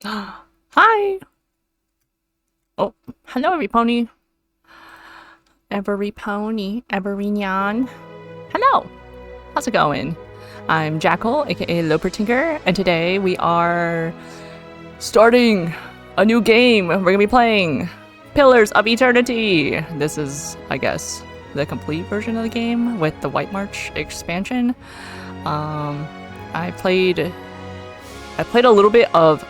Hi! Oh, hello, everypony. Everynyan. Hello! How's it going? I'm Jackal, aka Loper Tinker, and today we are starting a new game. We're gonna be playing Pillars of Eternity. This is, I guess, the complete version of the game with the White March expansion. I played a little bit of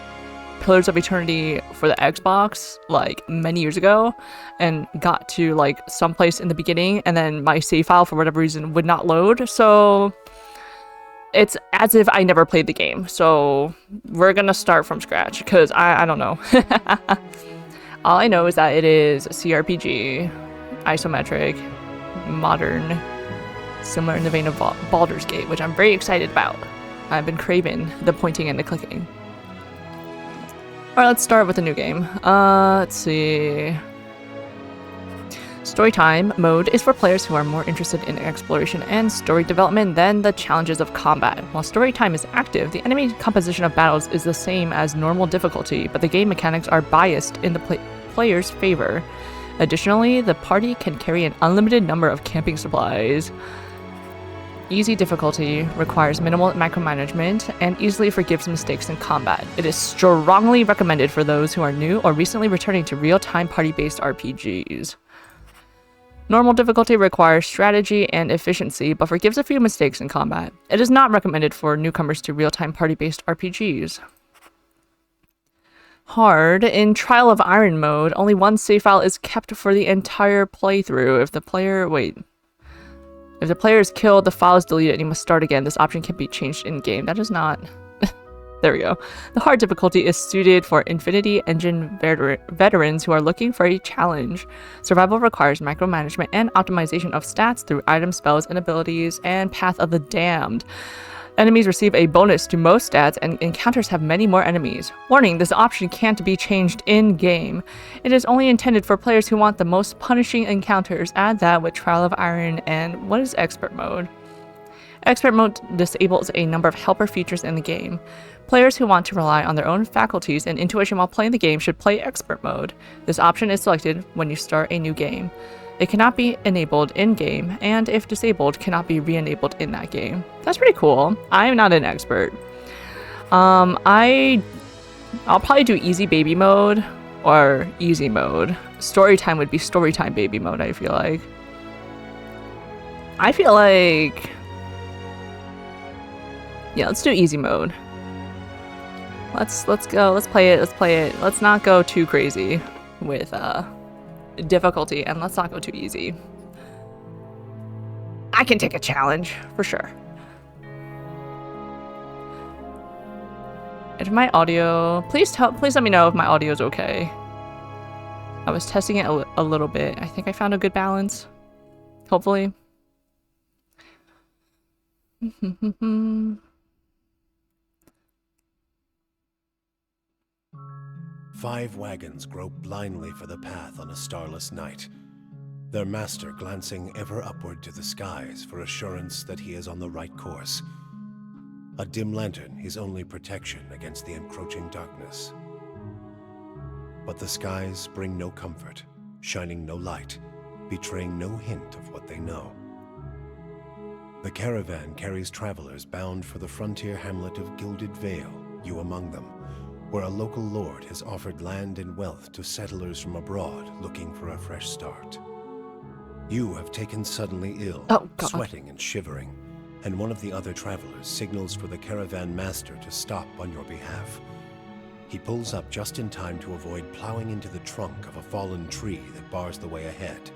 Pillars of Eternity for the Xbox like many years ago and got to like someplace in the beginning and then my save file for whatever reason would not load, so it's as if I never played the game. So we're gonna start from scratch because I don't know. All I know is that it is CRPG, isometric, modern, similar in the vein of Baldur's Gate, which I'm very excited about. I've been craving the pointing and the clicking. Alright, let's start with a new game. Let's see. Storytime mode is for players who are more interested in exploration and story development than the challenges of combat. While storytime is active, the enemy composition of battles is the same as normal difficulty, but the game mechanics are biased in the player's favor. Additionally, the party can carry an unlimited number of camping supplies. Easy difficulty requires minimal micromanagement and easily forgives mistakes in combat. It is strongly recommended for those who are new or recently returning to real-time party-based RPGs. Normal difficulty requires strategy and efficiency, but forgives a few mistakes in combat. It is not recommended for newcomers to real-time party-based RPGs. Hard. In Trial of Iron mode, only one save file is kept for the entire playthrough. If the player is killed, the file is deleted and you must start again. This option can be changed in-game. That is not... There we go. The hard difficulty is suited for Infinity Engine veterans who are looking for a challenge. Survival requires micromanagement and optimization of stats through item spells and abilities and Path of the Damned. Enemies receive a bonus to most stats and encounters have many more enemies. Warning, this option can't be changed in-game. It is only intended for players who want the most punishing encounters. Add that with Trial of Iron. And what is Expert mode? Expert mode disables a number of helper features in the game. Players who want to rely on their own faculties and intuition while playing the game should play Expert mode. This option is selected when you start a new game. It cannot be enabled in-game, and if disabled, cannot be re-enabled in that game. That's pretty cool. I am not an expert. I'll probably do easy baby mode or easy mode. Storytime would be storytime baby mode, I feel like. Yeah, let's do easy mode. Let's go. Let's play it. Let's not go too crazy with difficulty, and let's not go too easy. I can take a challenge for sure. If my audio, please let me know if my audio is okay. I was testing it a little bit. I think I found a good balance. Hopefully. 5 wagons grope blindly for the path on a starless night, their master glancing ever upward to the skies for assurance that he is on the right course. A dim lantern his only protection against the encroaching darkness. But the skies bring no comfort, shining no light, betraying no hint of what they know. The caravan carries travelers bound for the frontier hamlet of Gilded Vale, you among them, where a local lord has offered land and wealth to settlers from abroad looking for a fresh start. You have taken suddenly ill, sweating and shivering, and one of the other travelers signals for the caravan master to stop on your behalf. He pulls up just in time to avoid plowing into the trunk of a fallen tree that bars the way ahead.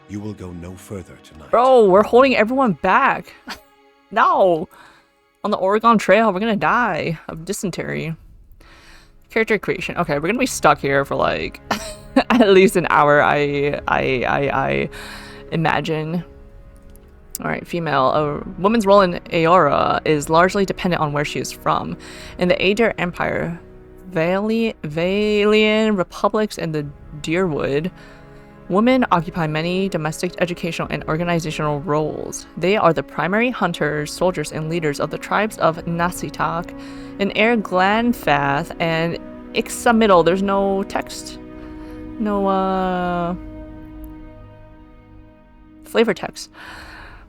You will go no further tonight. Bro, we're holding everyone back. No! On the Oregon Trail, we're gonna die of dysentery. Character creation. Okay, we're gonna be stuck here for like at least an hour, I imagine. Alright, female. A woman's role in Aora is largely dependent on where she is from. In the Adair Empire, Valian Republics, and the Deerwood, Women occupy many domestic, educational, and organizational roles. They are the primary hunters, soldiers, and leaders of the tribes of Nasitak, and Air Glanfath, and Ixamiddle. There's no text. No, flavor text.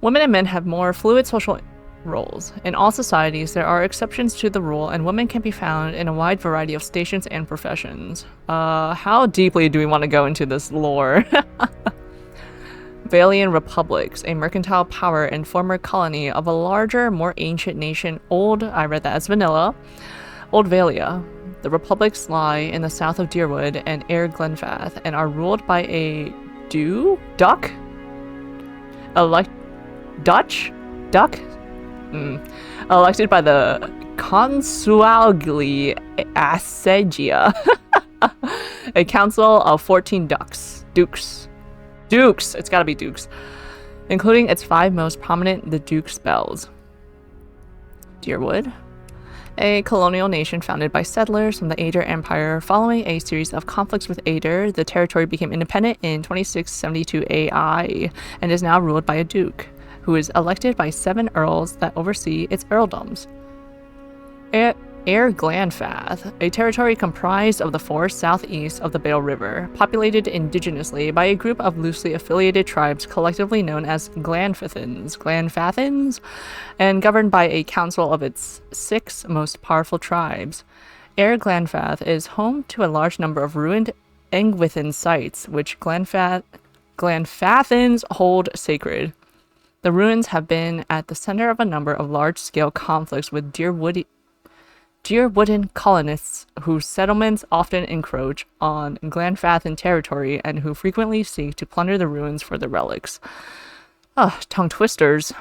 Women and men have more fluid social roles. In all societies, there are exceptions to the rule, and women can be found in a wide variety of stations and professions. How deeply do we want to go into this lore? Valian republics, a mercantile power and former colony of a larger, more ancient nation, I read that as vanilla, Old Valia. The republics lie in the south of Deerwood and Air Glenfath, and are ruled by a duck? Duck? Elected by the Consualgli Assegia, a council of 14 dukes. It's gotta be dukes, including its 5 most prominent, the Duke's Bells. Deerwood, a colonial nation founded by settlers from the Ader Empire. Following a series of conflicts with Ader, the territory became independent in 2672 AI and is now ruled by a duke, who is elected by 7 earls that oversee its earldoms. Air Glanfath, a territory comprised of the forest southeast of the Bale River, populated indigenously by a group of loosely affiliated tribes collectively known as Glanfathins, and governed by a council of its 6 most powerful tribes. Air Glanfath is home to a large number of ruined Engwithan sites, which Glanfathins hold sacred. The ruins have been at the center of a number of large-scale conflicts with Deerwooden colonists whose settlements often encroach on Glanfathan territory and who frequently seek to plunder the ruins for their relics. Tongue twisters.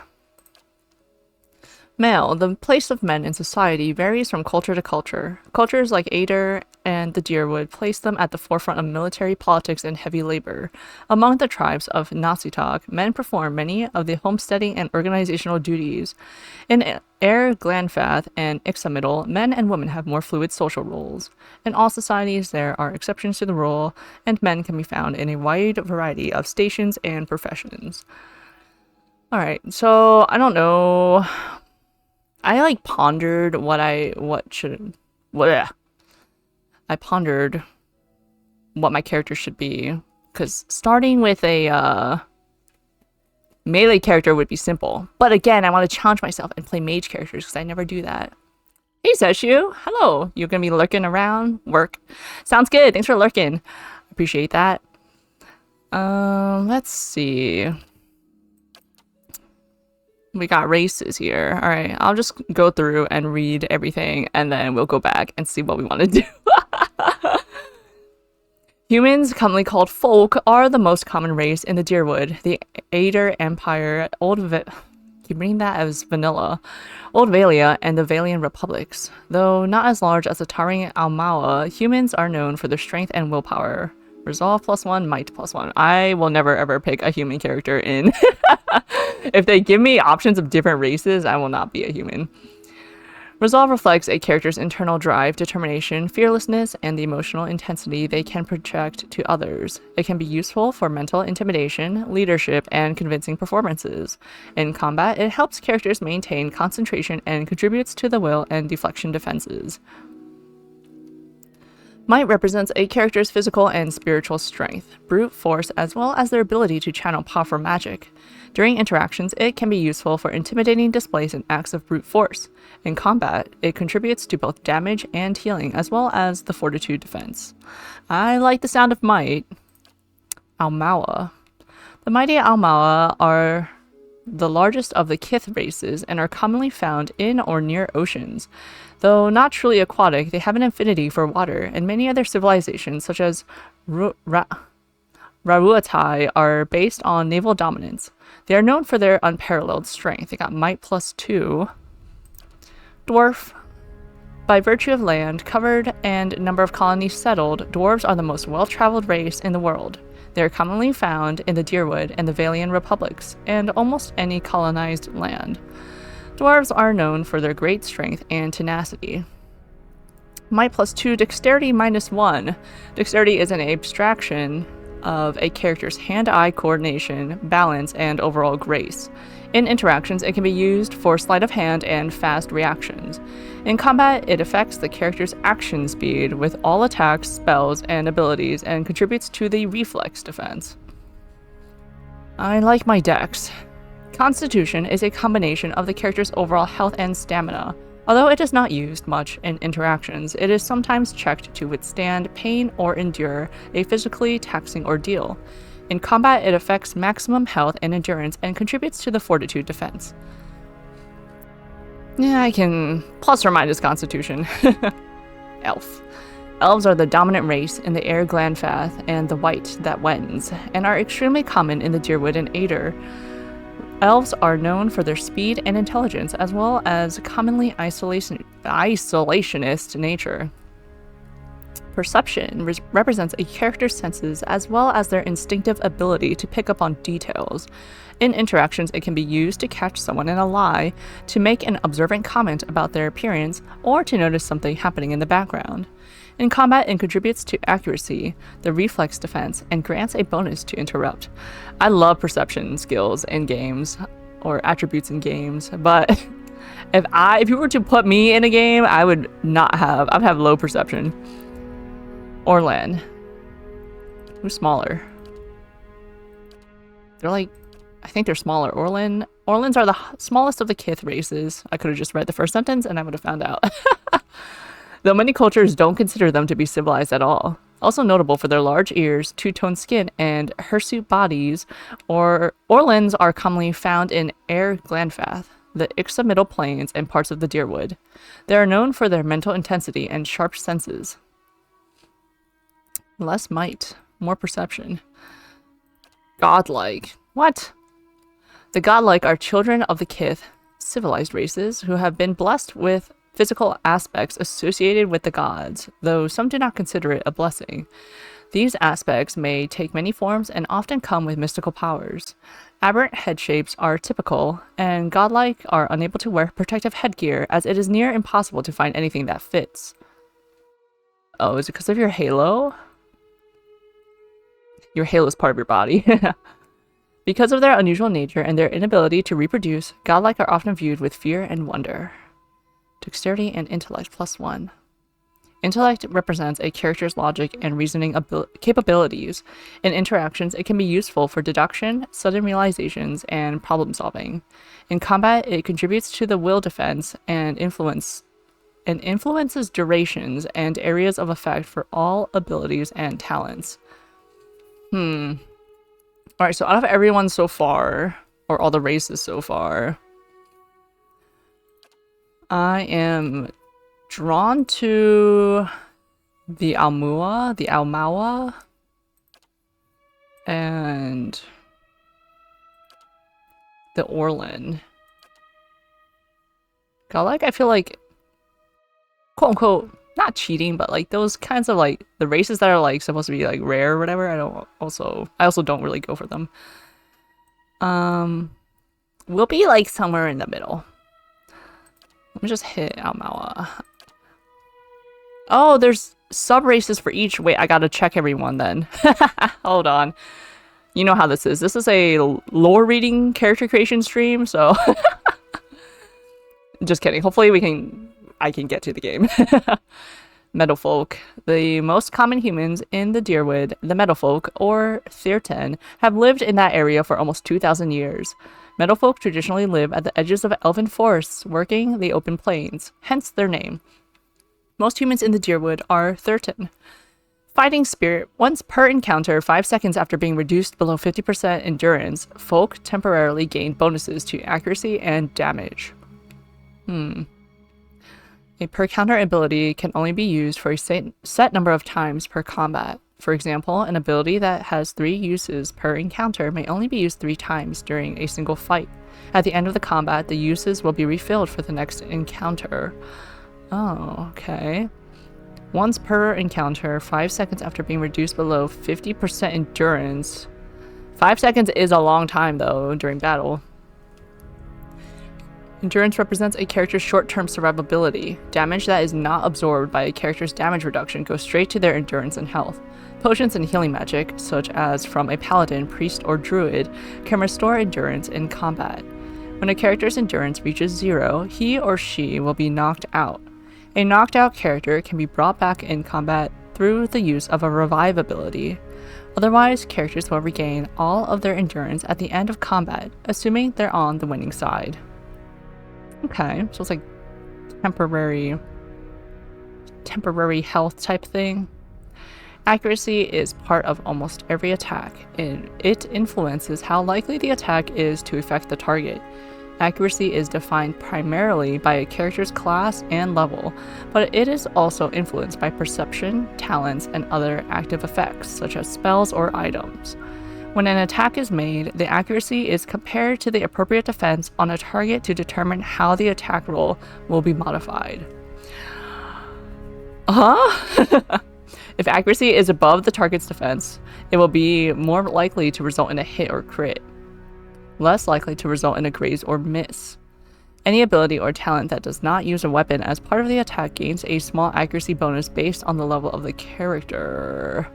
Male, the place of men in society varies from culture to culture. Cultures like Ader and the Deerwood place them at the forefront of military politics and heavy labor. Among the tribes of Nasitak, men perform many of the homesteading and organizational duties. In Air Glanfath and Ixamiddle, men and women have more fluid social roles. In all societies, there are exceptions to the rule, and men can be found in a wide variety of stations and professions. Alright, so I don't know. I pondered I pondered what my character should be, because starting with a melee character would be simple. But again, I want to challenge myself and play mage characters because I never do that. Hey Zeshu, hello. You're gonna be lurking around? Work. Sounds good. Thanks for lurking. Appreciate that. Let's see. We got races here. All right, I'll just go through and read everything, and then we'll go back and see what we want to do. Humans, commonly called folk, are the most common race in the Deerwood, the Ader Empire, keep reading that as vanilla, Old Valia, and the Valian republics. Though not as large as the towering Almawa, humans are known for their strength and willpower. Resolve +1, might +1. I will never ever pick a human character in. If they give me options of different races, I will not be a human. Resolve reflects a character's internal drive, determination, fearlessness, and the emotional intensity they can project to others. It can be useful for mental intimidation, leadership, and convincing performances. In combat, it helps characters maintain concentration and contributes to the will and deflection defenses. Might represents a character's physical and spiritual strength, brute force, as well as their ability to channel powerful magic. During interactions, it can be useful for intimidating displays and acts of brute force. In combat, it contributes to both damage and healing, as well as the fortitude defense. I like the sound of might. Almawa. The mighty Almawa are the largest of the Kith races and are commonly found in or near oceans. Though not truly aquatic, they have an affinity for water, and many other civilizations, such as Rauatai, are based on naval dominance. They are known for their unparalleled strength. They got might +2. Dwarf. By virtue of land covered and number of colonies settled, dwarves are the most well-traveled race in the world. They are commonly found in the Deerwood and the Valian republics, and almost any colonized land. Dwarves are known for their great strength and tenacity. Might +2, dexterity -1. Dexterity is an abstraction of a character's hand-eye coordination, balance, and overall grace. In interactions, it can be used for sleight of hand and fast reactions. In combat, it affects the character's action speed with all attacks, spells, and abilities, and contributes to the reflex defense. I like my dex. Constitution is a combination of the character's overall health and stamina. Although it is not used much in interactions, it is sometimes checked to withstand pain or endure a physically taxing ordeal. In combat, it affects maximum health and endurance and contributes to the fortitude defense. Yeah, I can plus or minus Constitution. Elf. Elves are the dominant race in the air Glanfath and the white that wends, and are extremely common in the Dyrwood and Ader. Elves are known for their speed and intelligence, as well as commonly isolationist nature. Perception represents a character's senses as well as their instinctive ability to pick up on details. In interactions, it can be used to catch someone in a lie, to make an observant comment about their appearance, or to notice something happening in the background. In combat, it contributes to accuracy, the reflex defense, and grants a bonus to interrupt. I love perception skills in games, or attributes in games, but if you were to put me in a game, I'd have low perception. Orlan. Who's smaller? I think they're smaller. Orlans are the smallest of the Kith races. I could have just read the first sentence and I would have found out. Though many cultures don't consider them to be civilized at all. Also notable for their large ears, two-tone skin, and hirsute bodies, Orlans are commonly found in Air Glanfath, the Ixa Middle Plains, and parts of the Dyrwood. They are known for their mental intensity and sharp senses. Less might, more perception. Godlike. What? The godlike are children of the Kith, civilized races, who have been blessed with physical aspects associated with the gods, though some do not consider it a blessing. These aspects may take many forms and often come with mystical powers. Aberrant head shapes are typical, and godlike are unable to wear protective headgear as it is near impossible to find anything that fits. Oh, is it because of your halo? Your halo is part of your body. Because of their unusual nature and their inability to reproduce, godlike are often viewed with fear and wonder. Dexterity and intellect +1. Intellect represents a character's logic and reasoning capabilities. In interactions, it can be useful for deduction, sudden realizations, and problem solving. In combat, it contributes to the will defense and influences durations and areas of effect for all abilities and talents. Alright, so out of everyone so far, or all the races so far, I am drawn to the Almawa, and the Orlan. Godlike, I feel like, quote unquote, not cheating, but like those kinds of like the races that are like supposed to be like rare or whatever. I also don't really go for them. We'll be like somewhere in the middle. Let me just hit Almawa. Oh, there's sub-races for each. Wait, I gotta check everyone then. Hold on. You know how this is. This is a lore reading character creation stream, so... Just kidding. Hopefully I can get to the game. Meadowfolk. The most common humans in the Dyrwood, the Meadowfolk, or Thirten, have lived in that area for almost 2,000 years. Meadowfolk traditionally live at the edges of elven forests, working the open plains, hence their name. Most humans in the Dyrwood are Thirten. Fighting Spirit. Once per encounter, 5 seconds after being reduced below 50% endurance, folk temporarily gain bonuses to accuracy and damage. A per counter ability can only be used for a set number of times per combat. For example, an ability that has 3 uses per encounter may only be used 3 times during a single fight. At the end of the combat, the uses will be refilled for the next encounter. Oh, okay. Once per encounter, 5 seconds after being reduced below 50% endurance. 5 seconds is a long time, though, during battle. Endurance represents a character's short-term survivability. Damage that is not absorbed by a character's damage reduction goes straight to their endurance and health. Potions and healing magic, such as from a paladin, priest, or druid, can restore endurance in combat. When a character's endurance reaches 0, he or she will be knocked out. A knocked out character can be brought back in combat through the use of a revive ability. Otherwise, characters will regain all of their endurance at the end of combat, assuming they're on the winning side. Okay, so it's like temporary health type thing. Accuracy is part of almost every attack, and it influences how likely the attack is to affect the target. Accuracy is defined primarily by a character's class and level, but it is also influenced by perception, talents, and other active effects, such as spells or items. When an attack is made, the accuracy is compared to the appropriate defense on a target to determine how the attack roll will be modified. If accuracy is above the target's defense, it will be more likely to result in a hit or crit, less likely to result in a graze or miss. Any ability or talent that does not use a weapon as part of the attack gains a small accuracy bonus based on the level of the character.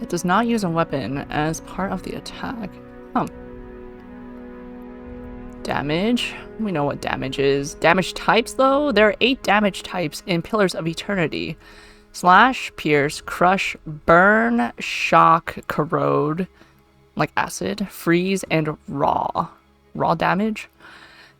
That does not use a weapon as part of the attack. Damage. We know what damage is. Damage types, though? There are 8 damage types in Pillars of Eternity. Slash, pierce, crush, burn, shock, corrode, like acid, freeze, and raw. Raw damage?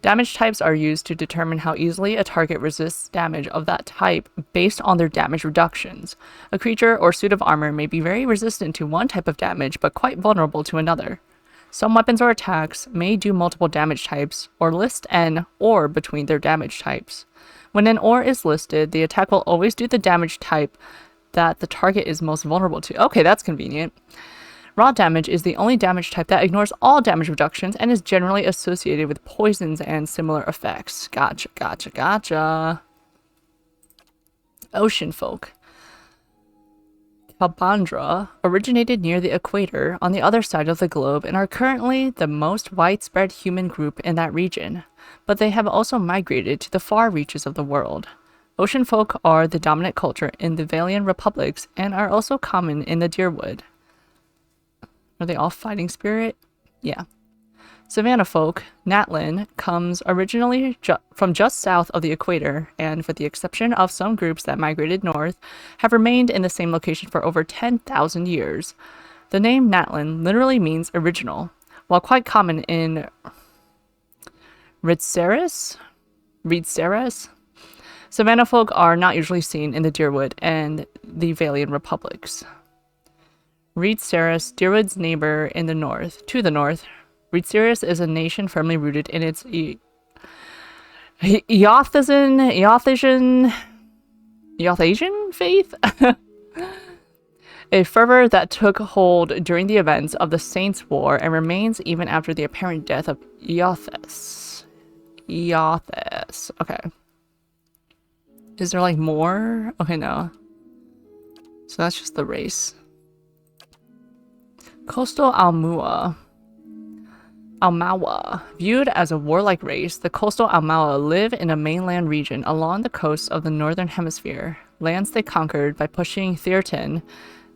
Damage types are used to determine how easily a target resists damage of that type based on their damage reductions. A creature or suit of armor may be very resistant to one type of damage, but quite vulnerable to another. Some weapons or attacks may do multiple damage types, or list an or between their damage types. When an or is listed, the attack will always do the damage type that the target is most vulnerable to. Okay, that's convenient. Raw damage is the only damage type that ignores all damage reductions and is generally associated with poisons and similar effects. Gotcha. Ocean folk. Kabandra originated near the equator on the other side of the globe and are currently the most widespread human group in that region, but they have also migrated to the far reaches of the world. Ocean folk are the dominant culture in the Valian republics and are also common in the Deerwood. Are they all fighting spirit? Yeah. Savannah folk, Natlin, comes originally from just south of the equator, and with the exception of some groups that migrated north, have remained in the same location for over 10,000 years. The name Natlin literally means original, while quite common in Reedceras. Savannah folk are not usually seen in the Deerwood and the Valian republics. Reedceras, Deerwood's neighbor in the north, to the north. Reedceras is a nation firmly rooted in its Eothasian faith, a fervor that took hold during the events of the Saints' War and remains even after the apparent death of Eothas. Okay. Is there like more? Okay, no. So that's just the race. Coastal Almawa. Viewed as a warlike race, the coastal Almawa live in a mainland region along the coasts of the northern hemisphere, lands they conquered by pushing Thearton,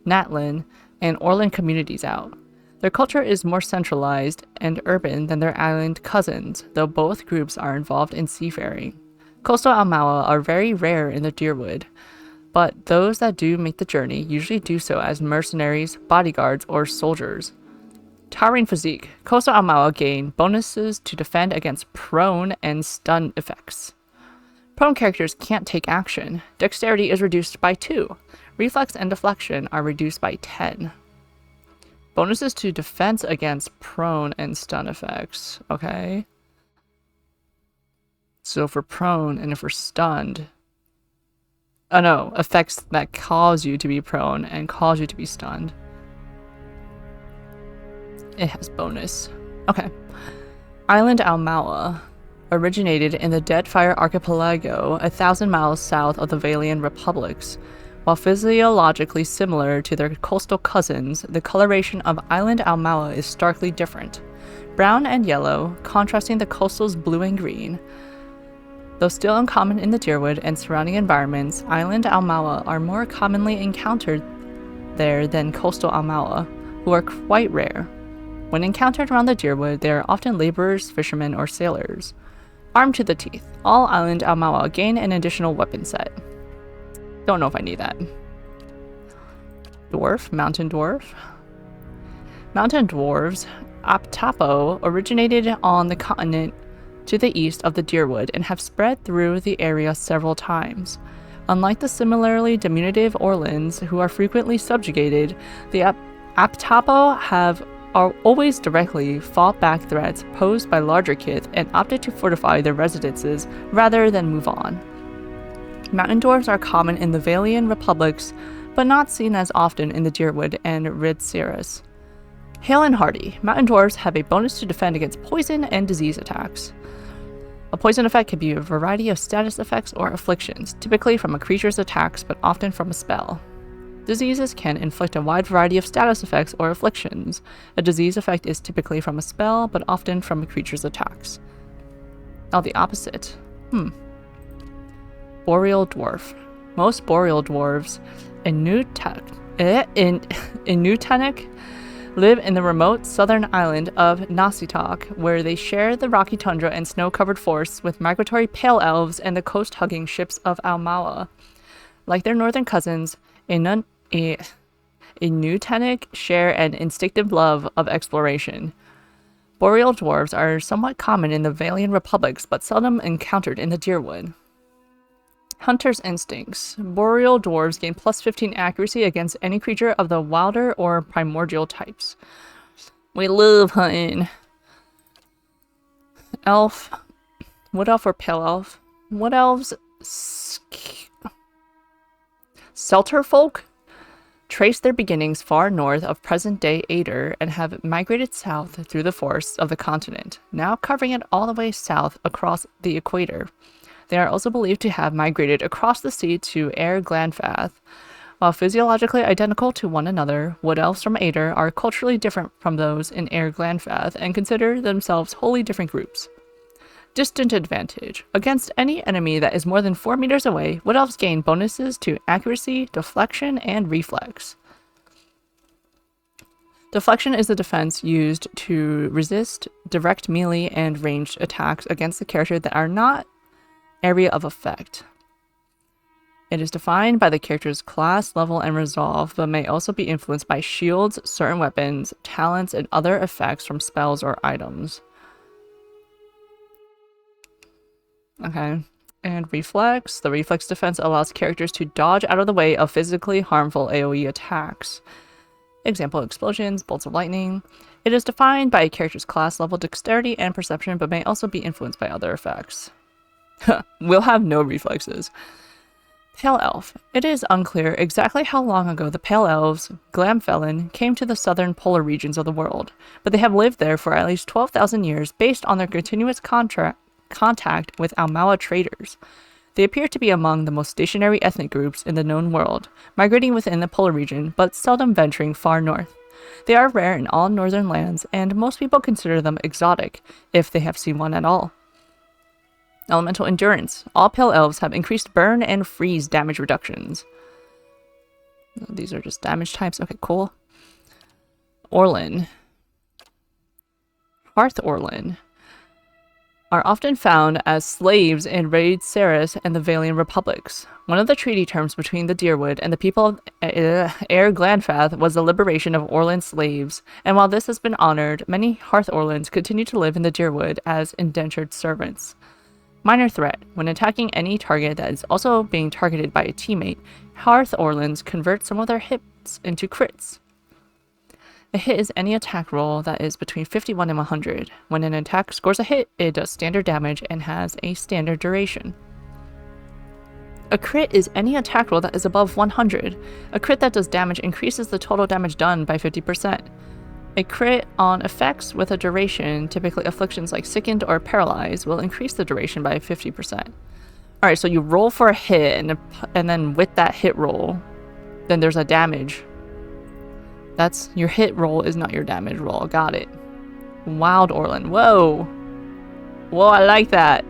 Natlin, and Orland communities out. Their culture is more centralized and urban than their island cousins, though both groups are involved in seafaring. Coastal Almawa are very rare in the Deerwood, but those that do make the journey usually do so as mercenaries, bodyguards, or soldiers. Towering physique. Coastal Almawa gain bonuses to defend against prone and stun effects. Prone characters can't take action. Dexterity is reduced by 2. Reflex and deflection are reduced by 10. Bonuses to defense against prone and stun effects. Okay. So for prone and for stunned. Oh no, effects that cause you to be prone and cause you to be stunned. It has bonus. Okay. Island Almawa originated in the Deadfire Archipelago 1,000 miles south of the Valian republics. While physiologically similar to their coastal cousins, the coloration of Island Almawa is starkly different. Brown and yellow, contrasting the coastal's blue and green. Though still uncommon in the Dyrwood and surrounding environments, island Almawa are more commonly encountered there than coastal Almawa, who are quite rare. When encountered around the Dyrwood, they are often laborers, fishermen, or sailors. Armed to the teeth, all island Almawa gain an additional weapon set. Don't know if I need that. Dwarf, mountain dwarf. Mountain dwarves, Aptapo, originated on the continent to the east of the Dyrwood and have spread through the area several times. Unlike the similarly diminutive Orlins, who are frequently subjugated, the Aptapo are always directly fought back threats posed by larger kith and opted to fortify their residences rather than move on. Mountain dwarves are common in the Valian republics, but not seen as often in the Dyrwood and Ridceris. Hale and hardy, mountain dwarves have a bonus to defend against poison and disease attacks. A poison effect can be a variety of status effects or afflictions, typically from a creature's attacks, but often from a spell. Diseases can inflict a wide variety of status effects or afflictions. A disease effect is typically from a spell, but often from a creature's attacks. Now the opposite. Boreal dwarf. Most boreal dwarves in Nutanic live in the remote southern island of Nasitok, where they share the rocky tundra and snow-covered forests with migratory pale elves and the coast-hugging ships of Almawa. Like their northern cousins, Nutanic share an instinctive love of exploration. Boreal dwarves are somewhat common in the Valian republics, but seldom encountered in the Dyrwood. Hunter's instincts. Boreal dwarves gain plus 15 accuracy against any creature of the wilder or primordial types. We love hunting. Elf. Wood elf or pale elf? Wood elves. Selter folk trace their beginnings far north of present-day Ader and have migrated south through the forests of the continent, now covering it all the way south across the equator. They are also believed to have migrated across the sea to Air Glanfath. While physiologically identical to one another, wood elves from Ader are culturally different from those in Air Glanfath and consider themselves wholly different groups. Distant advantage. Against any enemy that is more than 4 meters away, wood elves gain bonuses to accuracy, deflection, and reflex. Deflection is the defense used to resist direct melee and ranged attacks against the character that are not area of effect. It is defined by the character's class, level, and resolve, but may also be influenced by shields, certain weapons, talents, and other effects from spells or items. Okay. And reflex. The reflex defense allows characters to dodge out of the way of physically harmful AoE attacks. Example, explosions, bolts of lightning. It is defined by a character's class, level, dexterity, and perception, but may also be influenced by other effects. We'll have no reflexes. Pale Elf. It is unclear exactly how long ago the Pale Elves, Glamfelin, came to the southern polar regions of the world, but they have lived there for at least 12,000 years based on their continuous contact with Almawa traders. They appear to be among the most stationary ethnic groups in the known world, migrating within the polar region, but seldom venturing far north. They are rare in all northern lands, and most people consider them exotic, if they have seen one at all. Elemental Endurance. All Pale Elves have increased burn and freeze damage reductions. These are just damage types. Okay, cool. Orlin. Hearth Orlin are often found as slaves in Ridceris and the Valian republics. One of the treaty terms between the Dyrwood and the people of Air Glanfath was the liberation of Orlin slaves, and while this has been honored, many Hearth Orlins continue to live in the Dyrwood as indentured servants. Minor threat. When attacking any target that is also being targeted by a teammate, Hearth Orlins convert some of their hits into crits. A hit is any attack roll that is between 51 and 100. When an attack scores a hit, it does standard damage and has a standard duration. A crit is any attack roll that is above 100. A crit that does damage increases the total damage done by 50%. A crit on effects with a duration, typically afflictions like sickened or paralyzed, will increase the duration by 50%. Alright, so you roll for a hit, and then with that hit roll, then there's a damage. That's your hit roll is not your damage roll. Got it. Wild Orlin. Whoa. Whoa, I like that.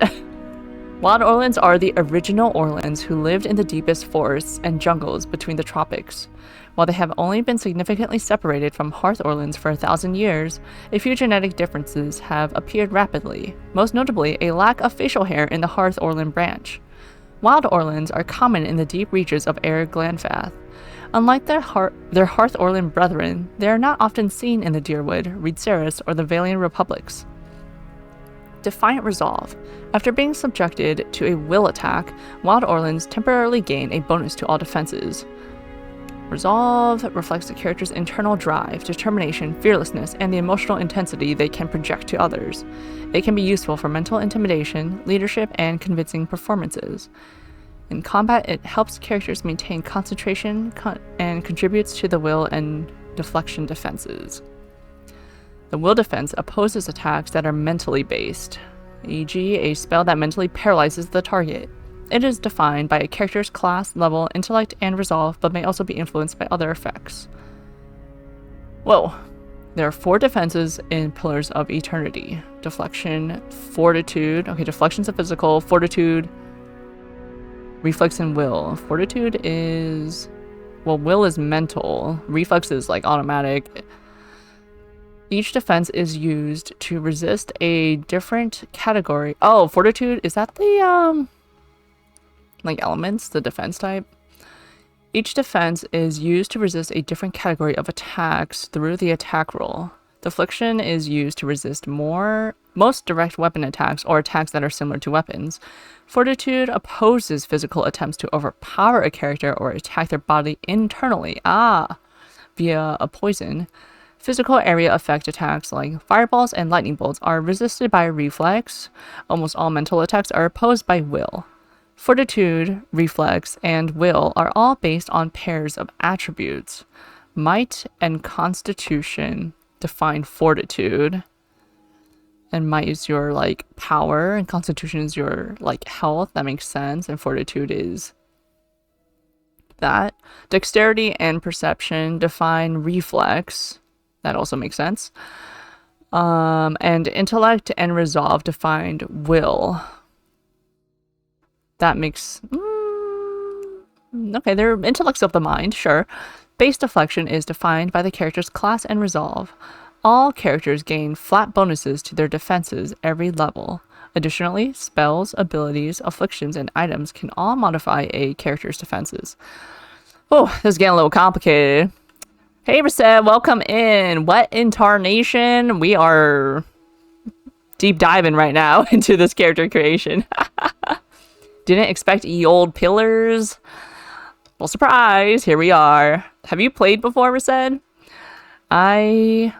Wild Orlands are the original Orlands who lived in the deepest forests and jungles between the tropics. While they have only been significantly separated from Hearth Orlands for 1,000 years, a few genetic differences have appeared rapidly, most notably a lack of facial hair in the Hearth Orland branch. Wild Orlands are common in the deep reaches of arid Glanfath. Unlike their Hearth Orland brethren, they are not often seen in the Deerwood, Reedceris, or the Valian Republics. Defiant Resolve. After being subjected to a will attack, Wild Orlands temporarily gain a bonus to all defenses. Resolve reflects the character's internal drive, determination, fearlessness, and the emotional intensity they can project to others. It can be useful for mental intimidation, leadership, and convincing performances. In combat, it helps characters maintain concentration and contributes to the will and deflection defenses. The will defense opposes attacks that are mentally based, e.g., a spell that mentally paralyzes the target. It is defined by a character's class, level, intellect, and resolve, but may also be influenced by other effects. Whoa. There are 4 defenses in Pillars of Eternity. Deflection, Fortitude. Okay, Deflection's a physical. Fortitude, Reflex, and Will. Fortitude is... well, Will is mental. Reflex is, like, automatic. Each defense is used to resist a different category. Oh, Fortitude, is that the, like elements, the defense type? Each defense is used to resist a different category of attacks through the attack roll. Deflection is used to resist most direct weapon attacks or attacks that are similar to weapons. Fortitude opposes physical attempts to overpower a character or attack their body internally, via a poison. Physical area effect attacks like fireballs and lightning bolts are resisted by reflex. Almost all mental attacks are opposed by will. Fortitude, Reflex, and Will are all based on pairs of attributes. Might and Constitution define Fortitude. And Might is your, like, power, and Constitution is your, like, health. That makes sense. And Fortitude is that. Dexterity and Perception define Reflex. That also makes sense. And Intellect and Resolve defined Will. That makes... okay, they're intellects of the mind, sure. Base deflection is defined by the character's class and resolve. All characters gain flat bonuses to their defenses every level. Additionally, spells, abilities, afflictions, and items can all modify a character's defenses. Oh, this is getting a little complicated. Hey, Reset, welcome in. What in tarnation? We are deep diving right now into this character creation. Didn't expect ye old pillars. Well, surprise, here we are. Have you played before, Reset? I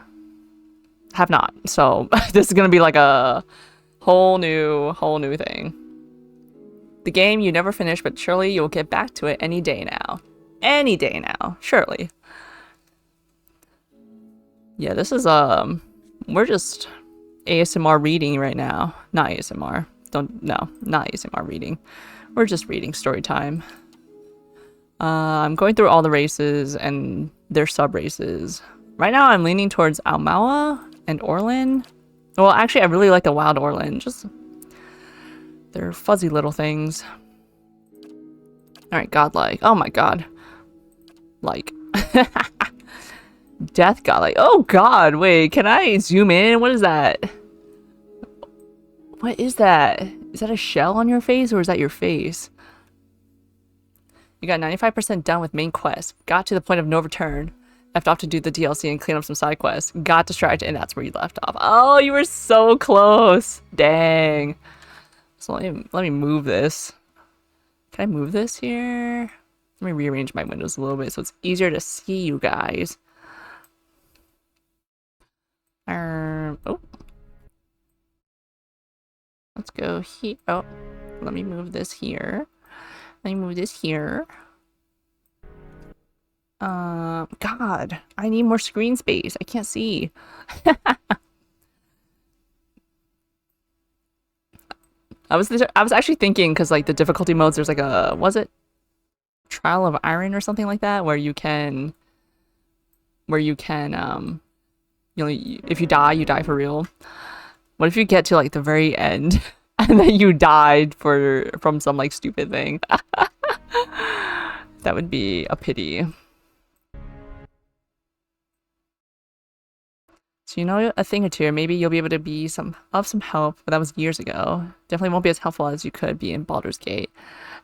have not, so this is gonna be like a whole new thing. The game you never finish, but surely you'll get back to it any day now. Any day now, surely. Yeah, this is we're just ASMR reading right now. Not ASMR. Not ASMR reading. We're just reading story time. I'm going through all the races and their sub races. Right now I'm leaning towards Almawa and Orlan. Well, actually I really like the Wild Orlan. Just they're fuzzy little things. Alright, godlike. Oh my god. Like Death godlike. Oh god, wait, can I zoom in? What is that? What is that? Is that a shell on your face or is that your face? You got 95% done with main quest. Got to the point of no return. Left off to do the DLC and clean up some side quests. Got distracted and that's where you left off. Oh, you were so close. Dang. So let me move this. Can I move this here? Let me rearrange my windows a little bit so it's easier to see you guys. Oh. Let's go here. Oh, let me move this here. Let me move this here. God, I need more screen space. I can't see. I was actually thinking because like the difficulty modes, there's like a was it Trial of Iron or something like that where you can you know, if you die for real. What if you get to like the very end and then you died from some like stupid thing. That would be a pity. So you know a thing or two, maybe you'll be able to be some help, but that was years ago. Definitely won't be as helpful as you could be in Baldur's Gate.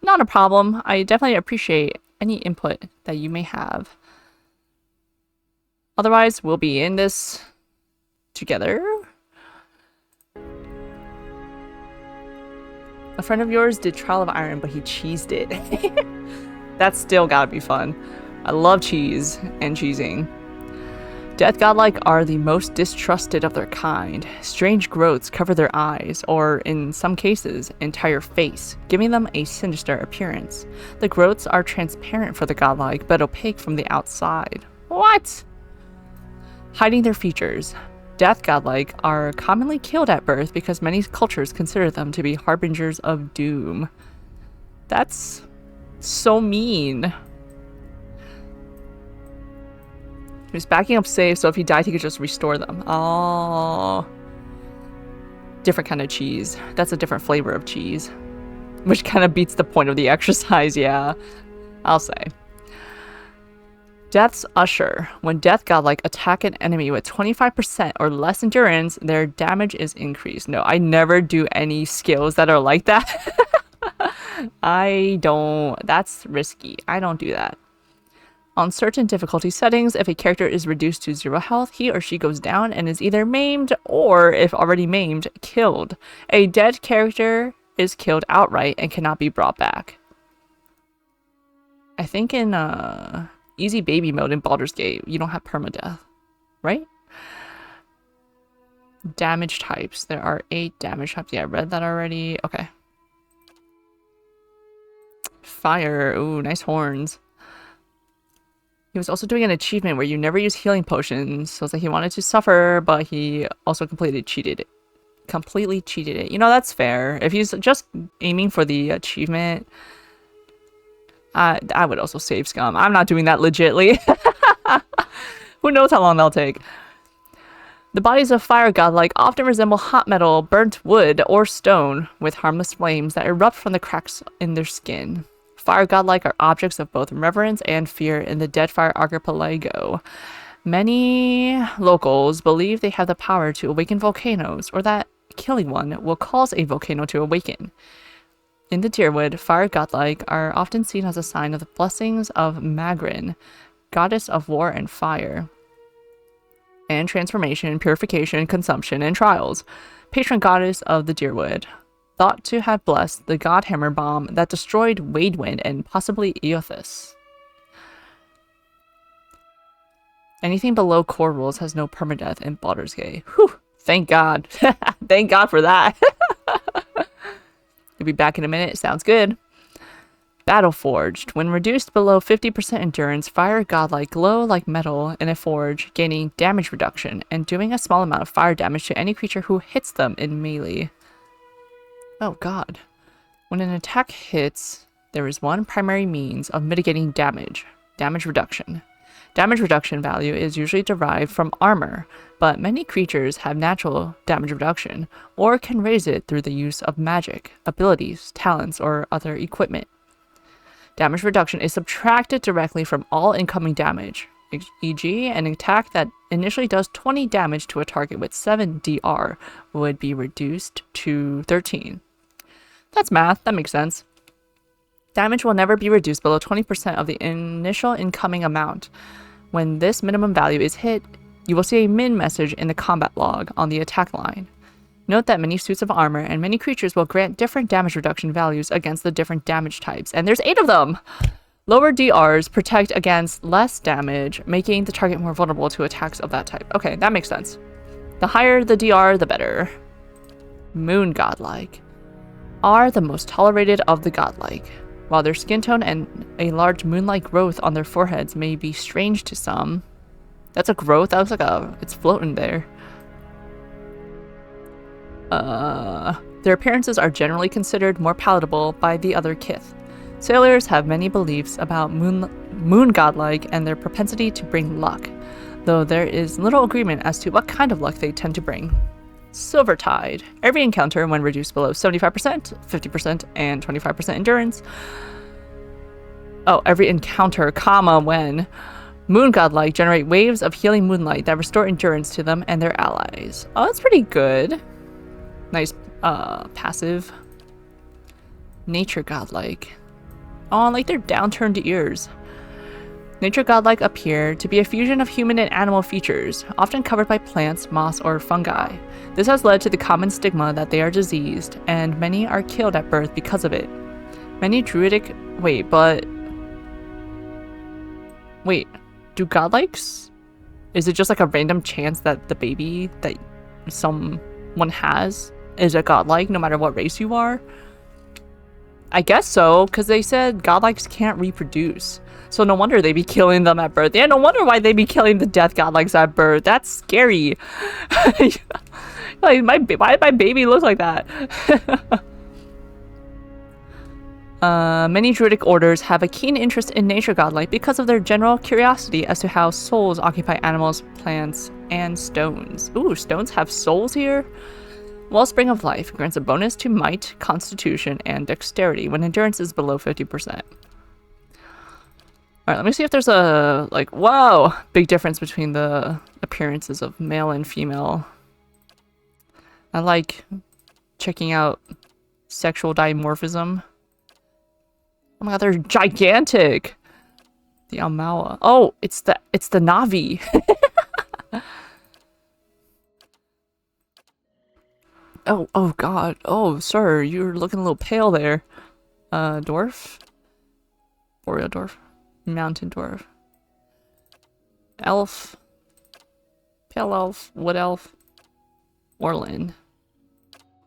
Not a problem. I definitely appreciate any input that you may have. Otherwise, we'll be in this together. A friend of yours did Trial of Iron, but he cheesed it. That's still gotta be fun. I love cheese and cheesing. Death godlike are the most distrusted of their kind. Strange growths cover their eyes, or in some cases, entire face, giving them a sinister appearance. The growths are transparent for the godlike, but opaque from the outside. What? Hiding their features. Death godlike are commonly killed at birth because many cultures consider them to be harbingers of doom. That's so mean. He was backing up safe, so if he died, he could just restore them. Oh. Different kind of cheese. That's a different flavor of cheese. Which kind of beats the point of the exercise, yeah. I'll say. Death's Usher. When Death Godlike attack an enemy with 25% or less endurance, their damage is increased. No, I never do any skills that are like that. I don't. That's risky. I don't do that. On certain difficulty settings, if a character is reduced to 0 health, he or she goes down and is either maimed or, if already maimed, killed. A dead character is killed outright and cannot be brought back. I think in easy baby mode in Baldur's Gate, you don't have permadeath, right? Damage types. There are 8 damage types. Yeah, I read that already. Okay. Fire. Ooh, nice horns. He was also doing an achievement where you never use healing potions. So it's like he wanted to suffer, but he also completely cheated it. You know, that's fair. If he's just aiming for the achievement, I would also save scum. I'm not doing that legitly. Who knows how long they'll take. The bodies of fire godlike often resemble hot metal, burnt wood, or stone, with harmless flames that erupt from the cracks in their skin. Fire godlike are objects of both reverence and fear in the Deadfire Archipelago. Many locals believe they have the power to awaken volcanoes, or that killing one will cause a volcano to awaken. In the Dyrwood, fire godlike are often seen as a sign of the blessings of Magrin, goddess of war and fire, and transformation, purification, consumption, and trials. Patron goddess of the Dyrwood, thought to have blessed the Godhammer bomb that destroyed Wadewind and possibly Eothas. Anything below core rules has no permadeath in Baldur's Gate. Whew, thank God. Thank God for that. You'll be back in a minute. Sounds good. Battleforged. When reduced below 50% endurance, fire godlike glow like metal in a forge, gaining damage reduction and doing a small amount of fire damage to any creature who hits them in melee. Oh god. When an attack hits, there is one primary means of mitigating damage reduction. Damage reduction value is usually derived from armor, but many creatures have natural damage reduction, or can raise it through the use of magic, abilities, talents, or other equipment. Damage reduction is subtracted directly from all incoming damage, e.g. an attack that initially does 20 damage to a target with 7 DR would be reduced to 13. That's math, that makes sense. Damage will never be reduced below 20% of the initial incoming amount. When this minimum value is hit, you will see a min message in the combat log on the attack line. Note that many suits of armor and many creatures will grant different damage reduction values against the different damage types, and there's 8 of them! Lower DRs protect against less damage, making the target more vulnerable to attacks of that type. Okay, that makes sense. The higher the DR, the better. Moon godlike are the most tolerated of the godlike. While their skin tone and a large moon-like growth on their foreheads may be strange to some. That's a growth? That looks like it's floating there. Their appearances are generally considered more palatable by the other kith. Sailors have many beliefs about moon godlike and their propensity to bring luck, though there is little agreement as to what kind of luck they tend to bring. Silvertide. Every encounter, when reduced below 75%, 50%, and 25% endurance. Oh, every encounter, comma, when moon godlike generate waves of healing moonlight that restore endurance to them and their allies. Oh, that's pretty good. Nice, passive. Nature godlike. Oh, I like their downturned ears. Nature godlike appear to be a fusion of human and animal features, often covered by plants, moss, or fungi. This has led to the common stigma that they are diseased, and many are killed at birth because of it. Many druidic... Wait, do godlikes... Is it just like a random chance that the baby that someone has is a godlike, no matter what race you are? I guess so, because they said godlikes can't reproduce. So no wonder they be killing them at birth. Yeah, no wonder why they be killing the death godlikes at birth. That's scary. Like, why did my baby look like that? Many druidic orders have a keen interest in nature godlike because of their general curiosity as to how souls occupy animals, plants, and stones. Ooh, stones have souls here? Wellspring of Life grants a bonus to might, constitution, and dexterity when endurance is below 50%. Alright, let me see if there's a, like, whoa! Big difference between the appearances of male and female. I like checking out sexual dimorphism. Oh my god, they're gigantic! The Almawa. Oh, it's the Navi. Oh god. Oh, sir, you're looking a little pale there. Dwarf? Boreal dwarf? Mountain dwarf. Elf. Pale elf. Wood elf. Orlin.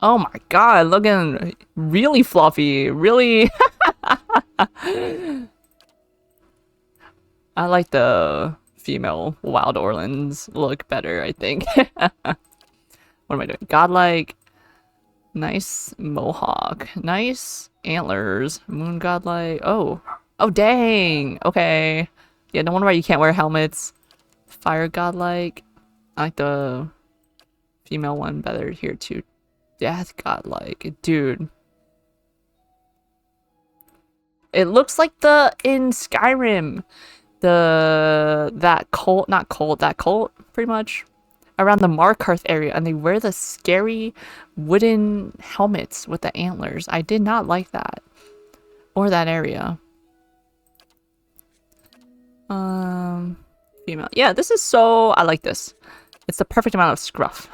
Oh my god, looking really fluffy. Really... I like the female wild Orlins look better, I think. What am I doing? Godlike. Nice mohawk. Nice antlers. Moon godlike. Oh. Oh, dang. Okay. Yeah, no wonder why you can't wear helmets. Fire godlike. I like the female one better here too. Death godlike. Dude. It looks like in Skyrim. That cult, pretty much. Around the Markarth area, and they wear the scary wooden helmets with the antlers. I did not like that. Or that area. Female. Yeah, this is so... I like this. It's the perfect amount of scruff.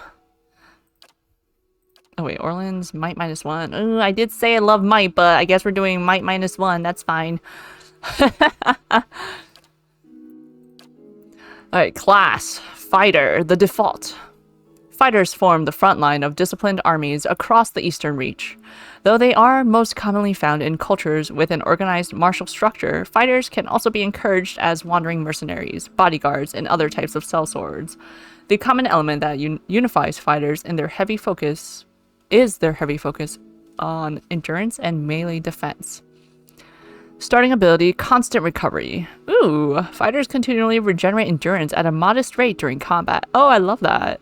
Oh wait, Orland's might -1. Ooh, I did say I love might, but I guess we're doing might -1. That's fine. Alright, class. Fighter, the default. Fighters form the front line of disciplined armies across the Eastern Reach. Though they are most commonly found in cultures with an organized martial structure, fighters can also be encouraged as wandering mercenaries, bodyguards, and other types of sellswords. The common element that unifies fighters in their heavy focus on endurance and melee defense. Starting ability, constant recovery. Ooh, fighters continually regenerate endurance at a modest rate during combat. Oh, I love that.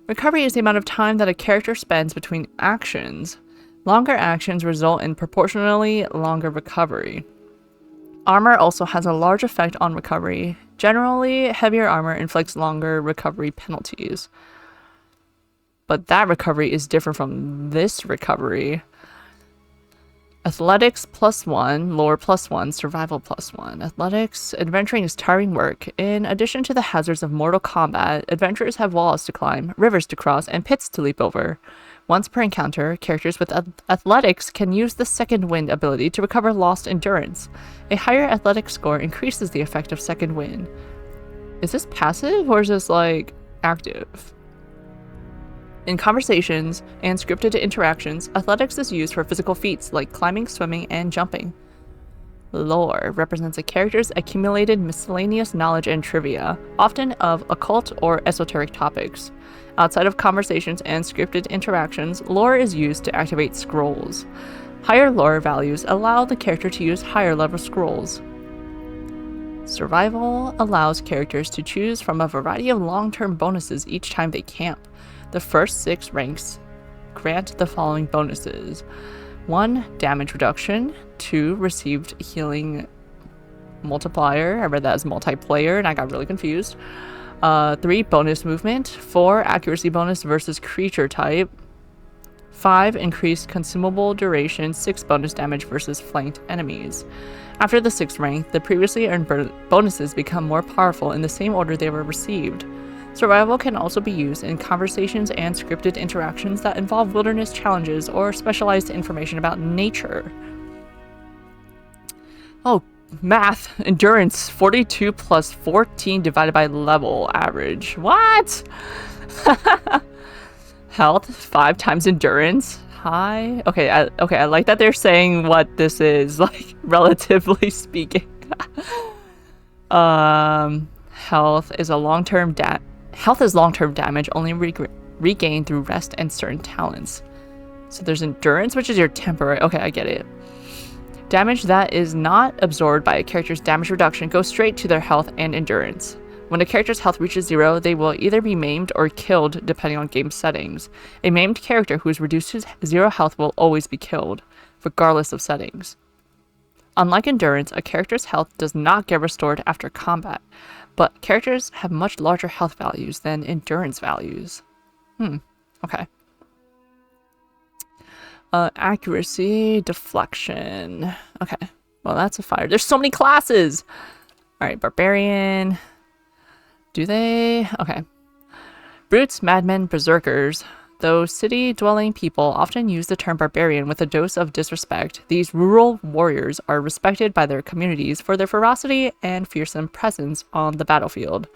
Recovery is the amount of time that a character spends between actions. Longer actions result in proportionally longer recovery. Armor also has a large effect on recovery. Generally, heavier armor inflicts longer recovery penalties. But that recovery is different from this recovery. Athletics +1, lore +1, survival +1. Athletics, adventuring is tiring work. In addition to the hazards of mortal combat, adventurers have walls to climb, rivers to cross, and pits to leap over. Once per encounter, characters with athletics can use the Second Wind ability to recover lost endurance. A higher athletic score increases the effect of Second Wind. Is this passive or is this like active? In conversations and scripted interactions, athletics is used for physical feats like climbing, swimming, and jumping. Lore represents a character's accumulated miscellaneous knowledge and trivia, often of occult or esoteric topics. Outside of conversations and scripted interactions, lore is used to activate scrolls. Higher lore values allow the character to use higher level scrolls. Survival allows characters to choose from a variety of long-term bonuses each time they camp. The first 6 ranks grant the following bonuses. 1. Damage reduction. 2. Received healing multiplier. I read that as multiplayer and I got really confused. 3. Bonus movement. 4. Accuracy bonus versus creature type. 5. Increased consumable duration. 6. Bonus damage versus flanked enemies. After the 6th rank, the previously earned bonuses become more powerful in the same order they were received. Survival can also be used in conversations and scripted interactions that involve wilderness challenges or specialized information about nature. Oh, math. Endurance. 42 plus 14 divided by level average. What? Health. 5 times endurance. High. Okay, I like that they're saying what this is, like, relatively speaking. Health is long-term damage only regained through rest and certain talents. So there's endurance, which is your temporary. Okay, I get it. Damage that is not absorbed by a character's damage reduction goes straight to their health and endurance. When a character's health reaches 0, they will either be maimed or killed depending on game settings. A maimed character who is reduced to 0 health will always be killed, regardless of settings. Unlike endurance, a character's health does not get restored after combat, but characters have much larger health values than endurance values. Okay. Accuracy, deflection. Okay, well that's a fire. There's so many classes! Alright, barbarian. Do they? Okay. Brutes, madmen, berserkers. Though city-dwelling people often use the term barbarian with a dose of disrespect, these rural warriors are respected by their communities for their ferocity and fearsome presence on the battlefield.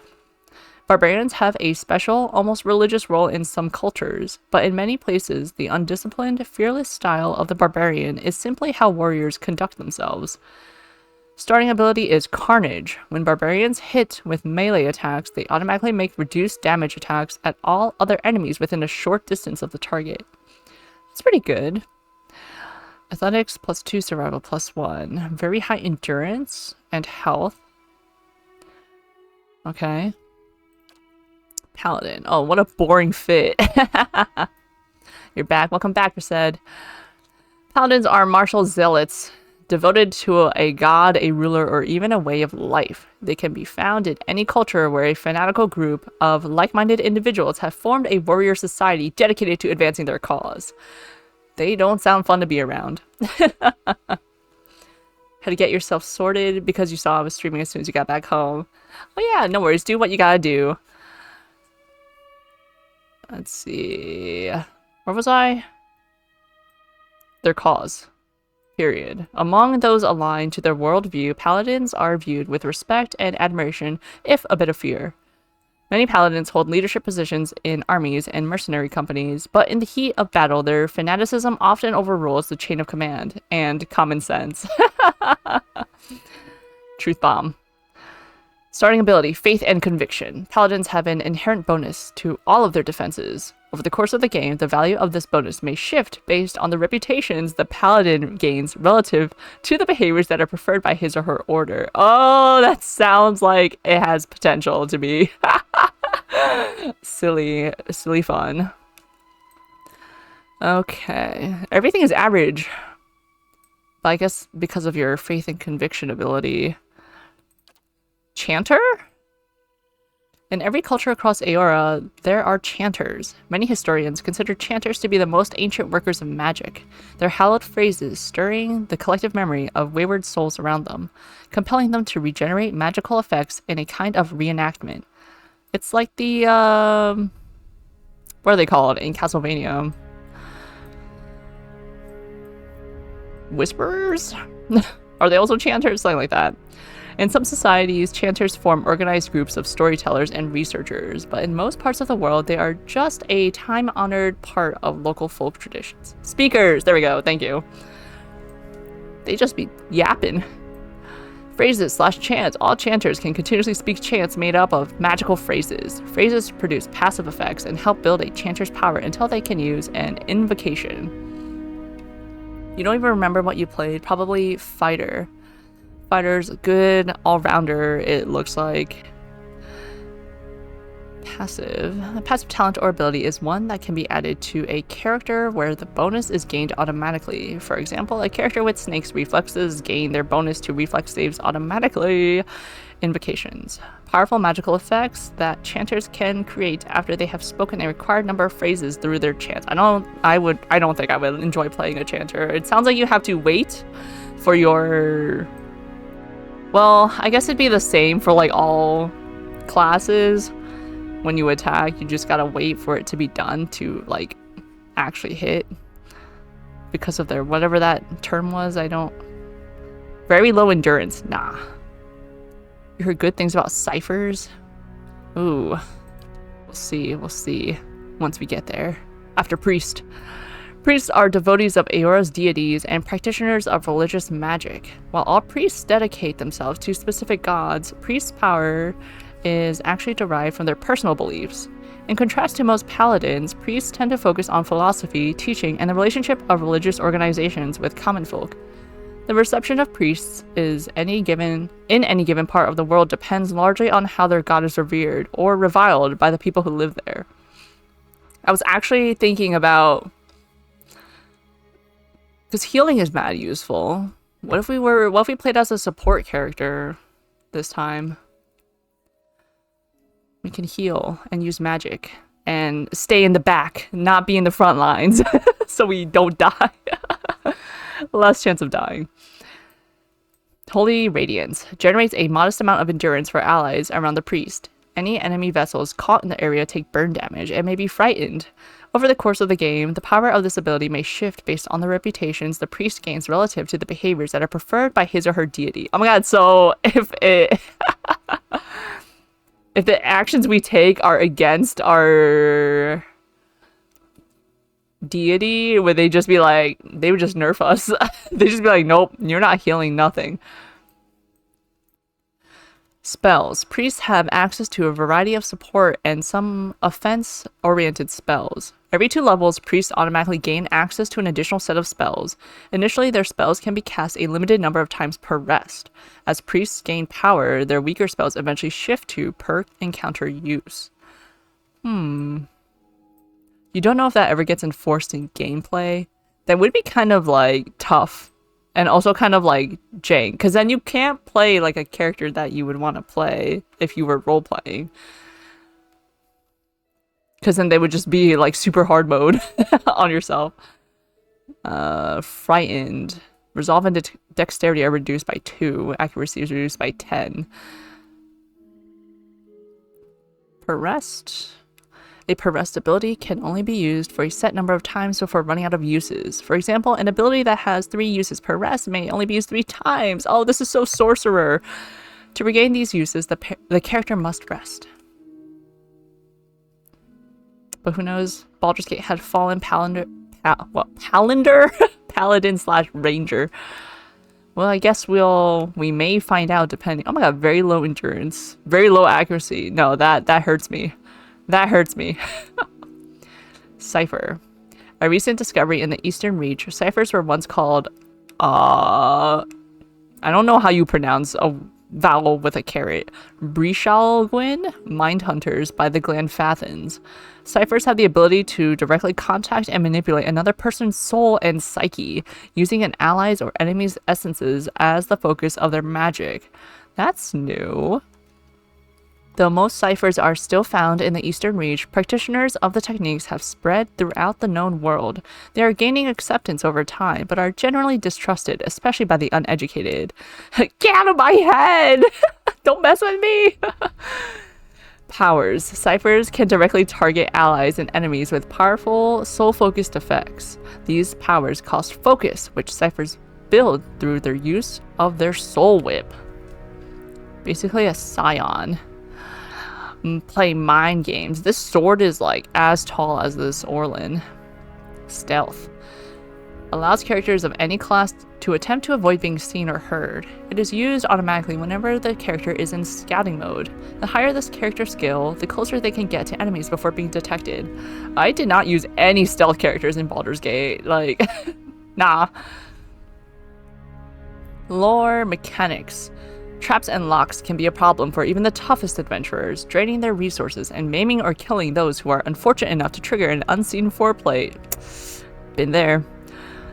Barbarians have a special, almost religious role in some cultures, but in many places, the undisciplined, fearless style of the barbarian is simply how warriors conduct themselves. Starting ability is Carnage. When barbarians hit with melee attacks, they automatically make reduced damage attacks at all other enemies within a short distance of the target. That's pretty good. Athletics +2, survival +1. Very high endurance and health. Okay. Paladin. Oh, what a boring fit. You're back. Welcome back, said. Paladins are martial zealots, devoted to a god, a ruler, or even a way of life. They can be found in any culture where a fanatical group of like-minded individuals have formed a warrior society dedicated to advancing their cause. They don't sound fun to be around. Had to get yourself sorted because you saw I was streaming as soon as you got back home. Oh yeah, no worries. Do what you gotta do. Let's see. Where was I? Their cause. Period. Among those aligned to their worldview, paladins are viewed with respect and admiration, if a bit of fear. Many paladins hold leadership positions in armies and mercenary companies, but in the heat of battle, their fanaticism often overrules the chain of command and common sense. Truth bomb. Starting ability, Faith and Conviction. Paladins have an inherent bonus to all of their defenses. Over the course of the game, the value of this bonus may shift based on the reputations the paladin gains relative to the behaviors that are preferred by his or her order. Oh, that sounds like it has potential to be silly fun. Okay, everything is average. But I guess because of your Faith and Conviction ability. Chanter? In every culture across Aora, there are chanters. Many historians consider chanters to be the most ancient workers of magic, their hallowed phrases stirring the collective memory of wayward souls around them, compelling them to regenerate magical effects in a kind of reenactment. It's like the, what are they called in Castlevania? Whisperers? Are they also chanters? Something like that. In some societies, chanters form organized groups of storytellers and researchers, but in most parts of the world, they are just a time-honored part of local folk traditions. Speakers! There we go, thank you. They just be yapping. Phrases / chants. All chanters can continuously speak chants made up of magical phrases. Phrases produce passive effects and help build a chanter's power until they can use an invocation. You don't even remember what you played? Probably Fighter. fighters, good all-rounder, it looks like. Passive. A passive talent or ability is one that can be added to a character where the bonus is gained automatically. For example, a character with snake's reflexes gain their bonus to reflex saves automatically. Invocations. Powerful magical effects that chanters can create after they have spoken a required number of phrases through their chant. I don't think I would enjoy playing a chanter. It sounds like you have to wait for your... Well, I guess it'd be the same for like all classes. When you attack, you just gotta wait for it to be done to like actually hit. Because of their whatever that term was, I don't... Very low endurance. Nah. You heard good things about ciphers? Ooh. We'll see once we get there. After priest. Priests are devotees of Aora's deities and practitioners of religious magic. While all priests dedicate themselves to specific gods, priests' power is actually derived from their personal beliefs. In contrast to most paladins, priests tend to focus on philosophy, teaching, and the relationship of religious organizations with common folk. The reception of priests in any given part of the world depends largely on how their god is revered or reviled by the people who live there. I was actually thinking about, because healing is mad useful. What if we played as a support character this time? We can heal and use magic and stay in the back, not be in the front lines, so we don't die. Less chance of dying. Holy Radiance generates a modest amount of endurance for allies around the priest. Any enemy vessels caught in the area take burn damage and may be frightened. Over the course of the game, the power of this ability may shift based on the reputations the priest gains relative to the behaviors that are preferred by his or her deity. Oh my god, so if the actions we take are against our deity, would they just be like, they would just nerf us. They'd just be like, nope, you're not healing nothing. Spells. Priests have access to a variety of support and some offense-oriented spells. Every 2 levels, priests automatically gain access to an additional set of spells. Initially, their spells can be cast a limited number of times per rest. As priests gain power, their weaker spells eventually shift to per encounter use. You don't know if that ever gets enforced in gameplay? That would be kind of like tough. And also kind of like jank, because then you can't play like a character that you would want to play if you were role-playing. Because then they would just be like super hard mode on yourself. Frightened. Resolve and dexterity are reduced by 2. Accuracy is reduced by 10. Per rest. A per rest ability can only be used for a set number of times before running out of uses. For example, an ability that has 3 uses per rest may only be used 3 times. Oh, this is so sorcerer. To regain these uses, the character must rest. But who knows? Baldur's Gate had fallen paladin slash ranger. Well, I guess we may find out depending. Oh my god, very low endurance, very low accuracy. No, that hurts me. That hurts me. Cipher. A recent discovery in the Eastern Reach, ciphers were once called, I don't know how you pronounce a vowel with a caret. Brishalgwyn, mind hunters by the Glanfathans. Ciphers have the ability to directly contact and manipulate another person's soul and psyche, using an ally's or enemy's essences as the focus of their magic. That's new. Though most ciphers are still found in the Eastern Reach, practitioners of the techniques have spread throughout the known world. They are gaining acceptance over time, but are generally distrusted, especially by the uneducated. Get out of my head! Don't mess with me! Powers. Ciphers can directly target allies and enemies with powerful, soul-focused effects. These powers cost focus, which ciphers build through their use of their soul whip. Basically a scion. Play mind games. This sword is like as tall as this Orlin. Stealth. Allows characters of any class to attempt to avoid being seen or heard. It is used automatically whenever the character is in scouting mode. The higher this character's skill, the closer they can get to enemies before being detected. I did not use any stealth characters in Baldur's Gate. Like, nah. Lore mechanics. Traps and locks can be a problem for even the toughest adventurers, draining their resources and maiming or killing those who are unfortunate enough to trigger an unseen foreplay. Been there.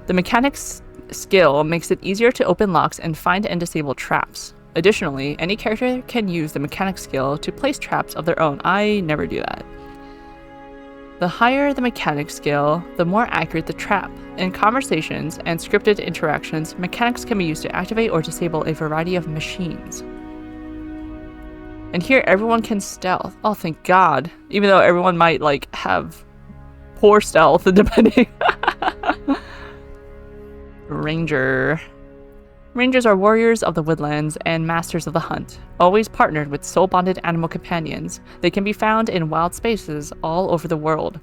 The mechanics skill makes it easier to open locks and find and disable traps. Additionally, any character can use the mechanics skill to place traps of their own. I never do that. The higher the mechanics skill, the more accurate the trap. In conversations and scripted interactions, mechanics can be used to activate or disable a variety of machines. And here everyone can stealth. Oh, thank God. Even though everyone might, like, have poor stealth, depending. Ranger. Rangers are warriors of the woodlands and masters of the hunt, always partnered with soul-bonded animal companions. They can be found in wild spaces all over the world.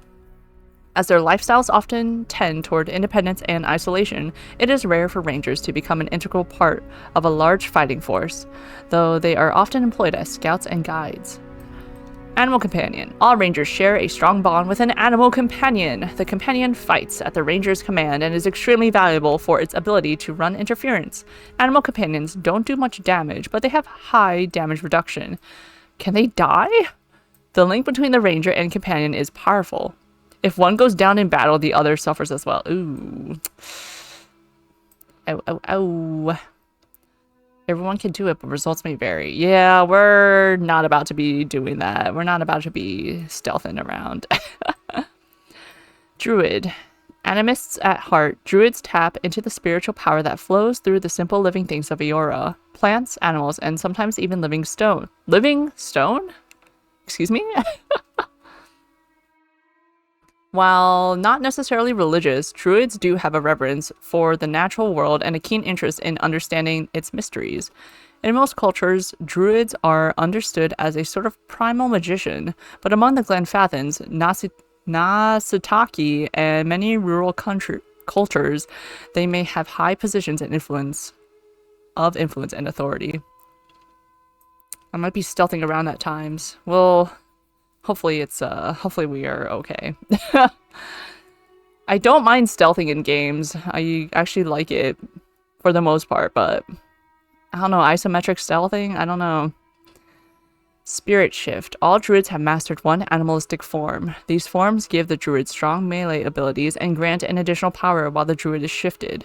As their lifestyles often tend toward independence and isolation, it is rare for rangers to become an integral part of a large fighting force, though they are often employed as scouts and guides. Animal companion. All rangers share a strong bond with an animal companion. The companion fights at the ranger's command and is extremely valuable for its ability to run interference. Animal companions don't do much damage, but they have high damage reduction. Can they die? The link between the ranger and companion is powerful. If one goes down in battle, the other suffers as well. Ooh. Ow, ow, ow. Everyone can do it, but results may vary. Yeah, we're not about to be doing that. We're not about to be stealthing around. Druid. Animists at heart, druids tap into the spiritual power that flows through the simple living things of Eora. Plants, animals, and sometimes even living stone. Living stone? Excuse me? While not necessarily religious, druids do have a reverence for the natural world and a keen interest in understanding its mysteries. In most cultures, druids are understood as a sort of primal magician, but among the Glenfathans, Nasitaki, and many rural cultures, they may have high positions and influence and authority. I might be stealthing around at times. Well, hopefully we are okay. I don't mind stealthing in games. I actually like it for the most part, but I don't know, isometric stealthing? I don't know. Spirit shift. All druids have mastered one animalistic form. These forms give the druid strong melee abilities and grant an additional power while the druid is shifted.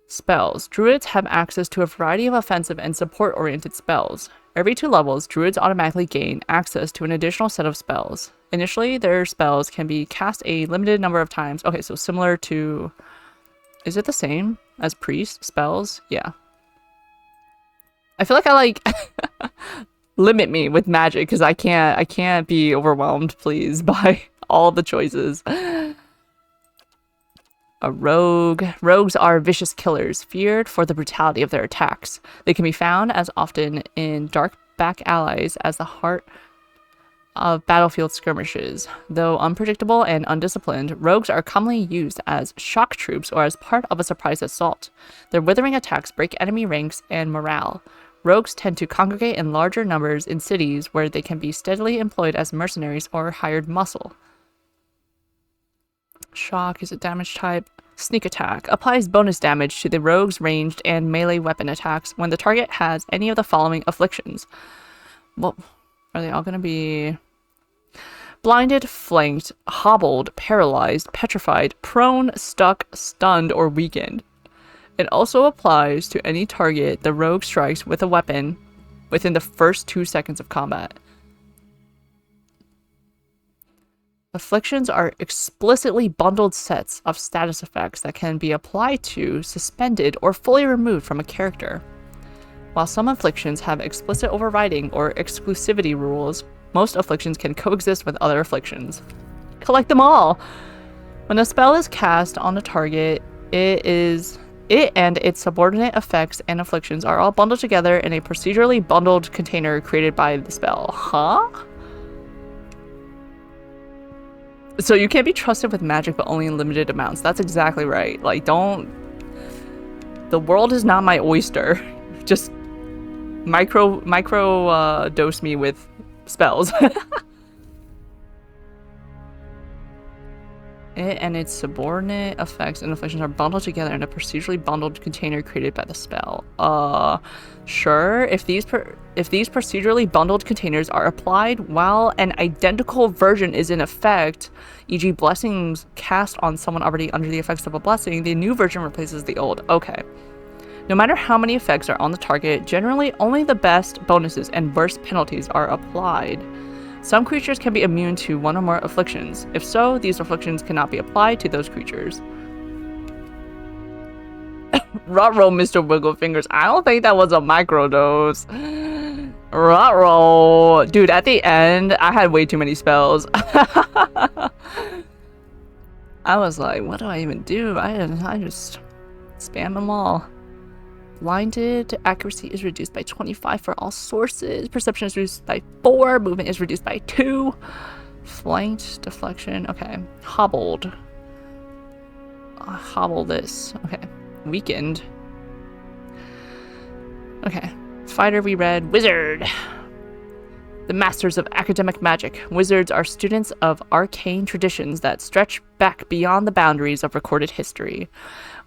Spells. Druids have access to a variety of offensive and support-oriented spells. Every 2 levels, druids automatically gain access to an additional set of spells. Initially, their spells can be cast a limited number of times. Okay, so similar to... Is it the same as priest spells? Yeah. I feel like I, like, limit me with magic because I can't be overwhelmed, please, by all the choices. A rogue. Rogues are vicious killers, feared for the brutality of their attacks. They can be found as often in dark back allies as the heart of battlefield skirmishes. Though unpredictable and undisciplined, rogues are commonly used as shock troops or as part of a surprise assault. Their withering attacks break enemy ranks and morale. Rogues tend to congregate in larger numbers in cities where they can be steadily employed as mercenaries or hired muscle. Shock is a damage type. Sneak attack applies bonus damage to the rogue's ranged and melee weapon attacks when the target has any of the following afflictions. Well, are they all going to be blinded, flanked, hobbled, paralyzed, petrified, prone, stuck, stunned, or weakened? It also applies to any target the rogue strikes with a weapon within the first 2 seconds of combat. Afflictions are explicitly bundled sets of status effects that can be applied to, suspended, or fully removed from a character. While some afflictions have explicit overriding or exclusivity rules, most afflictions can coexist with other afflictions. Collect them all! When a spell is cast on a target, it and its subordinate effects and afflictions are all bundled together in a procedurally bundled container created by the spell. Huh? So you can't be trusted with magic, but only in limited amounts. That's exactly right. Like, don't... The world is not my oyster. Just micro dose me with spells. It and its subordinate effects and afflictions are bundled together in a procedurally bundled container created by the spell. Sure. If these procedurally bundled containers are applied while an identical version is in effect, e.g. blessings cast on someone already under the effects of a blessing, the new version replaces the old. Okay. No matter how many effects are on the target, generally only the best bonuses and worst penalties are applied. Some creatures can be immune to one or more afflictions. If so, these afflictions cannot be applied to those creatures. Ruh-roh, Mr. Wigglefingers. I don't think that was a microdose. Ruh-roh. Dude, at the end, I had way too many spells. I was like, what do I even do? I just spam them all. Blinded, accuracy is reduced by 25 for all sources. Perception is reduced by 4. Movement is reduced by 2. Flanked, deflection. Okay. Hobbled. Hobble this. Okay. Weakened. Okay. Fighter we read. Wizard. The masters of academic magic. Wizards are students of arcane traditions that stretch back beyond the boundaries of recorded history.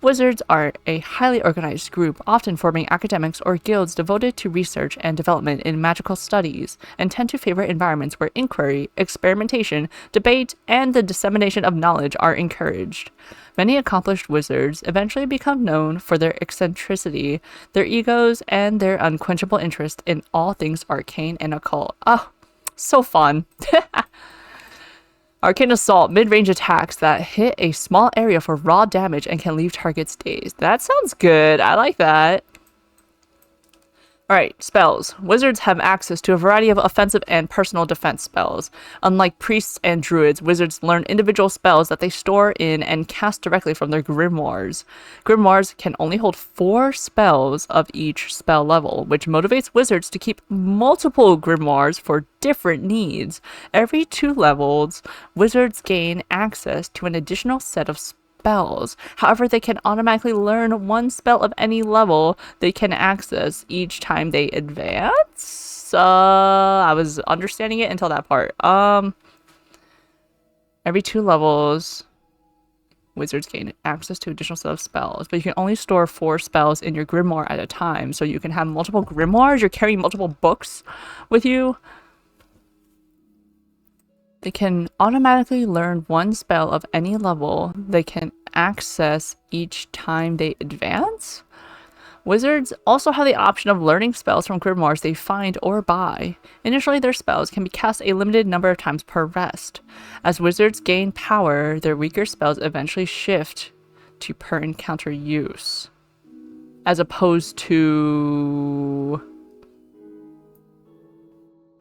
Wizards are a highly organized group, often forming academics or guilds devoted to research and development in magical studies, and tend to favor environments where inquiry, experimentation, debate, and the dissemination of knowledge are encouraged. Many accomplished wizards eventually become known for their eccentricity, their egos, and their unquenchable interest in all things arcane and occult. Oh, so fun. Arcane Assault, mid-range attacks that hit a small area for raw damage and can leave targets dazed. That sounds good. I like that. Alright, spells. Wizards have access to a variety of offensive and personal defense spells. Unlike priests and druids, wizards learn individual spells that they store in and cast directly from their grimoires. Grimoires can only hold 4 spells of each spell level, which motivates wizards to keep multiple grimoires for different needs. Every 2 levels, wizards gain access to an additional set of spells. However, they can automatically learn 1 spell of any level they can access each time they advance. I was understanding it until that part. Every 2 levels, wizards gain access to additional set of spells, but you can only store 4 spells in your grimoire at a time. So you can have multiple grimoires. You're carrying multiple books with you. They can automatically learn 1 spell of any level they can access each time they advance. Wizards also have the option of learning spells from grimoires they find or buy. Initially, their spells can be cast a limited number of times per rest. As wizards gain power, their weaker spells eventually shift to per encounter use. As opposed to...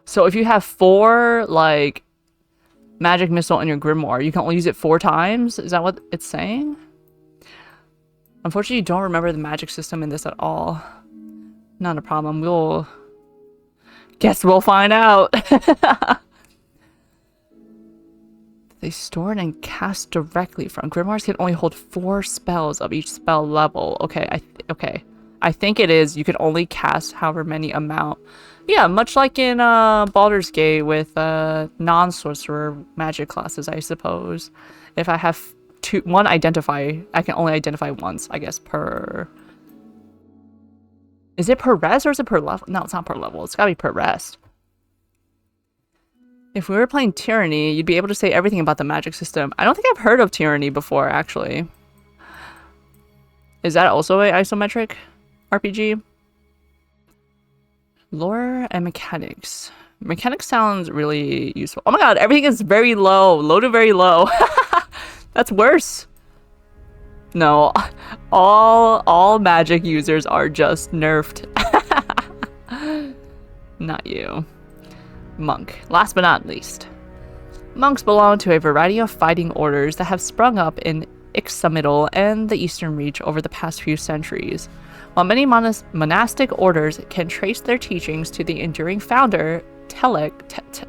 So if you have 4, like... magic missile in your grimoire, you can only use it 4 times? Is that what it's saying? Unfortunately, you don't remember the magic system in this at all. Not a problem. Guess we'll find out. They store and cast directly from. Grimoires can only hold 4 spells of each spell level. Okay, I think it is. You can only cast however many amount. Yeah, much like in Baldur's Gate with non-sorcerer magic classes, I suppose. If I have 1 identify, I can only identify once, I guess, per... Is it per rest or is it per level? No, it's not per level. It's gotta be per rest. If we were playing Tyranny, you'd be able to say everything about the magic system. I don't think I've heard of Tyranny before, actually. Is that also an isometric RPG? Lore and mechanics. Mechanics sounds really useful. Oh my god, everything is very low. Low to very low. That's worse. No, all magic users are just nerfed. Not you. Monk. Last but not least. Monks belong to a variety of fighting orders that have sprung up in Ixamiddle and the Eastern Reach over the past few centuries. While many monastic orders can trace their teachings to the enduring founder, Teletek,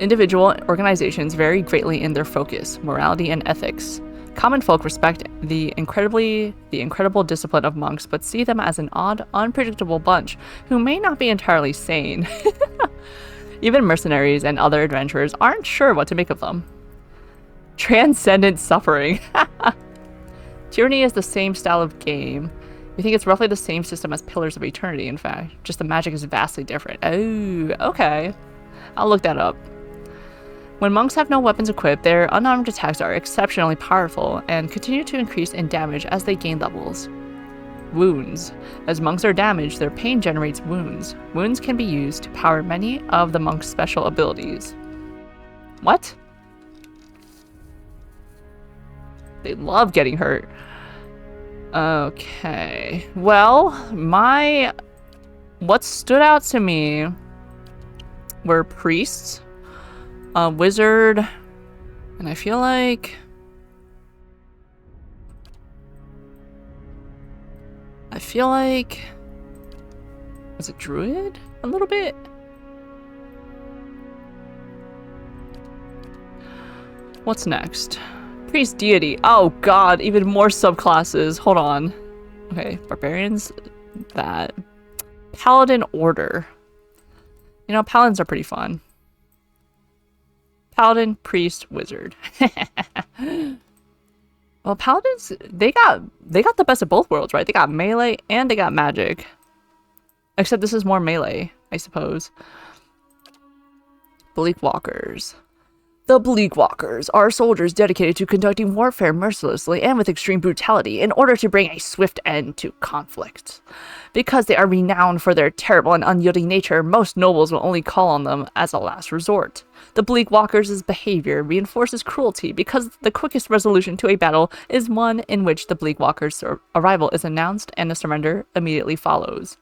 individual organizations vary greatly in their focus, morality, and ethics. Common folk respect the incredible discipline of monks, but see them as an odd, unpredictable bunch who may not be entirely sane. Even mercenaries and other adventurers aren't sure what to make of them. Transcendent suffering. Tyranny is the same style of game. We think it's roughly the same system as Pillars of Eternity, in fact. Just the magic is vastly different. Oh, okay. I'll look that up. When monks have no weapons equipped, their unarmed attacks are exceptionally powerful and continue to increase in damage as they gain levels. Wounds. As monks are damaged, their pain generates wounds. Wounds can be used to power many of the monk's special abilities. What? They love getting hurt. Okay. Well, what stood out to me were priests, a wizard, and I feel like was it druid a little bit? What's next? Priest deity. Oh god, even more subclasses. Hold on. Okay, barbarians, that. Paladin order. You know, paladins are pretty fun. Paladin, priest, wizard. Well, paladins, they got the best of both worlds, right? They got melee and they got magic. Except this is more melee, I suppose. Bleakwalkers. The Bleakwalkers are soldiers dedicated to conducting warfare mercilessly and with extreme brutality in order to bring a swift end to conflict. Because they are renowned for their terrible and unyielding nature, most nobles will only call on them as a last resort. The Bleakwalkers' behavior reinforces cruelty because the quickest resolution to a battle is one in which the Bleakwalkers' arrival is announced and a surrender immediately follows.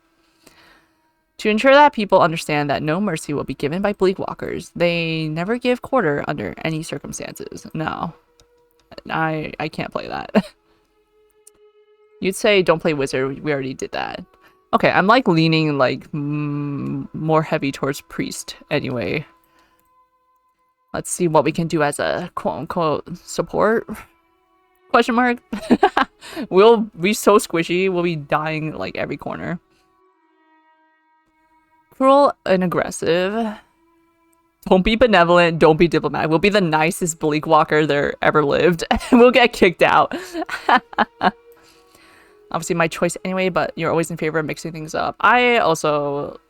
To ensure that people understand that no mercy will be given by Bleakwalkers, they never give quarter under any circumstances. No. I can't play that. You'd say don't play wizard, we already did that. Okay, I'm like leaning like more heavy towards priest anyway. Let's see what we can do as a quote-unquote support? Question mark? We'll be so squishy, we'll be dying like every corner. Cruel and aggressive. Don't be benevolent, don't be diplomatic. We'll be the nicest Bleakwalker there ever lived. We'll get kicked out. Obviously my choice anyway, but you're always in favor of mixing things up. I also...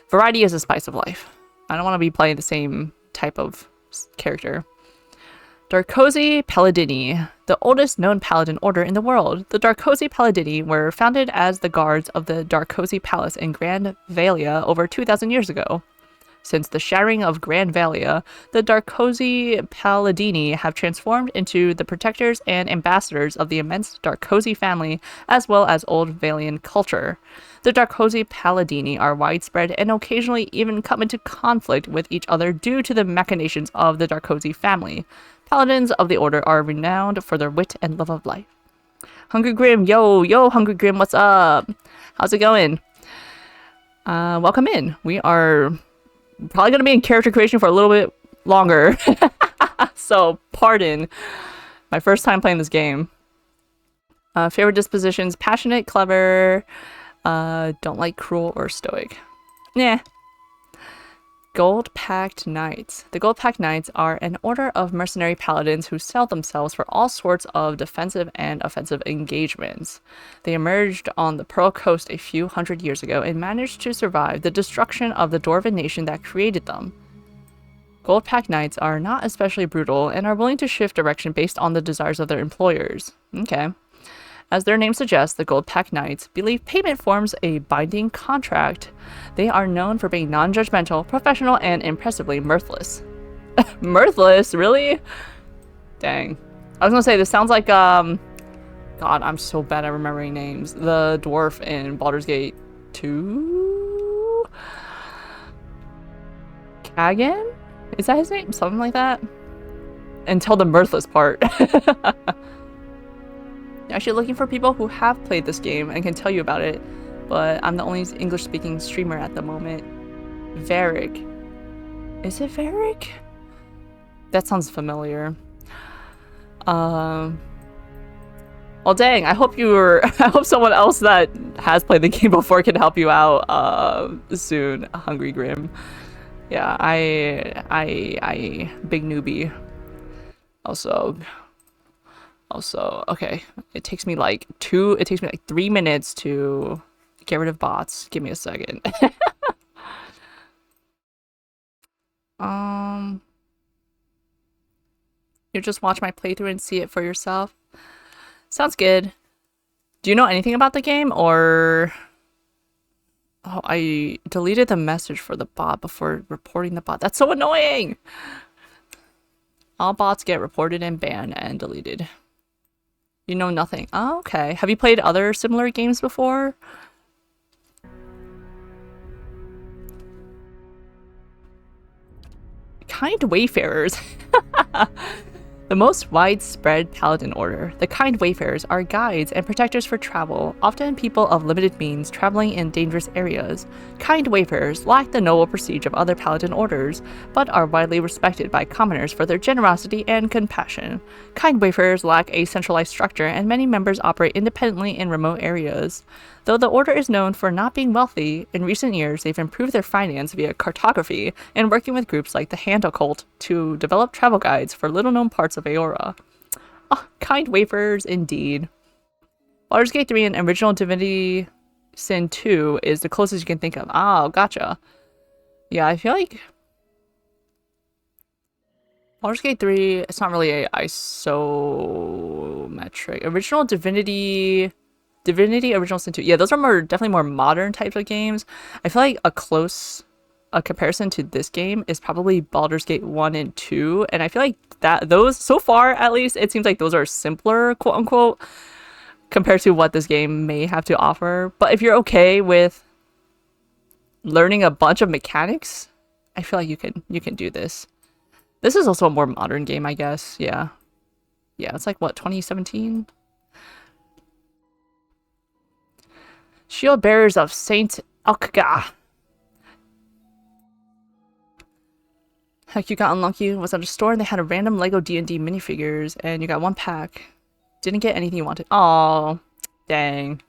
Variety is a spice of life. I don't want to be playing the same type of character. Darkosi Paladini, the oldest known paladin order in the world. The Darkosi Paladini were founded as the guards of the Darkosi Palace in Grand Valia over 2,000 years ago. Since the shattering of Grand Valia, the Darkosi Paladini have transformed into the protectors and ambassadors of the immense Darkosi family, as well as old Valian culture. The Darkosi Paladini are widespread and occasionally even come into conflict with each other due to the machinations of the Darkosi family. Paladins of the order are renowned for their wit and love of life. Hungry Grim, yo, Hungry Grim, what's up? How's it going? Welcome in. We are probably going to be in character creation for a little bit longer. So, pardon my first time playing this game. Favorite dispositions, passionate, clever, don't like cruel or stoic. Nah. Gold Pact Knights. The Gold Pact Knights are an order of mercenary paladins who sell themselves for all sorts of defensive and offensive engagements. They emerged on the Pearl Coast a few hundred years ago and managed to survive the destruction of the Dwarven nation that created them. Gold Pact Knights are not especially brutal and are willing to shift direction based on the desires of their employers. Okay. As their name suggests, the Gold Pact Knights believe payment forms a binding contract. They are known for being non-judgmental, professional, and impressively mirthless. Mirthless? Really? Dang. I was gonna say, this sounds like, God, I'm so bad at remembering names. The dwarf in Baldur's Gate 2? Kagan? Is that his name? Something like that? Until the mirthless part. Actually looking for people who have played this game and can tell you about it, but I'm the only English-speaking streamer at the moment. Varric. Is it Varric? That sounds familiar. Well, dang, I hope I hope someone else that has played the game before can help you out soon, Hungry Grim. Yeah, I big newbie. Also, okay. It takes me like 3 minutes to get rid of bots. Give me a second. um, you just watch my playthrough and see it for yourself. Sounds good. Do you know anything about the game or? Oh, I deleted the message for the bot before reporting the bot. That's so annoying. All bots get reported and banned and deleted. You know nothing. Oh, okay. Have you played other similar games before? Kind wayfarers. The most widespread paladin order, the kind wayfarers are guides and protectors for travel, often people of limited means traveling in dangerous areas. Kind wayfarers lack the noble prestige of other paladin orders, but are widely respected by commoners for their generosity and compassion. Kind wayfarers lack a centralized structure, and many members operate independently in remote areas. Though the order is known for not being wealthy, in recent years they've improved their finance via cartography and working with groups like the Hand Occult to develop travel guides for little-known parts of Aora. Oh, kind wayfarers indeed. Baldur's Gate 3 and Original Divinity Sin 2 is the closest you can think of. Oh, gotcha. Yeah, I feel like Baldur's Gate 3, it's not really a isometric. Divinity Original Sin 2. Yeah, those are definitely more modern types of games. I feel like a comparison to this game is probably Baldur's Gate 1 and 2, and I feel like that those, so far at least, it seems like those are simpler, quote unquote, compared to what this game may have to offer. But if you're okay with learning a bunch of mechanics, I feel like you can do this. This is also a more modern game, I guess. Yeah. Yeah, it's like what, 2017? Shield Bearers of Saint Alkga. Heck, you got unlucky. Was at a store and they had a random Lego D&D minifigures and you got one pack. Didn't get anything you wanted. Oh, dang.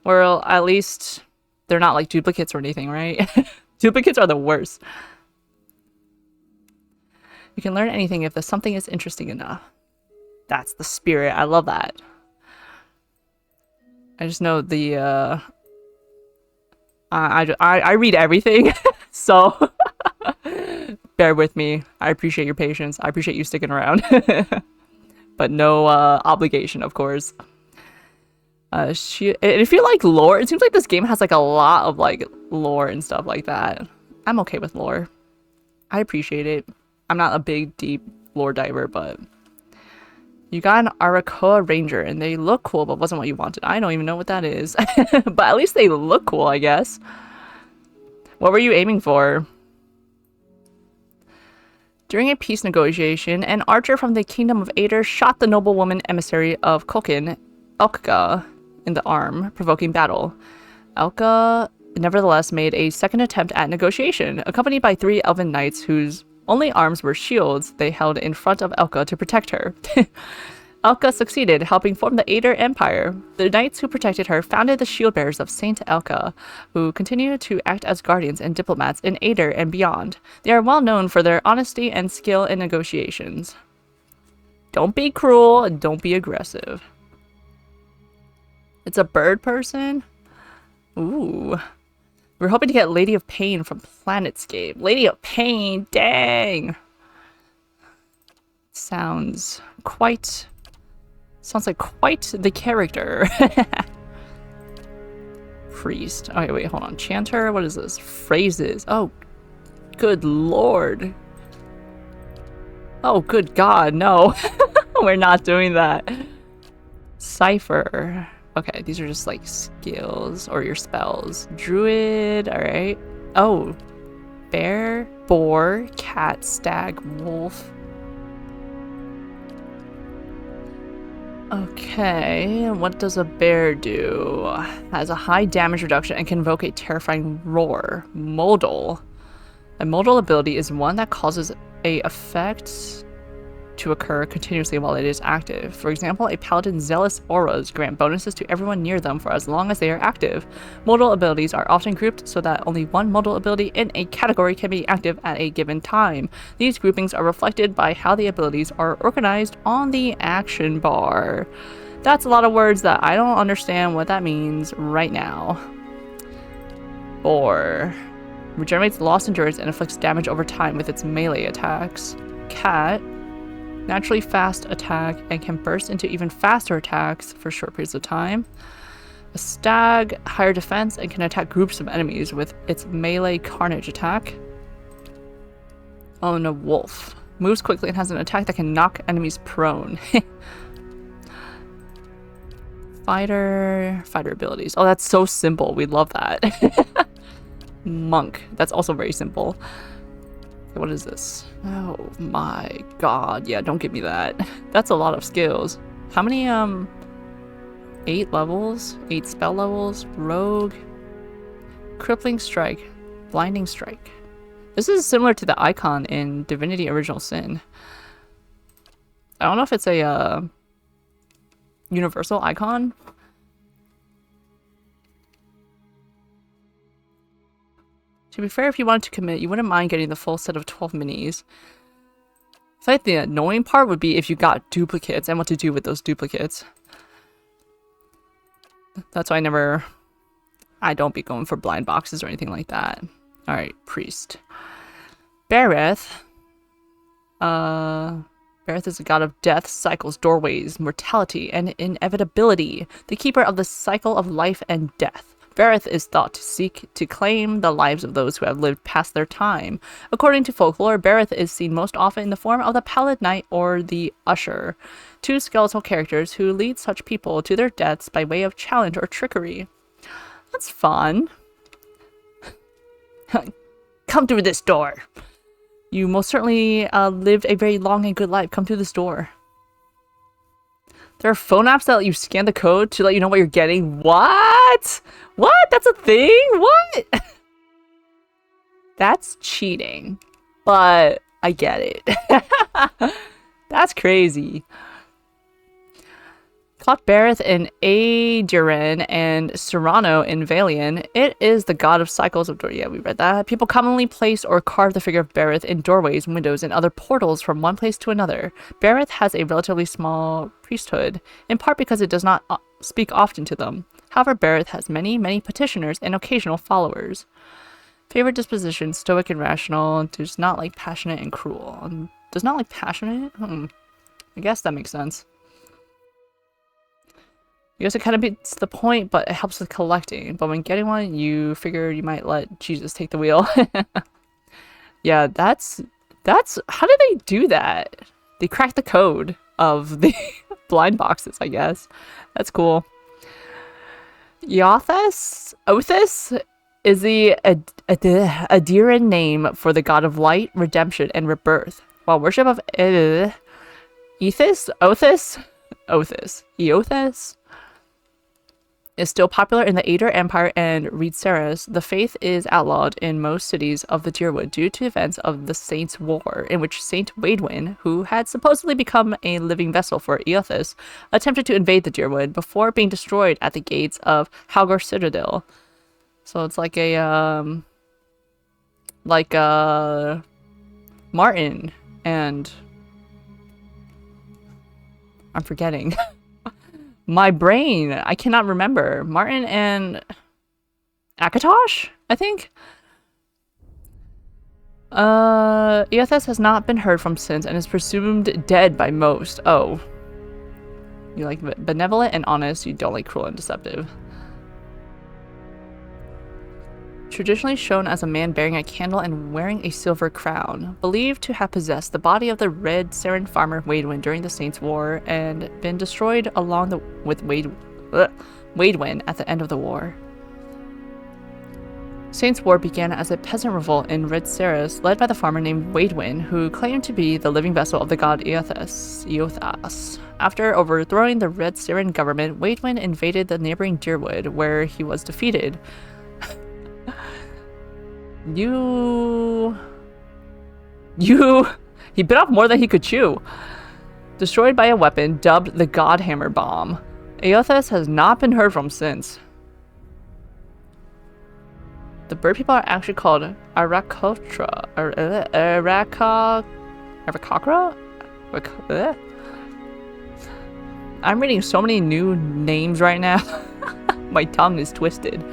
Well, at least they're not like duplicates or anything, right? Duplicates are the worst. You can learn anything if the something is interesting enough. That's the spirit. I love that. I just know the I read everything, so bear with me. I appreciate your patience. I appreciate you sticking around. But no obligation, of course. If you like lore, it seems like this game has like a lot of like lore and stuff like that. I'm okay with lore. I appreciate it. I'm not a big, deep lore diver, but you got an Arakoa Ranger, and they look cool, but wasn't what you wanted. I don't even know what that is. But at least they look cool, I guess. What were you aiming for? During a peace negotiation, an archer from the Kingdom of Ader shot the noblewoman emissary of Kulkin, Elka, in the arm, provoking battle. Elka nevertheless made a second attempt at negotiation, accompanied by 3 elven knights whose only arms were shields they held in front of Elka to protect her. Elka succeeded, helping form the Ader Empire. The knights who protected her founded the Shield Bearers of Saint Elka, who continue to act as guardians and diplomats in Ader and beyond. They are well known for their honesty and skill in negotiations. Don't be cruel and don't be aggressive. It's a bird person? Ooh. We're hoping to get Lady of Pain from Planetscape. Lady of Pain, dang! Sounds like quite the character. Priest. Okay, wait, hold on. Chanter? What is this? Phrases. Oh, good lord. Oh, good god, no. We're not doing that. Cipher. Okay, these are just like skills or your spells. Druid, alright. Oh, bear, boar, cat, stag, wolf. Okay, what does a bear do? Has a high damage reduction and can invoke a terrifying roar. Modal. A modal ability is one that causes a effect to occur continuously while it is active. For example, a paladin's zealous auras grant bonuses to everyone near them for as long as they are active. Modal abilities are often grouped so that only one modal ability in a category can be active at a given time. These groupings are reflected by how the abilities are organized on the action bar. That's a lot of words that I don't understand what that means right now. 4. Regenerates lost endurance and inflicts damage over time with its melee attacks. Cat. Naturally fast attack and can burst into even faster attacks for short periods of time. A stag. Higher defense and can attack groups of enemies with its melee carnage attack. Oh, and a wolf. Moves quickly and has an attack that can knock enemies prone. Fighter abilities. Oh, that's so simple. We love that. Monk. That's also very simple. What is this? Oh my god. Yeah, don't give me that. That's a lot of skills. How many, 8 levels? 8 spell levels? Rogue. Crippling Strike. Blinding Strike. This is similar to the icon in Divinity Original Sin. I don't know if it's a, universal icon. To be fair, if you wanted to commit, you wouldn't mind getting the full set of 12 minis. I feel like the annoying part would be if you got duplicates and what to do with those duplicates. That's why I don't be going for blind boxes or anything like that. Alright, Priest. Bereth. Bereth is a god of death, cycles, doorways, mortality, and inevitability, the keeper of the cycle of life and death. Bereth is thought to seek to claim the lives of those who have lived past their time. According to folklore, Bereth is seen most often in the form of the Pallid Knight or the Usher, 2 skeletal characters who lead such people to their deaths by way of challenge or trickery. That's fun. Come through this door. You most certainly lived a very long and good life. Come through this door. There are phone apps that let you scan the code to let you know what you're getting. What? What? That's a thing? What? That's cheating. But I get it. That's crazy. Clock Bereth in Aediren and Serrano in Valian. It is the god of cycles of door. Yeah, we read that. People commonly place or carve the figure of Bereth in doorways, windows, and other portals from one place to another. Bereth has a relatively small priesthood, in part because it does not speak often to them. However, Bereth has many, many petitioners and occasional followers. Favorite disposition, stoic and rational. Does not like passionate and cruel. Does not like passionate? I guess that makes sense. I guess it kind of beats the point, but it helps with collecting. But when getting one, you figure you might let Jesus take the wheel. Yeah, that's how do they do that? They crack the code of the blind boxes, I guess. That's cool. Othis is the Aediran name for the god of light, redemption, and rebirth. While worship of Othis is still popular in the Ader Empire and Reedceres, the faith is outlawed in most cities of the Dyrwood due to events of the Saints' War, in which Saint Waidwin, who had supposedly become a living vessel for Eothas, attempted to invade the Dyrwood before being destroyed at the gates of Halgor Citadel. So it's like a, Martin and... I'm forgetting. My brain, I cannot remember. Martin and Akatosh, I think? Eothas has not been heard from since and is presumed dead by most. Oh. You like benevolent and honest, you don't like cruel and deceptive. Traditionally shown as a man bearing a candle and wearing a silver crown, believed to have possessed the body of the Red Seren farmer Waidwin during the Saints' War and been destroyed along with Waidwin at the end of the war. Saints' War began as a peasant revolt in Red Ceres led by the farmer named Waidwin, who claimed to be the living vessel of the god Eothas. After overthrowing the Red Seren government, Waidwin invaded the neighboring Dyrwood, where he was defeated. He bit off more than he could chew. Destroyed by a weapon dubbed the Godhammer Bomb. Aothas has not been heard from since. The bird people are actually called Arakotra. Arakakra? I'm reading so many new names right now. My tongue is twisted.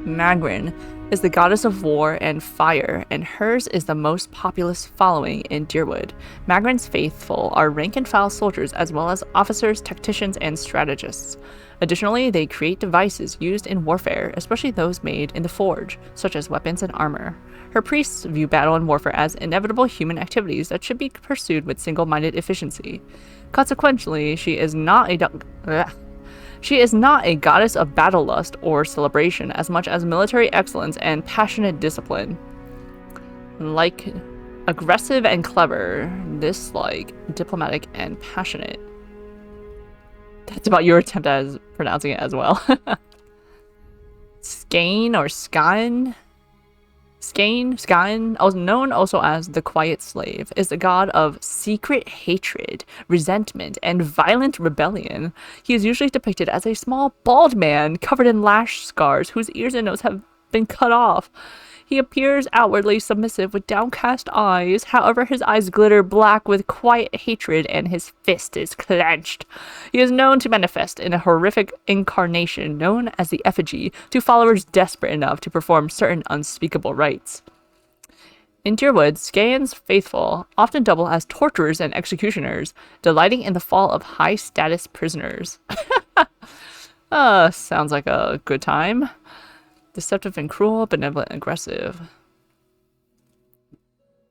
Magrin is the goddess of war and fire, and hers is the most populous following in Deerwood. Magrin's faithful are rank-and-file soldiers as well as officers, tacticians, and strategists. Additionally, they create devices used in warfare, especially those made in the forge, such as weapons and armor. Her priests view battle and warfare as inevitable human activities that should be pursued with single-minded efficiency. Consequently, she is not a goddess of battle lust or celebration as much as military excellence and passionate discipline. Like aggressive and clever, dislike diplomatic and passionate. That's about your attempt at pronouncing it as well. Skane or Skine? Skine, known also as the Quiet Slave, is the god of secret hatred, resentment, and violent rebellion. He is usually depicted as a small, bald man covered in lash scars whose ears and nose have been cut off. He appears outwardly submissive with downcast eyes, however his eyes glitter black with quiet hatred and his fist is clenched. He is known to manifest in a horrific incarnation known as the effigy to followers desperate enough to perform certain unspeakable rites. In Deerwood, Skaan's faithful often double as torturers and executioners, delighting in the fall of high-status prisoners. Sounds like a good time. Deceptive and cruel, benevolent and aggressive.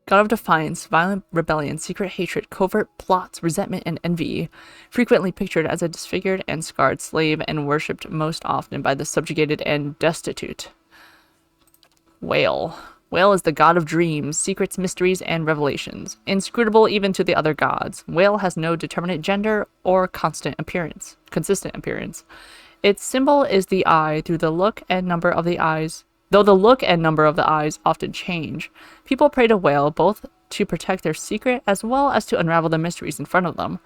God of defiance, violent rebellion, secret hatred, covert plots, resentment, and envy. Frequently pictured as a disfigured and scarred slave and worshipped most often by the subjugated and destitute. Whale. Whale is the god of dreams, secrets, mysteries, and revelations. Inscrutable even to the other gods. Whale has no determinate gender or consistent appearance. Its symbol is the eye through the look and number of the eyes. Though the look and number of the eyes often change, people pray to Whale both to protect their secret as well as to unravel the mysteries in front of them.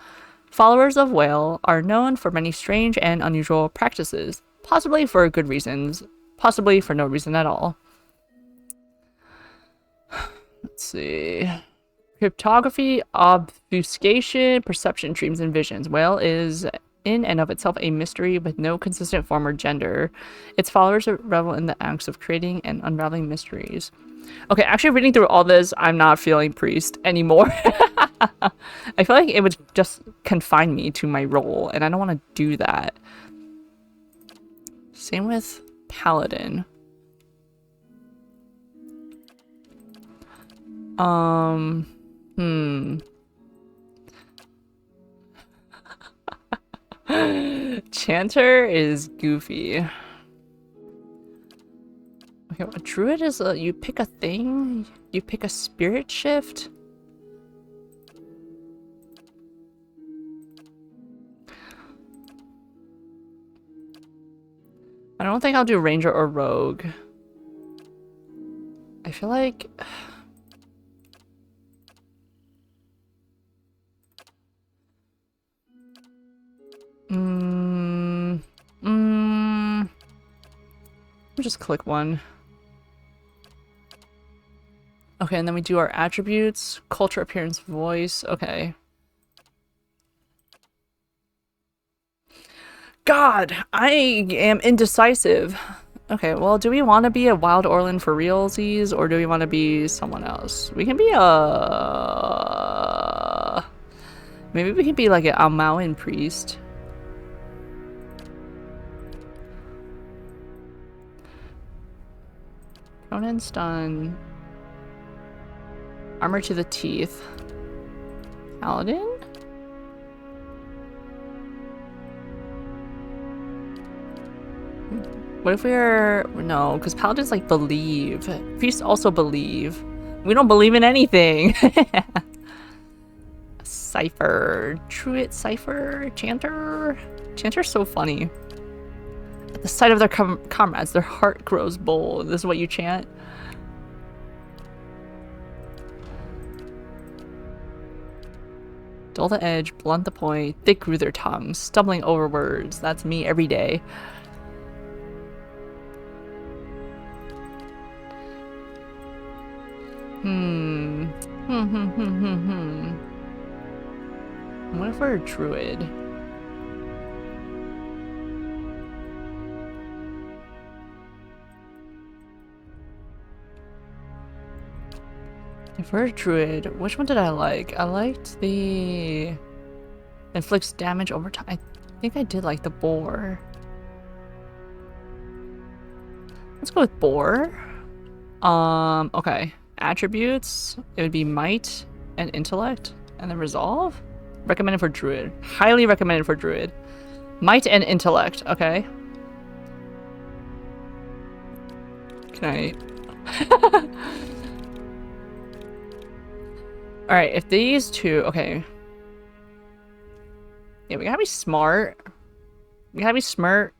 Followers of Whale are known for many strange and unusual practices, possibly for good reasons, possibly for no reason at all. Let's see. Cryptography, obfuscation, perception, dreams, and visions. Whale is in and of itself a mystery with no consistent form or gender. Its followers revel in the acts of creating and unraveling mysteries. Okay, actually reading through all this, I'm not feeling priest anymore. I feel like it would just confine me to my role, and I don't want to do that. Same with paladin. Chanter is goofy. Okay, what druid is you pick a thing, you pick a spirit shift. I don't think I'll do ranger or rogue. I feel like just click one. Okay, and then we do our attributes, culture, appearance, voice. Okay. God, I am indecisive. Okay, well, do we want to be a wild Orlin for realsies, or do we want to be someone else? We can be a... Maybe we can be like a Almaoan priest. Pronan stun. Armor to the teeth. Paladin? What if we're... No, because paladins like believe. Priests also believe. We don't believe in anything. Cypher. Druid, Cypher, Chanter. Chanter's so funny. At the sight of their comrades, their heart grows bold. This is what you chant? Dull the edge, blunt the point, thick grew their tongues, stumbling over words. That's me every day. What if we're a druid? If we're a druid, which one did I like? I liked the inflicts damage over time. I think I did like the boar. Let's go with boar. Okay. Attributes, it would be might and intellect, and then resolve. Recommended for druid. Highly recommended for druid. Might and intellect. Okay. Can I? All right. If these two, okay. Yeah, we gotta be smart. We gotta be smart.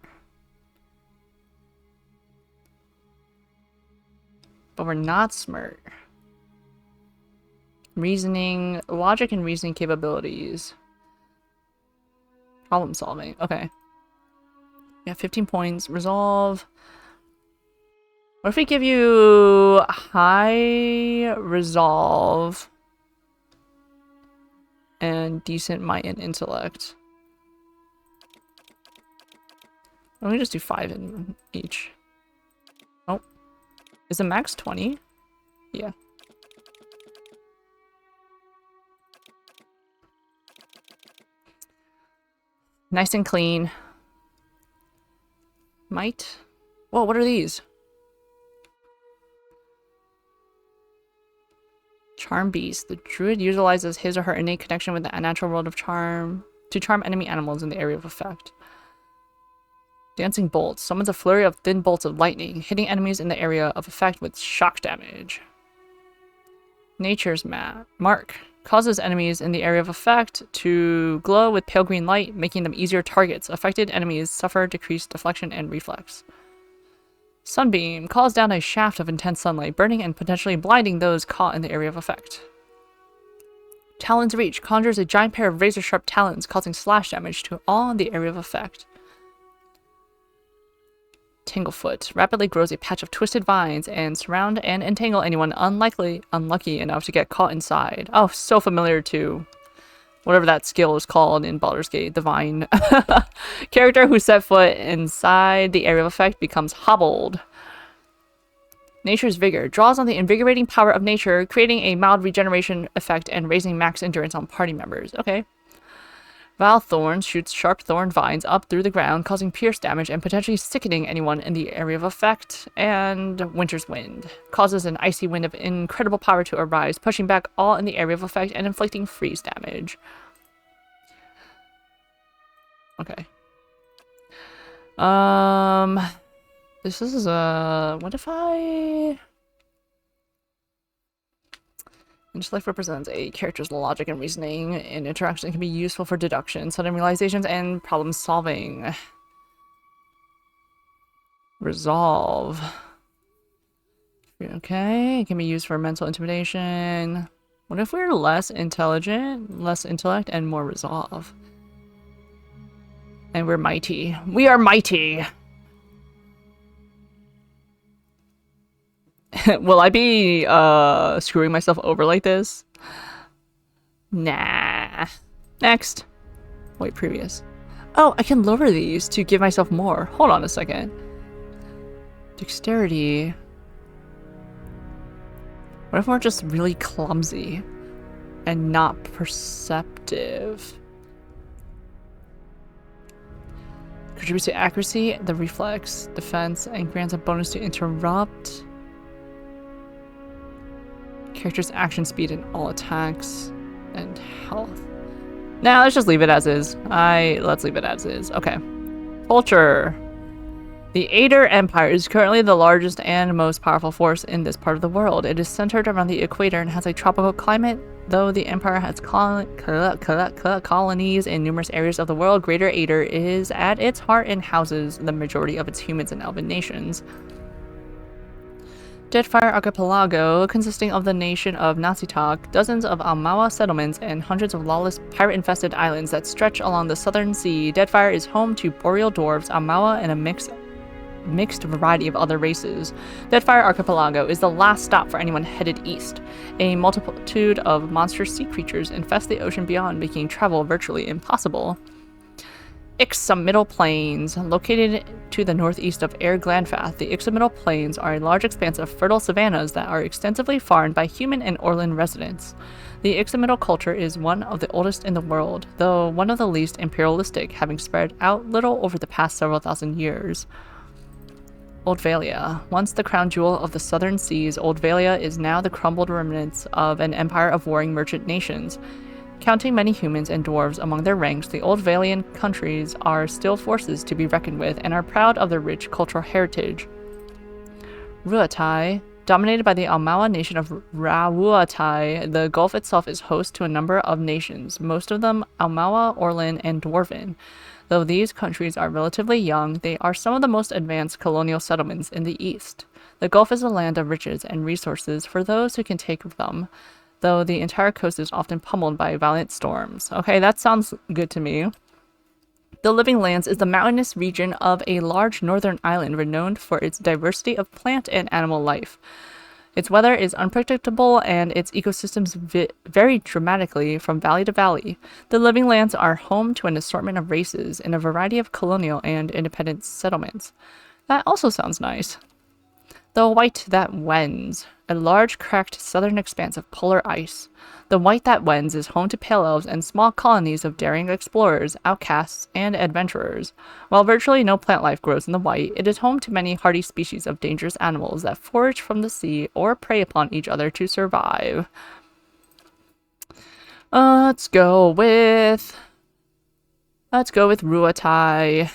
But we're not smart. Reasoning, logic and reasoning capabilities. Problem solving. Okay. Yeah, 15 points. Resolve. What if we give you high resolve and decent might and intellect? Let me just do 5 in each. Oh. Is the max 20? Yeah. Nice and clean. Might. Whoa, what are these? Charm Beast. The druid utilizes his or her innate connection with the unnatural world of charm to charm enemy animals in the area of effect. Dancing Bolt. Summons a flurry of thin bolts of lightning, hitting enemies in the area of effect with shock damage. Nature's Mark. Causes enemies in the area of effect to glow with pale green light, making them easier targets. Affected enemies suffer decreased deflection and reflex. Sunbeam. Calls down a shaft of intense sunlight, burning and potentially blinding those caught in the area of effect. Talon's Reach. Conjures a giant pair of razor-sharp talons, causing slash damage to all in the area of effect. Tanglefoot. Rapidly grows a patch of twisted vines and surround and entangle anyone unlucky enough to get caught inside. Oh, so familiar to whatever that skill is called in Baldur's Gate, the vine. Character who set foot inside the area of effect becomes hobbled. Nature's Vigor. Draws on the invigorating power of nature, creating a mild regeneration effect and raising max endurance on party members. Okay. Val Thorns shoots sharp thorn vines up through the ground, causing pierce damage and potentially sickening anyone in the area of effect. And Winter's Wind. Causes an icy wind of incredible power to arise, pushing back all in the area of effect and inflicting freeze damage. Okay. This is what if I... Intellect represents a character's logic and reasoning, and interaction can be useful for deduction, sudden realizations, and problem solving. Resolve. Okay, it can be used for mental intimidation. What if we're less intelligent, less intellect, and more resolve? And we're mighty. We are mighty! Will I be screwing myself over like this? Nah. Next. Wait, previous. Oh, I can lower these to give myself more. Hold on a second. Dexterity. What if we're just really clumsy and not perceptive? Contributes to accuracy, the reflex, defense, and grants a bonus to interrupt. Character's action speed in all attacks and health. Now let's just leave it as is. Let's leave it as is. Okay. Culture. The Ader Empire is currently the largest and most powerful force in this part of the world. It is centered around the equator and has a tropical climate. Though the Empire has colonies in numerous areas of the world, Greater Ader is at its heart and houses the majority of its humans and elven nations. Deadfire Archipelago, consisting of the nation of Nasitak, dozens of Almawa settlements, and hundreds of lawless pirate-infested islands that stretch along the southern sea. Deadfire is home to boreal dwarves, Almawa, and a mixed variety of other races. Deadfire Archipelago is the last stop for anyone headed east. A multitude of monstrous sea creatures infest the ocean beyond, making travel virtually impossible. Ixamiddle Plains. Located to the northeast of Air Glanfath, the Ixamiddle Plains are a large expanse of fertile savannas that are extensively farmed by human and Orlan residents. The Ixamiddle culture is one of the oldest in the world, though one of the least imperialistic, having spread out little over the past several thousand years. Oldvalia. Once the crown jewel of the southern seas, Oldvalia is now the crumbled remnants of an empire of warring merchant nations. Counting many humans and dwarves among their ranks, the Oldvalian countries are still forces to be reckoned with and are proud of their rich cultural heritage. Ruatai. Dominated by the Almawa nation of Rawuatai, the Gulf itself is host to a number of nations, most of them Almawa, Orlan, and Dwarven. Though these countries are relatively young, they are some of the most advanced colonial settlements in the east. The Gulf is a land of riches and resources for those who can take them, though the entire coast is often pummeled by violent storms. Okay, that sounds good to me. The Living Lands is the mountainous region of a large northern island renowned for its diversity of plant and animal life. Its weather is unpredictable and its ecosystems vary dramatically from valley to valley. The Living Lands are home to an assortment of races in a variety of colonial and independent settlements. That also sounds nice. The White That Wends, a large cracked southern expanse of polar ice. The White That Wends is home to pale elves and small colonies of daring explorers, outcasts, and adventurers. While virtually no plant life grows in the White, it is home to many hardy species of dangerous animals that forage from the sea or prey upon each other to survive. Let's go with Ruatai.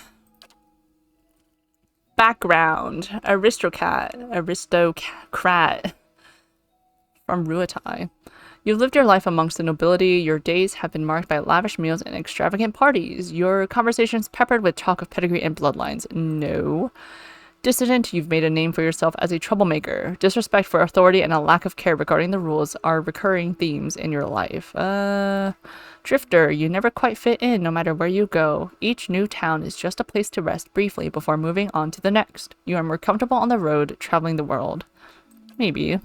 Background: aristocrat from Ruatai. You've lived your life amongst the nobility. Your days have been marked by lavish meals and extravagant parties. Your conversations peppered with talk of pedigree and bloodlines. No. Dissident, you've made a name for yourself as a troublemaker. Disrespect for authority and a lack of care regarding the rules are recurring themes in your life. Drifter, you never quite fit in no matter where you go. Each new town is just a place to rest briefly before moving on to the next. You are more comfortable on the road, traveling the world. Maybe.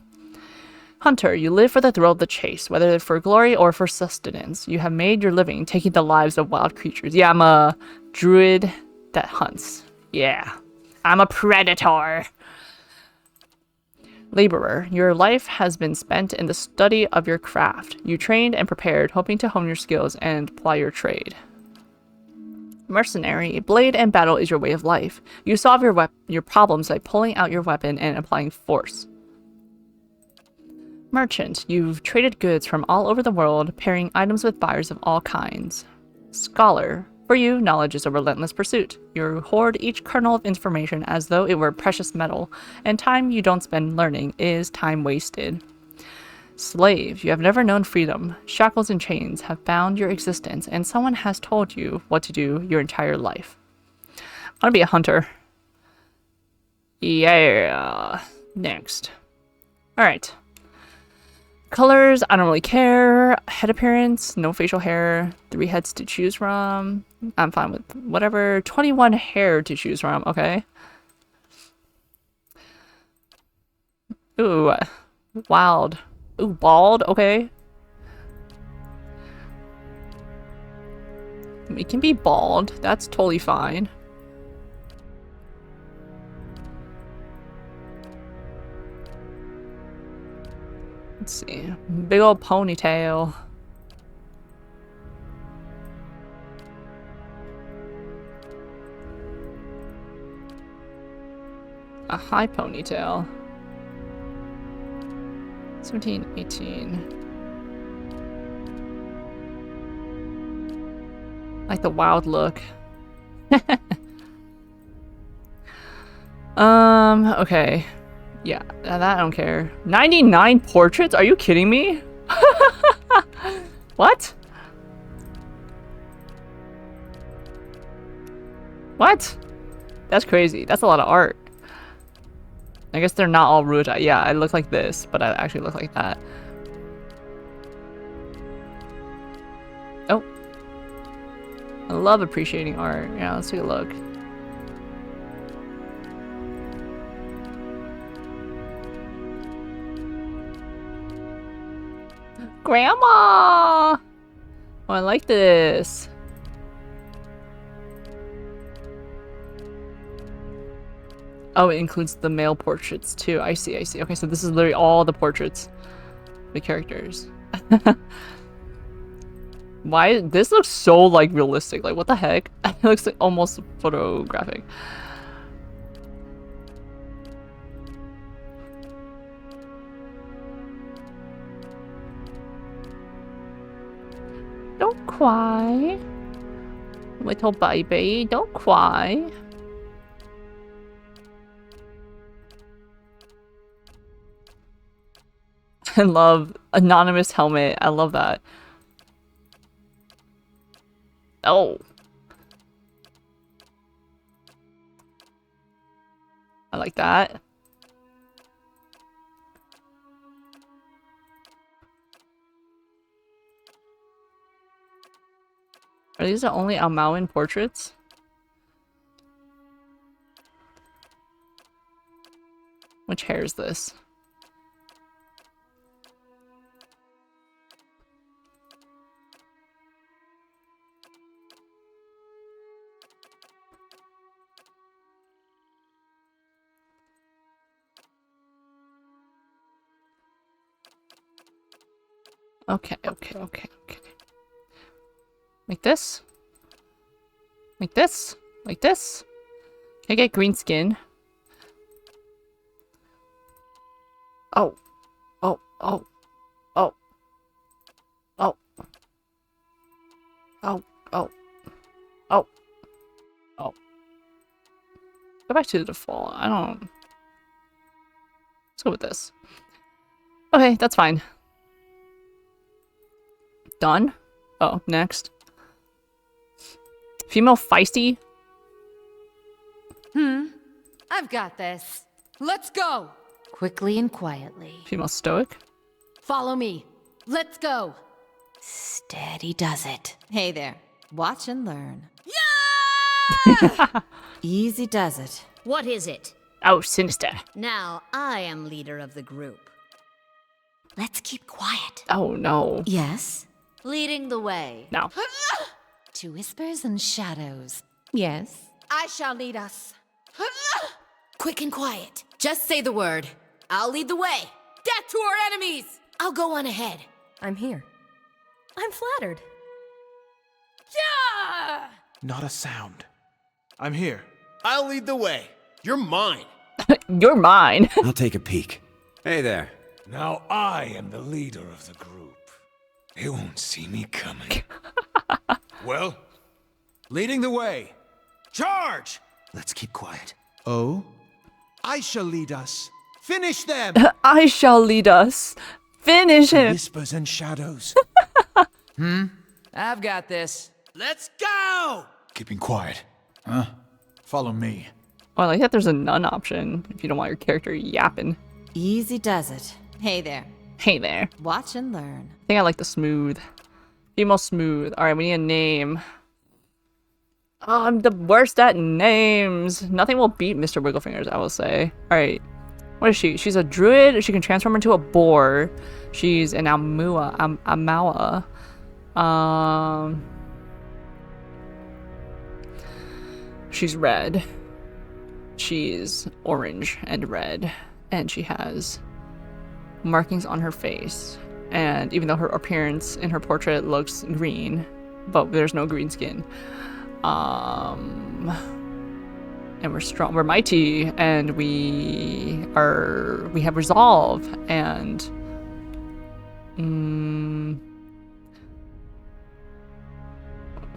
Hunter, you live for the thrill of the chase, whether for glory or for sustenance. You have made your living taking the lives of wild creatures. Yeah, I'm a druid that hunts. Yeah. I'm a predator. Laborer, your life has been spent in the study of your craft. You trained and prepared, hoping to hone your skills and ply your trade. Mercenary, blade and battle is your way of life. You solve your problems by pulling out your weapon and applying force. Merchant, you've traded goods from all over the world, pairing items with buyers of all kinds. Scholar, for you, knowledge is a relentless pursuit. You hoard each kernel of information as though it were precious metal, and time you don't spend learning is time wasted. Slave, you have never known freedom. Shackles and chains have bound your existence, and someone has told you what to do your entire life. I want to be a hunter. Yeah. Next. Alright. Colors, I don't really care. Head appearance, no facial hair. 3 heads to choose from. I'm fine with whatever. 21 hair to choose from, okay. Ooh, wild. Ooh, bald, okay. We can be bald, that's totally fine. Let's see. Big old ponytail. A high ponytail. 17, 18. Like the wild look. Okay. Yeah, that I don't care. 99 portraits? Are you kidding me? What? What? That's crazy. That's a lot of art. I guess they're not all Ruta. Yeah, I look like this, but I actually look like that. Oh. I love appreciating art. Yeah, let's take a look. Grandma! Oh, I like this. Oh, it includes the male portraits too. I see, I see. Okay, so this is literally all the portraits. The characters. Why? This looks so, like, realistic. Like, what the heck? It looks like almost photographic. Don't cry. Little baby, don't cry. I love anonymous helmet. I love that. Oh. I like that. Are these the only Almauen portraits? Which hair is this? Okay, okay, okay, okay. Like this? Like this? Like this? Can I get green skin? Oh. Oh, oh. Oh. Oh. Oh. Oh. Oh. Oh. Go back to the default. I don't... Let's go with this. Okay, that's fine. Done? Oh, next. Female feisty? I've got this. Let's go! Quickly and quietly. Female stoic? Follow me. Let's go! Steady does it. Hey there. Watch and learn. Yeah! Easy does it. What is it? Oh, sinister. Now I am leader of the group. Let's keep quiet. Oh, no. Yes? Leading the way. No. To whispers and shadows. Yes? I shall lead us. Quick and quiet. Just say the word. I'll lead the way. Death to our enemies! I'll go on ahead. I'm here. I'm flattered. Yeah! Not a sound. I'm here. I'll lead the way. You're mine. You're mine. I'll take a peek. Hey there. Now I am the leader of the group. They won't see me coming. Well, leading the way. Charge! Let's keep quiet. Oh? I shall lead us. Finish them! I shall lead us. Finish him. Whispers and shadows. I've got this. Let's go! Keeping quiet. Huh? Follow me. Oh, I like that there's a none option if you don't want your character yapping. Easy does it. Hey there. Hey there. Watch and learn. I think I like the smooth. Female smooth. Alright, we need a name. Oh, I'm the worst at names. Nothing will beat Mr. Wigglefingers, I will say. Alright. What is she? She's a druid. She can transform into a boar. She's an Amawa. She's red. She's orange and red. And she has markings on her face. And even though her appearance in her portrait looks green, but there's no green skin. And we're strong, we're mighty, and we have resolve, and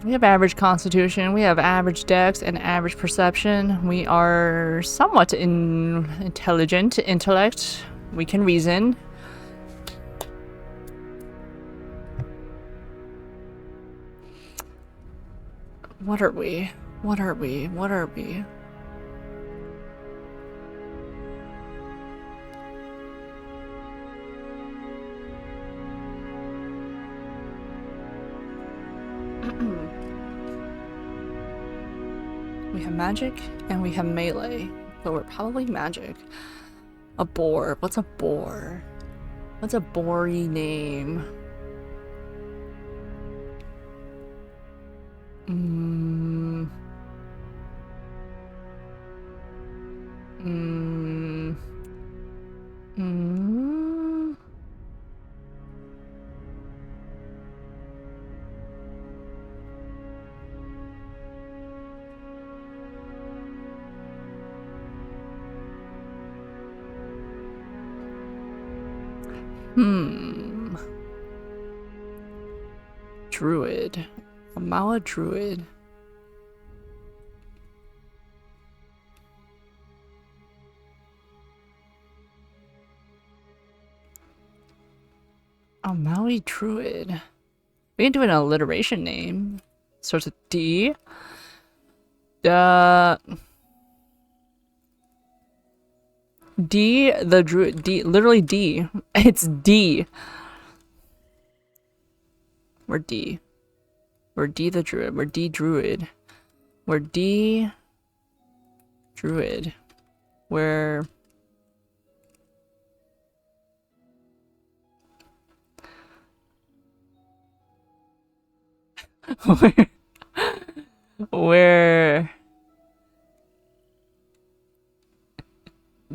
we have average constitution, we have average dex and average perception. We are somewhat intelligent intellect. We can reason. What are we? What are we? What are we? have magic and we have melee, but we're probably magic. A boar. What's a boar? What's a boary name? Mm. Mm. Mm. Druid. A Mawa druid. A Maui druid. We can do an alliteration name. Starts with D. D the druid. D, literally D. It's D. We're D. We're D the druid. We're D druid. We're D druid. We're we're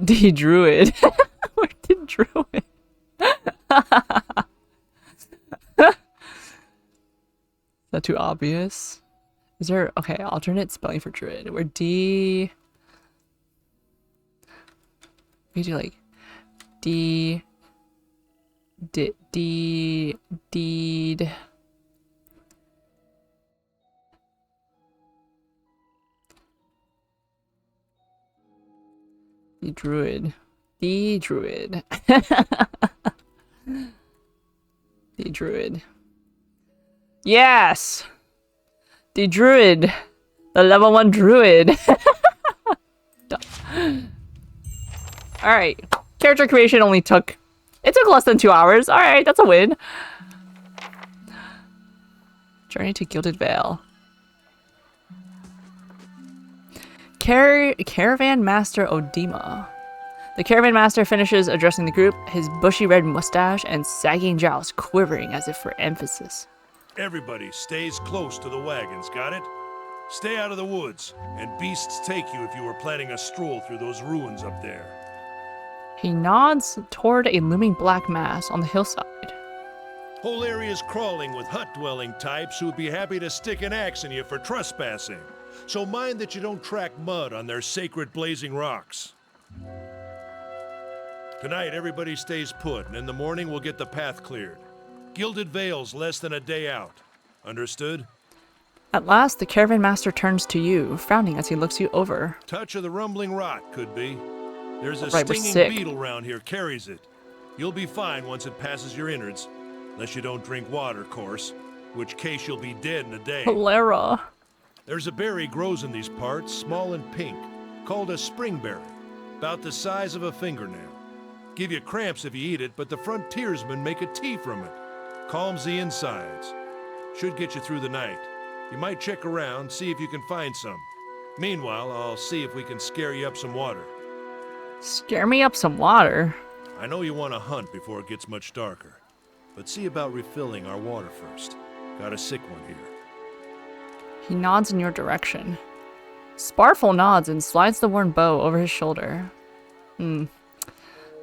D druid. We're D druid. Is that too obvious? Is there okay, alternate spelling for druid? We're D. We do like D deed. The druid. The druid. The druid. Yes! The druid. The level 1 druid. Alright. Character creation only took... It took less than 2 hours. Alright, that's a win. Journey to Gilded Vale. Caravan Master Odima. The Caravan Master finishes addressing the group, his bushy red mustache and sagging jowls quivering as if for emphasis. Everybody stays close to the wagons, got it? Stay out of the woods, and beasts take you if you were planning a stroll through those ruins up there. He nods toward a looming black mass on the hillside. Whole area's crawling with hut-dwelling types who would be happy to stick an axe in you for trespassing. So mind that you don't track mud on their sacred blazing rocks. Tonight, everybody stays put, and in the morning we'll get the path cleared. Gilded Vale's less than a day out. Understood? At last, the Caravan Master turns to you, frowning as he looks you over. Touch of the rumbling rot, could be. There's a Right, we're stinging sick. beetle round here carries it. You'll be fine once it passes your innards. Unless you don't drink water, course. Which case you'll be dead in a day. Cholera. There's a berry grows in these parts, small and pink, called a springberry. About the size of a fingernail. Give you cramps if you eat it, but the frontiersmen make a tea from it. Calms the insides. Should get you through the night. You might check around, see if you can find some. Meanwhile, I'll see if we can scare you up some water. Scare me up some water. I know you want to hunt before it gets much darker, but see about refilling our water first. Got a sick one here. He nods in your direction. Sparful nods and slides the worn bow over his shoulder. Where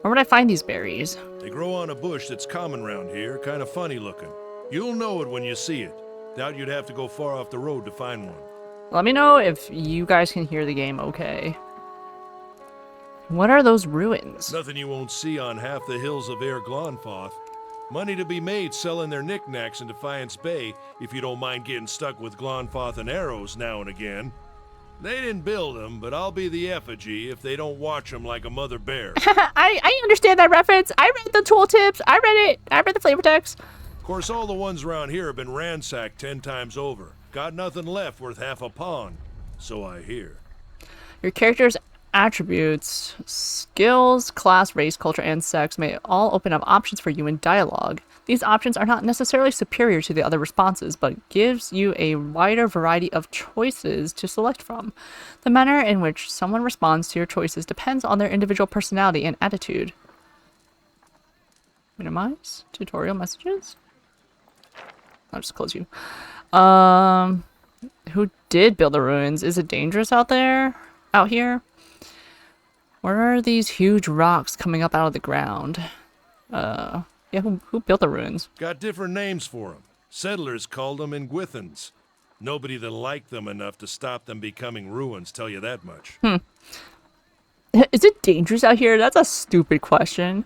would I find these berries? They grow on a bush that's common round here, kind of funny looking. You'll know it when you see it. Doubt you'd have to go far off the road to find one. Let me know if you guys can hear the game okay. What are those ruins? Nothing you won't see on half the hills of Air Glonfoth. Money to be made selling their knickknacks in Defiance Bay if you don't mind getting stuck with Glonfoth and arrows now and again. They didn't build them, but I'll be the effigy if they don't watch them like a mother bear. I understand that reference. I read the tooltips. I read it. I read the flavor text. Of course, all the ones around here have been ransacked 10 times over. Got nothing left worth half a pawn, so I hear. Your character's attributes, skills, class, race, culture, and sex may all open up options for you in dialogue. These options are not necessarily superior to the other responses, but gives you a wider variety of choices to select from. The manner in which someone responds to your choices depends on their individual personality and attitude. Minimize tutorial messages. I'll just close you. Who did build the ruins? Is it dangerous out here? Where are these huge rocks coming up out of the ground? Yeah, who built the ruins? Got different names for them. Settlers called them Ingwithans. Nobody that liked them enough to stop them becoming ruins, tell you that much. Is it dangerous out here? That's a stupid question.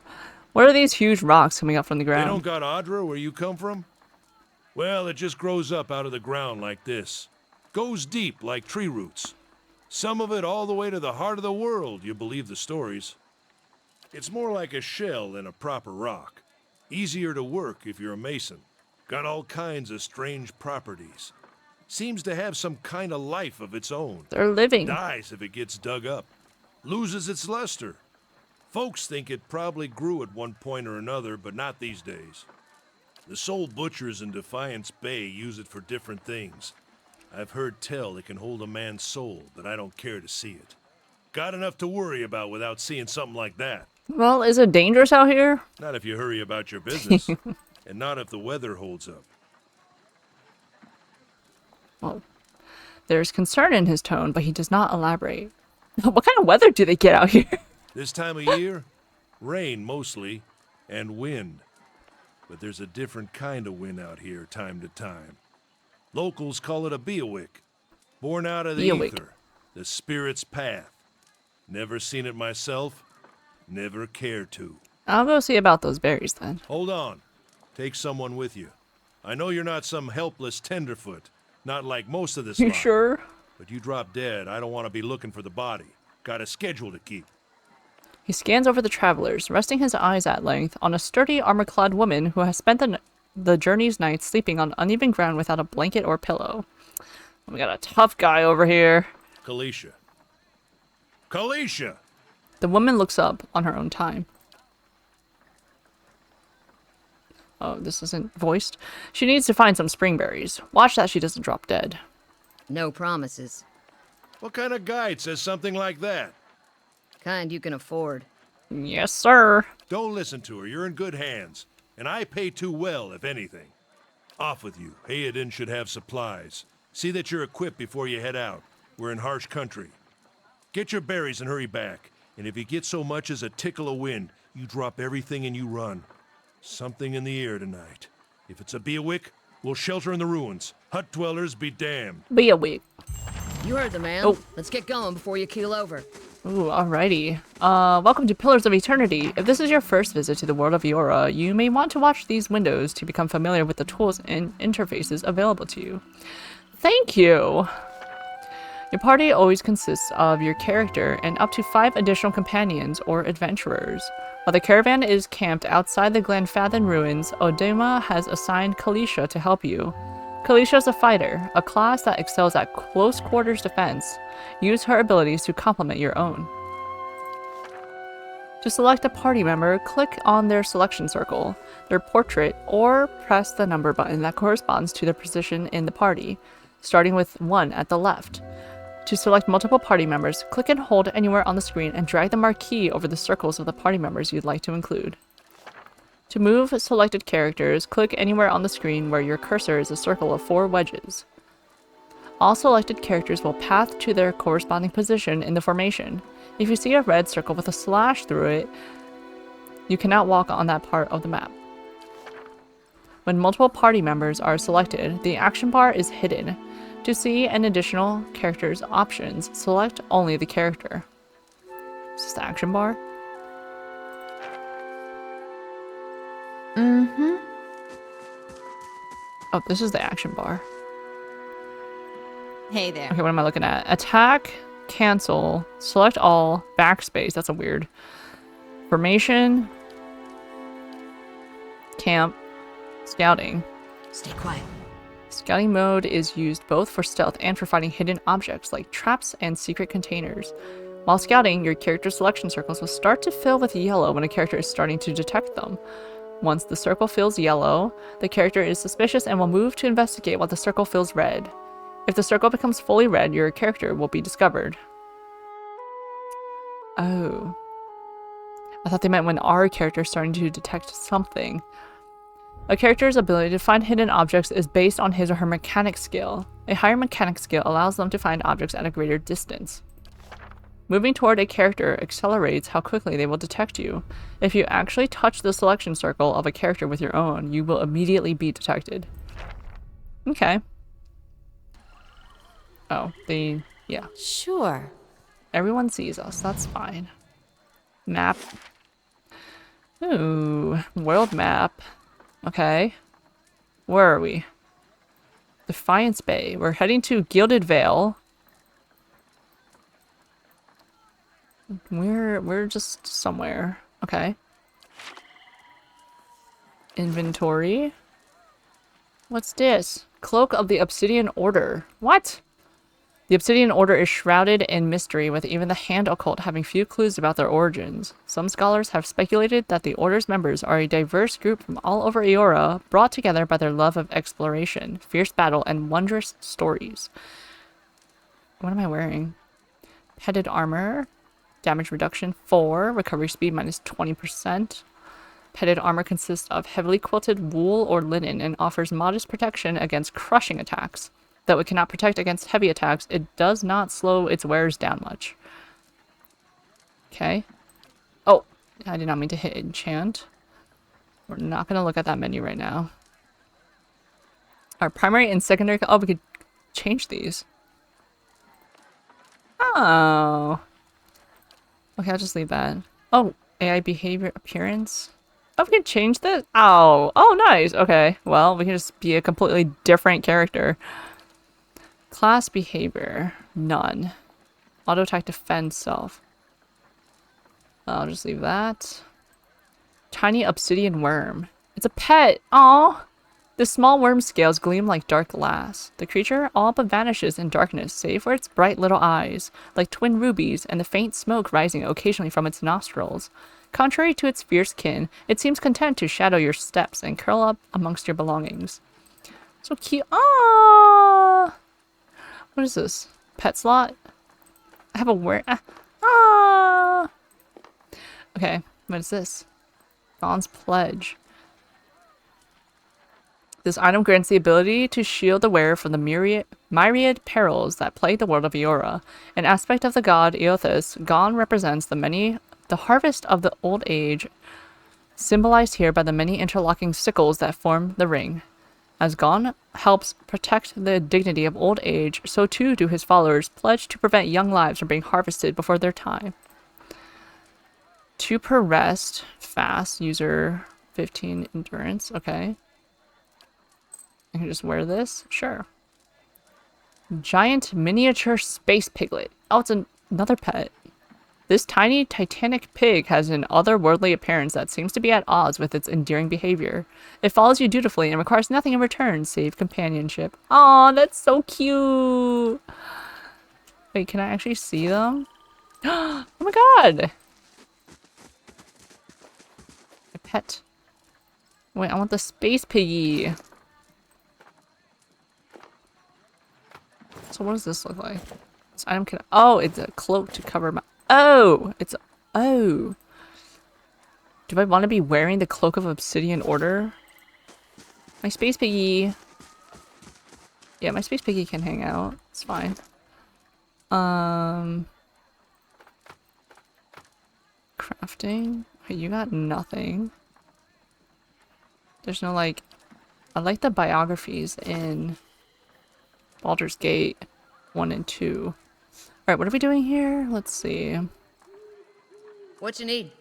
What are these huge rocks coming up from the They ground? don't got Adra where you come from? Well, it just grows up out of the ground like this. Goes deep like tree roots. Some of it all the way to the heart of the world, you believe the stories. It's more like a shell than a proper rock. Easier to work if you're a mason. Got all kinds of strange properties. Seems to have some kind of life of its own. They're living. Dies if it gets dug up. Loses its luster. Folks think it probably grew at one point or another, but not these days. The soul butchers in Defiance Bay use it for different things. I've heard tell it can hold a man's soul, but I don't care to see it. Got enough to worry about without seeing something like that. Well, is it dangerous out here? Not if you hurry about your business, and not if the weather holds up. Well, there's concern in his tone, but he does not elaborate. What kind of weather do they get out here? This time of year, rain mostly, and wind. But there's a different kind of wind out here time to time. Locals call it a beawick, born out of the Beawick. ether, the spirit's path. Never seen it myself, never care to. I'll go see about those berries then. Hold on, take someone with you. I know you're not some helpless tenderfoot, not like most of this You lot. sure? But you drop dead, I don't want to be looking for the body. Got a schedule to keep. He scans over the travelers, resting his eyes at length on a sturdy, armor-clad woman who has spent the journey's night sleeping on uneven ground without a blanket or pillow. We got a tough guy over here. Kalisha. Kalisha! The woman looks up on her own time. Oh, this isn't voiced. She needs to find some springberries. Watch that she doesn't drop dead. No promises. What kind of guide says something like that? Kind you can afford. Yes, sir. Don't listen to her, you're in good hands. And I pay too well, if anything. Off with you. Hayden should have supplies. See that you're equipped before you head out. We're in harsh country. Get your berries and hurry back. And if you get so much as a tickle of wind, you drop everything and you run. Something in the air tonight. If it's a beawick, we'll shelter in the ruins. Hut dwellers be damned. Be a week. You heard the man. Oh. Let's get going before you keel over. Ooh, alrighty. Welcome to Pillars of Eternity. If this is your first visit to the world of Yora, you may want to watch these windows to become familiar with the tools and interfaces available to you. Thank you! Your party always consists of your character and up to 5 additional companions or adventurers. While the caravan is camped outside the Glenfathen ruins, Odema has assigned Kalisha to help you. Kalisha is a fighter, a class that excels at close quarters defense. Use her abilities to complement your own. To select a party member, click on their selection circle, their portrait, or press the number button that corresponds to their position in the party, starting with 1 at the left. To select multiple party members, click and hold anywhere on the screen and drag the marquee over the circles of the party members you'd like to include. To move selected characters, click anywhere on the screen where your cursor is a circle of 4 wedges. All selected characters will path to their corresponding position in the formation. If you see a red circle with a slash through it, you cannot walk on that part of the map. When multiple party members are selected, the action bar is hidden. To see an additional character's options, select only the character. Is this the action bar? Mm-hmm. Oh, this is the action bar. Hey there. Okay, what am I looking at? Attack, cancel, select all, backspace. That's a weird. Formation, camp, scouting. Stay quiet. Scouting mode is used both for stealth and for finding hidden objects like traps and secret containers. While scouting, your character selection circles will start to fill with yellow when a character is starting to detect them. Once the circle fills yellow, the character is suspicious and will move to investigate while the circle fills red. If the circle becomes fully red, your character will be discovered. Oh. I thought they meant when our character is starting to detect something. A character's ability to find hidden objects is based on his or her mechanic skill. A higher mechanic skill allows them to find objects at a greater distance. Moving toward a character accelerates how quickly they will detect you. If you actually touch the selection circle of a character with your own, you will immediately be detected. Okay. Oh, yeah. Sure. Everyone sees us, that's fine. Map. Ooh, world map. Okay. Where are we? Defiance Bay. We're heading to Gilded Vale. We're just somewhere. Okay. Inventory. What's this? Cloak of the Obsidian Order. What? The Obsidian Order is shrouded in mystery, with even the Hand Occult having few clues about their origins. Some scholars have speculated that the Order's members are a diverse group from all over Eora, brought together by their love of exploration, fierce battle, and wondrous stories. What am I wearing? Headed armor. Damage reduction 4. Recovery speed minus 20%. Petted armor consists of heavily quilted wool or linen and offers modest protection against crushing attacks. Though it cannot protect against heavy attacks, it does not slow its wearers down much. Okay. Oh, I did not mean to hit enchant. We're not going to look at that menu right now. Our primary and secondary... Oh, we could change these. Oh. Okay, I'll just leave that. Oh, AI behavior appearance. Oh, we can change this? Oh. Oh, nice. Okay. Well, we can just be a completely different character. Class behavior. None. Auto attack defend self. I'll just leave that. Tiny obsidian worm. It's a pet. Aw. The small worm's scales gleam like dark glass. The creature all but vanishes in darkness, save for its bright little eyes, like twin rubies, and the faint smoke rising occasionally from its nostrils. Contrary to its fierce kin, it seems content to shadow your steps and curl up amongst your belongings. So cute. Ah. What is this? Pet slot? I have a where? Ah. Okay. What is this? Dawn's Pledge. This item grants the ability to shield the wearer from the myriad perils that plague the world of Eora. An aspect of the god Eothas, Gon represents the harvest of the old age, symbolized here by the many interlocking sickles that form the ring. As Gon helps protect the dignity of old age, so too do his followers pledge to prevent young lives from being harvested before their time. 2 per rest, fast, user 15 endurance, okay. I can just wear this? Sure. Giant miniature space piglet. Oh, it's another pet. This tiny titanic pig has an otherworldly appearance that seems to be at odds with its endearing behavior. It follows you dutifully and requires nothing in return save companionship. Aw, that's so cute! Wait, can I actually see them? Oh my god! A pet. Wait, I want the space piggy. So what does this look like? This item can... Oh, it's a cloak to cover my... Oh! It's... Oh! Do I want to be wearing the Cloak of Obsidian Order? My space piggy... Yeah, my space piggy can hang out. It's fine. Crafting? Okay, you got nothing. There's no, like... I like the biographies in... Baldur's Gate 1 and 2. Alright, what are we doing here? Let's see. What you need?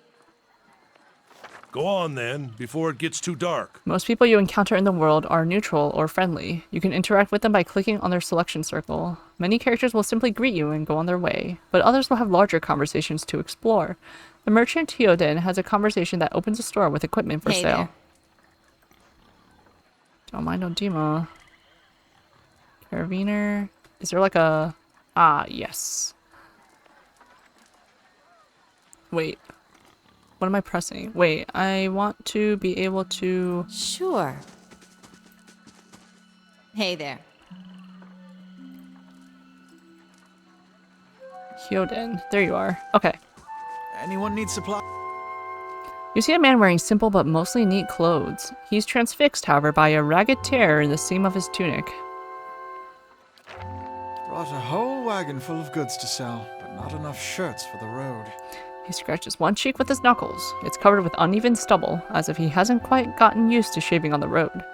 Go on then, before it gets too dark. Most people you encounter in the world are neutral or friendly. You can interact with them by clicking on their selection circle. Many characters will simply greet you and go on their way, but others will have larger conversations to explore. The merchant Theoden has a conversation that opens a store with equipment for Hey sale. there. Don't mind Odima. Carabiner. Is there like a... Ah, yes. Wait. What am I pressing? Wait, I want to be able to... Sure. Hey there. Hyoden. There you are. Okay. Anyone need supply? You see a man wearing simple but mostly neat clothes. He's transfixed, however, by a ragged tear in the seam of his tunic. Brought a whole wagon full of goods to sell, but not enough shirts for the road. He scratches one cheek with his knuckles. It's covered with uneven stubble, as if he hasn't quite gotten used to shaving on the road.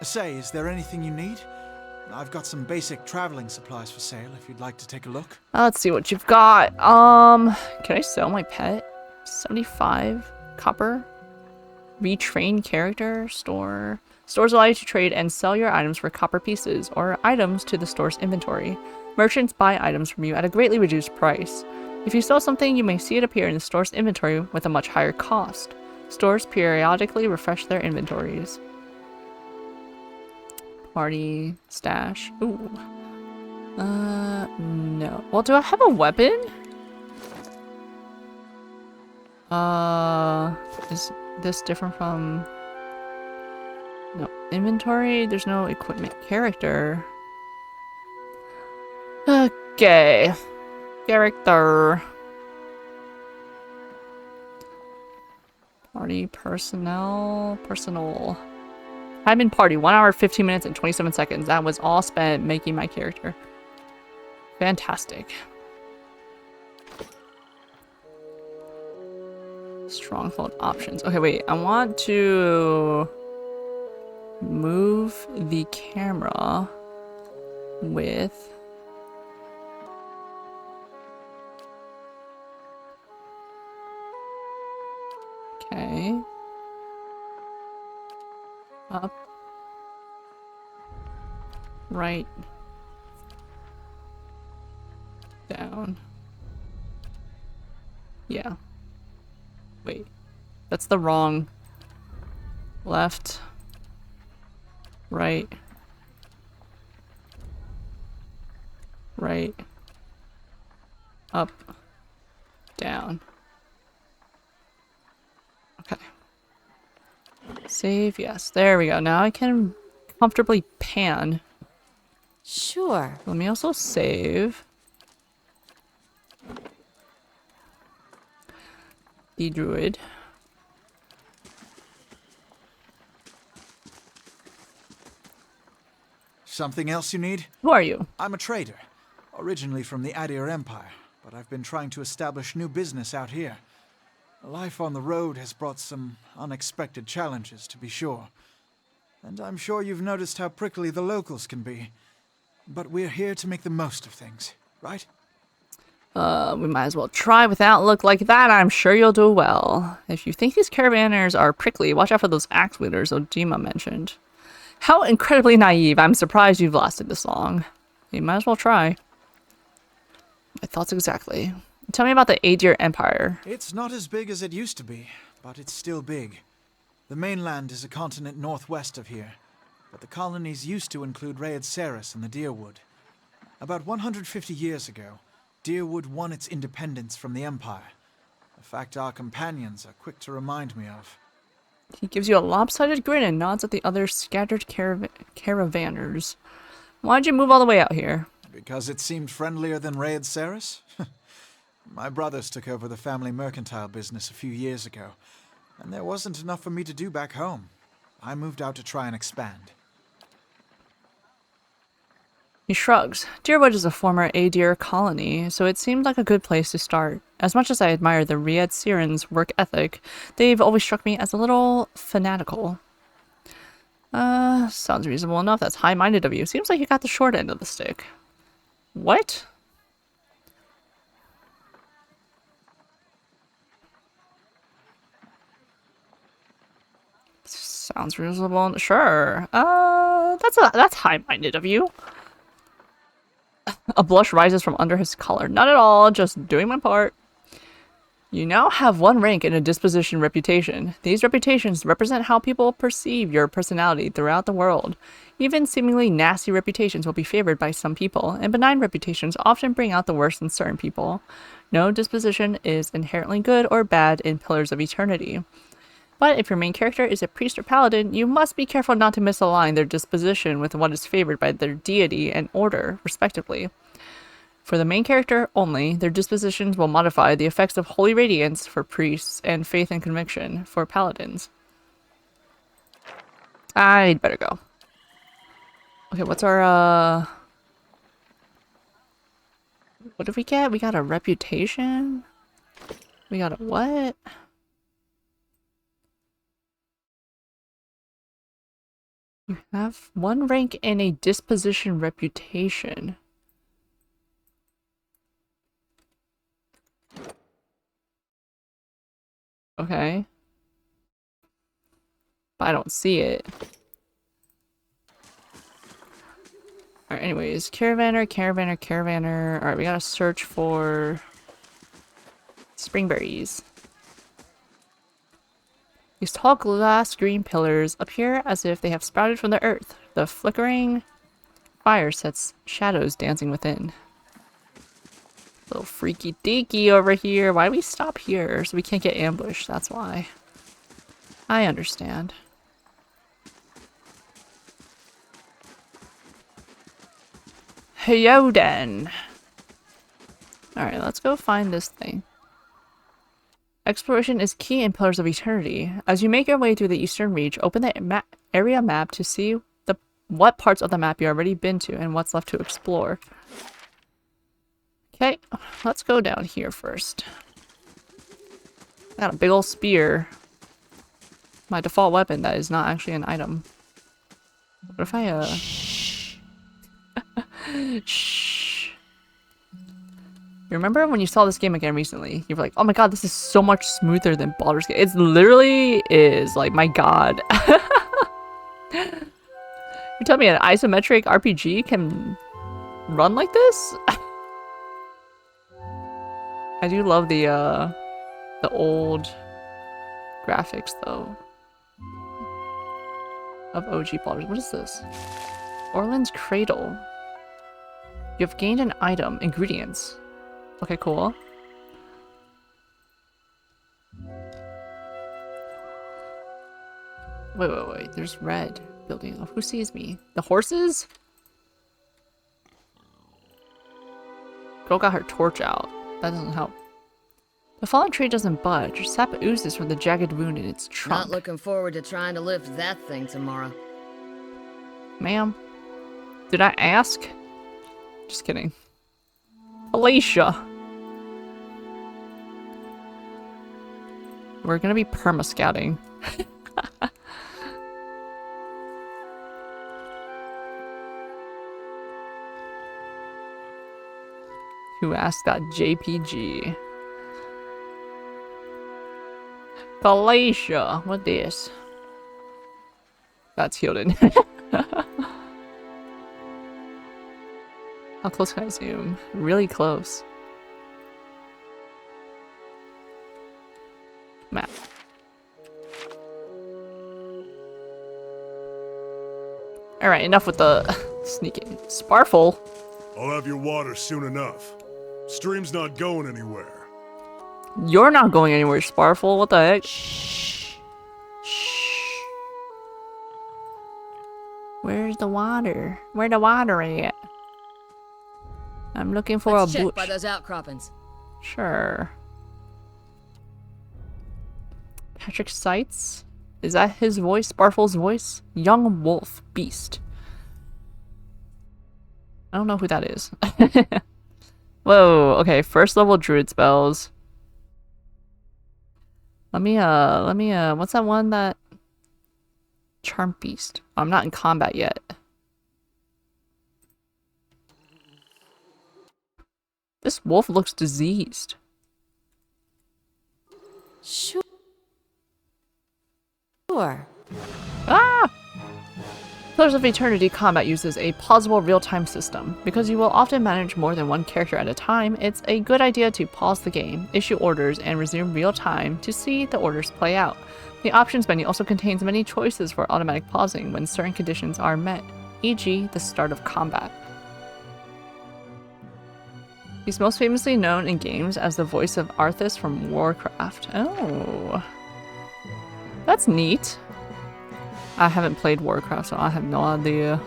Say, is there anything you need? I've got some basic traveling supplies for sale if you'd like to take a look. Let's see what you've got. Can I sell my pet? 75 copper. Retrain character store. Stores allow you to trade and sell your items for copper pieces or items to the store's inventory. Merchants buy items from you at a greatly reduced price. If you sell something, you may see it appear in the store's inventory with a much higher cost. Stores periodically refresh their inventories. Party stash. Ooh. No. Well, do I have a weapon? Is this different from... No. Inventory? There's no equipment character. Okay. Character. Party personnel. Personal. I'm in party. 1 hour, 15 minutes, and 27 seconds. That was all spent making my character. Fantastic. Stronghold options. Okay, wait. I want to move the camera with... Okay. Up. Right. Down. Yeah. Wait. That's the wrong... Left. Right. Right. Up. Down. Okay. Save, yes. There we go. Now I can comfortably pan. Sure. Let me also save. The druid. Something else you need? Who are you? I'm a trader, originally from the Adir Empire, but I've been trying to establish new business out here. Life on the road has brought some unexpected challenges, to be sure. And I'm sure you've noticed how prickly the locals can be. But we're here to make the most of things, right? We might as well try with an outlook like that. I'm sure you'll do well. If you think these caravanners are prickly, watch out for those axe wielders Ojima mentioned. How incredibly naive. I'm surprised you've lasted this long. You might as well try. My thoughts exactly. Tell me about the Adir Empire. It's not as big as it used to be, but it's still big. The mainland is a continent northwest of here, but the colonies used to include Raed Saris and the Deerwood. About 150 years ago, Deerwood won its independence from the Empire, a fact our companions are quick to remind me of. He gives you a lopsided grin and nods at the other scattered caravanners. Why'd you move all the way out here? Because it seemed friendlier than Raed Saris? My brothers took over the family mercantile business a few years ago, and there wasn't enough for me to do back home. I moved out to try and expand. He shrugs. Deerwood is a former Adir colony, so it seemed like a good place to start. As much as I admire the Riad Sirens' work ethic, they've always struck me as a little fanatical. Sounds reasonable enough. That's high-minded of you. Seems like you got the short end of the stick. What? Sounds reasonable. Sure. That's high-minded of you. A blush rises from under his collar. Not at all, just doing my part. You now have one rank in a disposition reputation. These reputations represent how people perceive your personality throughout the world. Even seemingly nasty reputations will be favored by some people, and benign reputations often bring out the worst in certain people. No disposition is inherently good or bad in Pillars of Eternity. But if your main character is a priest or paladin, you must be careful not to misalign their disposition with what is favored by their deity and order, respectively. For the main character only, their dispositions will modify the effects of Holy Radiance for priests and Faith and Conviction for paladins. I'd better go. Okay, what's our, what did we get? We got a reputation? We got a what? You have one rank in a disposition reputation. Okay. But I don't see it. Alright, anyways. Caravaner. Alright, we gotta search for springberries. These tall glass green pillars appear as if they have sprouted from the earth. The flickering fire sets shadows dancing within. Little freaky deaky over here. Why do we stop here? So we can't get ambushed, that's why. I understand. Heyo then. Alright, let's go find this thing. Exploration is key in Pillars of Eternity. As you make your way through the Eastern Reach, open the area map to see what parts of the map you've already been to and what's left to explore. Okay, let's go down here first. Got a big ol' spear. My default weapon that is not actually an item. What if I, Shh. You remember when you saw this game again recently? You were like, oh my god, this is so much smoother than Baldur's Gate. It literally is. Like, my god. You tell me an isometric RPG can run like this? I do love the old graphics, though. Of OG Baldur's. What is this? Orland's Cradle. You have gained an item. Ingredients. Okay, cool. Wait. There's red building. Oh, who sees me? The horses? Girl got her torch out. That doesn't help. The fallen tree doesn't budge. Sap oozes from the jagged wound in its trunk. Not looking forward to trying to lift that thing tomorrow. Ma'am, did I ask? Just kidding. Alicia. We're gonna be perma-scouting. Who asked that JPG? Galatia, what this? That's Hilden. How close can I zoom? Really close. Map. Alright, enough with the sneaking. Sparfle. I'll have your water soon enough. Stream's not going anywhere. You're not going anywhere, Sparfle. What the heck? Shh. Where's the water? Where the water at? I'm looking for Let's a check bush. by those outcroppings. Sure. Patrick Seitz? Is that his voice? Sparfle's voice? Young Wolf Beast. I don't know who that is. Whoa, okay, first level druid spells. Let me, what's that one that... Charm Beast. Oh, I'm not in combat yet. This wolf looks diseased. Sure. Ah! Pillars of Eternity combat uses a pausable real-time system. Because you will often manage more than one character at a time, it's a good idea to pause the game, issue orders, and resume real-time to see the orders play out. The options menu also contains many choices for automatic pausing when certain conditions are met, e.g. the start of combat. He's most famously known in games as the voice of Arthas from Warcraft. Oh. That's neat. I haven't played Warcraft, so I have no idea.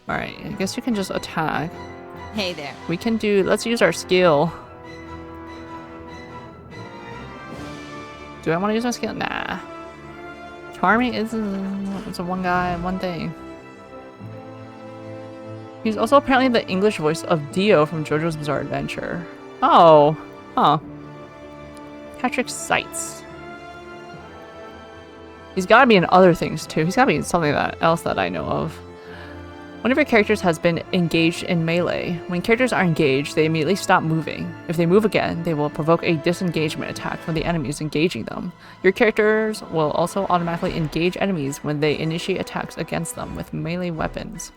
Alright, I guess you can just attack. Hey there. We can do... Let's use our skill. Do I want to use my skill? Nah. Charming is a one guy, one thing. He's also apparently the English voice of Dio from JoJo's Bizarre Adventure. Oh. Huh. Patrick Seitz. He's gotta be in other things too. He's gotta be in something else that I know of. One of your characters has been engaged in melee. When characters are engaged, they immediately stop moving. If they move again, they will provoke a disengagement attack from the enemies engaging them. Your characters will also automatically engage enemies when they initiate attacks against them with melee weapons.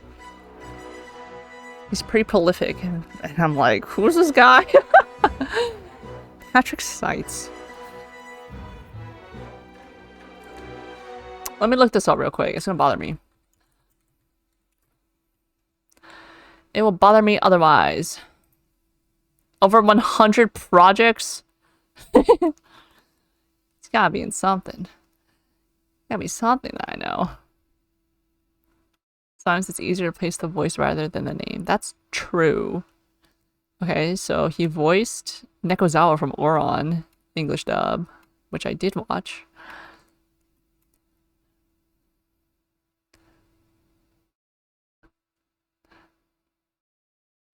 He's pretty prolific, and I'm like, who's this guy? Patrick Seitz. Let me look this up real quick. It's gonna bother me. It will bother me otherwise. Over 100 projects? It's gotta be in something. Gotta be something that I know. Sometimes it's easier to place the voice rather than the name. That's true. Okay, so he voiced Nekozawa from Oron, English dub, which I did watch.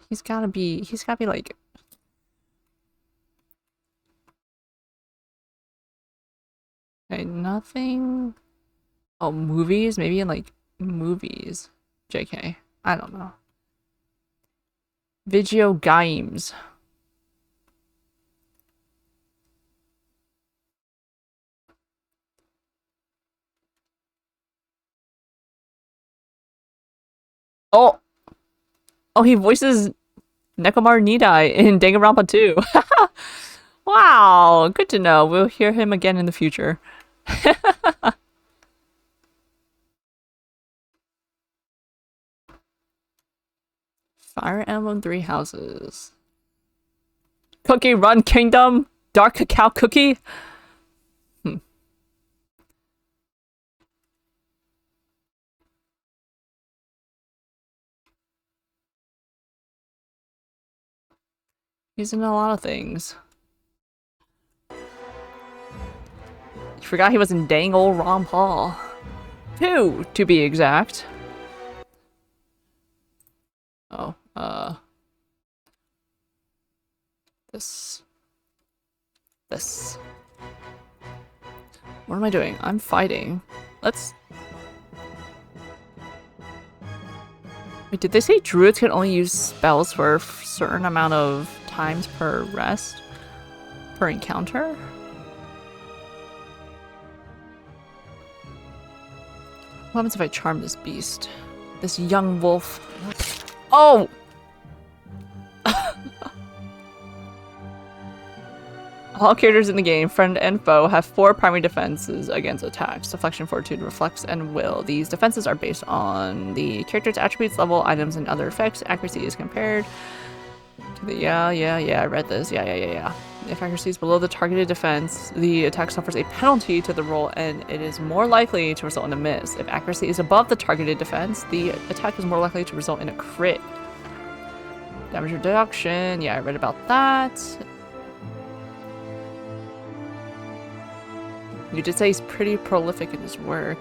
He's gotta be like... Okay, nothing... Oh, movies? Maybe in like movies. JK. I don't know. Video games. Oh! Oh, he voices Nekomar Nidai in Danganronpa 2. Wow, good to know. We'll hear him again in the future. Fire Emblem 3 Houses. Cookie Run Kingdom? Dark Cacao Cookie? He's in a lot of things. You forgot he was in dang old Ron Paul. 2, to be exact. Oh, This. What am I doing? I'm fighting. Let's... Wait, did they say druids can only use spells for a certain amount of times per rest? Per encounter? What happens if I charm this beast? This young wolf? Oh! All characters in the game, friend and foe, have 4 primary defenses against attacks: Deflection, Fortitude, Reflex, and Will. These defenses are based on the character's attributes, level, items, and other effects. Accuracy is compared to the... Yeah, I read this. Yeah. If accuracy is below the targeted defense, the attack suffers a penalty to the roll, and it is more likely to result in a miss. If accuracy is above the targeted defense, the attack is more likely to result in a crit. Damage reduction. Yeah, I read about that. You did say he's pretty prolific in his work.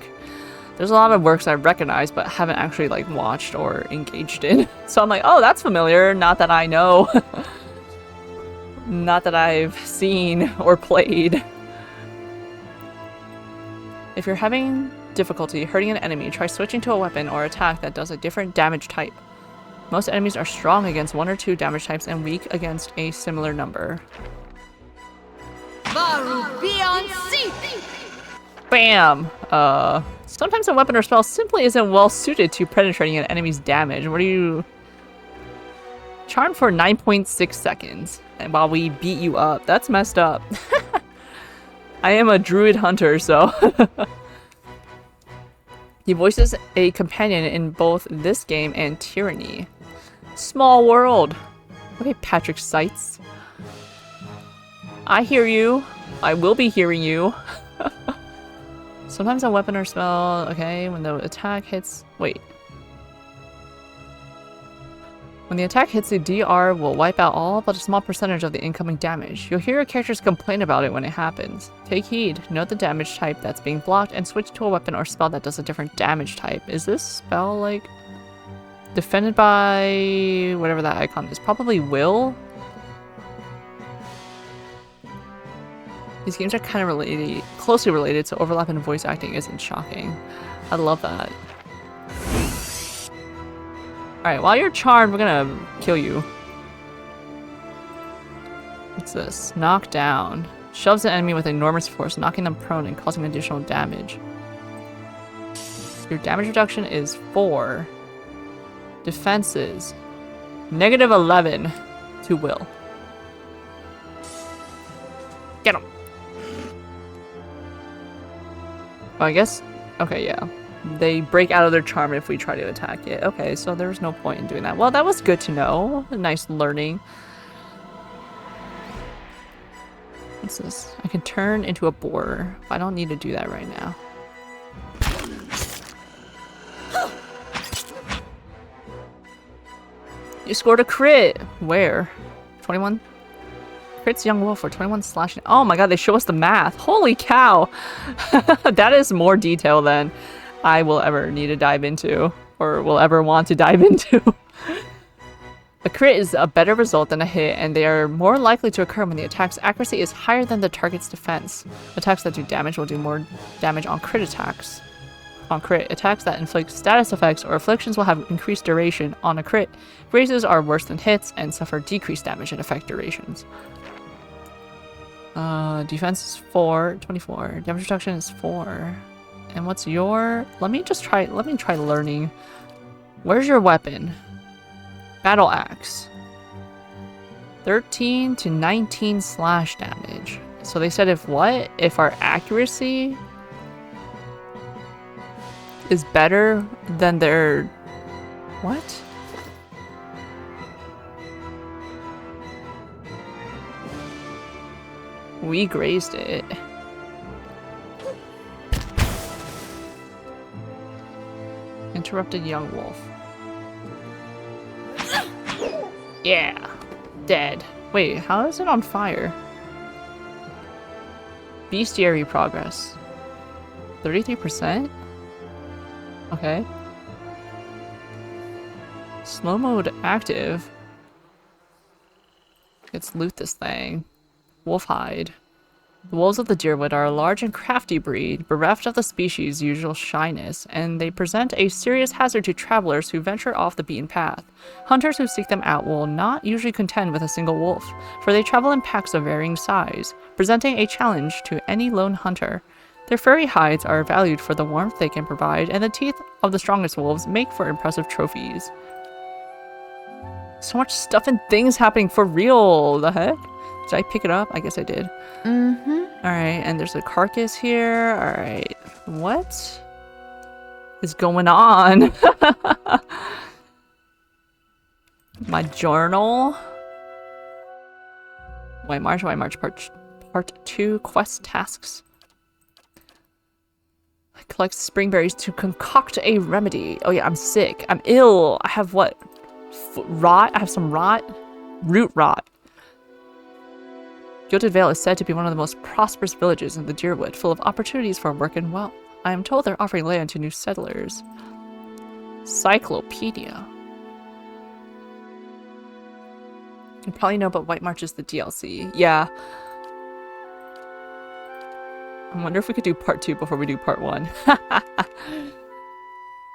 There's a lot of works I recognize but haven't actually like watched or engaged in. So I'm like, oh, that's familiar. Not that I know. Not that I've seen or played. If you're having difficulty hurting an enemy, try switching to a weapon or attack that does a different damage type. Most enemies are strong against 1 or 2 damage types and weak against a similar number. Baru be on seat! Bam! Sometimes a weapon or spell simply isn't well suited to penetrating an enemy's damage. What are you... Charm for 9.6 seconds. And while we beat you up. That's messed up. I am a druid hunter, so... He voices a companion in both this game and Tyranny. Small world. Okay, Patrick Seitz. I hear you. I will be hearing you. Sometimes a weapon or spell, okay, when the attack hits... Wait. When the attack hits, the DR will wipe out all but a small percentage of the incoming damage. You'll hear your characters complain about it when it happens. Take heed, note the damage type that's being blocked, and switch to a weapon or spell that does a different damage type. Is this spell, like, defended by whatever that icon is? Probably will? These games are kind of closely related, so overlap in voice acting isn't shocking. I love that. Alright, while you're charmed, we're gonna kill you. What's this? Knock down. Shoves an enemy with enormous force, knocking them prone and causing additional damage. Your damage reduction is 4. Defenses. Negative 11 to will. Get him! Oh, I guess... Okay, yeah. They break out of their charm if we try to attack it. Okay, so there's no point in doing that. Well, that was good to know. Nice learning. What's this? I can turn into a boar. I don't need to do that right now. You scored a crit! Where? 21? Crits young wolf for 21 slashing. Oh my god, they show us the math. Holy cow! That is more detail than I will ever need to dive into, or will ever want to dive into. A crit is a better result than a hit, and they are more likely to occur when the attack's accuracy is higher than the target's defense. Attacks that do damage will do more damage on crit attacks. On crit, attacks that inflict status effects or afflictions will have increased duration on a crit. Raises are worse than hits and suffer decreased damage and effect durations. Defense is 4, 24. Damage reduction is 4. And what's your... let me try learning. Where's your weapon? Battle axe. 13 to 19 slash damage. So they said if what? If our accuracy is better than their... what? We grazed it. Interrupted young wolf. Yeah. Dead. Wait, how is it on fire? Bestiary progress. 33%? Okay. Slow mode active. Let's loot this thing. Wolf hide. The wolves of the Deerwood are a large and crafty breed, bereft of the species' usual shyness, and they present a serious hazard to travelers who venture off the beaten path. Hunters who seek them out will not usually contend with a single wolf, for they travel in packs of varying size, presenting a challenge to any lone hunter. Their furry hides are valued for the warmth they can provide, and the teeth of the strongest wolves make for impressive trophies. So much stuff and things happening for real! The heck? Did I pick it up? I guess I did. Alright, and there's a carcass here. Alright. What is going on? My journal. White March part 2 quest tasks. I collect springberries to concoct a remedy. Oh yeah, I'm sick. I'm ill. I have what? Rot? I have some rot? Root rot. Gilded Vale is said to be one of the most prosperous villages in the Deerwood, full of opportunities for work and wealth. I am told they're offering land to new settlers. Cyclopedia. You probably know, but White March is the DLC. Yeah. I wonder if we could do part 2 before we do part 1.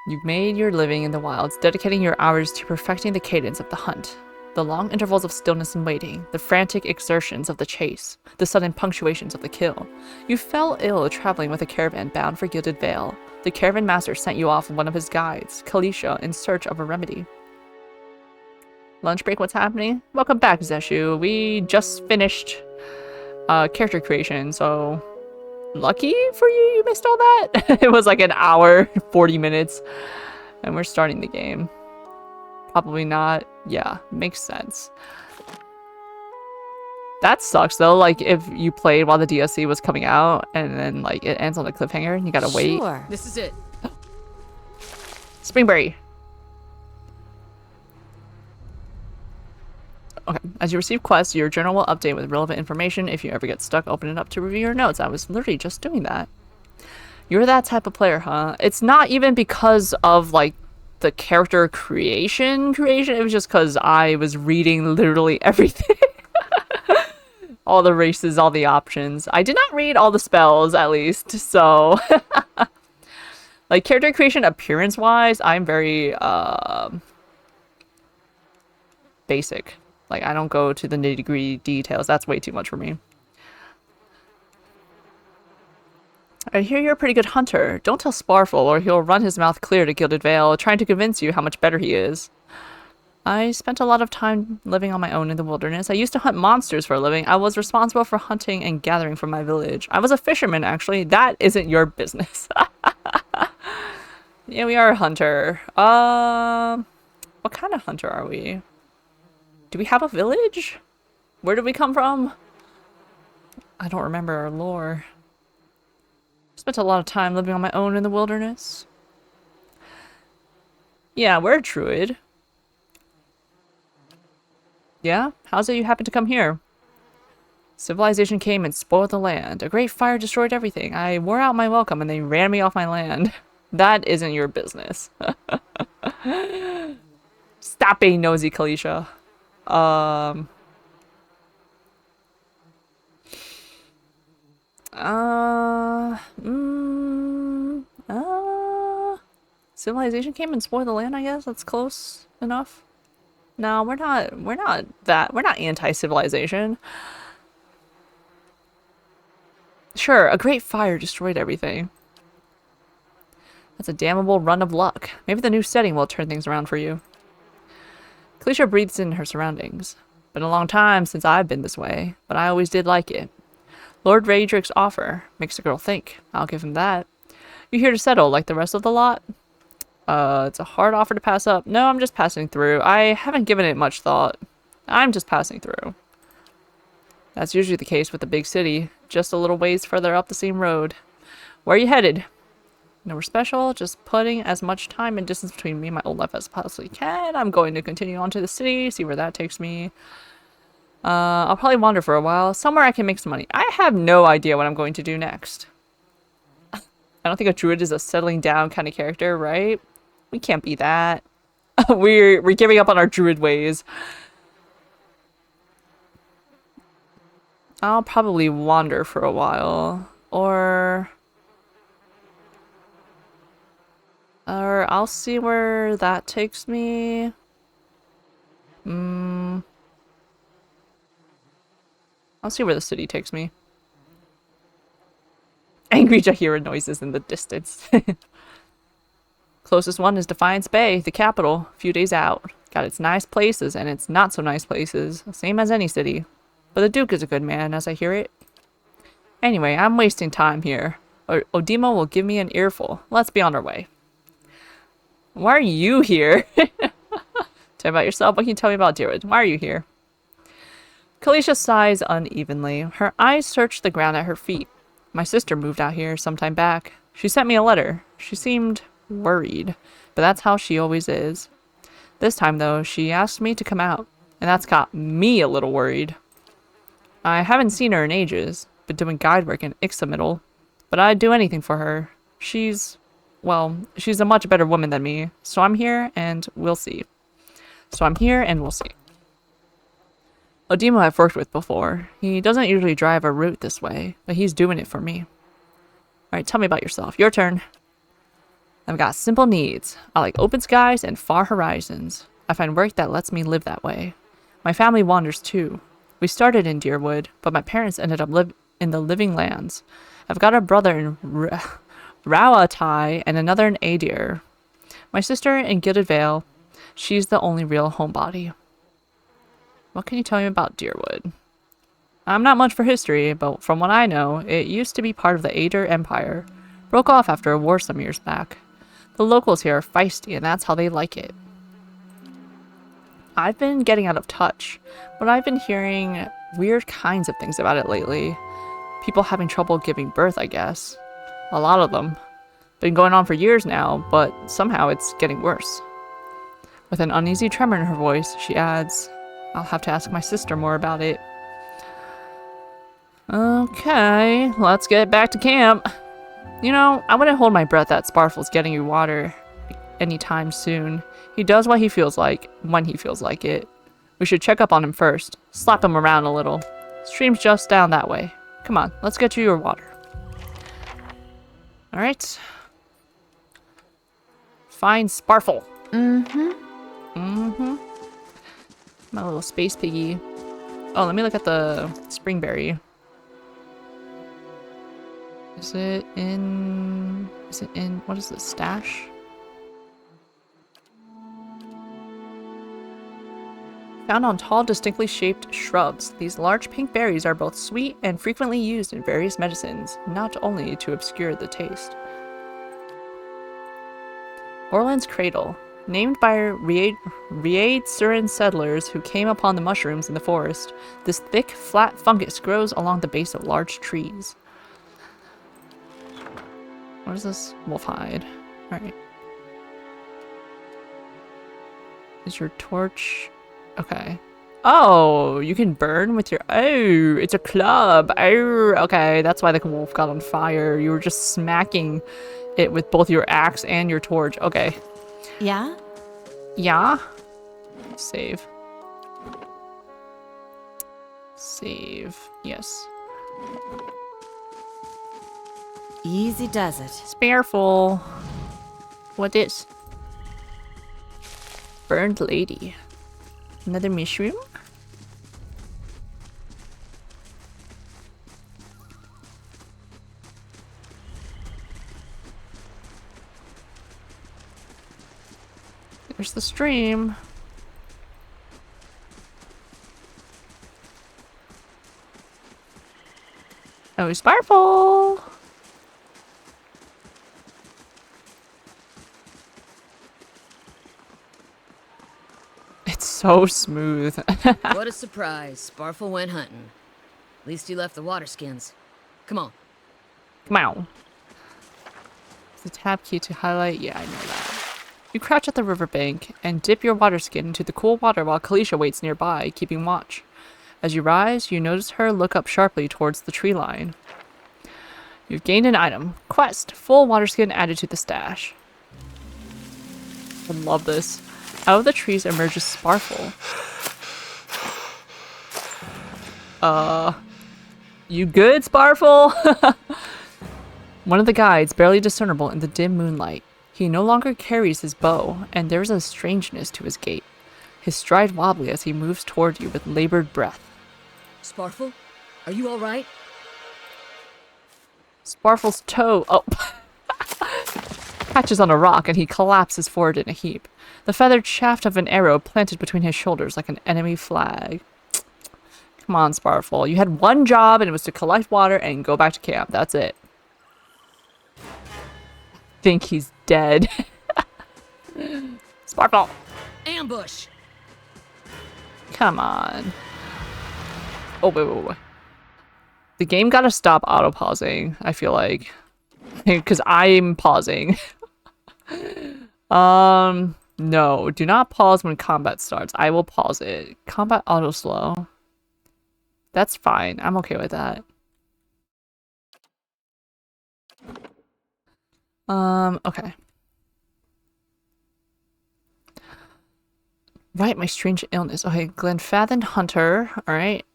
You've made your living in the wilds, dedicating your hours to perfecting the cadence of the hunt. The long intervals of stillness and waiting, the frantic exertions of the chase, the sudden punctuations of the kill. You fell ill traveling with a caravan bound for Gilded Vale. The caravan master sent you off with one of his guides, Kalisha, in search of a remedy. Lunch break, what's happening? Welcome back, Zeshu. We just finished character creation, so lucky for you, you missed all that. It was like an hour, 40 minutes, and we're starting the game. Probably not. Yeah, makes sense. That sucks though, like if you played while the DLC was coming out and then like it ends on a cliffhanger and you gotta wait. Sure. This is it. Springberry. Okay, as you receive quests, your journal will update with relevant information. If you ever get stuck, open it up to review your notes. I was literally just doing that. You're that type of player, huh? It's not even because of like the character creation. It was just because I was reading literally everything. All the races, all the options. I did not read all the spells, at least, so... like, character creation appearance-wise, I'm very, basic. Like, I don't go to the nitty-gritty details. That's way too much for me. I hear you're a pretty good hunter. Don't tell Sparful or he'll run his mouth clear to Gilded Vale, trying to convince you how much better he is. I spent a lot of time living on my own in the wilderness. I used to hunt monsters for a living. I was responsible for hunting and gathering for my village. I was a fisherman, actually. That isn't your business. Yeah, we are a hunter. What kind of hunter are we? Do we have a village? Where did we come from? I don't remember our lore. Spent a lot of time living on my own in the wilderness. Yeah, we're a druid. Yeah? How's it you happen to come here? Civilization came and spoiled the land. A great fire destroyed everything. I wore out my welcome and they ran me off my land. That isn't your business. Stop being nosy, Kalisha. Civilization came and spoiled the land, I guess. That's close enough. No, we're not anti-civilization. Sure, a great fire destroyed everything. That's a damnable run of luck. Maybe the new setting will turn things around for you. Kalisha breathes in her surroundings. Been a long time since I've been this way, but I always did like it. Lord Raedric's offer makes a girl think. I'll give him that. You here to settle like the rest of the lot? It's a hard offer to pass up. No, I'm just passing through. I haven't given it much thought. I'm just passing through. That's usually the case with the big city. Just a little ways further up the same road. Where are you headed? Nowhere special. Just putting as much time and distance between me and my old life as I possibly can. I'm going to continue on to the city. See where that takes me. I'll probably wander for a while. Somewhere I can make some money. I have no idea what I'm going to do next. I don't think a druid is a settling down kind of character, right? We can't be that. We're giving up on our druid ways. I'll probably wander for a while. Or I'll see where that takes me. I'll see where the city takes me. Angry Jahira noises in the distance. Closest one is Defiance Bay, the capital, a few days out. Got its nice places and its not so nice places, same as any city. But the Duke is a good man, as I hear it. Anyway, I'm wasting time here. Odimo will give me an earful. Let's be on our way. Why are you here? Tell me about yourself. What can you tell me about Dirud? Why are you here? Kalisha sighs unevenly. Her eyes search the ground at her feet. My sister moved out here some time back. She sent me a letter. She seemed worried, but that's how she always is. This time, though, she asked me to come out, and that's got me a little worried. I haven't seen her in ages, been doing guide work in Ixamiddle, but I'd do anything for her. She's a much better woman than me, so I'm here and we'll see. Odimo I've worked with before. He doesn't usually drive a route this way, but he's doing it for me. Alright, tell me about yourself. Your turn. I've got simple needs. I like open skies and far horizons. I find work that lets me live that way. My family wanders too. We started in Deerwood, but my parents ended up in the Living Lands. I've got a brother in Rawatai and another in Adir. My sister in Gilded Vale. She's the only real homebody. What can you tell me about Deerwood? I'm not much for history, but from what I know, it used to be part of the Adir Empire. Broke off after a war some years back. The locals here are feisty, and that's how they like it. I've been getting out of touch, but I've been hearing weird kinds of things about it lately. People having trouble giving birth, I guess. A lot of them. Been going on for years now, but somehow it's getting worse. With an uneasy tremor in her voice, she adds, I'll have to ask my sister more about it. Okay, let's get back to camp. You know, I wouldn't hold my breath that Sparfle's getting you water anytime soon. He does what he feels like, when he feels like it. We should check up on him first. Slap him around a little. Stream's just down that way. Come on, let's get you your water. Alright. Find Sparfle. My little space piggy. Oh, let me look at the springberry. Is it in, what is this, stash? Found on tall, distinctly shaped shrubs, these large pink berries are both sweet and frequently used in various medicines, not only to obscure the taste. Orland's Cradle. Named by Riaid-Surin settlers who came upon the mushrooms in the forest, this thick, flat fungus grows along the base of large trees. What is this? Wolf hide. Alright. Is your torch... Okay. Oh, you can burn with your... Oh, it's a club. Oh, okay. That's why the wolf got on fire. You were just smacking it with both your axe and your torch. Okay. Yeah? Yeah? Save. Save. Yes. Easy does it. Spareful. What is? Burned lady. Another mushroom? There's the stream. Oh, Sparkle! It's so smooth. What a surprise. Sparfle went hunting. At least he left the water skins. Come on. Come on. The tab key to highlight. Yeah, I know that. You crouch at the riverbank and dip your water skin into the cool water while Kalisha waits nearby, keeping watch. As you rise, you notice her look up sharply towards the tree line. You've gained an item. Quest. Full water skin added to the stash. I love this. Out of the trees emerges Sparfle. You good, Sparfle? One of the guides, barely discernible in the dim moonlight. He no longer carries his bow, and there's a strangeness to his gait. His stride wobbly as he moves toward you with labored breath. Sparfle? Are you alright? Sparfle's toe... Oh. Catches on a rock, and he collapses forward in a heap. The feathered shaft of an arrow planted between his shoulders like an enemy flag. Come on, Sparfle. You had one job, and it was to collect water and go back to camp. That's it. Think he's dead. Sparkle! Ambush! Come on. Oh, wait. The game gotta stop auto-pausing, I feel like. Because I'm pausing. No. Do not pause when combat starts. I will pause it. Combat auto-slow. That's fine. I'm okay with that. Okay. Right, my strange illness. Okay, Glenfathen Hunter. Alright.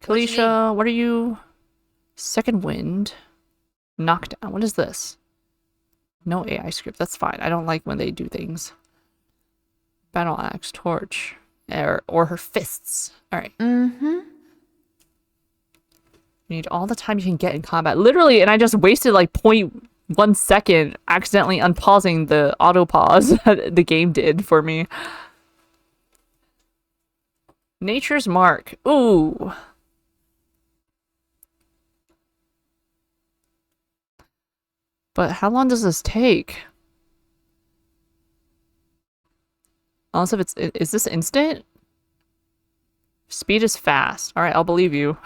Kalisha, what are you? Second Wind. Knockdown. What is this? No AI script. That's fine. I don't like when they do things. Battle Axe. Torch. or her fists. All right. Mm-hmm. You need all the time you can get in combat. Literally, and I just wasted like 0.1 second accidentally unpausing the auto pause that the game did for me. Nature's Mark. Ooh. But how long does this take? Also, if is this instant? Speed is fast. All right, I'll believe you.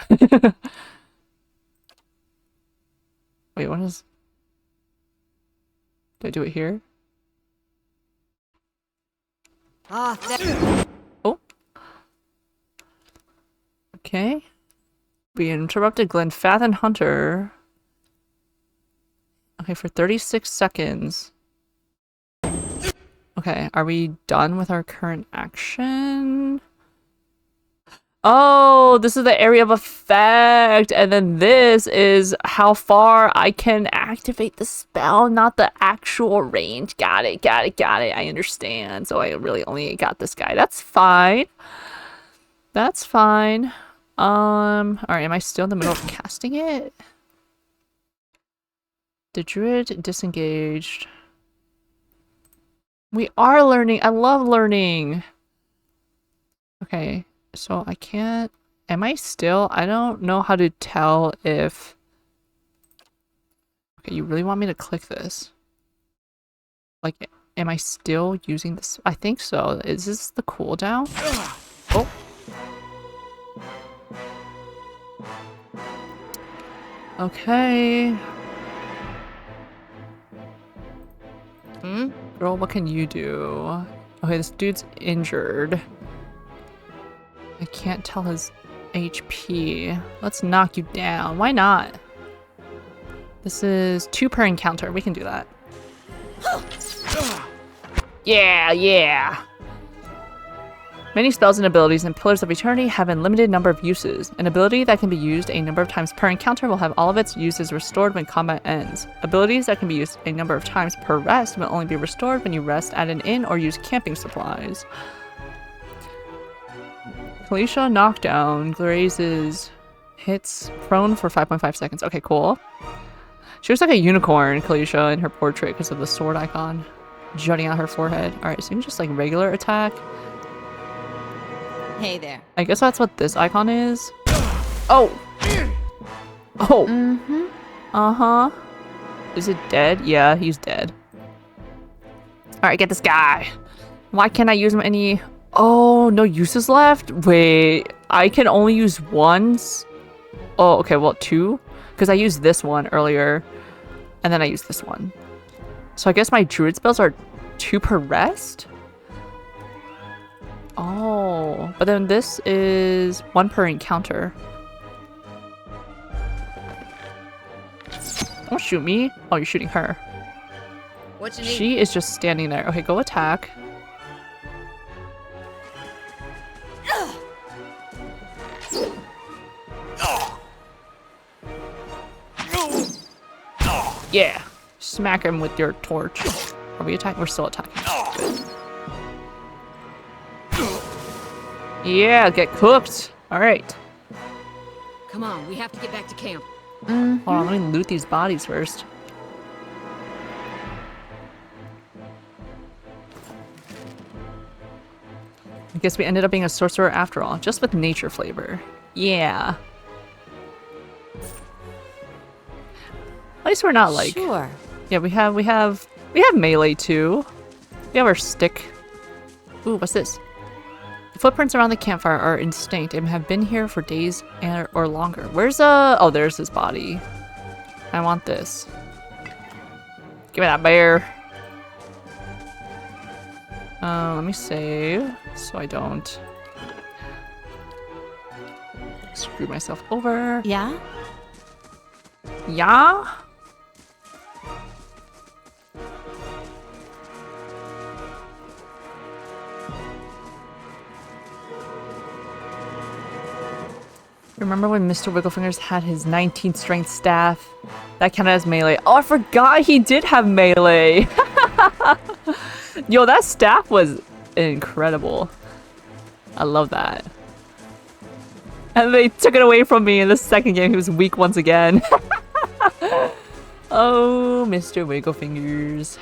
Wait, what is... Do I do it here? Oh. Okay. We interrupted Glenfathan Hunter. Okay, for 36 seconds. Okay, are we done with our current action? Oh, this is the area of effect, and then this is how far I can activate the spell, not the actual range. Got it, got it, got it. I understand. So I really only got this guy. That's fine. That's fine. Alright, am I still in the middle of casting it? The druid disengaged. We are learning. I love learning. Okay. So I can't... Am I still... I don't know how to tell if... Okay, you really want me to click this? Like, am I still using this? I think so. Is this the cooldown? Oh. Okay. Girl, what can you do? Okay, this dude's injured. I can't tell his HP. Let's knock you down. Why not? This is 2 per encounter. We can do that. Yeah, yeah. Many spells and abilities in Pillars of Eternity have a limited number of uses. An ability that can be used a number of times per encounter will have all of its uses restored when combat ends. Abilities that can be used a number of times per rest will only be restored when you rest at an inn or use camping supplies. Kalisha knockdown grazes hits prone for 5.5 seconds. Okay, cool. She looks like a unicorn, Kalisha, in her portrait because of the sword icon jutting out her forehead. Alright, so you can just like regular attack. Hey there. I guess that's what this icon is. Oh! Oh! Mm-hmm. Uh-huh. Is it dead? Yeah, he's dead. Alright, get this guy. Why can't I use him any... Oh, no uses left? Wait, I can only use once? Oh, okay, well, 2? Because I used this one earlier, and then I used this one. So I guess my druid spells are 2 per rest? Oh, but then this is 1 per encounter. Don't shoot me. Oh, you're shooting her. What you need? She is just standing there. Okay, go attack. Yeah. Smack him with your torch. Are we attacking? We're still attacking. Good. Yeah, get cooked. Alright. Come on, we have to get back to camp. Hold on, let me loot these bodies first. I guess we ended up being a sorcerer after all, just with nature flavor. Yeah. At least we're not like... Sure. Yeah, we have melee too. We have our stick. Ooh, what's this? The footprints around the campfire are indistinct and have been here for days or longer. Where's oh, there's his body. I want this. Give me that bear. Let me save so I don't screw myself over. Yeah? Yeah? Remember when Mr. Wigglefingers had his 19th strength staff? That counted as melee. Oh, I forgot he did have melee. Yo, that staff was incredible. I love that. And they took it away from me in the second game. He was weak once again. Oh, Mr. Wiggle Fingers.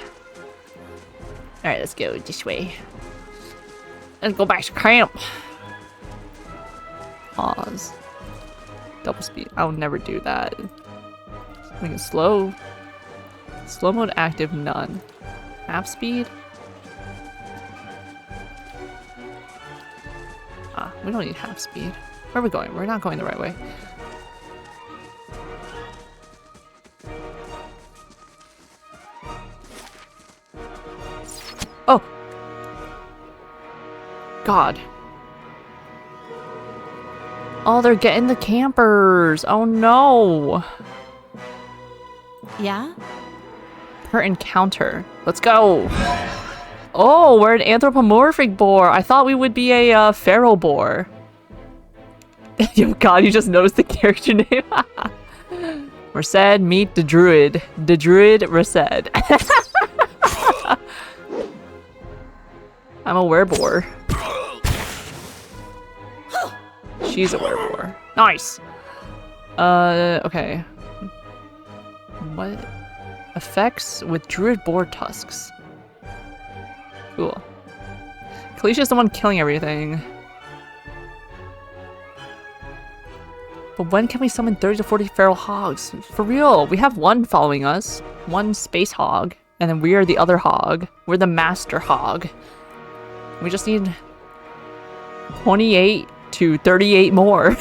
Alright, let's go this way. Let's go back to camp. Pause. Double speed. I'll never do that. We can slow. Slow mode active, none. Half speed? Ah, we don't need half speed. Where are we going? We're not going the right way. Oh! God. Oh, they're getting the campers. Oh no. Yeah? Per encounter. Let's go. Oh, we're an anthropomorphic boar. I thought we would be a feral boar. Oh God, you just noticed the character name. Resed, meet the druid. The druid Resed. I'm a wereboar. She's a wereboar. Nice. Okay. What? Effects with druid boar tusks. Cool. Kalicia's the one killing everything. But when can we summon 30 to 40 feral hogs? For real, we have one following us. One space hog. And then we are the other hog. We're the master hog. We just need 28 to 38 more.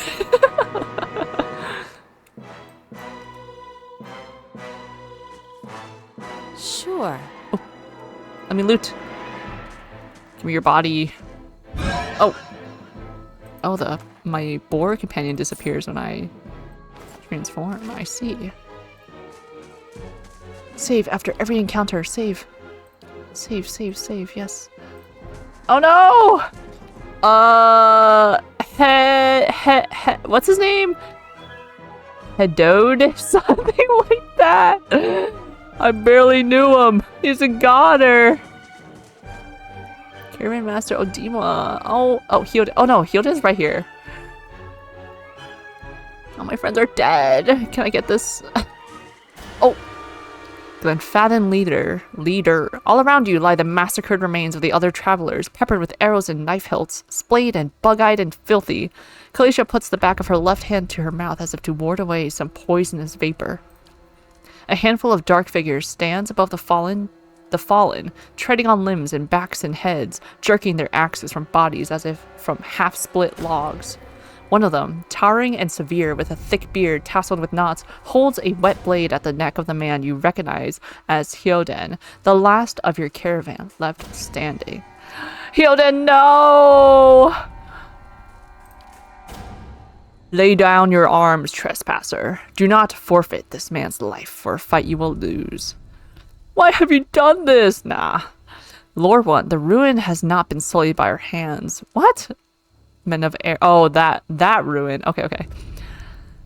Sure. Oh, let me loot. Give me your body. Oh. Oh, my boar companion disappears when I transform. I see. Save after every encounter. Save. Save, save, save. Yes. Oh no! What's his name? Hedode? Something like that. I barely knew him. He's a goner. Caravan Master Odima. Oh, Hilda. Oh no, Hilda's right here. All my friends are dead. Can I get this? Oh. Glenfathen leader. All around you lie the massacred remains of the other travelers, peppered with arrows and knife hilts, splayed and bug-eyed and filthy. Kalisha puts the back of her left hand to her mouth as if to ward away some poisonous vapor. A handful of dark figures stands above the fallen, treading on limbs and backs and heads, jerking their axes from bodies as if from half-split logs. One of them, towering and severe with a thick beard tasseled with knots, holds a wet blade at the neck of the man you recognize as Hyoden, the last of your caravan left standing. Hyoden, no! Lay down your arms, trespasser. Do not forfeit this man's life for a fight you will lose. Why have you done this? Nah. Lord One, the ruin has not been sullied by our hands. What? Men of Air. Oh, that ruin. Okay.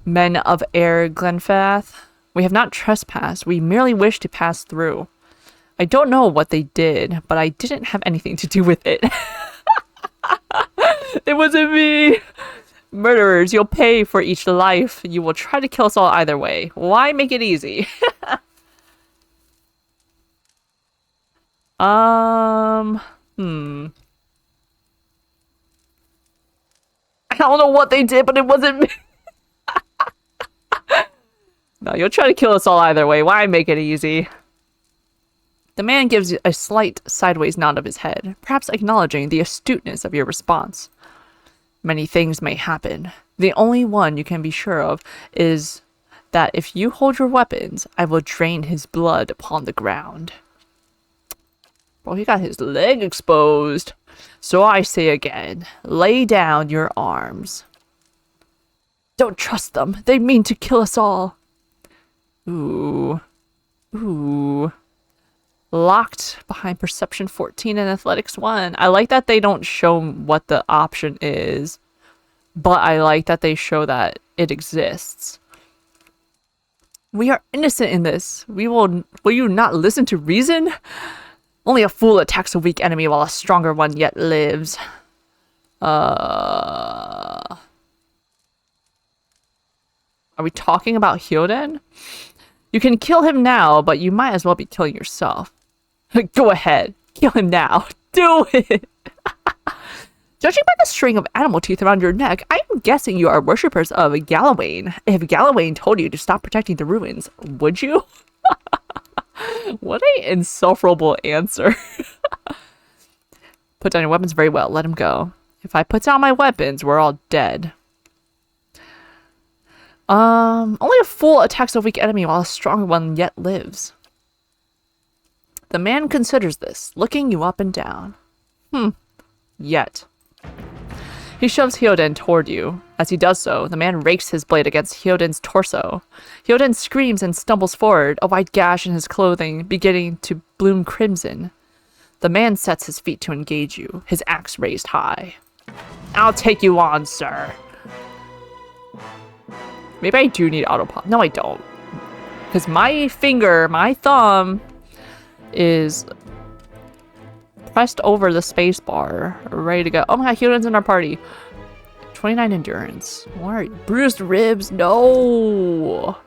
Men of Air Glenfath. We have not trespassed. We merely wish to pass through. I don't know what they did, but I didn't have anything to do with it. It wasn't me. Murderers, you'll pay for each life. You will try to kill us all either way. Why make it easy? I don't know what they did, but it wasn't me. No, you'll try to kill us all either way. Why make it easy? The man gives a slight sideways nod of his head, perhaps acknowledging the astuteness of your response. Many things may happen. The only one you can be sure of is that if you hold your weapons, I will drain his blood upon the ground. Well, he got his leg exposed. So I say again, lay down your arms. Don't trust them. They mean to kill us all. Ooh. Locked behind Perception 14 and Athletics 1. I like that they don't show what the option is, but I like that they show that it exists. We are innocent in this. Will you not listen to reason? Only a fool attacks a weak enemy while a stronger one yet lives. Are we talking about Hyoden? You can kill him now, but you might as well be killing yourself. Go ahead. Kill him now. Do it. Judging by the string of animal teeth around your neck, I am guessing you are worshippers of Galawain. If Galawain told you to stop protecting the ruins, would you? What an insufferable answer. Put down your weapons very well. Let him go. If I put down my weapons, we're all dead. Only a fool attacks a weak enemy while a stronger one yet lives. The man considers this, looking you up and down. Yet. He shoves Hyoden toward you. As he does so, the man rakes his blade against Hyoden's torso. Hyoden screams and stumbles forward, a white gash in his clothing beginning to bloom crimson. The man sets his feet to engage you, his axe raised high. I'll take you on, sir. Maybe I do need autopop. No, I don't. Because my thumb is pressed over the space bar, ready to go. Oh my god, Hyoden's in our party. 29 endurance. What are you? Bruised ribs? No.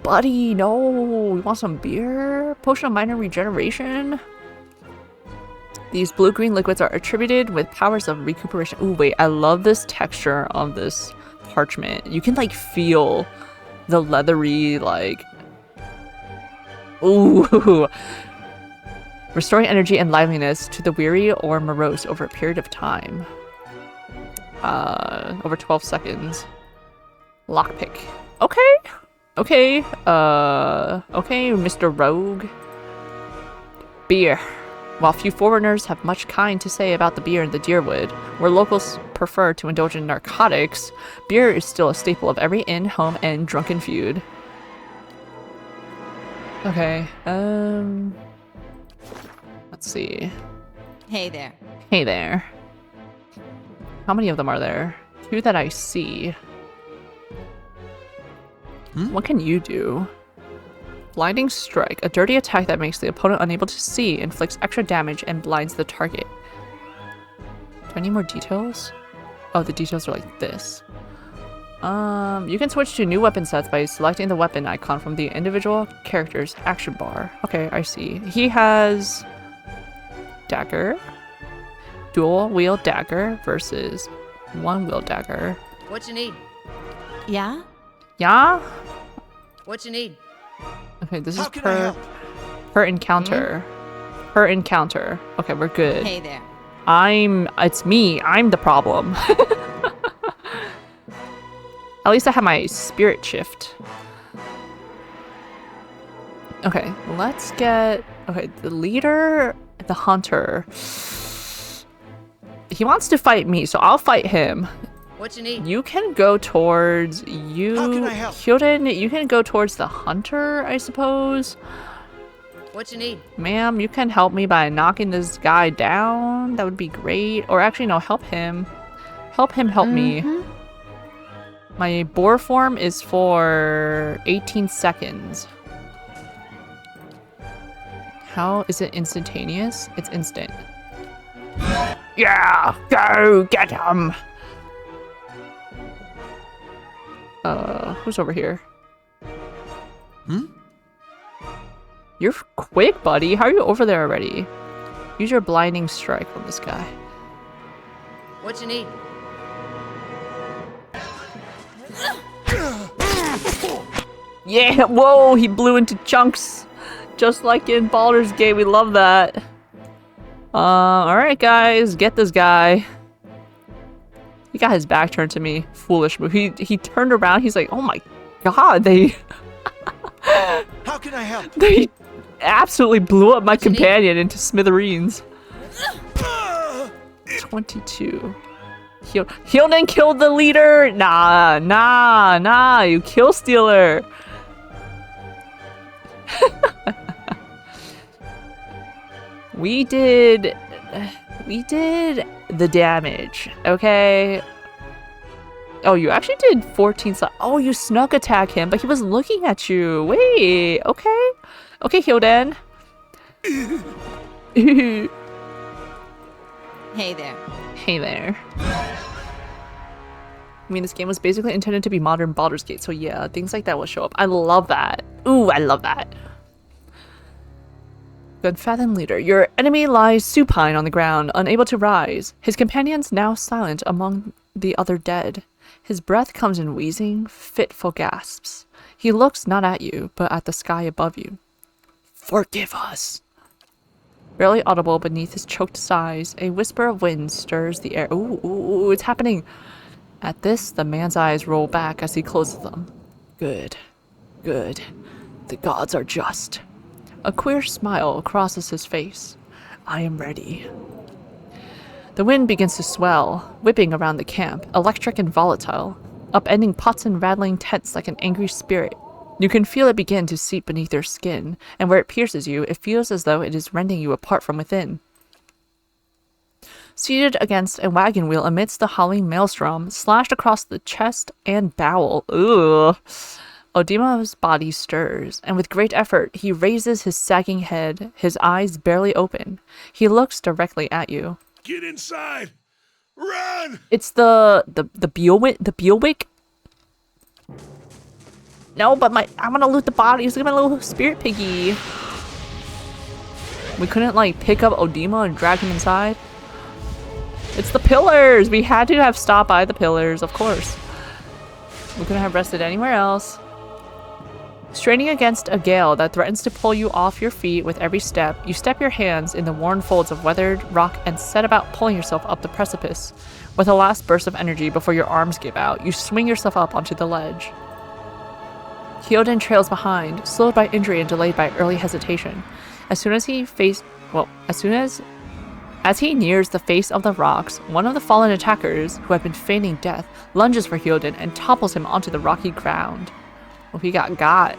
Buddy, no. You want some beer? Potion of minor regeneration? These blue-green liquids are attributed with powers of recuperation. Ooh, wait. I love this texture of this parchment. You can, like, feel the leathery, like... Ooh. Restoring energy and liveliness to the weary or morose over a period of time. Over 12 seconds. Lockpick. Okay. Okay. Okay, Mr. Rogue. Beer. While few foreigners have much kind to say about the beer in the Deerwood, where locals prefer to indulge in narcotics, beer is still a staple of every inn, home, and drunken feud. Okay, let's see. Hey there. Hey there. How many of them are there? 2 that I see. What can you do? Blinding Strike. A dirty attack that makes the opponent unable to see, inflicts extra damage, and blinds the target. Do I need more details? Oh, the details are like this. You can switch to new weapon sets by selecting the weapon icon from the individual character's action bar. Okay, I see. He has... dagger. Dual wield dagger versus one wield dagger. What you need? Yeah? Yeah? What you need? Okay, this How is can I help? per encounter. Per encounter. Okay, we're good. Hey there. It's me. I'm the problem. At least I have my spirit shift. Okay, let's get... Okay, the leader, the hunter. He wants to fight me, so I'll fight him. What you need? You can go towards you. How can I help? Hyoden, you can go towards the hunter, I suppose. What you need? Ma'am, you can help me by knocking this guy down. That would be great. Or actually, no, help him. Help him help me. My boar form is for 18 seconds. How is it instantaneous? It's instant. Yeah, go get him. Who's over here? You're quick, buddy. How are you over there already? Use your blinding strike on this guy. What you need? Yeah, whoa, he blew into chunks. Just like in Baldur's Gate, we love that. Alright guys, get this guy. He got his back turned to me. Foolish move. He turned around, he's like, oh my god, they... How can I help? They absolutely blew up my companion into smithereens. 22. Hyoden killed the leader! Nah, you kill stealer! We did the damage, okay? Oh, you actually did 14 Oh, you snuck attack him, but he was looking at you. Wait, okay. Okay, Hey there. Hey there. I mean, this game was basically intended to be modern Baldur's Gate, so yeah, things like that will show up. I love that. Ooh, I love that. Gunfathen leader. Your enemy lies supine on the ground, unable to rise. His companions now silent among the other dead. His breath comes in wheezing, fitful gasps. He looks not at you, but at the sky above you. Forgive us. Barely audible beneath his choked sighs, a whisper of wind stirs the air. Ooh, ooh, ooh, it's happening. At this, the man's eyes roll back as he closes them. Good. Good. The gods are just. A queer smile crosses his face. I am ready. The wind begins to swell, whipping around the camp, electric and volatile, upending pots and rattling tents like an angry spirit. You can feel it begin to seep beneath your skin, and where it pierces you, it feels as though it is rending you apart from within. Seated against a wagon wheel amidst the howling maelstrom, slashed across the chest and bowel, Odima's body stirs, and with great effort, he raises his sagging head, his eyes barely open. He looks directly at you. Get inside! Run! It's the Beelwick? No, but I'm gonna loot the bodies. Look at my little spirit piggy. We couldn't, like, pick up Odima and drag him inside? It's the pillars! We had to have stopped by the pillars, of course. We couldn't have rested anywhere else. Straining against a gale that threatens to pull you off your feet with every step, you step your hands in the worn folds of weathered rock and set about pulling yourself up the precipice. With a last burst of energy before your arms give out, you swing yourself up onto the ledge. Hyoden trails behind, slowed by injury and delayed by early hesitation. As he nears the face of the rocks, one of the fallen attackers, who had been feigning death, lunges for Hyoden and topples him onto the rocky ground. Well, he got.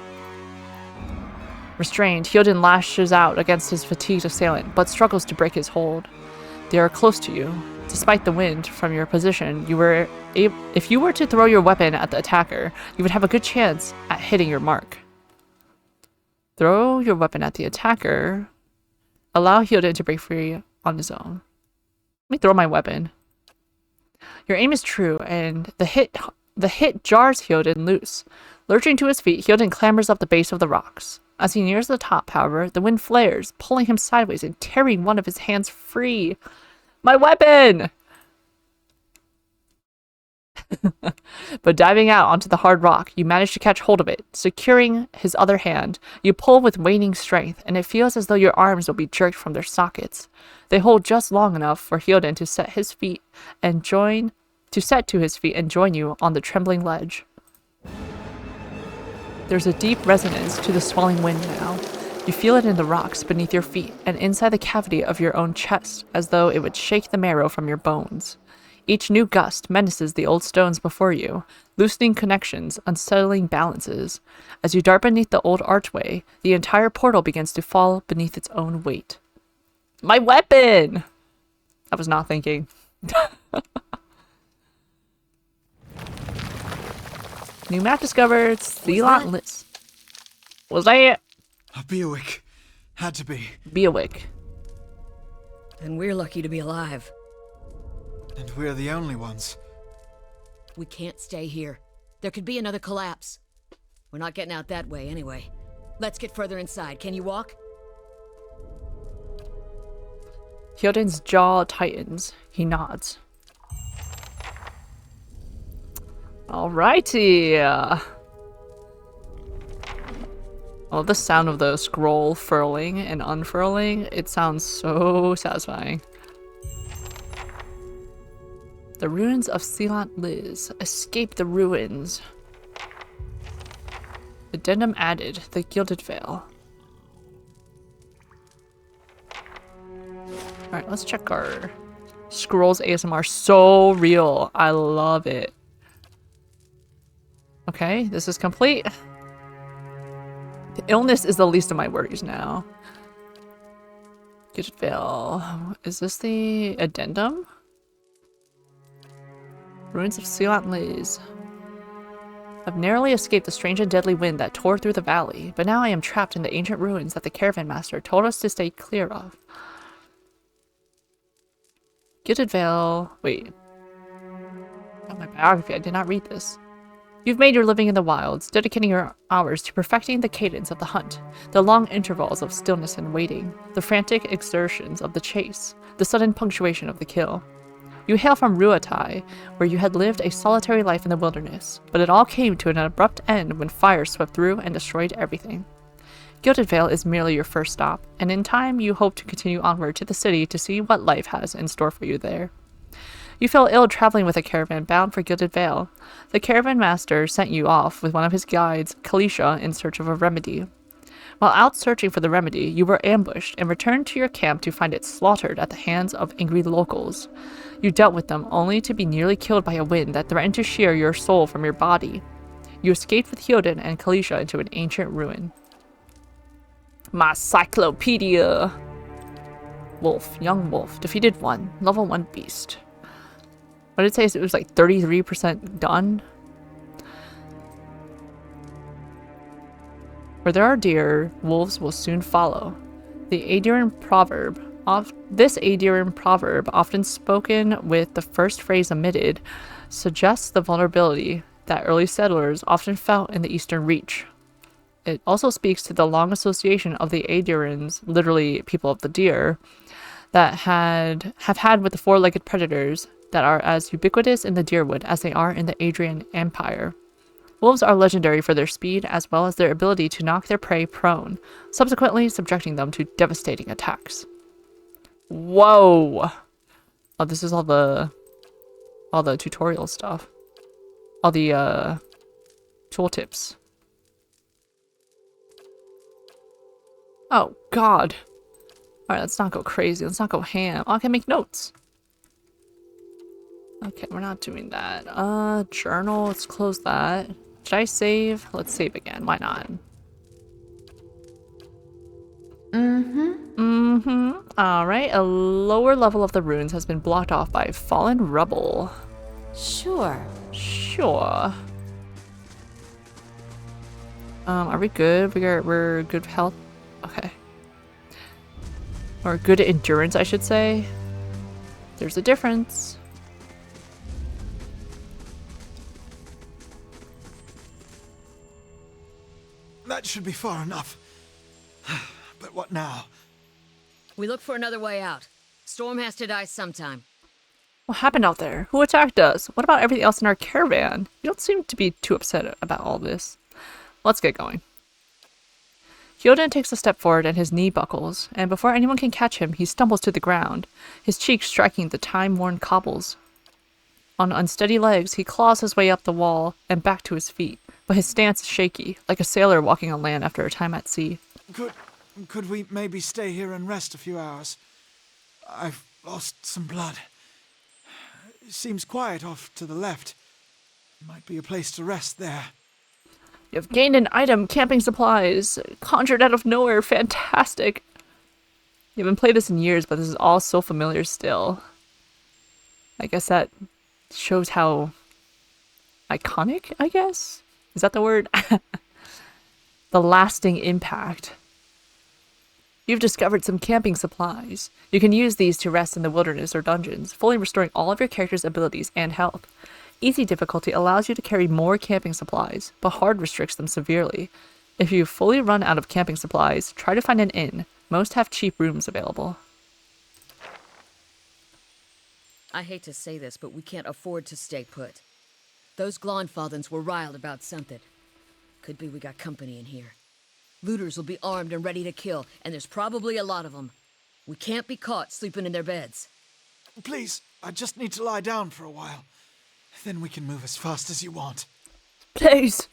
Restrained, Hyoden lashes out against his fatigued assailant, but struggles to break his hold. They are close to you. Despite the wind from your position, if you were to throw your weapon at the attacker, you would have a good chance at hitting your mark. Throw your weapon at the attacker. Allow Hyoden to break free on his own. Let me throw my weapon. Your aim is true, and the hit jars Hyoden loose. Lurching to his feet, Hyoden clambers up the base of the rocks. As he nears the top, however, the wind flares, pulling him sideways and tearing one of his hands free. My weapon! But diving out onto the hard rock, you manage to catch hold of it. Securing his other hand, you pull with waning strength, and it feels as though your arms will be jerked from their sockets. They hold just long enough for Hyoden to set to his feet and join you on the trembling ledge. There's a deep resonance to the swelling wind now. You feel it in the rocks beneath your feet and inside the cavity of your own chest, as though it would shake the marrow from your bones. Each new gust menaces the old stones before you, loosening connections, unsettling balances. As you dart beneath the old archway, the entire portal begins to fall beneath its own weight. My weapon! I was not thinking. New map discovered. Sealant Liz. Was that? A Beowick. Had to be. Beowick. And we're lucky to be alive. And we're the only ones. We can't stay here. There could be another collapse. We're not getting out that way anyway. Let's get further inside. Can you walk? Hyoden's jaw tightens. He nods. Alrighty. Oh, the sound of the scroll furling and unfurling. It sounds so satisfying. The ruins of Sealant Liz. Escape the ruins. Addendum added. The Gilded Veil. Alright, let's check our scrolls ASMR. So real. I love it. Okay, this is complete. The illness is the least of my worries now. Gilded Veil. Is this the addendum? Ruins of Sealant Liz. I've narrowly escaped the strange and deadly wind that tore through the valley, but now I am trapped in the ancient ruins that the caravan master told us to stay clear of. Gilded Vale. Wait. Not my biography. I did not read this. You've made your living in the wilds, dedicating your hours to perfecting the cadence of the hunt, the long intervals of stillness and waiting, the frantic exertions of the chase, the sudden punctuation of the kill. You hail from Ruatai, where you had lived a solitary life in the wilderness, but it all came to an abrupt end when fire swept through and destroyed everything. Gilded Vale is merely your first stop, and in time you hope to continue onward to the city to see what life has in store for you there. You fell ill traveling with a caravan bound for Gilded Vale. The caravan master sent you off with one of his guides, Kalisha, in search of a remedy. While out searching for the remedy, you were ambushed and returned to your camp to find it slaughtered at the hands of angry locals. You dealt with them only to be nearly killed by a wind that threatened to shear your soul from your body. You escaped with Hyoden and Kalisha into an ancient ruin. My cyclopedia! Wolf, young wolf, defeated 1, level 1 beast. What did it say? It was like 33% done? Where there are deer, wolves will soon follow. This Adrian proverb, often spoken with the first phrase omitted, suggests the vulnerability that early settlers often felt in the Eastern Reach. It also speaks to the long association of the Adrians, literally people of the deer, that have had with the four-legged predators that are as ubiquitous in the Deerwood as they are in the Adrian Empire. Wolves are legendary for their speed as well as their ability to knock their prey prone, subsequently subjecting them to devastating attacks. Whoa! Oh, this is all the tutorial stuff. All the tooltips. Oh god. Alright, let's not go crazy. Let's not go ham. Oh, I can make notes. Okay, we're not doing that. Journal, let's close that. Should I save? Let's save again. Why not? Alright, a lower level of the ruins has been blocked off by fallen rubble. Sure. Sure. Are we good? We're good health? Okay. Or good endurance, I should say. There's a difference. That should be far enough. But what now? We look for another way out. Storm has to die sometime. What happened out there? Who attacked us? What about everything else in our caravan? You don't seem to be too upset about all this. Let's get going. Hyoden takes a step forward and his knee buckles, and before anyone can catch him, he stumbles to the ground, his cheeks striking the time-worn cobbles. On unsteady legs, he claws his way up the wall and back to his feet, but his stance is shaky, like a sailor walking on land after a time at sea. Could we maybe stay here and rest a few hours? I've lost some blood. It seems quiet off to the left. Might be a place to rest there. You've gained an item, camping supplies, conjured out of nowhere, fantastic. You haven't played this in years, but this is all so familiar still. I guess that shows how iconic, I guess? Is that the word? The lasting impact. You've discovered some camping supplies. You can use these to rest in the wilderness or dungeons, fully restoring all of your character's abilities and health. Easy difficulty allows you to carry more camping supplies, but hard restricts them severely. If you fully run out of camping supplies, try to find an inn. Most have cheap rooms available. I hate to say this, but we can't afford to stay put. Those Glonfathens were riled about something. Could be we got company in here. Looters will be armed and ready to kill, and there's probably a lot of them. We can't be caught sleeping in their beds. Please, I just need to lie down for a while. Then we can move as fast as you want. Please!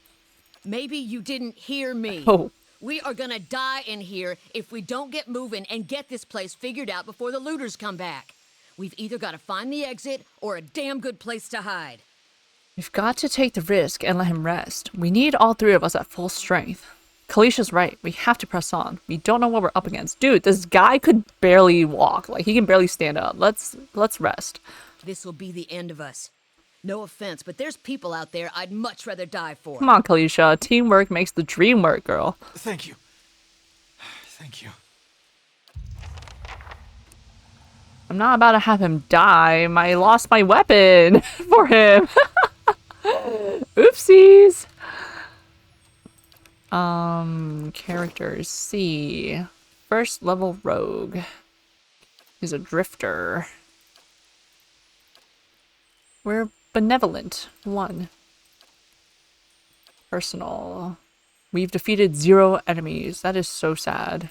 Maybe you didn't hear me. Oh. We are gonna die in here if we don't get moving and get this place figured out before the looters come back. We've either got to find the exit or a damn good place to hide. We've got to take the risk and let him rest. We need all three of us at full strength. Kalisha's right. We have to press on. We don't know what we're up against. Dude, this guy could barely walk. Like, he can barely stand up. Let's rest. This will be the end of us. No offense, but there's people out there I'd much rather die for. Come on, Kalisha. Teamwork makes the dream work, girl. Thank you. Thank you. I'm not about to have him die. I lost my weapon for him. Oopsies. Characters. C. First level rogue. He's a drifter. We're benevolent. 1. Personal. We've defeated 0 enemies. That is so sad.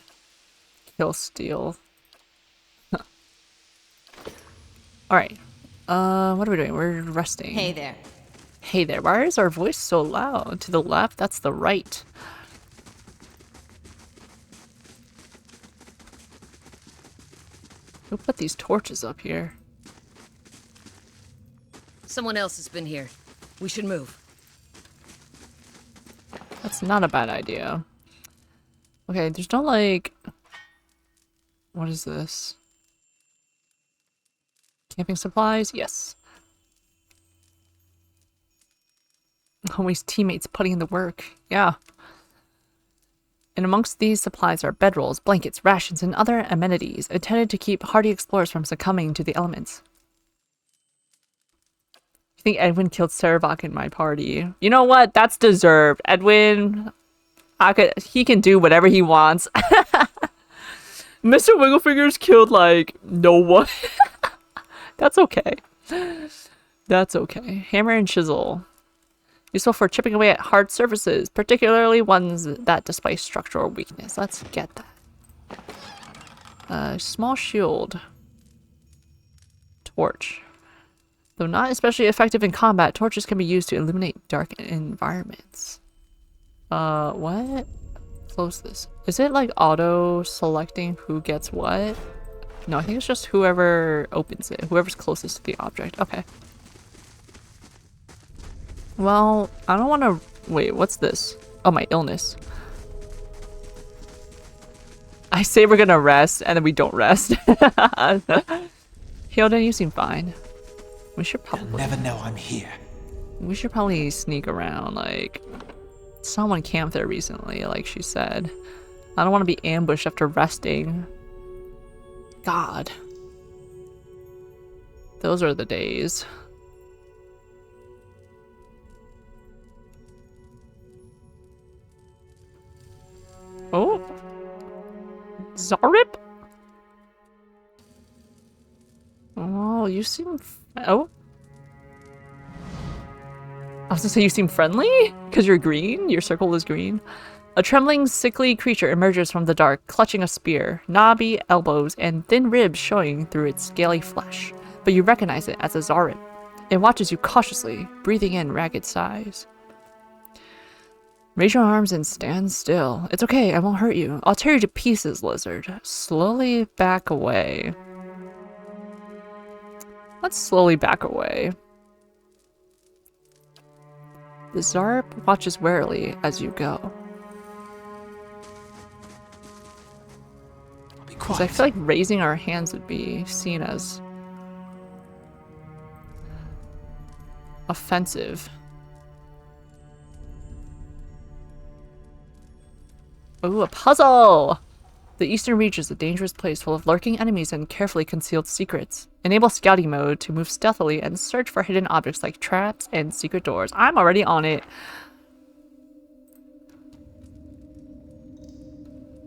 Kill steal. Alright. What are we doing? We're resting. Hey there. Hey there. Why is our voice so loud? To the left? That's the right. Who put these torches up here? Someone else has been here. We should move. That's not a bad idea. Okay, there's no like... What is this? Camping supplies? Yes. Always teammates putting in the work. Yeah. And amongst these supplies are bedrolls, blankets, rations, and other amenities intended to keep hardy explorers from succumbing to the elements. I think Edwin killed Sarabak in my party. You know what? That's deserved. Edwin, he can do whatever he wants. Mr. Wigglefingers killed, like, no one. That's okay. That's okay. Hammer and chisel. Useful for chipping away at hard surfaces, particularly ones that display structural weakness. Let's get that. Small shield. Torch. Though not especially effective in combat, torches can be used to illuminate dark environments. What? Close this. Is it like auto-selecting who gets what? No, I think it's just whoever opens it. Whoever's closest to the object. Okay. Well, I don't want to... Wait, what's this? Oh, my illness. I say we're gonna rest, and then we don't rest. Hilda, you seem fine. We should probably... They'll never know I'm here. We should probably sneak around, like... Someone camped there recently, like she said. I don't want to be ambushed after resting. God. Those are the days. Oh. Zarip? Oh, you seem... Oh. I was gonna say you seem friendly? Because you're green? Your circle is green? A trembling, sickly creature emerges from the dark, clutching a spear, knobby elbows and thin ribs showing through its scaly flesh. But you recognize it as a Zarip. It watches you cautiously, breathing in ragged sighs. Raise your arms and stand still. It's okay, I won't hurt you. I'll tear you to pieces, lizard. Slowly back away. Let's slowly back away. The Zarp watches warily as you go. Because I feel like raising our hands would be seen as offensive. Ooh, a puzzle! The Eastern Reach is a dangerous place full of lurking enemies and carefully concealed secrets. Enable scouting mode to move stealthily and search for hidden objects like traps and secret doors. I'm already on it.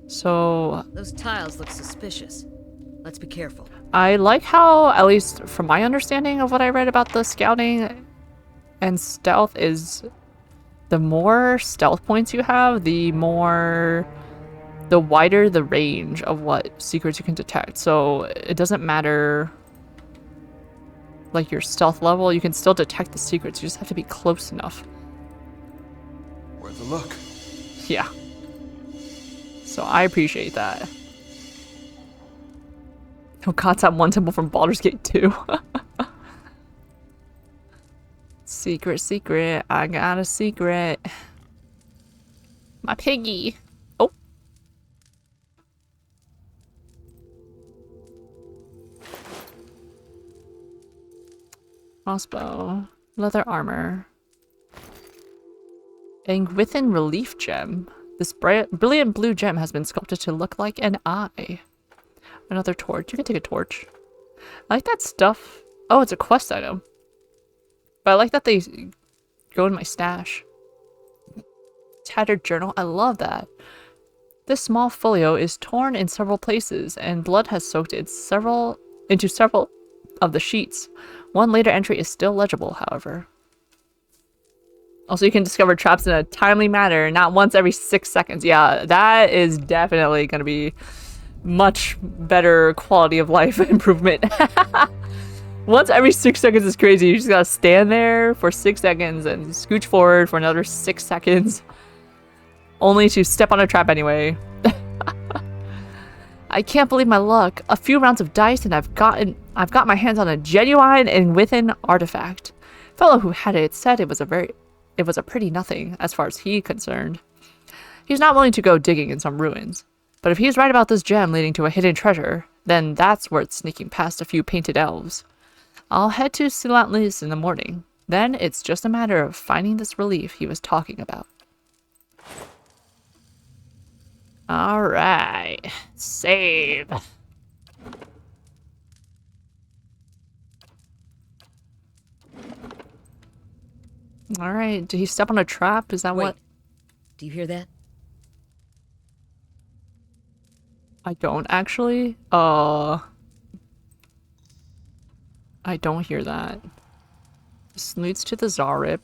So... Those tiles look suspicious. Let's be careful. I like how, at least from my understanding of what I read about the scouting and stealth, is the more stealth points you have, the wider the range of what secrets you can detect. So it doesn't matter like your stealth level, you can still detect the secrets. You just have to be close enough. Worth a look. Yeah. So I appreciate that. Oh god, that one temple from Baldur's Gate 2. Secret, secret. I got a secret. My piggy. Oh. Crossbow. Leather armor. Angwithan relief gem. This brilliant blue gem has been sculpted to look like an eye. Another torch. You can take a torch. I like that stuff. Oh, it's a quest item. But I like that they go in my stash. Tattered journal. I love that. This small folio is torn in several places, and blood has soaked into several of the sheets. One later entry is still legible, however. Also, you can discover traps in a timely manner, not once every 6 seconds. Yeah, that is definitely going to be much better quality of life improvement. Once every 6 seconds is crazy. You just gotta stand there for 6 seconds and scooch forward for another 6 seconds. Only to step on a trap anyway. I can't believe my luck. A few rounds of dice and I've got my hands on a genuine and within artifact. Fellow who had it said it was a pretty nothing as far as he's concerned. He's not willing to go digging in some ruins. But if he's right about this gem leading to a hidden treasure, then that's worth sneaking past a few painted elves. I'll head to Silantlis in the morning. Then it's just a matter of finding this relief he was talking about. Alright. Save. Alright, did he step on a trap? Is that Wait. what? Do you hear that? I don't actually. I don't hear that. This leads to the Zarip.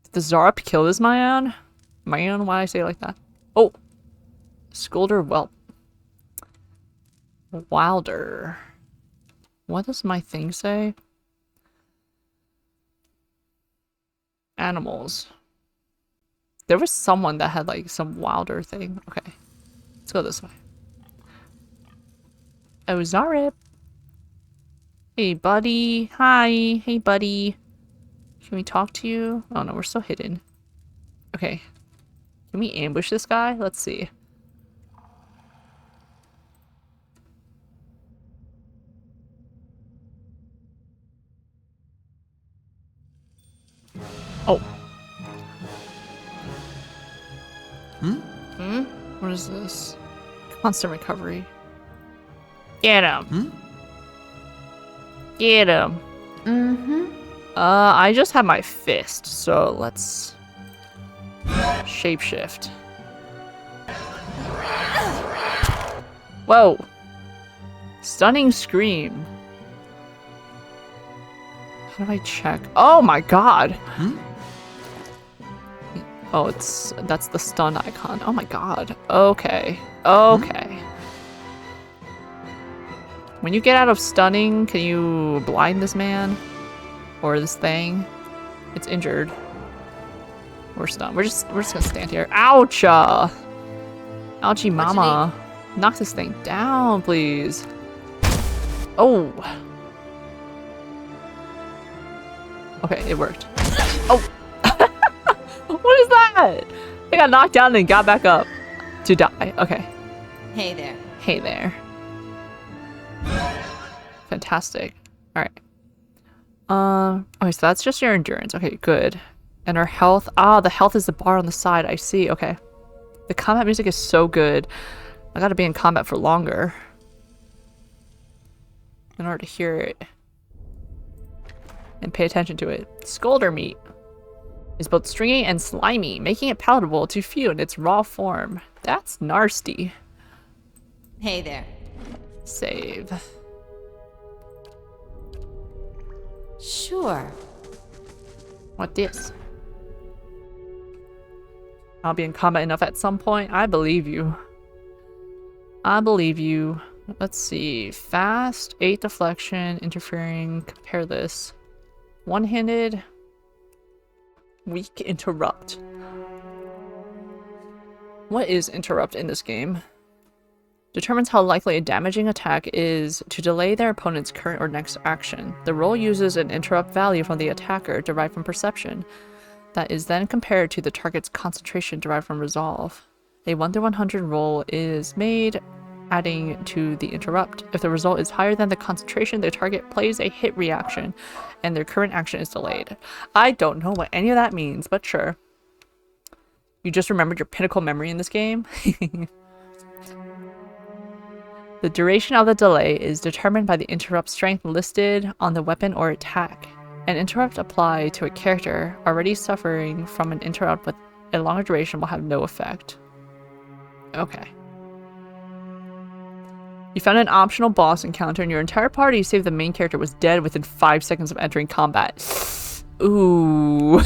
Did the Zarip kill this man? Man, why I say it like that? Oh! Scolder Whelp. Wilder. What does my thing say? Animals. There was someone that had like some wilder thing. Okay. Let's go this way. Oh, Zarip. Hey, buddy. Hi. Hey, buddy. Can we talk to you? Oh, no, we're still hidden. Okay. Can we ambush this guy? Let's see. Oh. What is this? Constant recovery. Get him. Get him. I just have my fist, so let's shapeshift. Whoa. Stunning scream. How do I check? Oh my god. Oh, that's the stun icon. Oh my god. Okay. Okay. When you get out of stunning, can you blind this man? Or this thing? It's injured. We're stunned. We're just gonna stand here. Oucha! Ouchie mama. Knock this thing down, please. Oh. Okay, it worked. Oh. What is that? I got knocked down and got back up to die. Okay. Hey there. Hey there. Fantastic. Alright. Okay, so that's just your endurance. Okay, good. And our health. Ah, the health is the bar on the side. I see. Okay. The combat music is so good. I gotta be in combat for longer in order to hear it and pay attention to it. Scolder meat is both stringy and slimy, making it palatable to few in its raw form. That's nasty. Hey there. Save. Sure. What this? I'll be in combat enough at some point. I believe you. I believe you. Let's see. Fast, 8 deflection, interfering. Compare this. One-handed. Weak interrupt. What is interrupt in this game? Determines how likely a damaging attack is to delay their opponent's current or next action. The roll uses an interrupt value from the attacker derived from perception that is then compared to the target's concentration derived from resolve. A 1 through 100 roll is made, adding to the interrupt. If the result is higher than the concentration, the target plays a hit reaction, and their current action is delayed. I don't know what any of that means, but sure. You just remembered your pinnacle memory in this game? The duration of the delay is determined by the interrupt strength listed on the weapon or attack. An interrupt applied to a character already suffering from an interrupt with a longer duration will have no effect. Okay. You found an optional boss encounter and your entire party, save the main character, was dead within 5 seconds of entering combat. Ooh.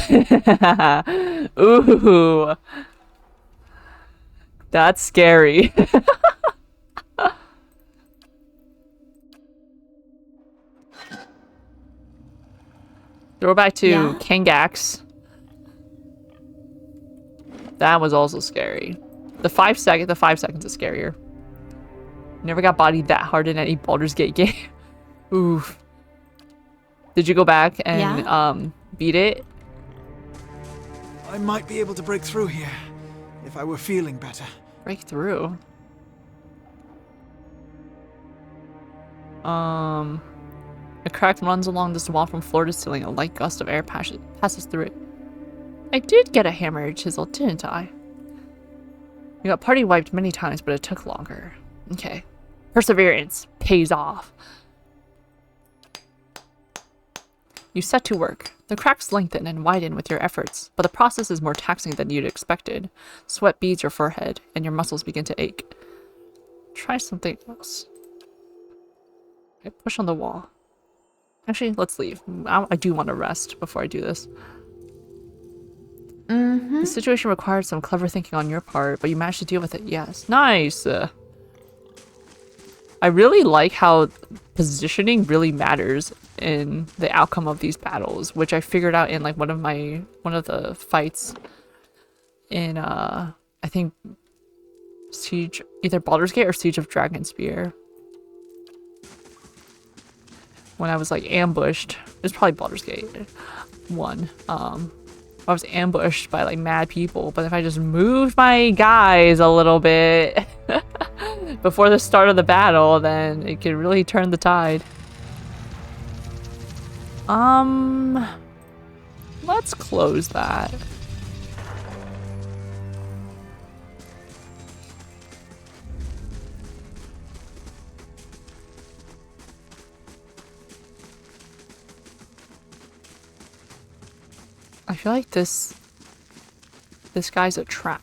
Ooh. That's scary. Throwback to Kangax. That was also scary. The 5 seconds is scarier. Never got bodied that hard in any Baldur's Gate game. Oof. Did you go back and beat it? I might be able to break through here if I were feeling better. Break through. A crack runs along this wall from floor to ceiling. A light gust of air passes through it. I did get a hammer chisel, didn't I? You got party wiped many times, but it took longer. Okay. Perseverance pays off. You set to work. The cracks lengthen and widen with your efforts, but the process is more taxing than you'd expected. Sweat beads your forehead, and your muscles begin to ache. Try something else. Okay, push on the wall. Actually, let's leave. I do want to rest before I do this. The situation required some clever thinking on your part, but you managed to deal with it. Yes. Nice! I really like how positioning really matters in the outcome of these battles, which I figured out in like one of the fights in I think Siege, either Baldur's Gate or Siege of Dragonspear. When I was like ambushed, it was probably Baldur's Gate 1. I was ambushed by like mad people, but if I just moved my guys a little bit before the start of the battle, then it could really turn the tide. Let's close that. I feel like this guy's a trap.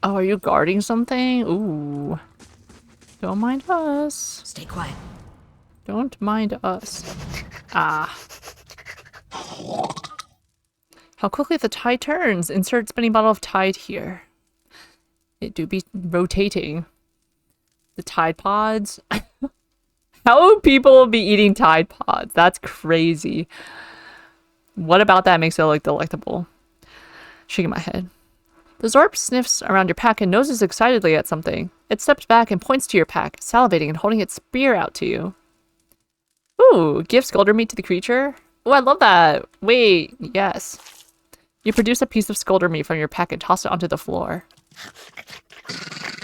Oh, are you guarding something? Ooh. Don't mind us. Stay quiet. Don't mind us. Ah. How quickly the tide turns. Insert spinning bottle of tide here. It do be rotating. The Tide Pods. How would people be eating Tide Pods? That's crazy. What about that makes it look delectable? Shaking my head. The Zorp sniffs around your pack and noses excitedly at something. It steps back and points to your pack, salivating and holding its spear out to you. Ooh, give Skulder meat to the creature? Oh, I love that. Wait, yes. You produce a piece of Skulder meat from your pack and toss it onto the floor.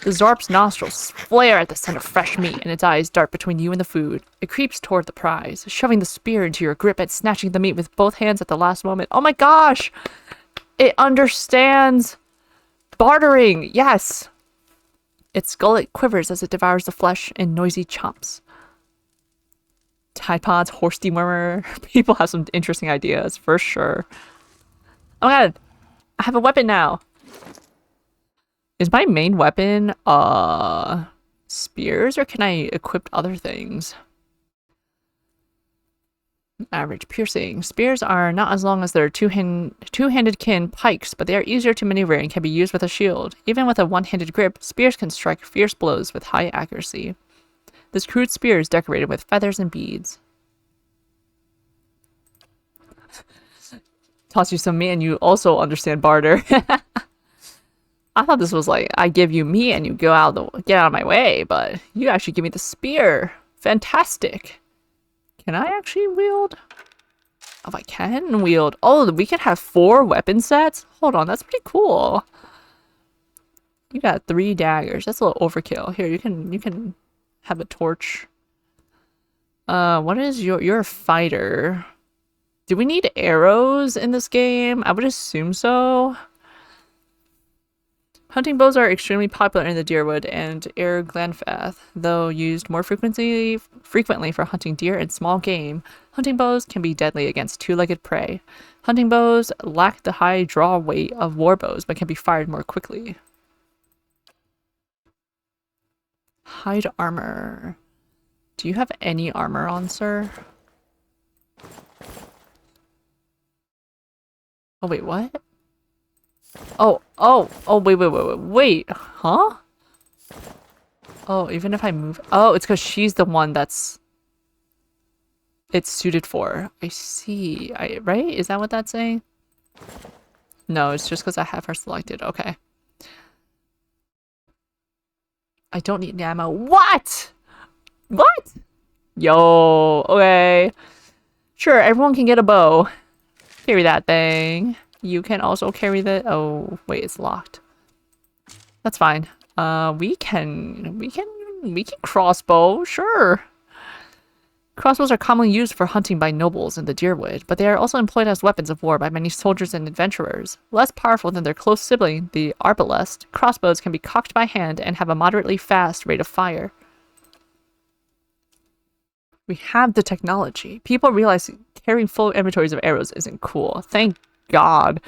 The Zorp's nostrils flare at the scent of fresh meat, and its eyes dart between you and the food. It creeps toward the prize, shoving the spear into your grip and snatching the meat with both hands at the last moment. Oh my gosh! It understands bartering! Yes! Its gullet quivers as it devours the flesh in noisy chomps. Tide Pods, horse dewormer. People have some interesting ideas, for sure. Oh my god! I have a weapon now! Is my main weapon, spears, or can I equip other things? Average piercing. Spears are not as long as their two-handed kin pikes, but they are easier to maneuver and can be used with a shield. Even with a one-handed grip, spears can strike fierce blows with high accuracy. This crude spear is decorated with feathers and beads. Toss you some meat and you also understand barter. I thought this was like, I give you meat and you get out of my way, but you actually give me the spear. Fantastic. Can I actually wield? Oh, I can wield. Oh, we can have 4 weapon sets? Hold on, that's pretty cool. You got 3 daggers. That's a little overkill. Here, you can have a torch. What is you're a fighter. Do we need arrows in this game? I would assume so. Hunting bows are extremely popular in the Deerwood and Air Glenfath, though used more frequently for hunting deer and small game. Hunting bows can be deadly against two-legged prey. Hunting bows lack the high draw weight of war bows, but can be fired more quickly. Hide armor. Do you have any armor on, sir? Oh, wait, what? Oh, wait, huh? Oh, even if I move, oh, it's because she's the one that's it's suited for. I see, right? Is that what that's saying? No, it's just because I have her selected, okay. I don't need ammo. What? What? Yo, okay. Sure, everyone can get a bow. Carry that thing. You can also carry the... Oh, wait, it's locked. That's fine. We can crossbow, sure. Crossbows are commonly used for hunting by nobles in the Deerwood, but they are also employed as weapons of war by many soldiers and adventurers. Less powerful than their close sibling, the arbalest, crossbows can be cocked by hand and have a moderately fast rate of fire. We have the technology. People realize carrying full inventories of arrows isn't cool. Thank God.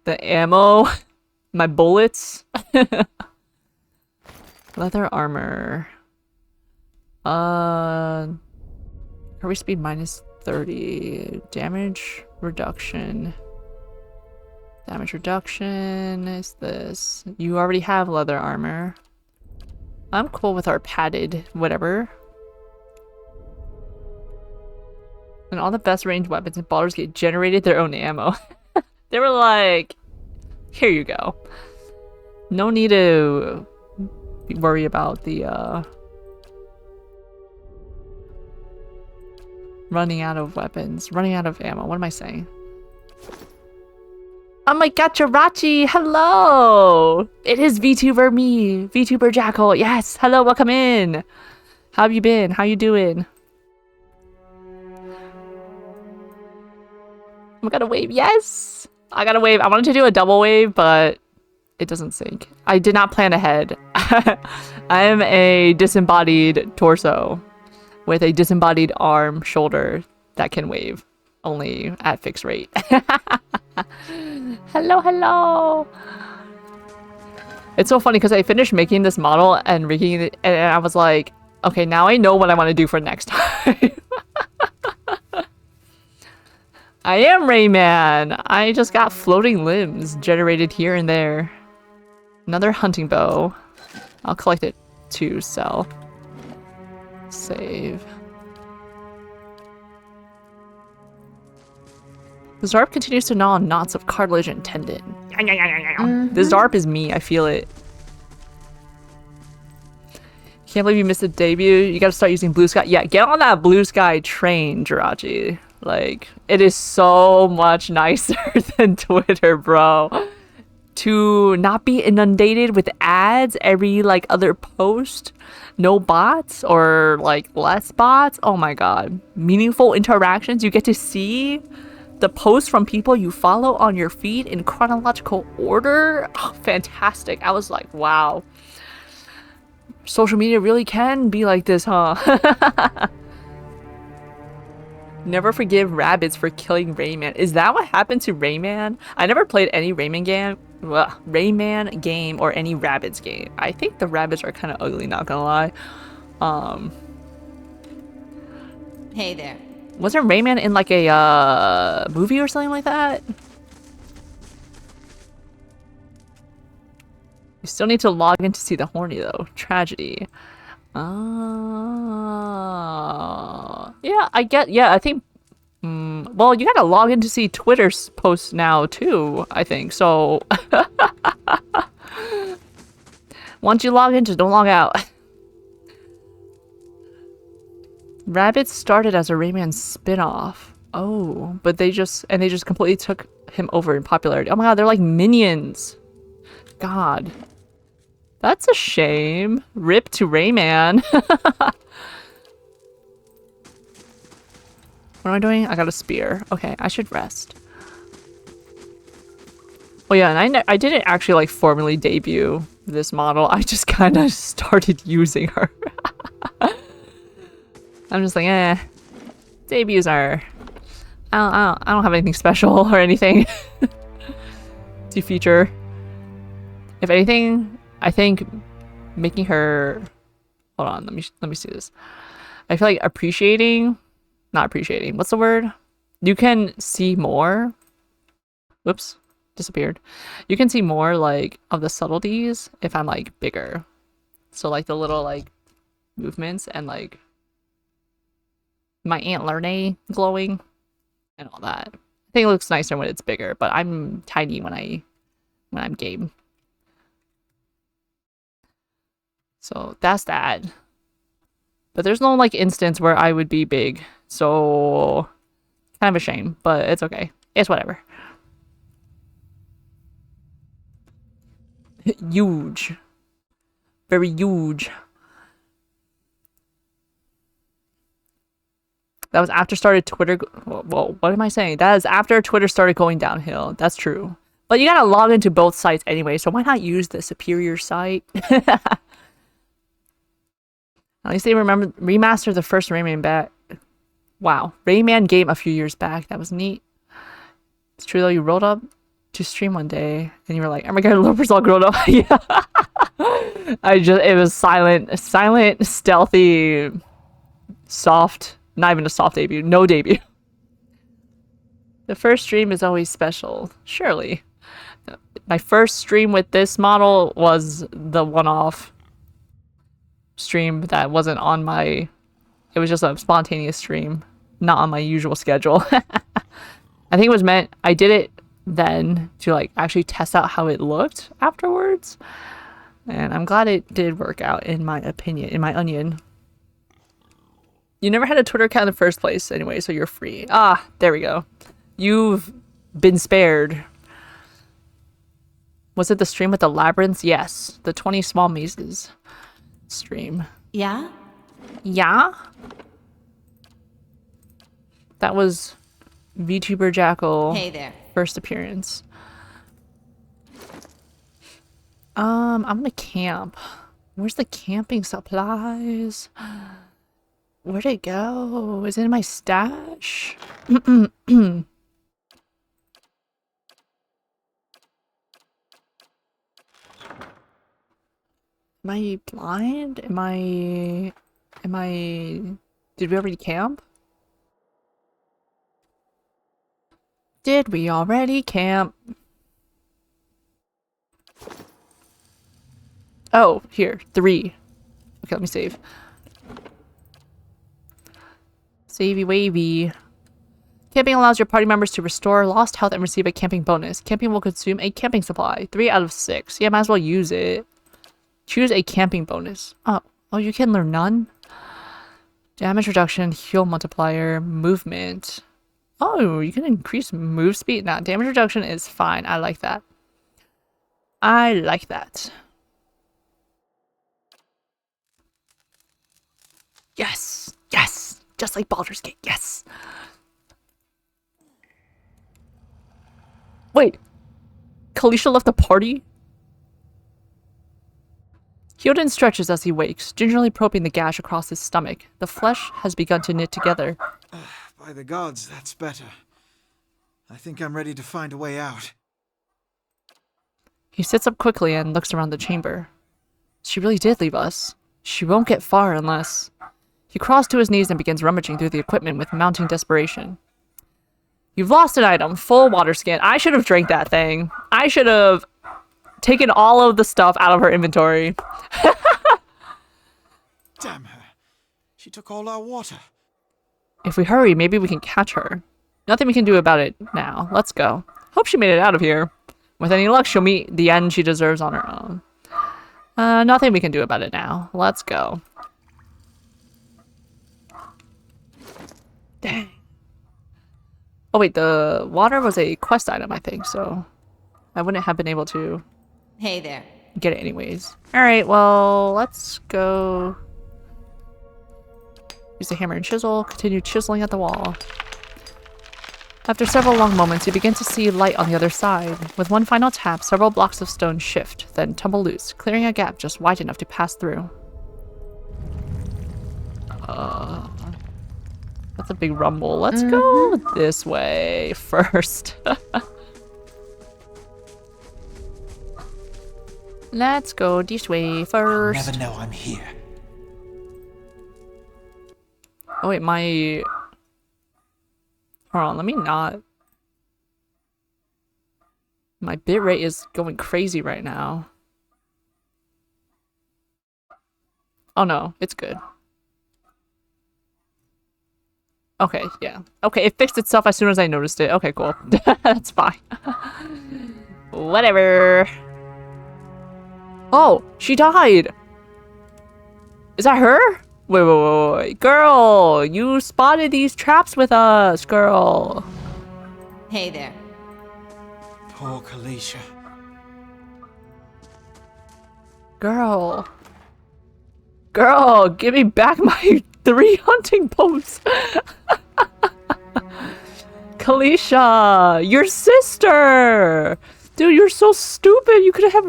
The ammo, my bullets. Leather armor. Recovery speed minus 30. Damage reduction. Damage reduction is this. You already have leather armor. I'm cool with our padded whatever. And all the best ranged weapons in Baldur's Gate generated their own ammo. They were like, here you go. No need to worry about the running out of weapons, running out of ammo. What am I saying? Oh my god, Jirachi, hello! It is VTuber me, VTuber Jackal. Yes, hello, welcome in. How have you been? How you doing? I got a wave. Yes! I got a wave. I wanted to do a double wave, but it doesn't sync. I did not plan ahead. I am a disembodied torso with a disembodied arm, shoulder that can wave, only at fixed rate. Hello, hello! It's so funny because I finished making this model and rigging it, and I was like, okay, now I know what I want to do for next time. I am Rayman! I just got floating limbs generated here and there. Another hunting bow. I'll collect it to sell. Save. The Zarp continues to gnaw on knots of cartilage and tendon. The Zarp is me, I feel it. Can't believe you missed the debut. You gotta start using Blue Sky. Yeah, get on that Blue Sky train, Jirachi. Like, it is so much nicer than Twitter, bro. To not be inundated with ads every, like, other post. No bots or, like, less bots. Oh my god. Meaningful interactions. You get to see the posts from people you follow on your feed in chronological order. Oh, fantastic. I was like, wow. Social media really can be like this, huh? Never forgive rabbits for killing Rayman. Is that what happened to Rayman? I never played any Rayman game or any rabbits game. I think the rabbits are kind of ugly, not gonna lie. Hey there. Wasn't Rayman in like a movie or something like that? You still need to log in to see the horny though. Tragedy. Yeah, I think well, you gotta log in to see Twitter's posts now too, I think. So once you log in, just don't log out. Rabbids started as a Rayman spin-off. Oh, but they just completely took him over in popularity. Oh my god, they're like minions. God. That's a shame. Rip to Rayman. What am I doing? I got a spear. Okay, I should rest. Oh yeah, and I didn't actually like formally debut this model. I just kind of started using her. I'm just like, debuts are. I don't have anything special or anything to feature. If anything, I think making her. Hold on, let me see this. I feel like not appreciating. What's the word? You can see more. Whoops, disappeared. You can see more like of the subtleties if I'm like bigger. So like the little like movements and like my antler glowing and all that. I think it looks nicer when it's bigger, but I'm tiny when I'm game. So that's that. But there's no like instance where I would be big. So kind of a shame, but it's okay. It's whatever. Huge. Very huge. That was after started Twitter. Well, what am I saying? That is after Twitter started going downhill. That's true. But you gotta log into both sites anyway, so why not use the superior site? At least they remastered the first Rayman back. Wow, Rayman game a few years back. That was neat. It's true though. You rolled up to stream one day and you were like, "Oh my god, Loper's all grown up." Yeah. It was silent, stealthy, soft. Not even a soft debut. No debut. The first stream is always special. Surely. My first stream with this model was the one-off stream that wasn't on my... It was just a spontaneous stream. Not on my usual schedule. I think it was meant... I did it then to like actually test out how it looked afterwards. And I'm glad it did work out in my opinion. In my onion. You never had a Twitter account in the first place anyway, so you're free. Ah, there we go. You've been spared. Was it the stream with the labyrinths? Yes. The 20 small mazes stream. Yeah? Yeah? That was VTuber Jackal. Hey there. First appearance. I'm gonna camp. Where's the camping supplies? Where'd it go? Is it in my stash? Am I blind? Am I... Did we already camp? Did we already camp? Oh, here. 3. Okay, let me save. Savey wavy. Camping allows your party members to restore lost health and receive a camping bonus. Camping will consume a camping supply. 3 out of 6. Yeah, might as well use it. Choose a camping bonus. Oh, you can learn none? Damage reduction, heal multiplier, movement. Oh, you can increase move speed. Nah, damage reduction is fine. I like that. I like that. Yes! Yes! Just like Baldur's Gate. Yes! Wait. Kalisha left the party? Hyoden stretches as he wakes, gingerly probing the gash across his stomach. The flesh has begun to knit together. By the gods, that's better. I think I'm ready to find a way out. He sits up quickly and looks around the chamber. She really did leave us. She won't get far unless... He crawls to his knees and begins rummaging through the equipment with mounting desperation. You've lost an item. Full water skin. I should have drank that thing. I should have taken all of the stuff out of her inventory. Damn her. She took all our water. If we hurry, maybe we can catch her. Nothing we can do about it now. Let's go. Hope she made it out of here. With any luck, she'll meet the end she deserves on her own. Nothing we can do about it now. Let's go. Dang. Oh wait, the water was a quest item, I think, so I wouldn't have been able to Hey there. get it anyways. Alright, well, let's go... Use the hammer and chisel. Continue chiseling at the wall. After several long moments, you begin to see light on the other side. With one final tap, several blocks of stone shift, then tumble loose, clearing a gap just wide enough to pass through. That's a big rumble. Let's go this way first. Let's go this way first. Never know I'm here. Oh wait, my... Hold on, let me not... My bitrate is going crazy right now. Oh no, it's good. Okay, yeah. Okay, it fixed itself as soon as I noticed it. Okay, cool. That's fine. Whatever. Oh, she died! Is that her? Wait. Girl, you spotted these traps with us, girl. Hey there. Poor Kalisha. Girl, give me back my 3 hunting posts. Kalisha, your sister. Dude, you're so stupid. You could have...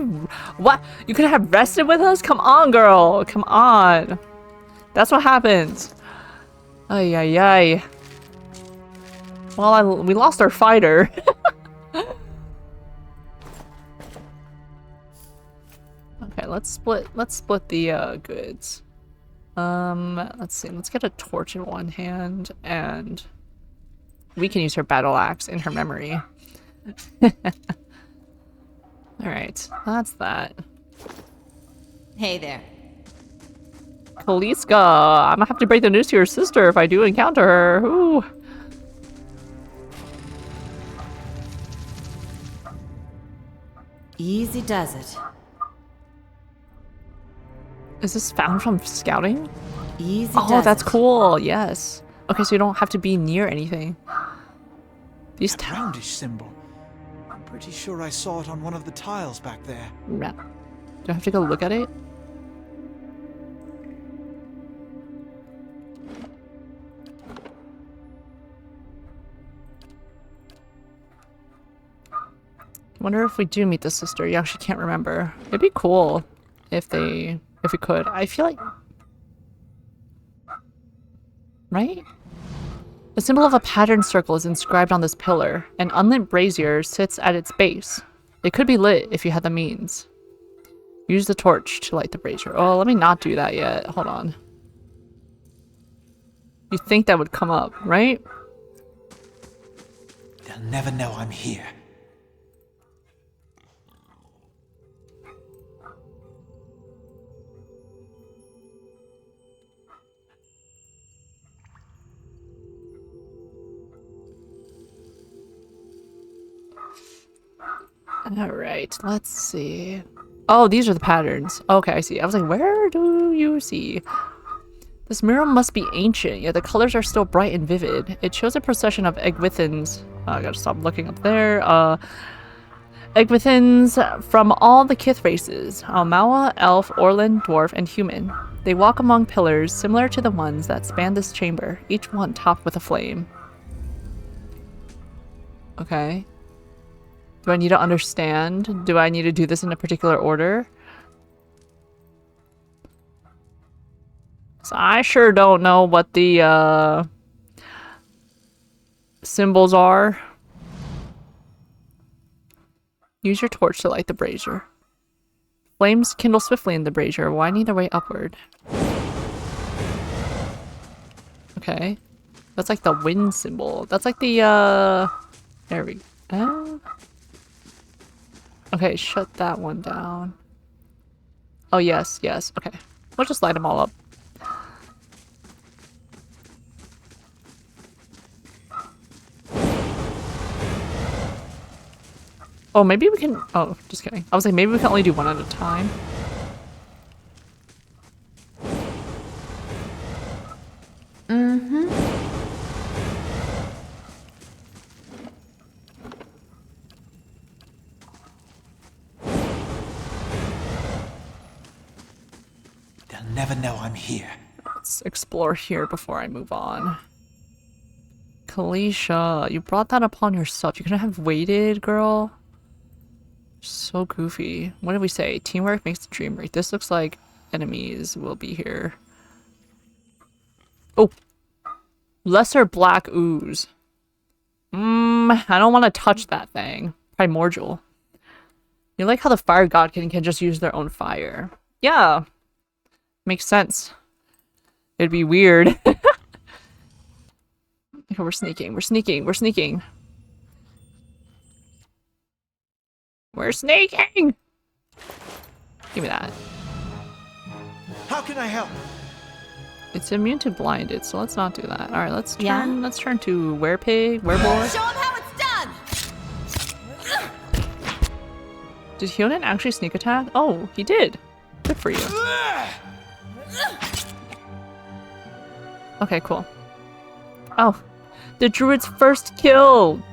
What? You could have rested with us? Come on, girl. Come on. That's what happens. Ay, ay, ay. Well, we lost our fighter. Okay, let's split the goods. Let's see. Let's get a torch in one hand, and we can use her battle axe in her memory. Alright, that's that. Hey there. Kaliska, I'm gonna have to break the news to your sister if I do encounter her. Ooh. Easy does it. Is this found from scouting? Easy Oh, does that's it. cool. Yes. Okay, so you don't have to be near anything. These That roundish symbol. I'm pretty sure I saw it on one of the tiles back there. Do I have to go look at it? Wonder if we do meet the sister. Yeah, she can't remember. It'd be cool if we could. I feel like... Right? The symbol of a patterned circle is inscribed on this pillar. An unlit brazier sits at its base. It could be lit if you had the means. Use the torch to light the brazier. Oh, let me not do that yet. Hold on. You'd think that would come up, right? They'll never know I'm here. Alright, let's see. Oh, these are the patterns. Okay, I see. I was like, where do you see? This mural must be ancient, yet the colors are still bright and vivid. It shows a procession of Egwithans. I gotta stop looking up there. Egwithans from all the Kith races. Almawa, Elf, Orlan, Dwarf, and Human. They walk among pillars similar to the ones that span this chamber, each one topped with a flame. Okay. Do I need to understand? Do I need to do this in a particular order? So I sure don't know what the symbols are. Use your torch to light the brazier. Flames kindle swiftly in the brazier, winding their way upward. Okay. That's like the wind symbol. That's like the there we go. Okay, shut that one down. Oh, yes, yes. Okay. We'll just light them all up. Oh, maybe we can... Oh, just kidding. I was like, maybe we can only do one at a time. never know I'm here. Let's explore here before I move on. Kalisha, you brought that upon yourself. You couldn't have waited, girl. So goofy. What did we say? Teamwork makes the dream work. This looks like enemies will be here. Oh! Lesser black ooze. I don't want to touch that thing. Primordial. You like how the fire god can just use their own fire. Yeah. Makes sense. It'd be weird. Okay, we're sneaking. We're sneaking. We're sneaking. We're sneaking! Give me that. How can I help? It's immune to blinded, so let's not do that. Alright, let's turn to werepig, wereboar. Show him how it's done! Did Hyonin actually sneak attack? Oh, he did. Good for you. Okay, cool. Oh, the druid's first kill!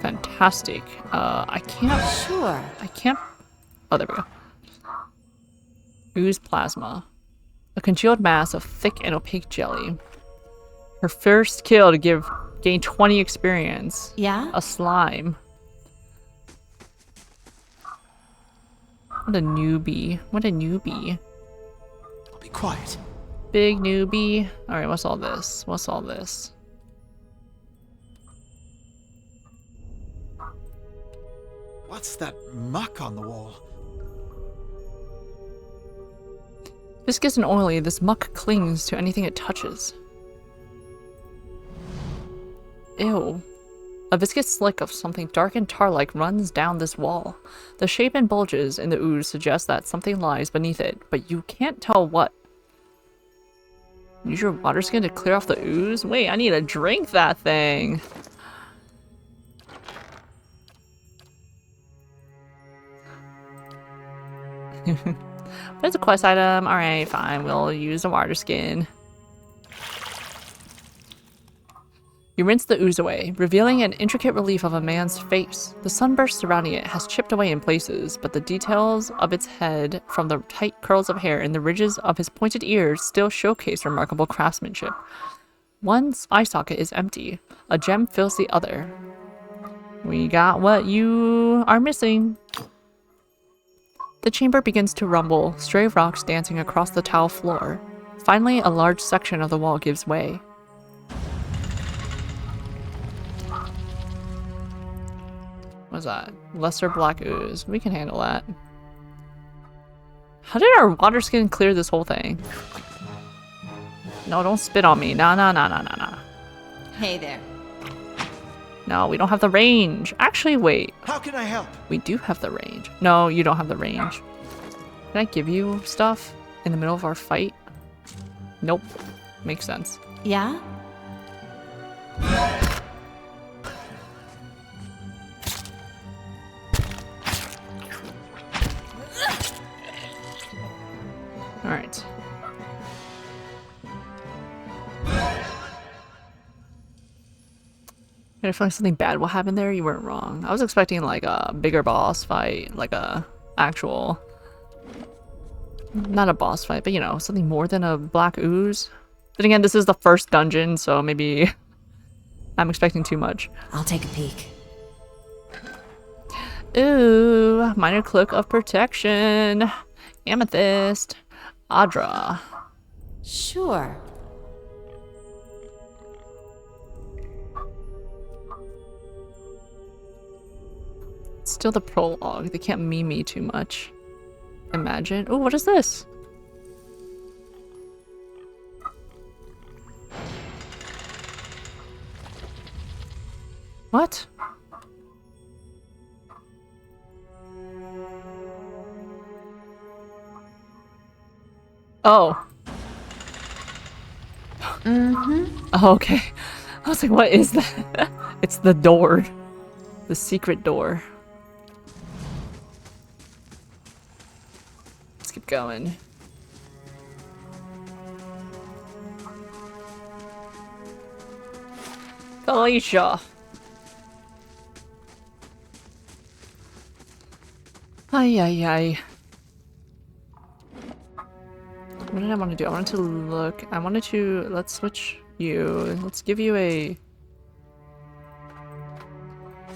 Fantastic. I can't... Sure. I can't... Oh, there we go. Ooze plasma. A congealed mass of thick and opaque jelly. Her first kill to gain 20 experience. Yeah? A slime. What a newbie. What a newbie. I'll be quiet. Big newbie. Alright, what's all this? What's all this? What's that muck on the wall? Viscous and oily, this muck clings to anything it touches. Ew. A viscous slick of something dark and tar-like runs down this wall. The shape and bulges in the ooze suggest that something lies beneath it, but you can't tell what. Use your water skin to clear off the ooze? Wait, I need to drink that thing. But it's a quest item. Alright, fine. We'll use the water skin. You rinse the ooze away, revealing an intricate relief of a man's face. The sunburst surrounding it has chipped away in places, but the details of its head, from the tight curls of hair and the ridges of his pointed ears, still showcase remarkable craftsmanship. One eye socket is empty. A gem fills the other. We got what you are missing. The chamber begins to rumble, stray rocks dancing across the tile floor. Finally, a large section of the wall gives way. What's that? Lesser black ooze. We can handle that. How did our water skin clear this whole thing? No, don't spit on me. Nah, nah, nah, nah, nah, nah. Hey there. No, we don't have the range. Actually, wait. How can I help? We do have the range. No, you don't have the range. Can I give you stuff in the middle of our fight? Nope. Makes sense. Yeah? Alright. I feel like something bad will happen there. You weren't wrong. I was expecting like a bigger boss fight, like a actual, not a boss fight, but you know, something more than a black ooze. Then again, this is the first dungeon, so maybe I'm expecting too much. I'll take a peek. Ooh, minor cloak of protection, amethyst, Adra. Sure. Still the prologue. They can't meme me too much. Imagine. Oh, what is this? What? Oh. Oh, okay. I was like, what is that? It's the door. The secret door. Let's keep going. Alicia. Ay, ay, ay. What did I want to do? I wanted to look. I wanted to... Let's switch you. Let's give you a...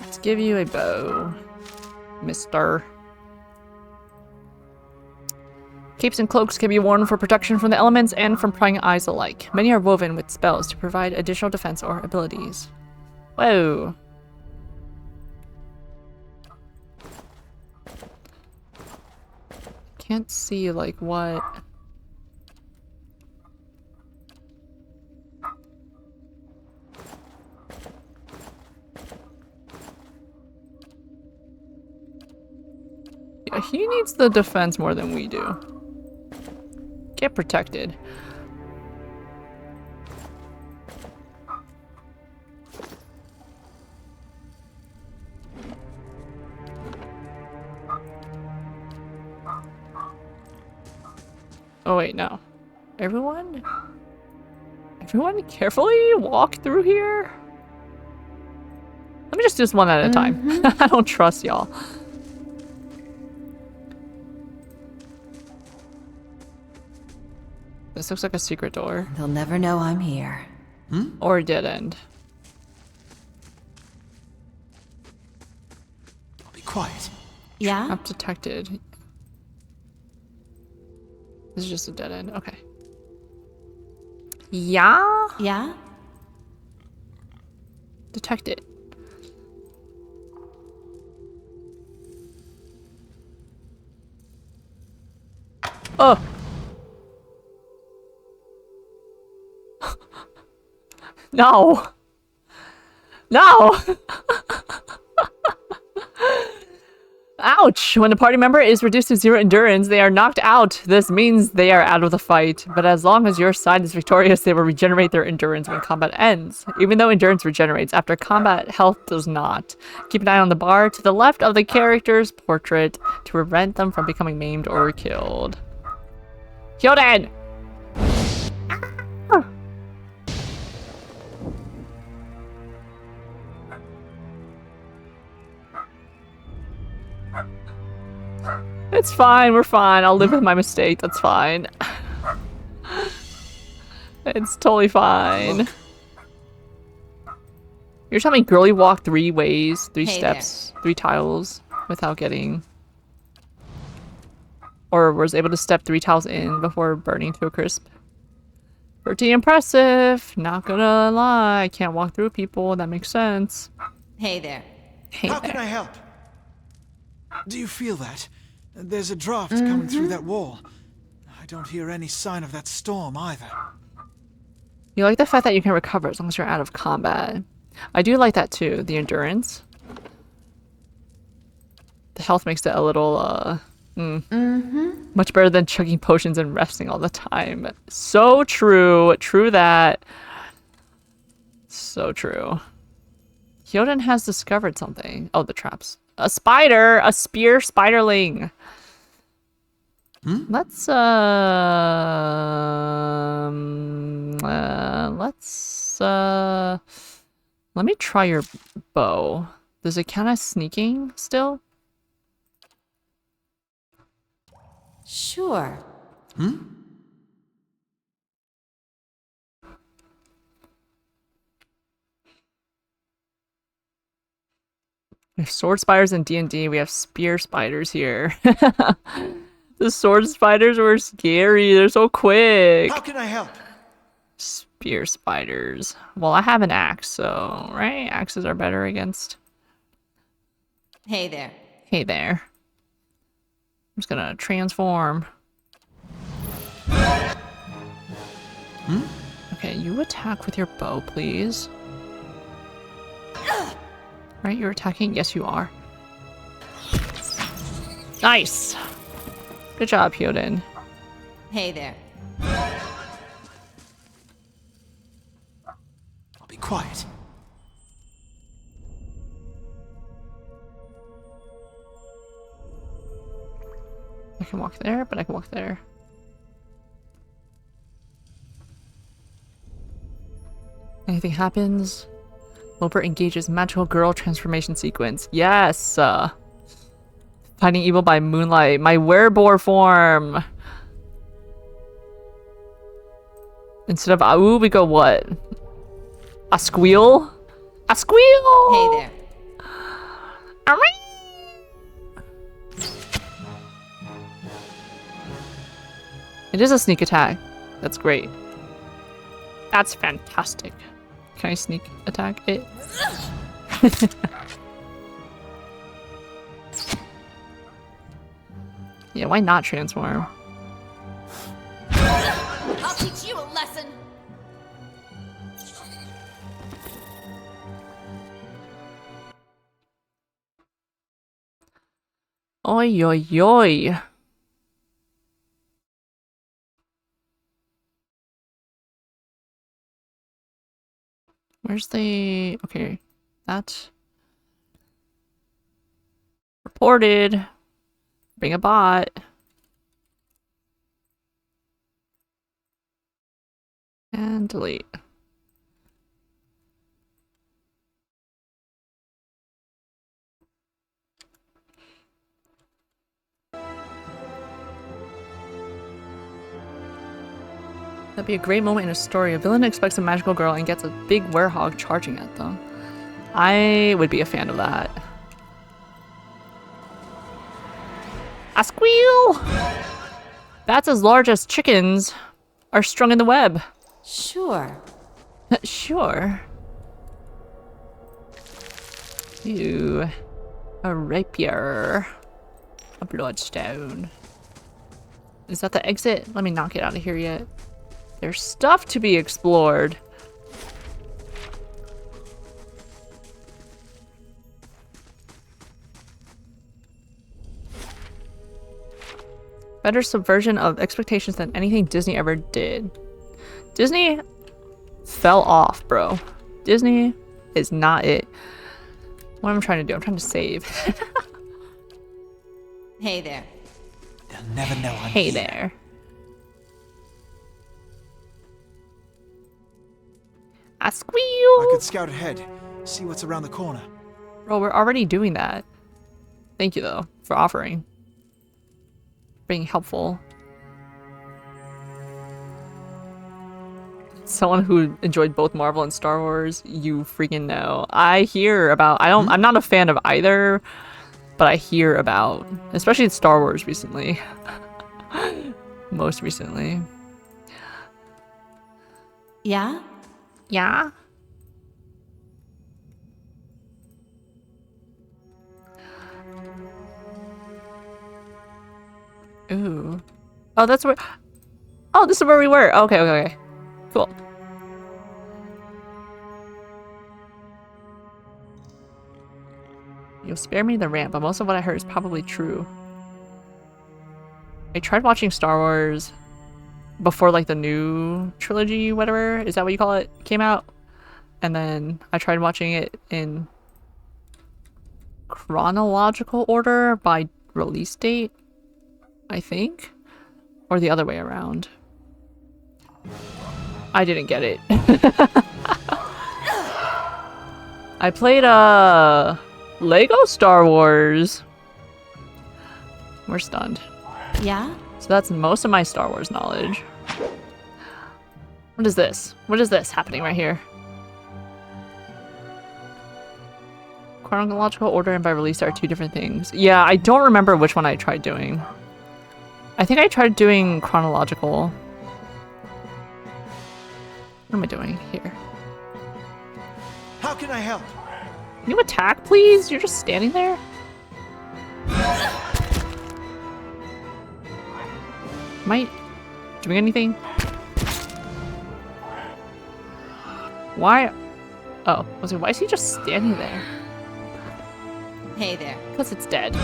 Let's give you a bow, mister. Capes and cloaks can be worn for protection from the elements and from prying eyes alike. Many are woven with spells to provide additional defense or abilities. Whoa. Can't see, like, what... Yeah, he needs the defense more than we do. Get protected. Oh wait, no. Everyone carefully walk through here? Let me just do this one at a time. I don't trust y'all. This looks like a secret door. They'll never know I'm here. Or a dead end. Be quiet. Yeah? Trap detected. This is just a dead end. Okay. Yeah? Yeah? Detected. Oh! No! No! Ouch! When a party member is reduced to 0 endurance, they are knocked out. This means they are out of the fight. But as long as your side is victorious, they will regenerate their endurance when combat ends. Even though endurance regenerates after combat, health does not. Keep an eye on the bar to the left of the character's portrait to prevent them from becoming maimed or killed. Kyoden! It's fine, we're fine. I'll live with my mistake, that's fine. It's totally fine. Look. You're telling me girly walked 3 ways, 3 Hey steps, 3 tiles without getting... Or was able to step 3 tiles in before burning to a crisp. Pretty impressive, not gonna lie. I can't walk through people, that makes sense. Hey there. Hey How there. can I help? Do you feel that? There's a draft coming through that wall. I don't hear any sign of that storm either. You like the fact that you can recover as long as you're out of combat. I do like that too, the endurance. The health makes it a little, much better than chugging potions and resting all the time. So true. True that. So true. Hyoden has discovered something. Oh, the traps. A spider! A spear spiderling! Let's, let me try your bow. Does it count as sneaking still? Sure. We have sword spiders in D&D. We have spear spiders here. The sword spiders were scary. They're so quick. How can I help? Spear spiders. Well, I have an axe, so, right? Axes are better against... Hey there. Hey there. I'm just gonna transform. Okay, you attack with your bow, please. Right, you're attacking? Yes, you are. Nice! Good job, Hyoden. Hey there. I'll be quiet. I can walk there, but I can walk there. Anything happens? Wilbur engages magical girl transformation sequence. Yes! Fighting evil by moonlight. My werebore form. Instead of Au, we go what? A squeal? A squeal! Hey there. It is a sneak attack. That's great. That's fantastic. Can I sneak attack it? Yeah, why not transform? I'll teach you a lesson. Oi, oi, oi. Where's the... Okay, that... Reported. Bring a bot. And delete. That'd be a great moment in a story. A villain expects a magical girl and gets a big werehog charging at them. I would be a fan of that. A squeal! Bats as large as chickens are strung in the web. Sure. Sure. Ew. A rapier. A bloodstone. Is that the exit? Let me not get out of here yet. There's stuff to be explored. Better subversion of expectations than anything Disney ever did. Disney fell off, bro. Disney is not it. What am I trying to do? I'm trying to save. Hey there. They'll never know I'm Hey here. there. A squeal! I could scout ahead, see what's around the corner. Bro, we're already doing that. Thank you, though, for offering. Being helpful. Someone who enjoyed both Marvel and Star Wars, you freaking know. I hear about... I'm not a fan of either, but I hear about... Especially in Star Wars recently. Most recently. Yeah? Yeah? Ooh. Oh, that's where... Oh, this is where we were. Okay, okay, okay. Cool. You'll spare me the rant, but most of what I heard is probably true. I tried watching Star Wars before, like, the new trilogy, whatever, is that what you call it, came out? And then I tried watching it in chronological order by release date, I think? Or the other way around. I didn't get it. I played Lego Star Wars. We're stunned. Yeah? So that's most of my Star Wars knowledge. What is this? What is this happening right here? Chronological order and by release are two different things. Yeah, I don't remember which one I tried doing. I think I tried doing chronological. What am I doing here? How can I help? Can you attack, please? You're just standing there? Am I doing anything? Why? Oh, I was like, why is he just standing there? Hey there. Because it's dead.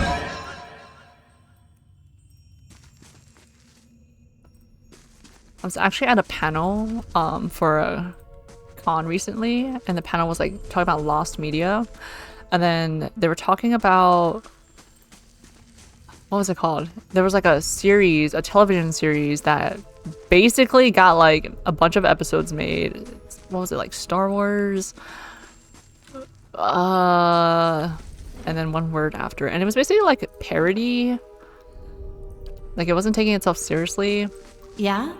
I was actually at a panel for a con recently, and the panel was like talking about lost media, and then they were talking about, what was it called? There was like a series, a television series that basically got like a bunch of episodes made. What was it, like Star Wars? and then one word after. And it was basically like a parody. Like, it wasn't taking itself seriously. Yeah?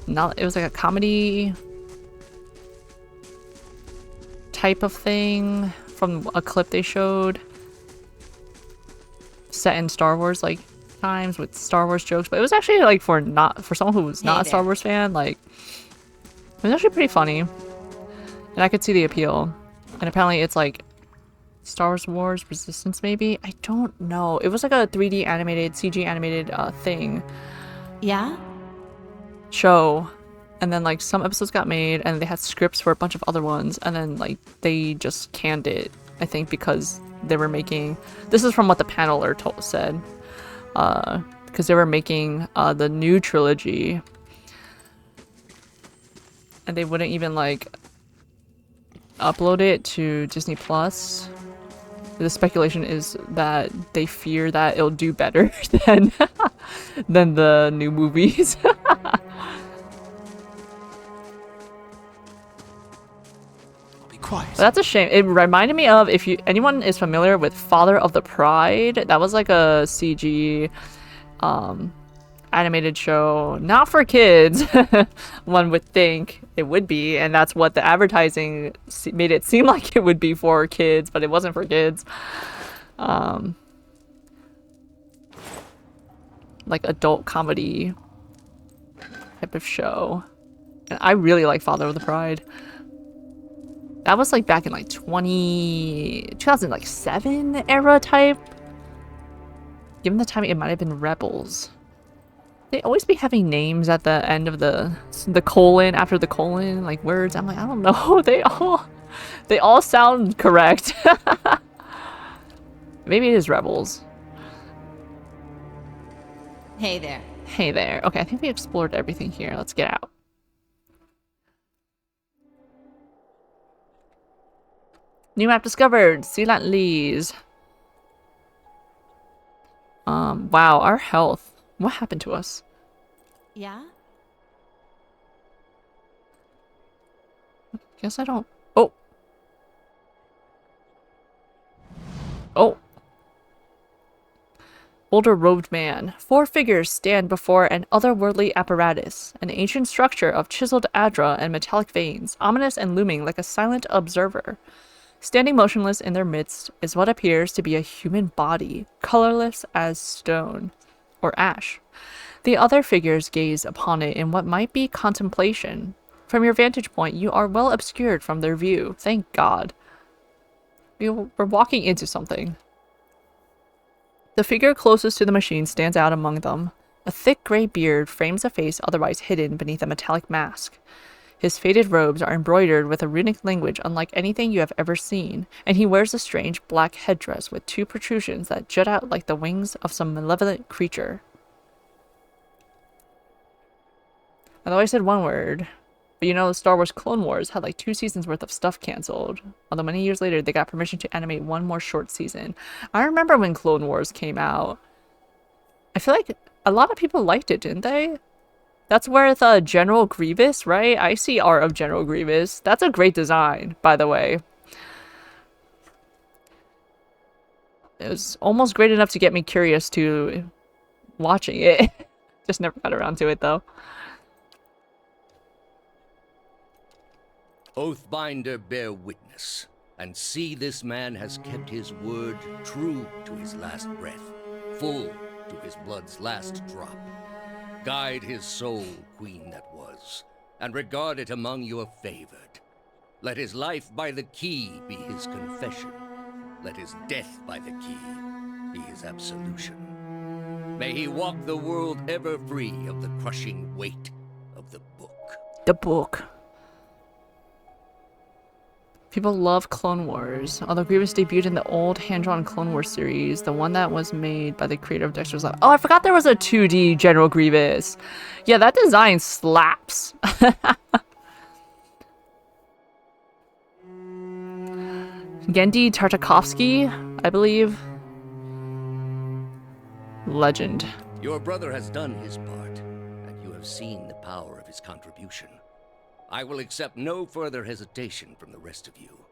Not, it was like a comedy type of thing from a clip they showed. Set in Star Wars, like, times with Star Wars jokes. But it was actually, like, for someone who was not a Star Wars fan, like, it was actually pretty funny. And I could see the appeal. And apparently it's like Star Wars Resistance, maybe? I don't know. It was like a 3D animated, CG animated thing. Yeah? Show. And then like some episodes got made and they had scripts for a bunch of other ones. And then like they just canned it, I think, because they were making... This is from what the paneler said. Because they were making the new trilogy. And they wouldn't even like upload it to Disney Plus. The speculation is that they fear that it'll do better than than the new movies. Be quiet. But that's a shame. It reminded me of, if anyone is familiar with Father of the Pride, that was like a CG animated show, not for kids. One would think it would be, and that's what the advertising made it seem like it would be for kids, but it wasn't for kids. Like adult comedy type of show. And I really like Father of the Pride. That was like back in like 2007 era type. Given the time, it might have been Rebels. They always be having names at the end of the colon, after the colon, like words. I'm like, I don't know. They all sound correct. Maybe it is Rebels. Hey there. Hey there. Okay, I think we explored everything here. Let's get out. New map discovered. Sealant Lees. Wow, our health. What happened to us? Yeah? Guess I don't... Oh. Oh. Older robed man. 4 figures stand before an otherworldly apparatus, an ancient structure of chiseled adra and metallic veins, ominous and looming like a silent observer. Standing motionless in their midst is what appears to be a human body, colorless as stone, or ash. The other figures gaze upon it in what might be contemplation. From your vantage point, you are well obscured from their view. Thank God. We're walking into something. The figure closest to the machine stands out among them. A thick gray beard frames a face otherwise hidden beneath a metallic mask. His faded robes are embroidered with a runic language unlike anything you have ever seen, and he wears a strange black headdress with 2 protrusions that jut out like the wings of some malevolent creature. I thought I said one word, but you know, Star Wars Clone Wars had like 2 seasons worth of stuff canceled, although many years later they got permission to animate 1 more short season. I remember when Clone Wars came out. I feel like a lot of people liked it, didn't they? That's where the General Grievous, right? I see art of General Grievous. That's a great design, by the way. It was almost great enough to get me curious to watching it. Just never got around to it, though. Oathbinder, bear witness, and see this man has kept his word true to his last breath, full to his blood's last drop. Guide his soul, queen that was, and regard it among your favored. Let his life by the key be his confession. Let his death by the key be his absolution. May he walk the world ever free of the crushing weight of the book. The book. People love Clone Wars, although Grievous debuted in the old hand-drawn Clone Wars series, the one that was made by the creator of Dexter's Lab. Oh, I forgot there was a 2D General Grievous. Yeah, that design slaps. Gendy Tartakovsky, I believe. Legend. Your brother has done his part, and you have seen the power of his contribution. I will accept no further hesitation from the rest of you.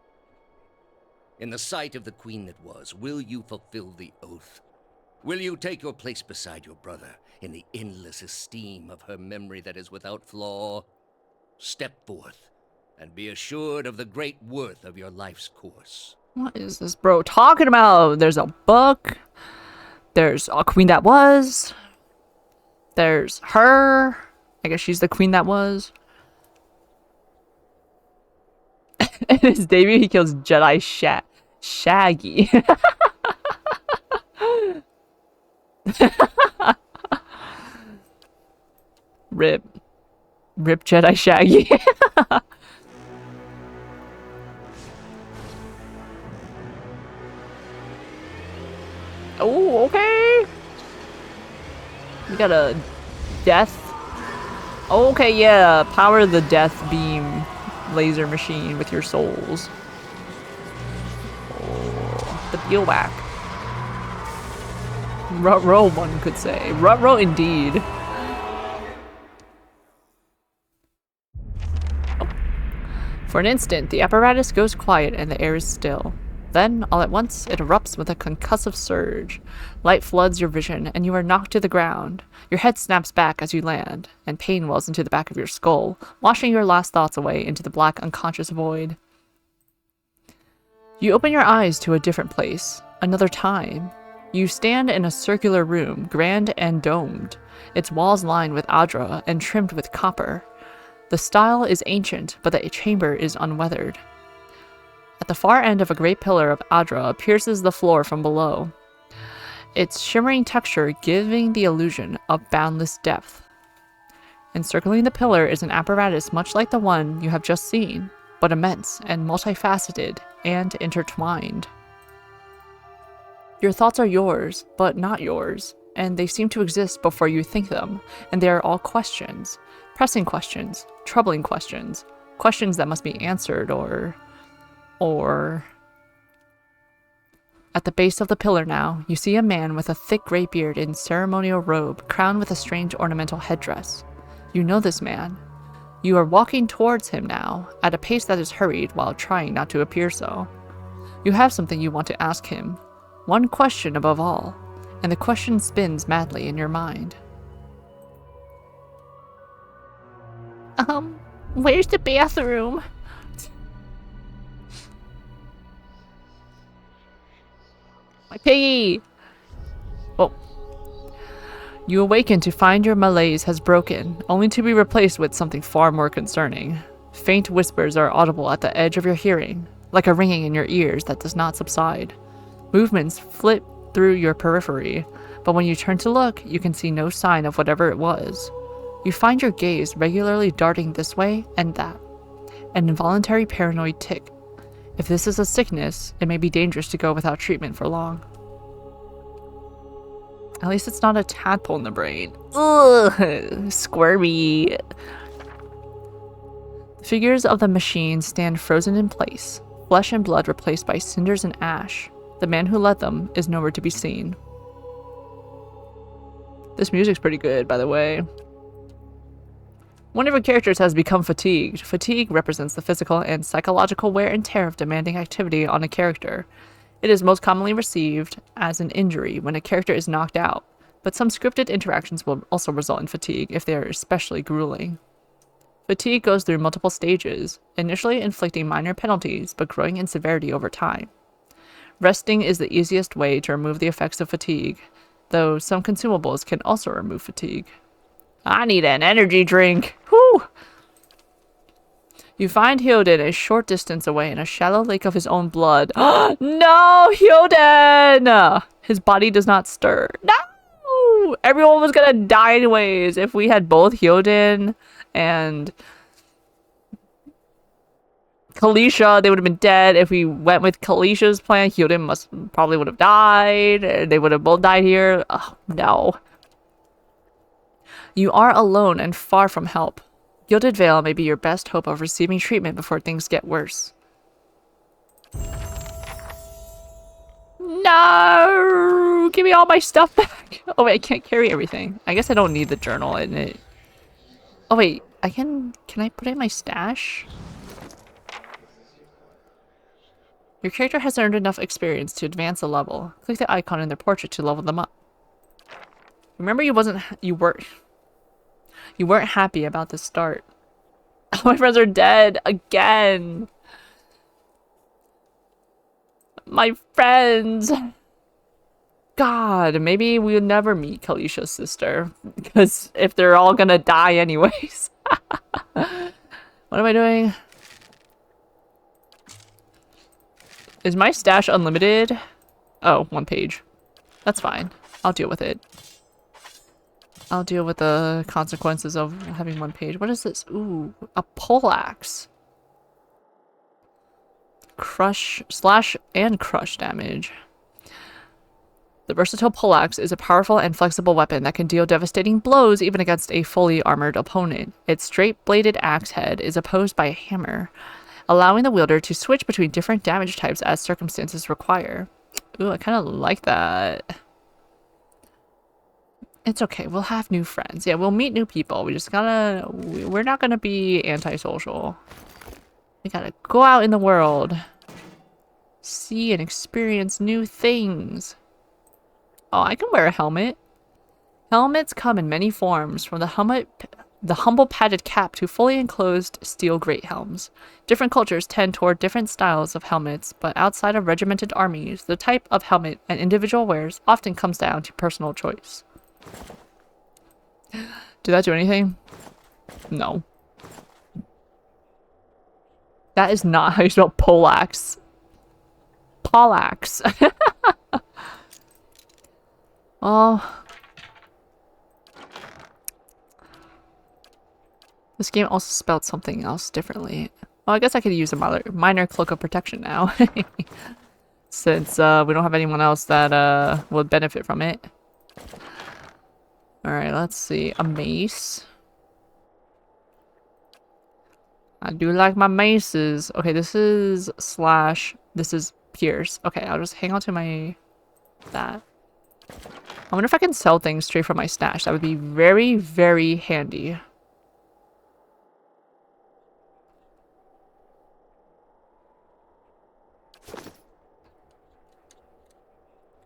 In the sight of the queen that was, will you fulfill the oath? Will you take your place beside your brother in the endless esteem of her memory that is without flaw? Step forth and be assured of the great worth of your life's course. What is this bro talking about? There's a book. There's a queen that was. There's her. I guess she's the queen that was. In his debut, he kills Jedi Shaggy. Rip. Rip Jedi Shaggy. Oh, okay. We got a death. Okay, yeah. Power the death beam laser machine with your souls. Oh, the peel whack. Ruh-roh, one could say. Ruh-roh indeed. For an instant, the apparatus goes quiet and the air is still. Then, all at once, it erupts with a concussive surge. Light floods your vision, and you are knocked to the ground. Your head snaps back as you land, and pain wells into the back of your skull, washing your last thoughts away into the black, unconscious void. You open your eyes to a different place, another time. You stand in a circular room, grand and domed, its walls lined with adra and trimmed with copper. The style is ancient, but the chamber is unweathered. At the far end of a great pillar of adra pierces the floor from below, its shimmering texture giving the illusion of boundless depth. Encircling the pillar is an apparatus much like the one you have just seen, but immense and multifaceted and intertwined. Your thoughts are yours, but not yours, and they seem to exist before you think them, and they are all questions. Pressing questions, troubling questions, questions that must be answered, or... At the base of the pillar now, you see a man with a thick gray beard in ceremonial robe, crowned with a strange ornamental headdress. You know this man. You are walking towards him now, at a pace that is hurried while trying not to appear so. You have something you want to ask him. One question above all, and the question spins madly in your mind. Where's the bathroom? My piggy! Well, you awaken to find your malaise has broken, only to be replaced with something far more concerning. Faint whispers are audible at the edge of your hearing, like a ringing in your ears that does not subside. Movements flit through your periphery, but when you turn to look, you can see no sign of whatever it was. You find your gaze regularly darting this way and that, an involuntary paranoid tick. If this is a sickness, it may be dangerous to go without treatment for long. At least it's not a tadpole in the brain. Ugh, squirmy. The figures of the machine stand frozen in place, flesh and blood replaced by cinders and ash. The man who led them is nowhere to be seen. This music's pretty good, by the way. One of your characters has become fatigued. Fatigue represents the physical and psychological wear and tear of demanding activity on a character. It is most commonly received as an injury when a character is knocked out, but some scripted interactions will also result in fatigue if they are especially grueling. Fatigue goes through multiple stages, initially inflicting minor penalties but growing in severity over time. Resting is the easiest way to remove the effects of fatigue, though some consumables can also remove fatigue. I need an energy drink! Whew! You find Hyoden a short distance away in a shallow lake of his own blood. No! Hyoden! His body does not stir. No! Everyone was gonna die anyways if we had both Hyoden and Kalisha. They would have been dead. If we went with Kalisha's plan, Hyoden probably would have died. They would have both died here. Oh, no. You are alone and far from help. Gilded Veil may be your best hope of receiving treatment before things get worse. No! Give me all my stuff back! Oh wait, I can't carry everything. I guess I don't need the journal in it. Oh wait, can I put it in my stash? Your character has earned enough experience to advance a level. Click the icon in their portrait to level them up. Remember, you weren't happy about the start. All my friends are dead again. My friends. God, maybe we'll never meet Kalisha's sister, because if they're all gonna die anyways. What am I doing? Is my stash unlimited? Oh, 1 page. That's fine. I'll deal with it. I'll deal with the consequences of having 1 page. What is this? Ooh, a poleaxe. Crush, slash, and crush damage. The versatile poleaxe is a powerful and flexible weapon that can deal devastating blows even against a fully armored opponent. Its straight-bladed axe head is opposed by a hammer, allowing the wielder to switch between different damage types as circumstances require. Ooh, I kind of like that. It's okay. We'll have new friends. Yeah, we'll meet new people. We just gotta... We're not gonna be antisocial. We gotta go out in the world. See and experience new things. Oh, I can wear a helmet. Helmets come in many forms, from the humble padded cap to fully enclosed steel great helms. Different cultures tend toward different styles of helmets, but outside of regimented armies, the type of helmet an individual wears often comes down to personal choice. Did that do anything? No. That is not how you spell poleaxe. Poleaxe. Well, this game also spelled something else differently. Well, I guess I could use a minor cloak of protection now. Since we don't have anyone else that would benefit from it. Alright, let's see. A mace. I do like my maces. Okay, this is slash. This is pierce. Okay, I'll just hang on to my... that. I wonder if I can sell things straight from my stash. That would be very, very handy.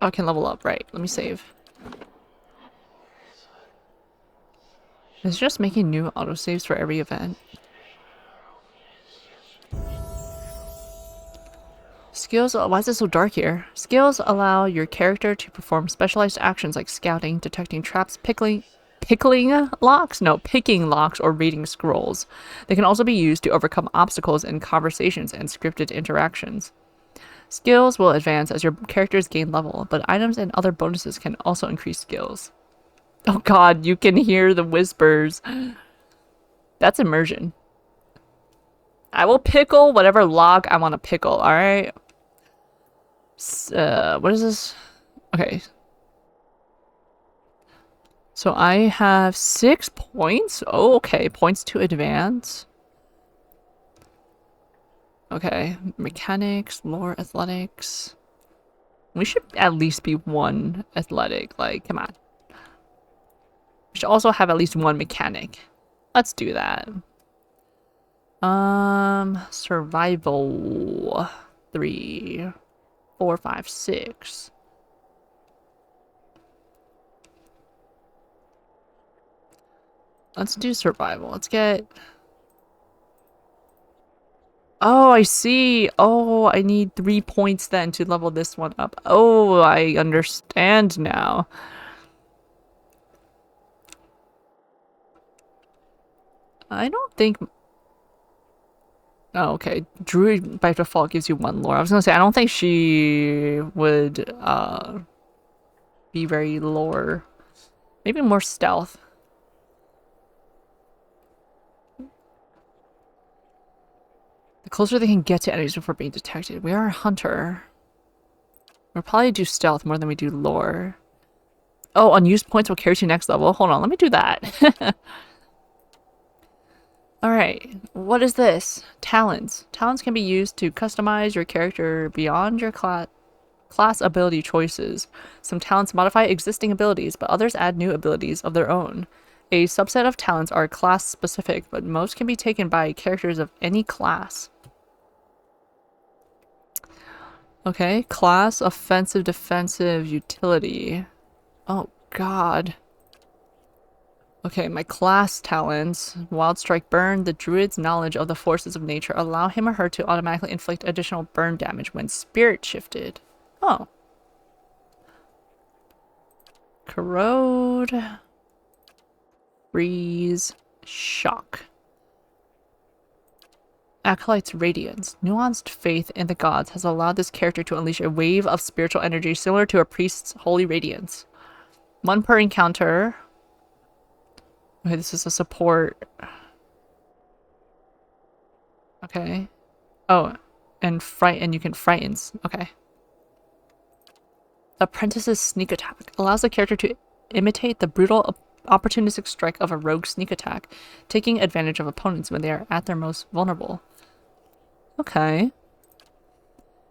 Oh, I can level up. Right. Let me save. It's just making new autosaves for every event. Skills, why is it so dark here? Skills allow your character to perform specialized actions like scouting, detecting traps, picking locks, or reading scrolls. They can also be used to overcome obstacles in conversations and scripted interactions. Skills will advance as your characters gain level, but items and other bonuses can also increase skills. Oh god, you can hear the whispers. That's immersion. I will pickle whatever log I want to pickle, alright? What is this? Okay. So I have 6 points? Oh, okay. Points to advance. Okay. Mechanics, lore, athletics. We should at least be 1 athletic. Like, come on. We should also have at least 1 mechanic. Let's do that. Survival. 3, 4, 5, 6. Let's do survival. Let's get... Oh, I see. Oh, I need 3 points then to level this one up. Oh, I understand now. I don't think... Oh, okay. Druid by default gives you 1 lore. I was gonna say, I don't think she would be very lore. Maybe more stealth. The closer they can get to enemies before being detected. We are a hunter. We'll probably do stealth more than we do lore. Oh, unused points will carry to next level. Hold on, let me do that. Alright, what is this? Talents. Talents can be used to customize your character beyond your class ability choices. Some talents modify existing abilities, but others add new abilities of their own. A subset of talents are class specific, but most can be taken by characters of any class. Okay, class, offensive, defensive, utility. Oh, God. Okay, my class talents. Wild Strike Burn. The druid's knowledge of the forces of nature allow him or her to automatically inflict additional burn damage when spirit shifted. Oh. Corrode. Freeze. Shock. Acolyte's Radiance. Nuanced faith in the gods has allowed this character to unleash a wave of spiritual energy similar to a priest's holy radiance. 1 per encounter. Okay, this is a support. Okay. Oh, and you can frighten. Okay. Apprentice's Sneak Attack allows the character to imitate the brutal, opportunistic strike of a rogue sneak attack, taking advantage of opponents when they are at their most vulnerable. Okay.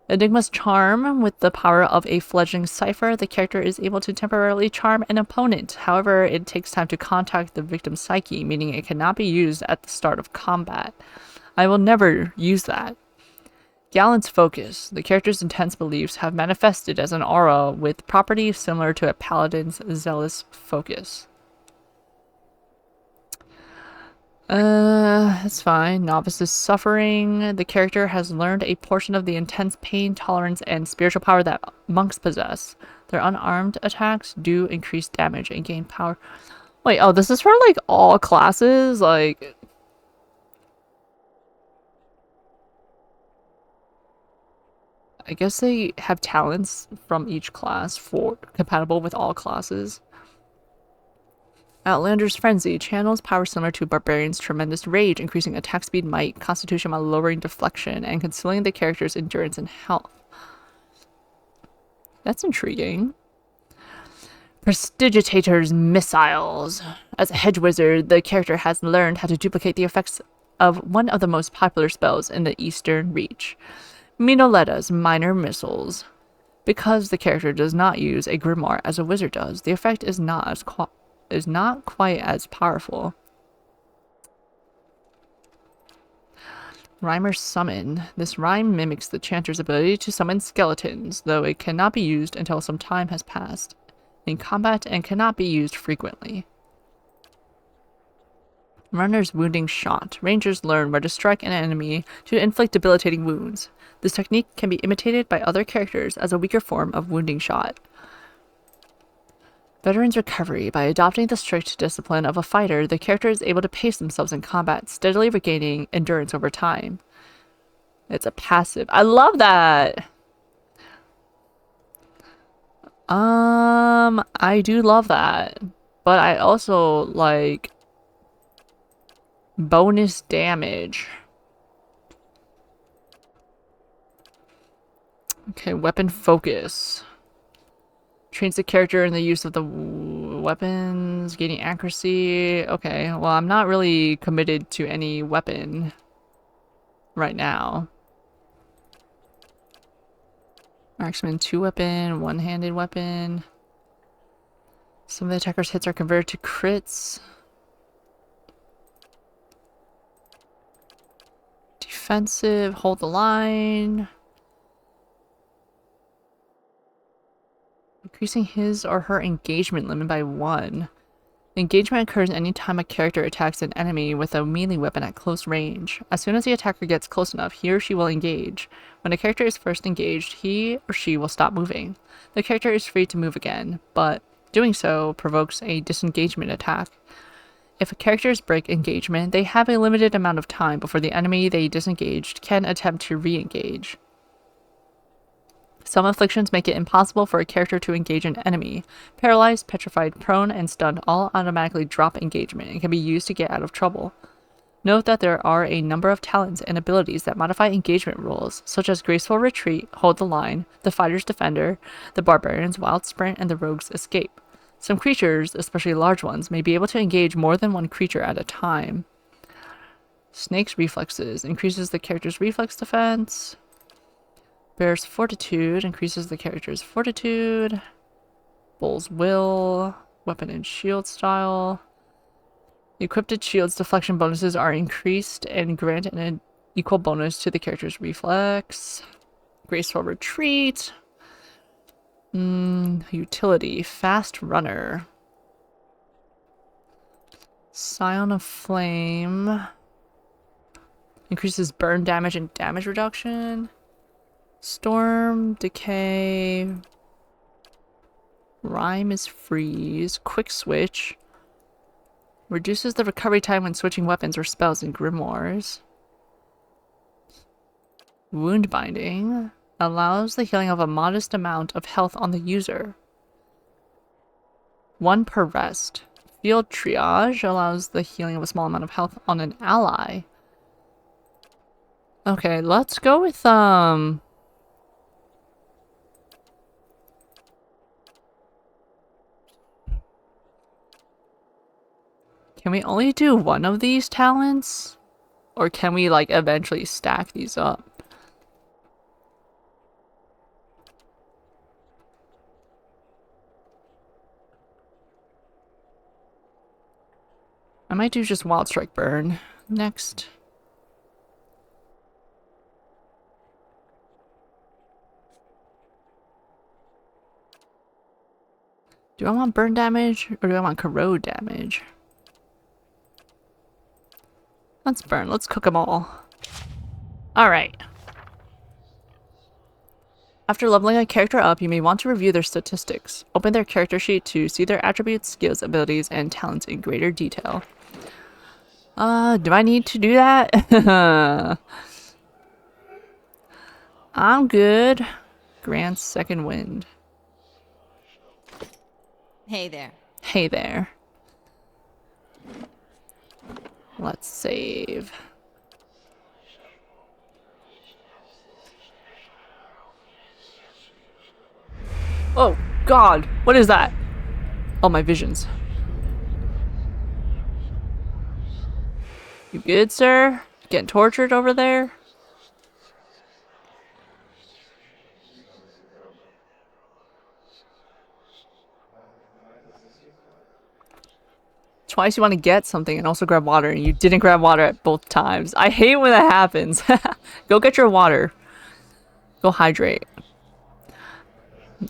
Enigma's Charm. With the power of a fledgling cipher, the character is able to temporarily charm an opponent. However, it takes time to contact the victim's psyche, meaning it cannot be used at the start of combat. I will never use that. Gallant's Focus. The character's intense beliefs have manifested as an aura with properties similar to a paladin's zealous focus. That's fine. Novice's Suffering. The character has learned a portion of the intense pain, tolerance, and spiritual power that monks possess. Their unarmed attacks do increase damage and gain power. Wait, oh, this is for like all classes? Like... I guess they have talents from each class for compatible with all classes. Outlander's Frenzy channels power similar to Barbarian's Tremendous Rage, increasing attack speed, might, constitution while lowering deflection, and concealing the character's endurance and health. That's intriguing. Prestidigitator's Missiles. As a hedge wizard, the character has learned how to duplicate the effects of one of the most popular spells in the Eastern Reach. Minoletta's Minor Missiles. Because the character does not use a grimoire as a wizard does, the effect is not quite as powerful. Rhymer's Summon. This rhyme mimics the chanter's ability to summon skeletons, though it cannot be used until some time has passed in combat and cannot be used frequently. Runner's Wounding Shot. Rangers learn where to strike an enemy to inflict debilitating wounds. This technique can be imitated by other characters as a weaker form of wounding shot. Veteran's Recovery. By adopting the strict discipline of a fighter, the character is able to pace themselves in combat, steadily regaining endurance over time. It's a passive. I love that! I do love that. But I also like bonus damage. Okay, weapon focus. Trains the character in the use of the weapons, gaining accuracy. Okay, well, I'm not really committed to any weapon right now. Marksman 2-weapon, one-handed weapon. Some of the attacker's hits are converted to crits. Defensive, hold the line. Increasing his or her engagement limit by 1. Engagement occurs anytime a character attacks an enemy with a melee weapon at close range. As soon as the attacker gets close enough, he or she will engage. When a character is first engaged, he or she will stop moving. The character is free to move again, but doing so provokes a disengagement attack. If characters break engagement, they have a limited amount of time before the enemy they disengaged can attempt to re-engage. Some afflictions make it impossible for a character to engage an enemy. Paralyzed, petrified, prone, and stunned all automatically drop engagement and can be used to get out of trouble. Note that there are a number of talents and abilities that modify engagement rules, such as Graceful Retreat, Hold the Line, the Fighter's Defender, the Barbarian's Wild Sprint, and the Rogue's Escape. Some creatures, especially large ones, may be able to engage more than one creature at a time. Snake's Reflexes increases the character's reflex defense. Bear's Fortitude increases the character's fortitude. Bull's Will, weapon and shield style. Equipped shield's deflection bonuses are increased and grant an equal bonus to the character's reflex. Graceful retreat. Utility. Fast runner. Scion of Flame. Increases burn damage and damage reduction. Storm, Decay. Rhyme is freeze. Quick switch. Reduces the recovery time when switching weapons or spells in grimoires. Wound binding. Allows the healing of a modest amount of health on the user. 1 per rest. Field triage allows the healing of a small amount of health on an ally. Okay, let's go with Can we only do one of these talents? Or can we like eventually stack these up? I might do just Wild Strike Burn next. Do I want burn damage or do I want corrode damage? Let's burn. Let's cook them all. Alright. After leveling a character up, you may want to review their statistics. Open their character sheet to see their attributes, skills, abilities, and talents in greater detail. Do I need to do that? I'm good. Grants second wind. Hey there. Hey there. Let's save. Oh, God. What is that? Oh, my visions. You good, sir? Getting tortured over there? Twice you want to get something and also grab water, and you didn't grab water at both times. I hate when that happens. Go get your water. Go hydrate.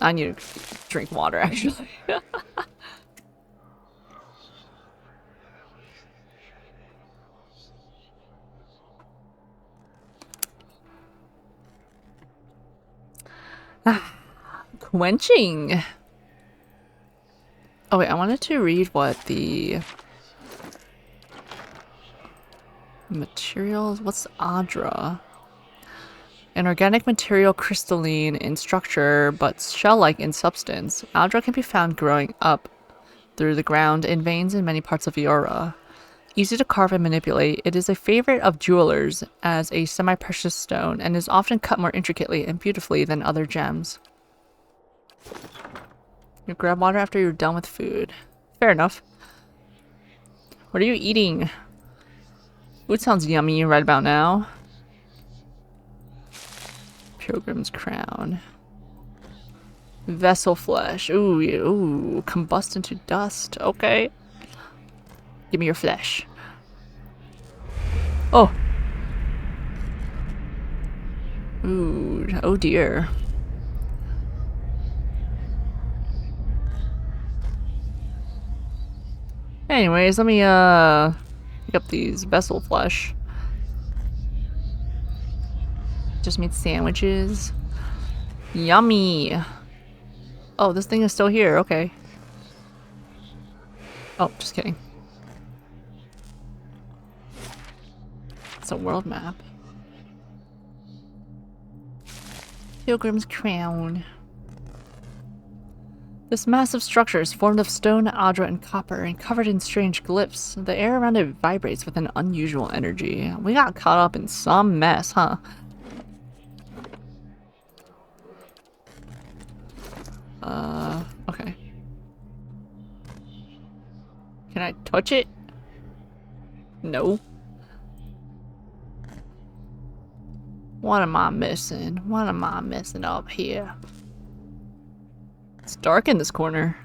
I need to drink water, actually. Quenching. Oh wait, I wanted to read what the materials. What's Adra? An organic material, crystalline in structure but shell-like in substance. Adra can be found growing up through the ground in veins in many parts of Eora. Easy to carve and manipulate, it is a favorite of jewelers as a semi-precious stone and is often cut more intricately and beautifully than other gems. You grab water after you're done with food. Fair enough. What are you eating? Food sounds yummy right about now. Pilgrim's crown. Vessel flesh. Ooh, ooh, combust into dust. Okay. Give me your flesh. Oh. Ooh, oh dear. Anyways, let me pick up these vessel flesh. Just made sandwiches. Yummy. Oh, this thing is still here. Okay. Oh, just kidding. It's a world map. Pilgrim's crown. This massive structure is formed of stone, adra, and copper, and covered in strange glyphs. The air around it vibrates with an unusual energy. We got caught up in some mess, huh? Okay. Can I touch it? No. What am I missing? What am I missing up here? It's dark in this corner.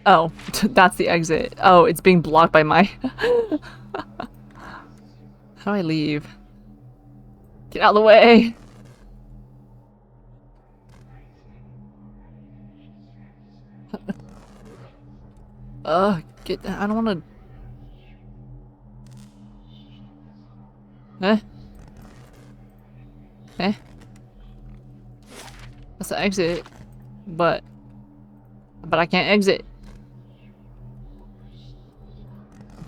Oh, that's the exit. Oh, it's being blocked by my... How do I leave? Get out of the way! Get. I don't want to. That's the exit, but I can't exit.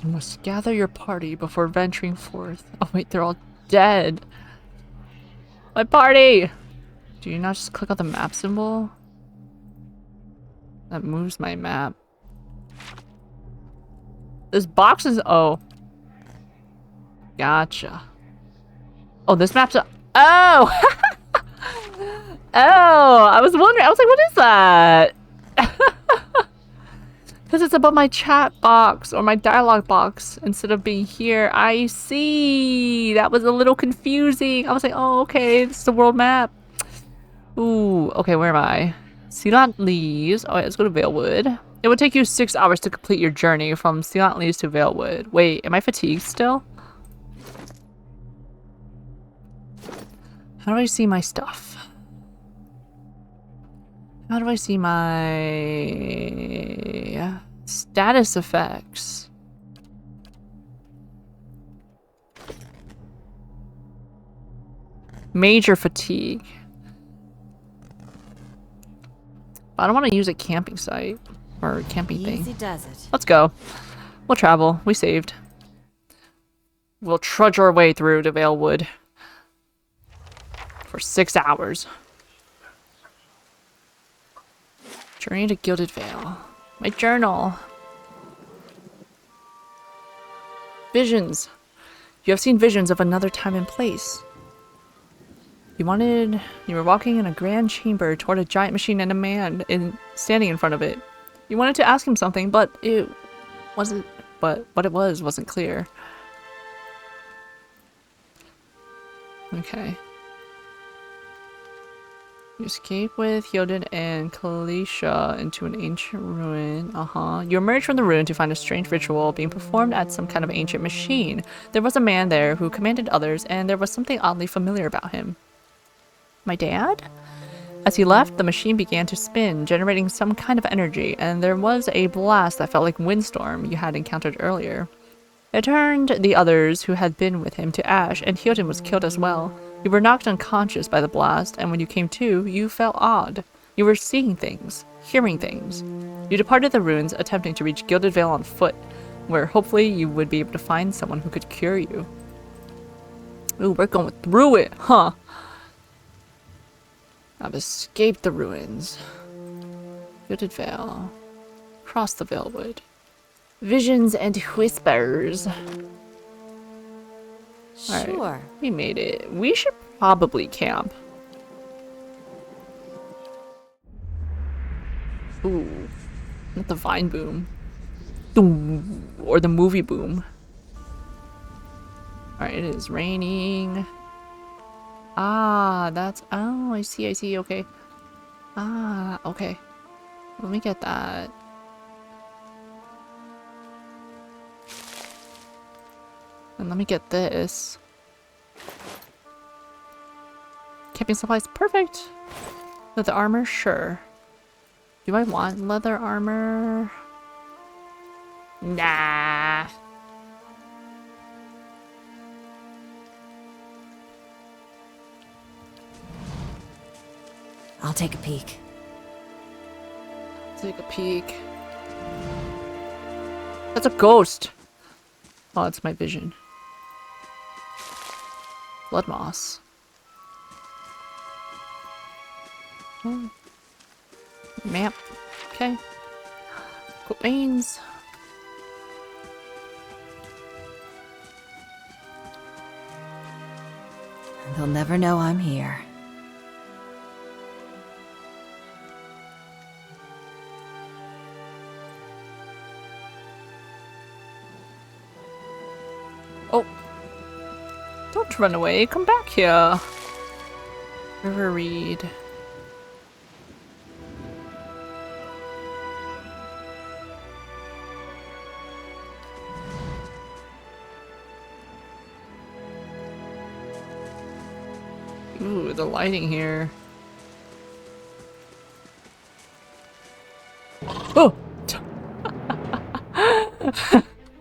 You must gather your party before venturing forth. Oh wait, they're all dead. My party! Do you not just click on the map symbol? That moves my map. This box is... Oh. Gotcha. Oh, this map's a... Oh! Oh! I was wondering. I was like, what is that? Because it's above my chat box or my dialogue box instead of being here. I see. That was a little confusing. I was like, oh, okay. This is the world map. Ooh. Okay, where am I? Sealant Leaves. Alright, let's go to Valewood. It would take you 6 hours to complete your journey from Sealant Leaves to Valewood. Wait, am I fatigued still? How do I see my stuff? How do I see my status effects? Major fatigue. I don't want to use a camping site or a camping thing. Easy does it. Let's go. We'll travel. We saved. We'll trudge our way through to Valewood for 6 hours. Journey to Gilded Vale. My journal. Visions. You have seen visions of another time and place. You were walking in a grand chamber toward a giant machine and a man standing in front of it. You wanted to ask him something, but what it was wasn't clear. Okay. You escape with Hyoden and Kalisha into an ancient ruin. You emerge from the ruin to find a strange ritual being performed at some kind of ancient machine. There was a man there who commanded others, and there was something oddly familiar about him. My dad? As he left, the machine began to spin, generating some kind of energy, and there was a blast that felt like windstorm you had encountered earlier. It turned the others who had been with him to ash, and Hyoden was killed as well. You were knocked unconscious by the blast, and when you came to, you felt odd. You were seeing things, hearing things. You departed the ruins, attempting to reach Gilded Vale on foot, where hopefully you would be able to find someone who could cure you. Ooh, we're going through it, huh? I've escaped the ruins. Gilded Vale. Cross the Valewood. Visions and whispers. Sure. Right, we made it. We should probably camp. Ooh. Not the vine boom. Doom. Or the movie boom. Alright, it is raining. Ah, that's... Oh, I see, okay. Ah, okay. Let me get that. And let me get this. Camping supplies, perfect. Leather armor, sure. Do I want leather armor? Nah. I'll take a peek. Take a peek. That's a ghost. Oh, it's my vision. Blood moss. Oh. Map. Okay. Cool beans. They'll never know I'm here. Oh. Don't run away. Come back here. River Reed. the lighting here. Oh!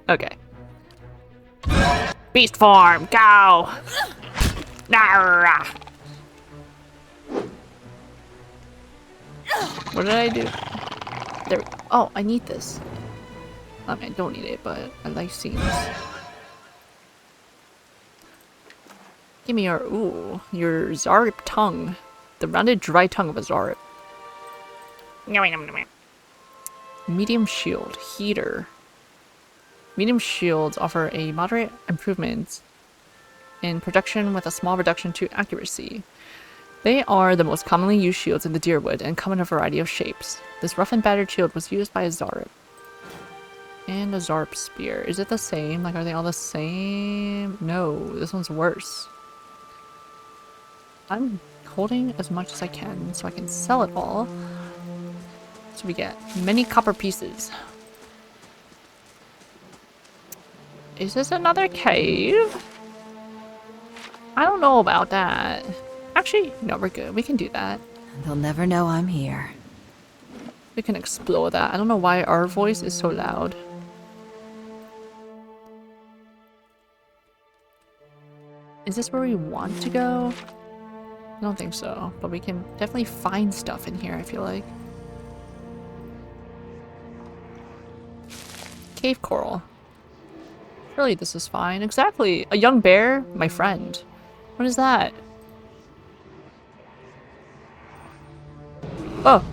Okay. Beast form, go! Narrah! What did I do? There. Oh, I need this. I mean, I don't need it, but I like seeing this. Give me your your Zarip tongue, the rounded, dry tongue of a Zarip. Medium shield, heater. Medium shields offer a moderate improvement in protection with a small reduction to accuracy. They are the most commonly used shields in the Deerwood and come in a variety of shapes. This rough and battered shield was used by a Zarip. And a Zarp spear. Is it the same? Like, are they all the same? No, this one's worse. I'm holding as much as I can so I can sell it all. So we get many copper pieces. Is this another cave? I don't know about that. Actually, no, we're good. We can do that. They'll never know I'm here. We can explore that. I don't know why our voice is so loud. Is this where we want to go? I don't think so, but we can definitely find stuff in here, I feel like. Cave coral. Surely this is fine. Exactly. A young bear? My friend. What is that? Oh.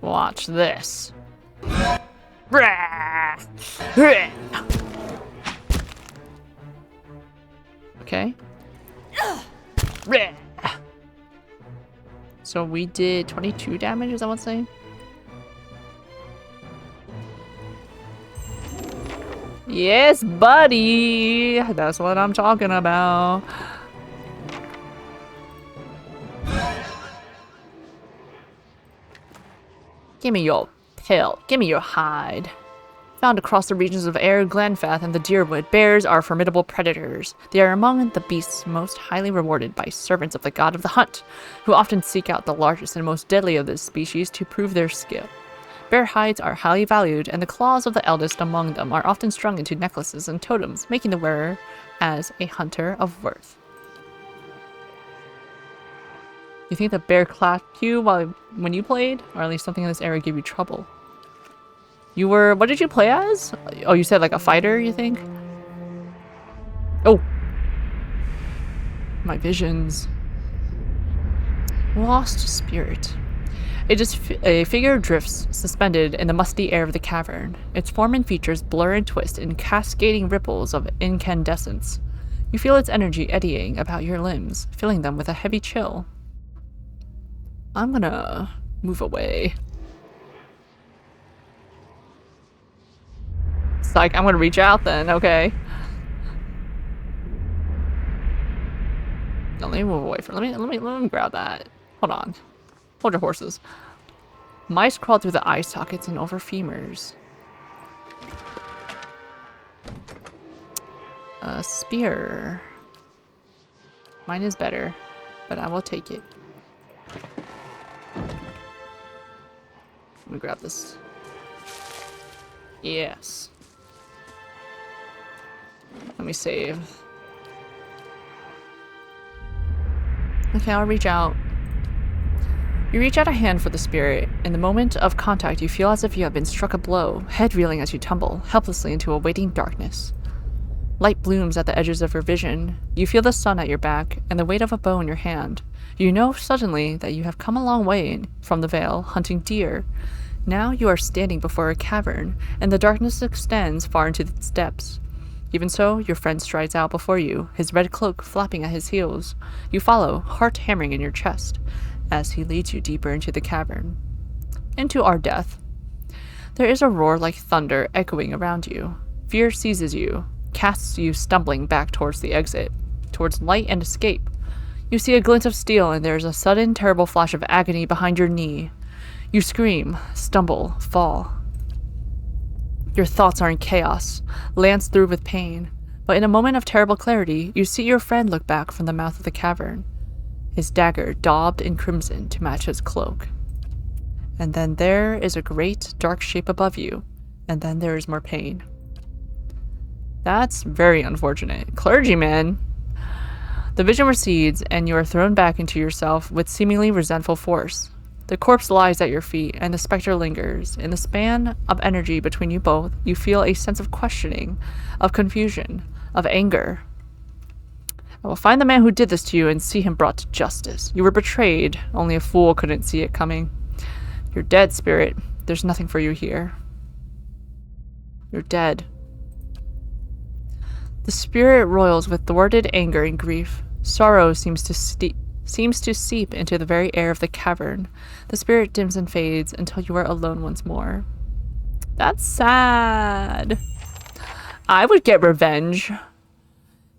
Watch this. Okay. So we did 22 damage, is that what's saying? Yes, buddy! That's what I'm talking about. Give me your pelt. Give me your hide. Found across the regions of Air, Glenfath, and the Deerwood, bears are formidable predators. They are among the beasts most highly rewarded by servants of the god of the hunt, who often seek out the largest and most deadly of this species to prove their skill. Bear hides are highly valued, and the claws of the eldest among them are often strung into necklaces and totems, making the wearer as a hunter of worth. You think the bear clapped you when you played? Or at least something in this area gave you trouble? You were... what did you play as? Oh, you said like a fighter, you think? Oh! My visions. Lost spirit. A figure drifts, suspended in the musty air of the cavern. Its form and features blur and twist in cascading ripples of incandescence. You feel its energy eddying about your limbs, filling them with a heavy chill. I'm gonna move away. It's like, I'm gonna reach out then, okay. No, let me move away from, let me grab that. Hold on. Hold your horses. Mice crawl through the eye sockets and over femurs. A spear. Mine is better, but I will take it. Let me grab this. Yes. Let me save. Okay, I'll reach out. You reach out a hand for the spirit. In the moment of contact, you feel as if you have been struck a blow, head reeling as you tumble, helplessly into a waiting darkness. Light blooms at the edges of your vision. You feel the sun at your back, and the weight of a bow in your hand. You know suddenly that you have come a long way from the vale, hunting deer. Now you are standing before a cavern, and the darkness extends far into its depths. Even so, your friend strides out before you, his red cloak flapping at his heels. You follow, heart hammering in your chest, as he leads you deeper into the cavern. Into our death. There is a roar like thunder echoing around you. Fear seizes you, casts you stumbling back towards the exit, towards light and escape. You see a glint of steel, and there is a sudden, terrible flash of agony behind your knee. You scream, stumble, fall. Your thoughts are in chaos, lanced through with pain, But in a moment of terrible clarity, you see your friend look back from the mouth of the cavern, his dagger daubed in crimson to match his cloak. And then there is a great dark shape above you, and then there is more pain. That's very unfortunate. Clergyman! The vision recedes, and you are thrown back into yourself with seemingly resentful force. The corpse lies at your feet, and the specter lingers. In the span of energy between you both, you feel a sense of questioning, of confusion, of anger. I will find the man who did this to you and see him brought to justice. You were betrayed. Only a fool couldn't see it coming. You're dead, spirit. There's nothing for you here. You're dead. The spirit roils with thwarted anger and grief. Sorrow seems to seep into the very air of the cavern. The spirit dims and fades until you are alone once more. That's sad. I would get revenge.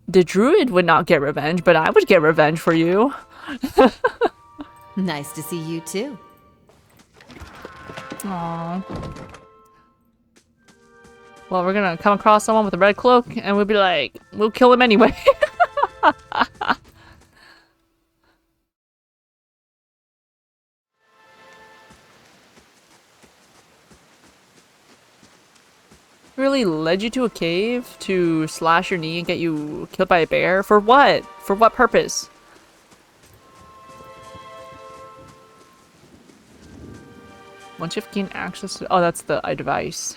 The druid would not get revenge, but I would get revenge for you. Nice to see you too. Aww. Well, we're gonna come across someone with a red cloak, and we'll be like, we'll kill him anyway. Really led you to a cave to slash your knee and get you killed by a bear? For what? For what purpose? Once you've gained access to— oh, that's the device.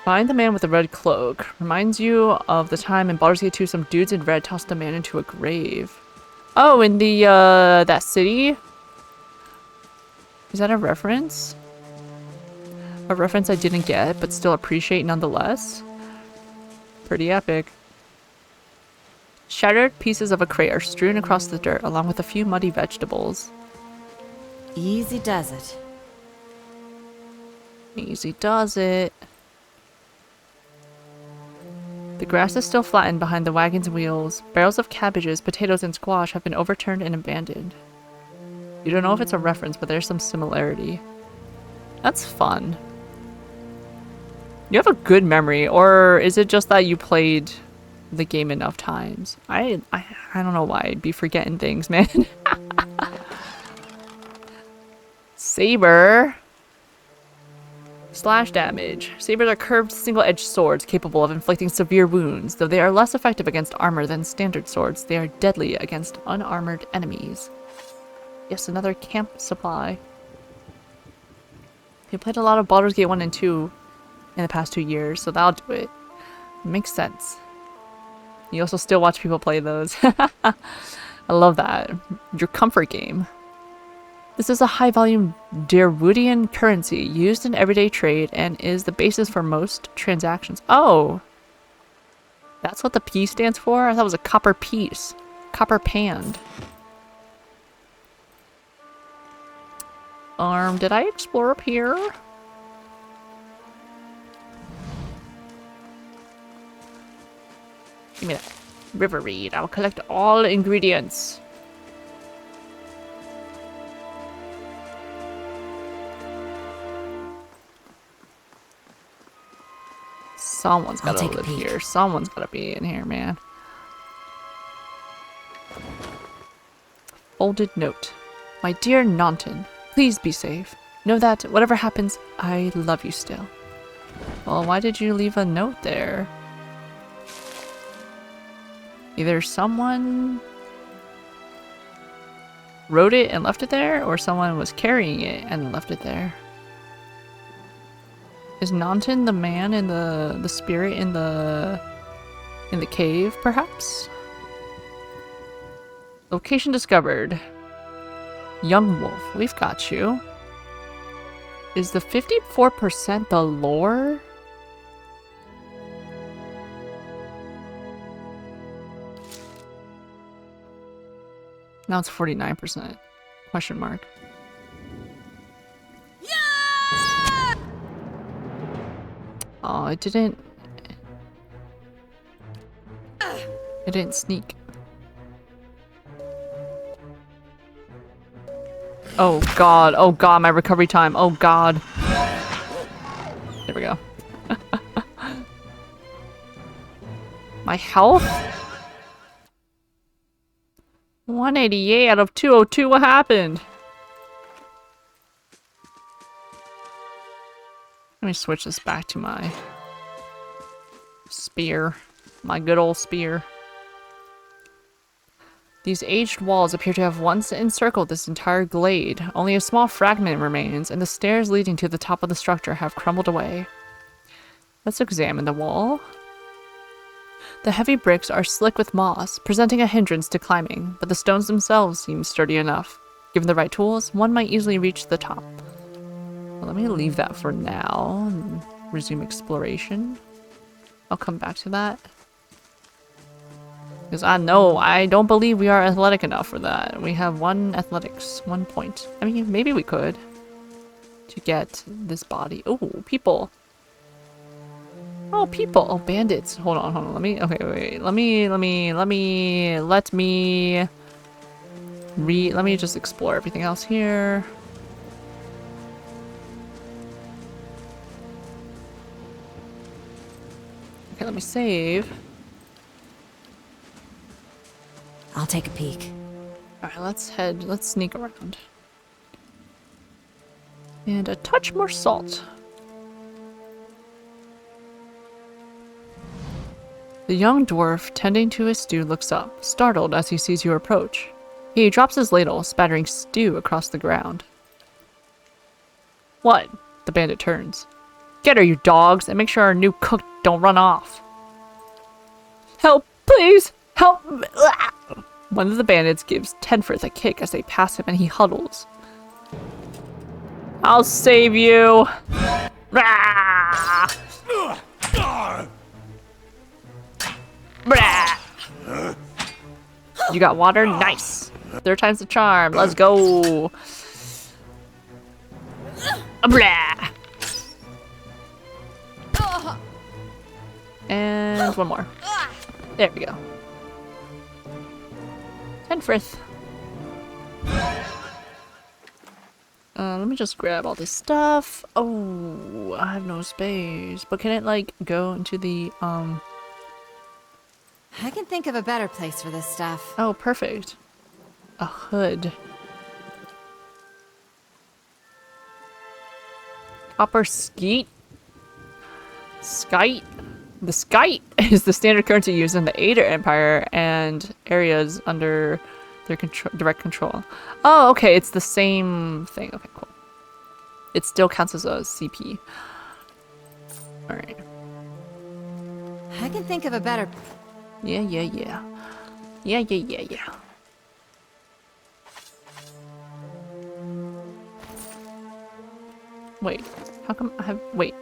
Find the man with the red cloak. Reminds you of the time in Baldur's Gate 2 some dudes in red tossed a man into a grave. Oh, in the, that city? Is that a reference? A reference I didn't get, but still appreciate nonetheless? Pretty epic. Shattered pieces of a crate are strewn across the dirt, along with a few muddy vegetables. Easy does it. Easy does it. The grass is still flattened behind the wagon's wheels. Barrels of cabbages, potatoes, and squash have been overturned and abandoned. You don't know if it's a reference, but there's some similarity. That's fun. You have a good memory, or is it just that you played the game enough times? I don't know why I'd be forgetting things, man. Saber. Slash damage. Sabers are curved, single-edged swords capable of inflicting severe wounds. Though they are less effective against armor than standard swords, they are deadly against unarmored enemies. Yes, another camp supply. You played a lot of Baldur's Gate 1 and 2 in the past 2 years, so that'll do it. Makes sense. You also still watch people play those. I love that. Your comfort game. This is a high-volume Derwoodian currency used in everyday trade and is the basis for most transactions. Oh! That's what the P stands for? I thought it was a copper piece. Copper panned. Did I explore up here? Give me that. River reed. I will collect all ingredients. Someone's gotta live here. Someone's gotta be in here, man. Folded note. My dear Naunton, please be safe. Know that, whatever happens, I love you still. Well, why did you leave a note there? Either someone wrote it and left it there, or someone was carrying it and left it there. Is Naunton the man in the spirit in the cave, perhaps? Location discovered. Young Wolf, we've got you. Is the 54% the lore? Now it's 49%. Question mark. Oh, it didn't sneak. Oh god, oh god, my recovery time. Oh god. There we go. My health? 188 out of 202, what happened? Let me switch this back to my spear. My good old spear. These aged walls appear to have once encircled this entire glade. Only a small fragment remains, and the stairs leading to the top of the structure have crumbled away. Let's examine the wall. The heavy bricks are slick with moss, presenting a hindrance to climbing, but the stones themselves seem sturdy enough. Given the right tools, one might easily reach the top. Well, let me leave that for now and resume exploration. I'll come back to that. Because I don't believe we are athletic enough for that. We have 1 athletics, 1 point. I mean, maybe we could. To get this body. Oh, people. Oh, people. Oh, bandits. Hold on. Let me, okay, wait. Let me just explore everything else here. Okay, let me save. I'll take a peek. Alright, let's sneak around. And a touch more salt. The young dwarf tending to his stew looks up, startled as he sees you approach. He drops his ladle, spattering stew across the ground. What? The bandit turns. Get her, you dogs, and make sure our new cook don't run off. Help, please! Help! One of the bandits gives Tenforth a kick as they pass him and he huddles. I'll save you! You got water? Nice! 3rd time's the charm. Let's go! And 1 more. There we go. Tenforth. Let me just grab all this stuff. Oh, I have no space. But can it, like, go into the, I can think of a better place for this stuff. Oh, perfect. A hood. Copper skeet? Skite? The skite is the standard currency used in the Ader Empire and areas under their direct control. Oh, okay, it's the same thing. Okay, cool. It still counts as a CP. Alright. I can think of a better... Yeah. Wait, how come I have... Wait.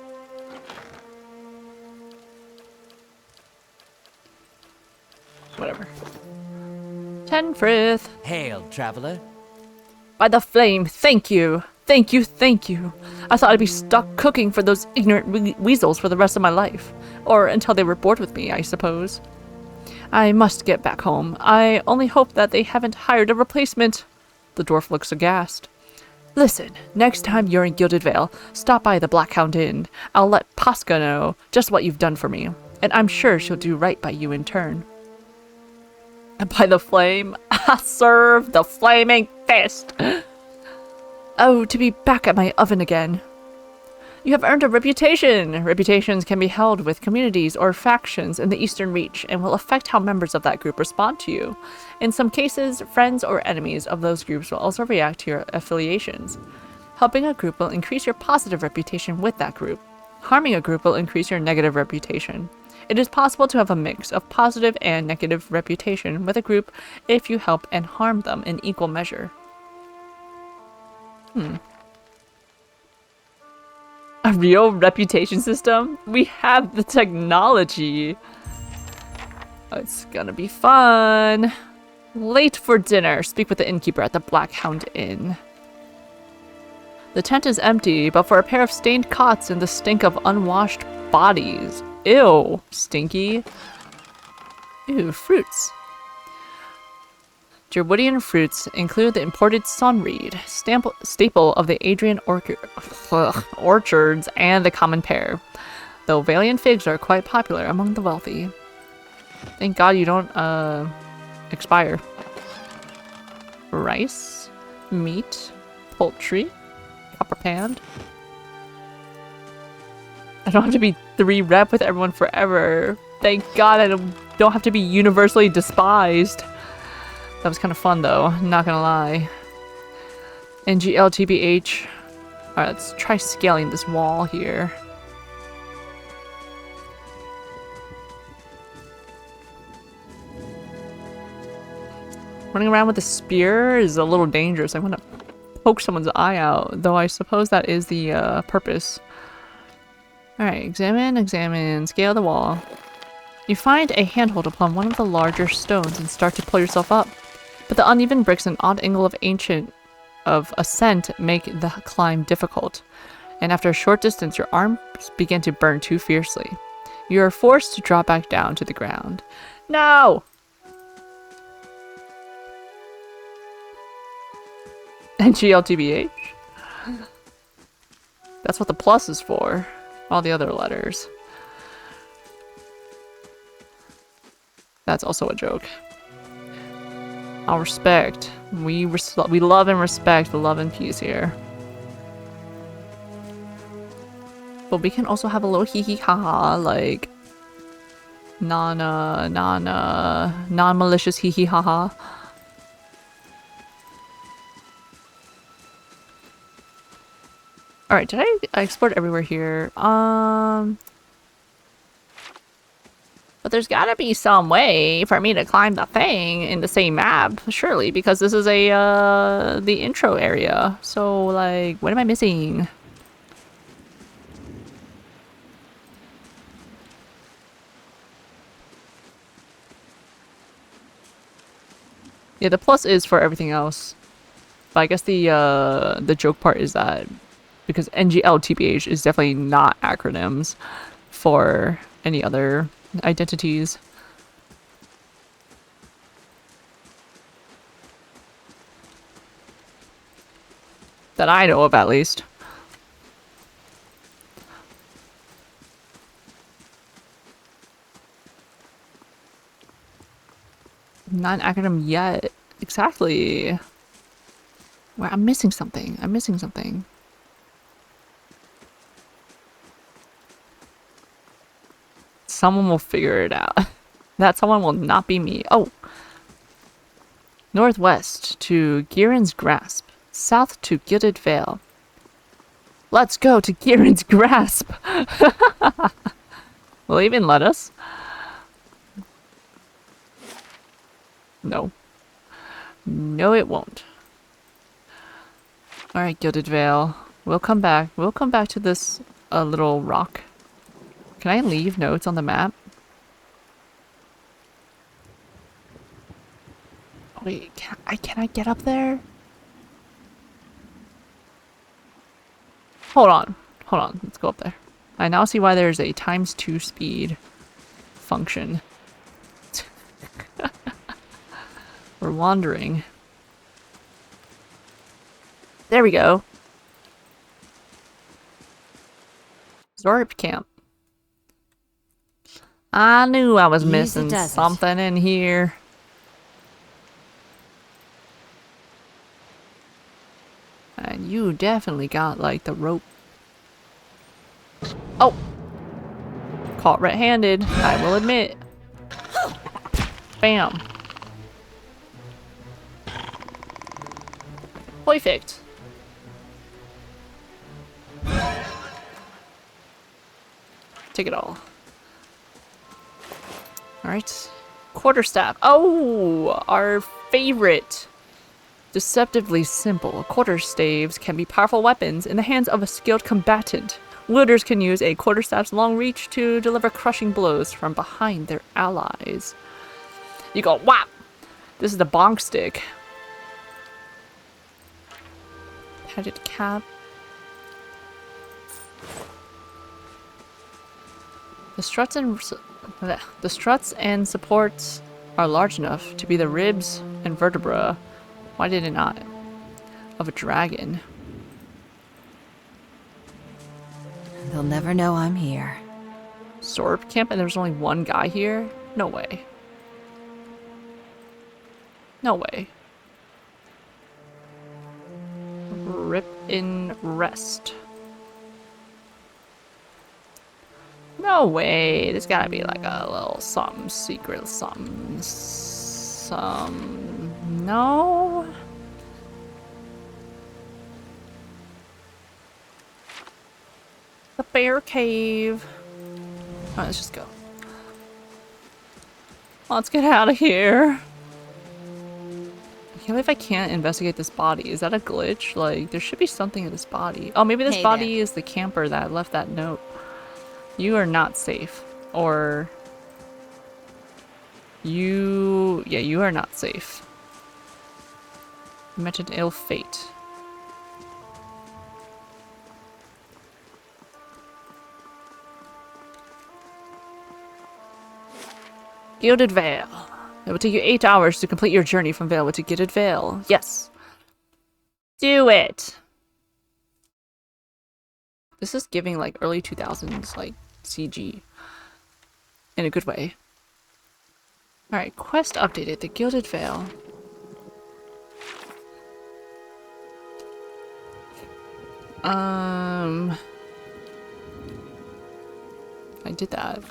Whatever. Tenforth. Hail, traveler. By the flame, thank you. Thank you. I thought I'd be stuck cooking for those ignorant weasels for the rest of my life. Or until they were bored with me, I suppose. I must get back home. I only hope that they haven't hired a replacement. The dwarf looks aghast. Listen, next time you're in Gilded Vale, stop by the Blackhound Inn. I'll let Pasca know just what you've done for me, and I'm sure she'll do right by you in turn. And by the flame, I serve the flaming fist. Oh, to be back at my oven again. You have earned a reputation. Reputations can be held with communities or factions in the Eastern Reach and will affect how members of that group respond to you. In some cases, friends or enemies of those groups will also react to your affiliations. Helping a group will increase your positive reputation with that group. Harming a group will increase your negative reputation. It is possible to have a mix of positive and negative reputation with a group if you help and harm them in equal measure. A real reputation system? We have the technology. It's gonna be fun. Late for dinner. Speak with the innkeeper at the Blackhound Inn. The tent is empty, but for a pair of stained cots and the stink of unwashed bodies. Ew. Stinky. Ew, fruits. Jerwoodian fruits include the imported sunreed, staple of the Adrian orchards, and the common pear, though Valiant figs are quite popular among the wealthy. Thank God you don't, expire. Rice, meat, poultry, copper pan. I don't have to be 3 rep with everyone forever. Thank God I don't have to be universally despised. That was kind of fun though, not gonna lie. NGLTBH. Alright, let's try scaling this wall here. Running around with a spear is a little dangerous. I want to poke someone's eye out, though I suppose that is the purpose. Alright, examine, scale the wall. You find a handhold upon one of the larger stones and start to pull yourself up. But the uneven bricks and odd angle of ascent make the climb difficult. And after a short distance, your arms begin to burn too fiercely. You are forced to drop back down to the ground. No! NGLTBH? That's what the plus is for. All the other letters. That's also a joke. I'll respect. We love and respect the love and peace here. But we can also have a little hee hee ha ha, like non-malicious hee hee ha ha. Alright, did I explored everywhere here? But there's gotta be some way for me to climb the thing in the same map, surely, because this is the intro area. So, like, what am I missing? Yeah, the plus is for everything else. But I guess the joke part is that because NGLTBH is definitely not acronyms for any other identities. That I know of, at least. Not an acronym yet. Exactly. Well, I'm missing something. I'm missing something. Someone will figure it out. That someone will not be me. Oh. Northwest to Girin's Grasp. South to Gilded Vale. Let's go to Girin's Grasp. Will they even let us? No. No, it won't. Alright, Gilded Vale. We'll come back. We'll come back to this little rock. Can I leave notes on the map? Wait, can I get up there? Hold on. Hold on. Let's go up there. I now see why there's a ×2 speed function. We're wandering. There we go. Zorp camp. I knew I was missing something in here. And you definitely got, like, the rope. Oh! Caught red-handed, I will admit. Bam. Perfect. Take it all. Alright. Quarterstaff. Oh! Our favorite. Deceptively simple, quarterstaves can be powerful weapons in the hands of a skilled combatant. Wielders can use a quarterstaff's long reach to deliver crushing blows from behind their allies. You go, whap! This is the bonk stick. Padded cap. The struts and supports are large enough to be the ribs and vertebra. Why did it not? Of a dragon. They'll never know I'm here. Sword camp and there's only one guy here? No way. No way. Rip in rest. No way. There's gotta be like a little something secret, something. No. The bear cave. Alright, let's just go. Let's get out of here. I can't believe I can't investigate this body. Is that a glitch? Like, there should be something in this body. Oh, maybe this body is the camper that left that note. You are not safe. Or... You... Yeah, you are not safe. You mentioned ill fate. Gilded Vale. It will take you 8 hours to complete your journey from Vale to Gilded Vale. Yes. Do it! This is giving like early 2000s like CG. In a good way. Alright, quest updated. The Gilded Vale. I did that.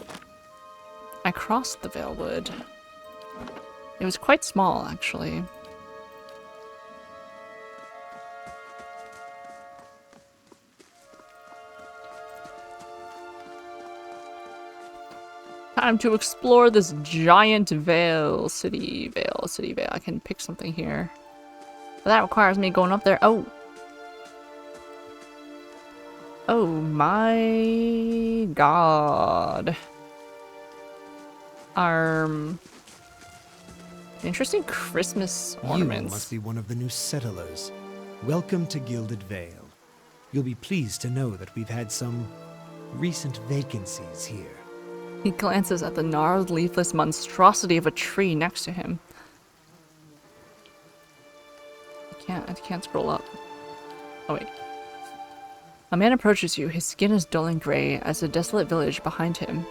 I crossed the Vale Wood. It was quite small, actually. Time to explore this giant Vale. City Vale. City Vale. I can pick something here. But that requires me going up there. Oh! Oh my god. Interesting Christmas ornaments. You must be one of the new settlers. Welcome to Gilded Vale. You'll be pleased to know that we've had some recent vacancies here. He glances at the gnarled, leafless monstrosity of a tree next to him. I can't scroll up. Oh wait. A man approaches you. His skin is dull and gray as the desolate village behind him.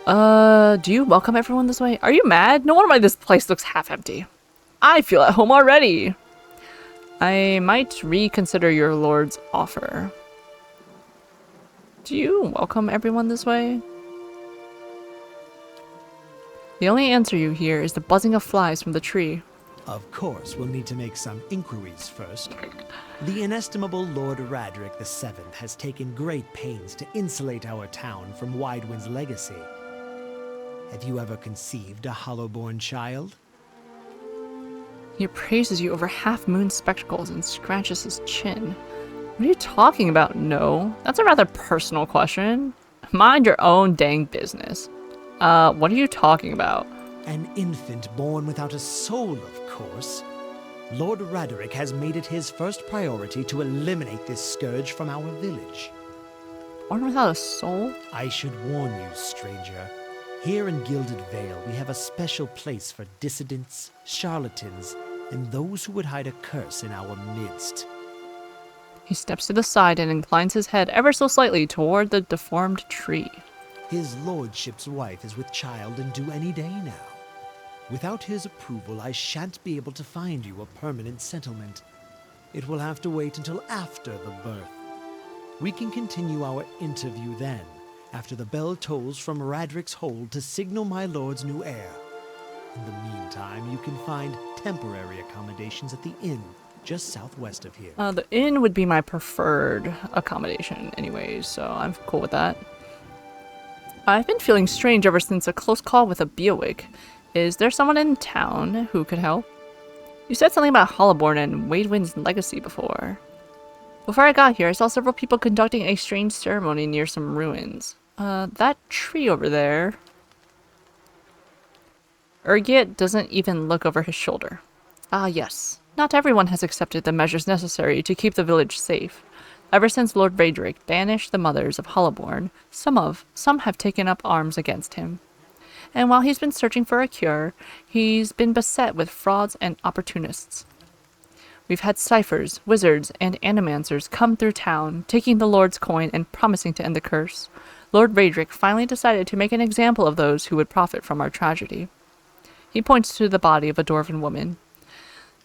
Do you welcome everyone this way? Are you mad? No wonder why this place looks half empty. I feel at home already. I might reconsider your lord's offer. Do you welcome everyone this way? The only answer you hear is the buzzing of flies from the tree. Of course, we'll need to make some inquiries first. The inestimable Lord Radric VII has taken great pains to insulate our town from Widewind's legacy. Have you ever conceived a hollow-born child? He praises you over half-moon spectacles and scratches his chin. What are you talking about? No. That's a rather personal question. Mind your own dang business. What are you talking about? An infant born without a soul, of course. Lord Radric has made it his first priority to eliminate this scourge from our village. Born without a soul? I should warn you, stranger. Here in Gilded Vale, we have a special place for dissidents, charlatans, and those who would hide a curse in our midst. He steps to the side and inclines his head ever so slightly toward the deformed tree. His lordship's wife is with child and due any day now. Without his approval, I shan't be able to find you a permanent settlement. It will have to wait until after the birth. We can continue our interview then, after the bell tolls from Radric's hold to signal my lord's new heir. In the meantime, you can find temporary accommodations at the inn just southwest of here. The inn would be my preferred accommodation anyways, so I'm cool with that. I've been feeling strange ever since a close call with a Beowig. Is there someone in town who could help? You said something about Hollowborn and Widewind's legacy before. Before I got here, I saw several people conducting a strange ceremony near some ruins. That tree over there. Urgiet doesn't even look over his shoulder. Ah, yes. Not everyone has accepted the measures necessary to keep the village safe. Ever since Lord Radric banished the mothers of Hollowborn, some have taken up arms against him. And while he's been searching for a cure, he's been beset with frauds and opportunists. We've had ciphers, wizards, and animancers come through town, taking the Lord's coin and promising to end the curse. Lord Raedric finally decided to make an example of those who would profit from our tragedy. He points to the body of a dwarven woman.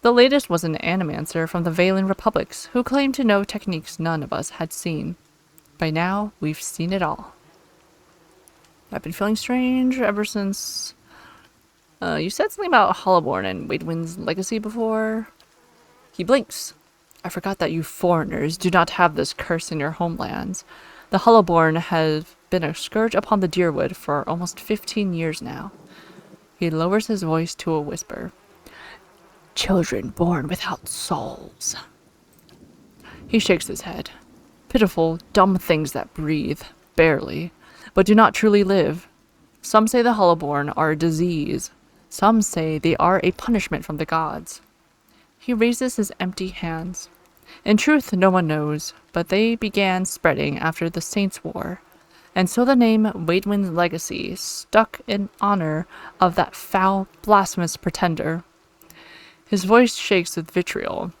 The latest was an animancer from the Valen Republics, who claimed to know techniques none of us had seen. By now, we've seen it all. I've been feeling strange ever since... you said something about Hollowborn and Waidwin's legacy before. He blinks. I forgot that you foreigners do not have this curse in your homelands. The Hollowborn have been a scourge upon the Deerwood for almost 15 years now. He lowers his voice to a whisper. Children born without souls. He shakes his head. Pitiful, dumb things that breathe, barely, but do not truly live. Some say the Hollowborn are a disease. Some say they are a punishment from the gods. He raises his empty hands. In truth, no one knows, but they began spreading after the Saints' War, and so the name Waidwin's legacy stuck in honor of that foul, blasphemous pretender. His voice shakes with vitriol.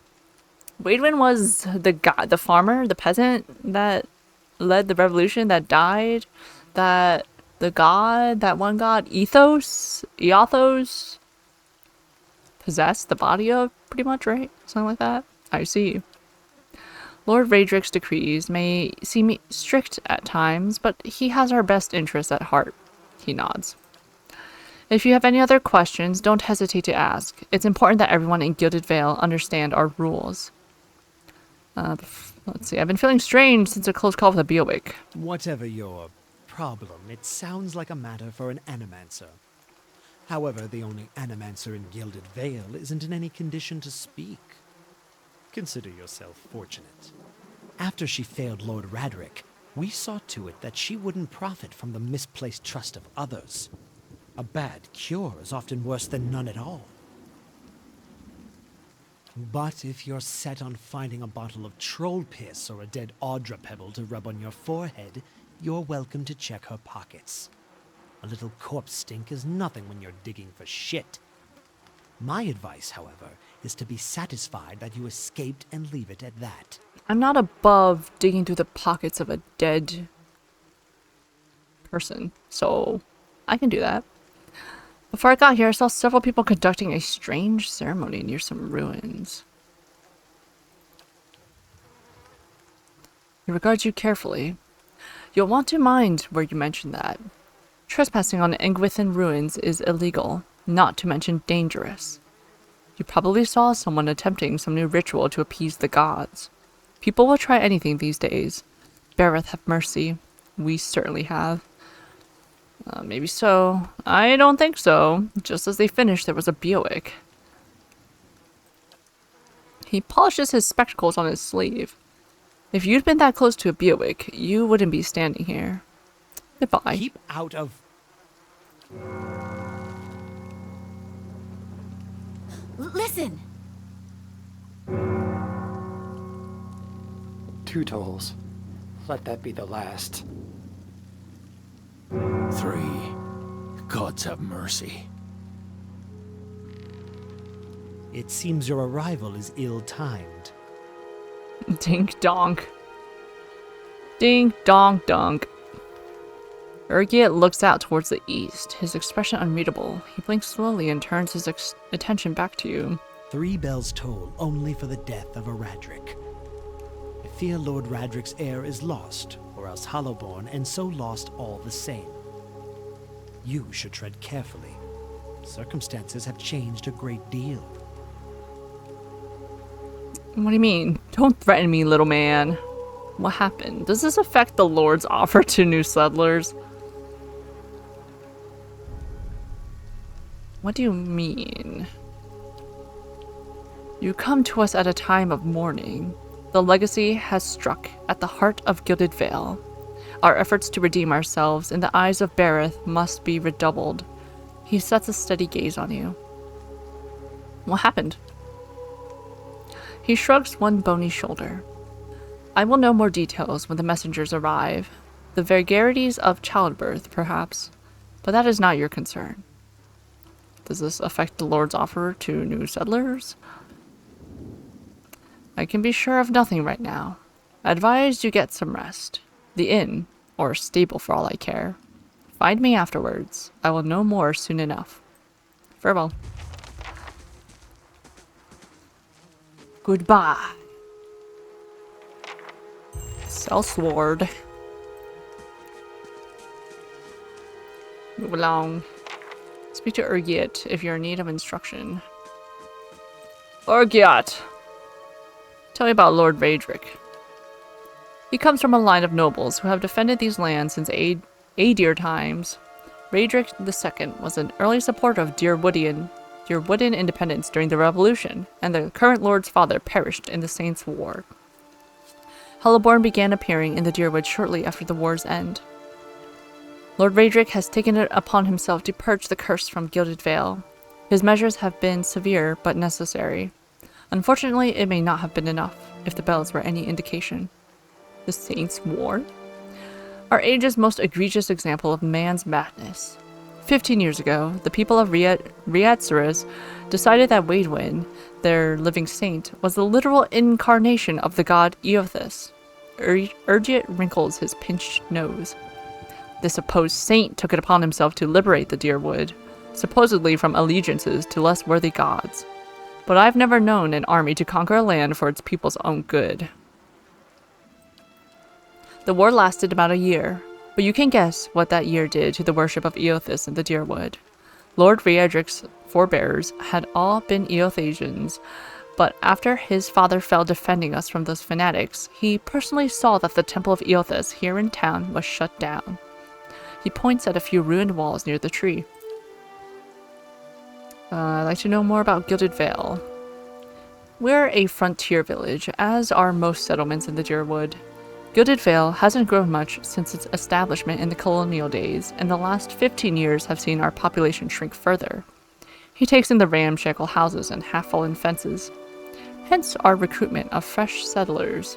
Waidwin was the guy, the farmer, the peasant that led the revolution, that died, that the god, that one god, Eothos, possessed the body of, pretty much, right? Something like that. I see. Lord Raedric's decrees may seem strict at times, but he has our best interests at heart. He nods. If you have any other questions, don't hesitate to ask. It's important that everyone in Gilded Vale understand our rules. Let's see, I've been feeling strange since a close call with a Beowick. Whatever your problem, it sounds like a matter for an animancer. However, the only animancer in Gilded Vale isn't in any condition to speak. Consider yourself fortunate. After she failed Lord Raedric, we saw to it that she wouldn't profit from the misplaced trust of others. A bad cure is often worse than none at all. But if you're set on finding a bottle of troll piss or a dead Audra pebble to rub on your forehead, you're welcome to check her pockets. A little corpse stink is nothing when you're digging for shit. My advice, however, is to be satisfied that you escaped and leave it at that. I'm not above digging through the pockets of a dead person, so I can do that. Before I got here, I saw several people conducting a strange ceremony near some ruins. He regards you carefully. You'll want to mind where you mention that. Trespassing on Engwithan ruins is illegal, not to mention dangerous. You probably saw someone attempting some new ritual to appease the gods. People will try anything these days. Bareth have mercy. We certainly have. Maybe so. I don't think so. Just as they finished, there was a Beowick. He polishes his spectacles on his sleeve. If you'd been that close to a Beowick, you wouldn't be standing here. Goodbye. Keep out of... Listen! 2 tolls. Let that be the last. 3. Gods have mercy. It seems your arrival is ill-timed. Dink donk. Dink donk dunk. Urgiet looks out towards the east, his expression unreadable. He blinks slowly and turns his attention back to you. 3 bells toll only for the death of a Raedric. I fear Lord Raedric's heir is lost, or else Hollowborn, and so lost all the same. You should tread carefully. Circumstances have changed a great deal. What do you mean? Don't threaten me, little man. What happened? Does this affect the Lord's offer to new settlers? What do you mean? You come to us at a time of mourning. The legacy has struck at the heart of Gilded Vale. Our efforts to redeem ourselves in the eyes of Bareth must be redoubled. He sets a steady gaze on you. What happened? He shrugs one bony shoulder. I will know more details when the messengers arrive. The vagaries of childbirth, perhaps. But that is not your concern. Does this affect the Lord's offer to new settlers? I can be sure of nothing right now. I advise you get some rest. The inn, or stable for all I care. Find me afterwards. I will know more soon enough. Farewell. Goodbye. Sell sword. Move along. Speak to Urgiat if you're in need of instruction. Urgiat! Tell me about Lord Raedric. He comes from a line of nobles who have defended these lands since Aedir times. Raedric II was an early supporter of Dyrwoodian independence during the Revolution, and the current lord's father perished in the Saints' War. Hellborn began appearing in the Dyrwood shortly after the war's end. Lord Raedric has taken it upon himself to purge the curse from Gilded Vale. His measures have been severe but necessary. Unfortunately, it may not have been enough, if the bells were any indication. The Saints' War? Our age's most egregious example of man's madness. 15 years ago, the people of Riatsaris decided that Waidwin, their living saint, was the literal incarnation of the god Eothas. Urgiat wrinkles his pinched nose. The supposed saint took it upon himself to liberate the Dyrwood, supposedly from allegiances to less worthy gods. But I've never known an army to conquer a land for its people's own good. The war lasted about a year, but you can guess what that year did to the worship of Eothas in the Dyrwood. Lord Raedric's forebears had all been Eothasians, but after his father fell defending us from those fanatics, he personally saw that the Temple of Eothas here in town was shut down. He points at a few ruined walls near the tree. I'd like to know more about Gilded Vale. We're a frontier village, as are most settlements in the Dyrwood. Gilded Vale hasn't grown much since its establishment in the colonial days, and the last 15 years have seen our population shrink further. He takes in the ramshackle houses and half-fallen fences. Hence our recruitment of fresh settlers.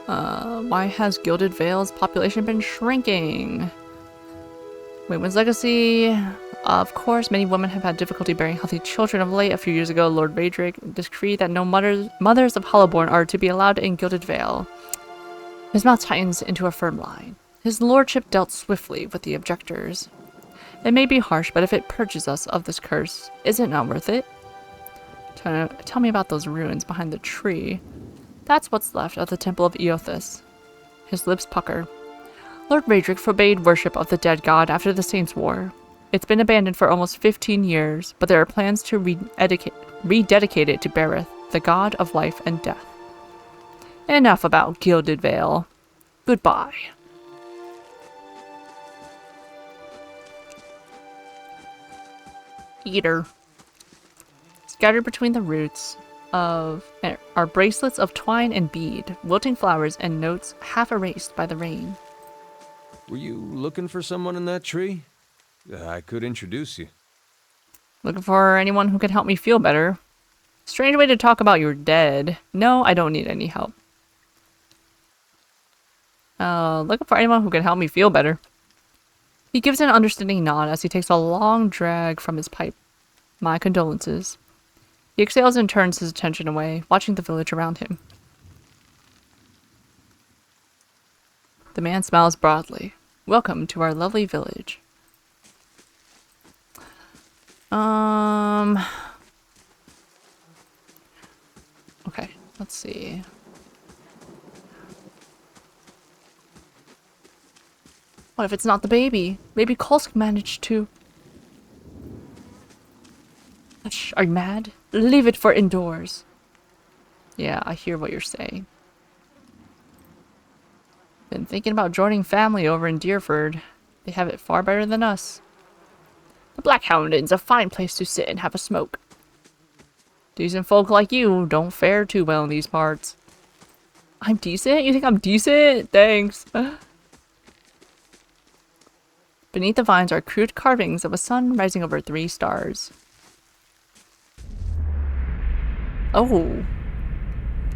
Why has Gilded Vale's population been shrinking? Waidwin's legacy. Of course, many women have had difficulty bearing healthy children of late. A few years ago, Lord Raedric decreed that no mothers of Hollowborn are to be allowed in Gilded Vale. His mouth tightens into a firm line. His lordship dealt swiftly with the objectors. It may be harsh, but if it purges us of this curse, is it not worth it? Tell me about those ruins behind the tree. That's what's left of the Temple of Eothas. His lips pucker. Lord Raedric forbade worship of the dead god after the Saints' War. It's been abandoned for almost 15 years, but there are plans to rededicate it to Berith, the god of life and death. Enough about Gilded Vale. Goodbye. Eater. Scattered between the roots are bracelets of twine and bead, wilting flowers, and notes half erased by the rain. Were you looking for someone in that tree? I could introduce you. Looking for anyone who can help me feel better. Strange way to talk about your dead. No, I don't need any help. Looking for anyone who can help me feel better. He gives an understanding nod as he takes a long drag from his pipe. My condolences. He exhales and turns his attention away, watching the village around him. The man smiles broadly. Welcome to our lovely village. Okay, let's see. What if it's not the baby? Maybe Kolsk managed to... Shh, are you mad? Leave it for indoors. Yeah, I hear what you're saying. Been thinking about joining family over in Deerford. They have it far better than us. The Blackhound Inn's a fine place to sit and have a smoke. Decent folk like you don't fare too well in these parts. I'm decent? You think I'm decent? Thanks. Beneath the vines are crude carvings of a sun rising over 3 stars. Oh.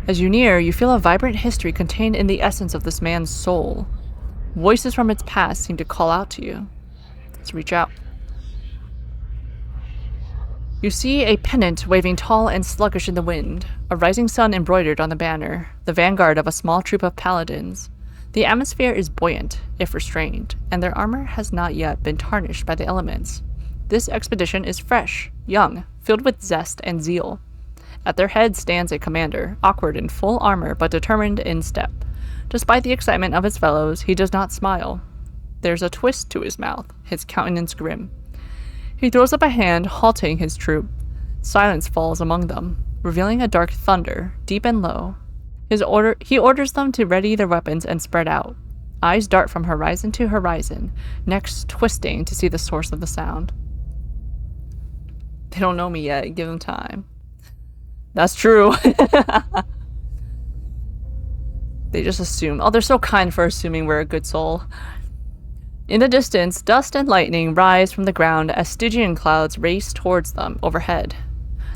As you near, you feel a vibrant history contained in the essence of this man's soul. Voices from its past seem to call out to you. Let's reach out. You see a pennant waving tall and sluggish in the wind, a rising sun embroidered on the banner, the vanguard of a small troop of paladins. The atmosphere is buoyant, if restrained, and their armor has not yet been tarnished by the elements. This expedition is fresh, young, filled with zest and zeal. At their head stands a commander, awkward in full armor but determined in step. Despite the excitement of his fellows, he does not smile. There's a twist to his mouth, his countenance grim. He throws up a hand, halting his troop. Silence falls among them, revealing a dark thunder, deep and low. He orders them to ready their weapons and spread out. Eyes dart from horizon to horizon, necks twisting to see the source of the sound. They don't know me yet. Give them time. That's true. They just assume. Oh, they're so kind for assuming we're a good soul. In the distance, dust and lightning rise from the ground as Stygian clouds race towards them overhead.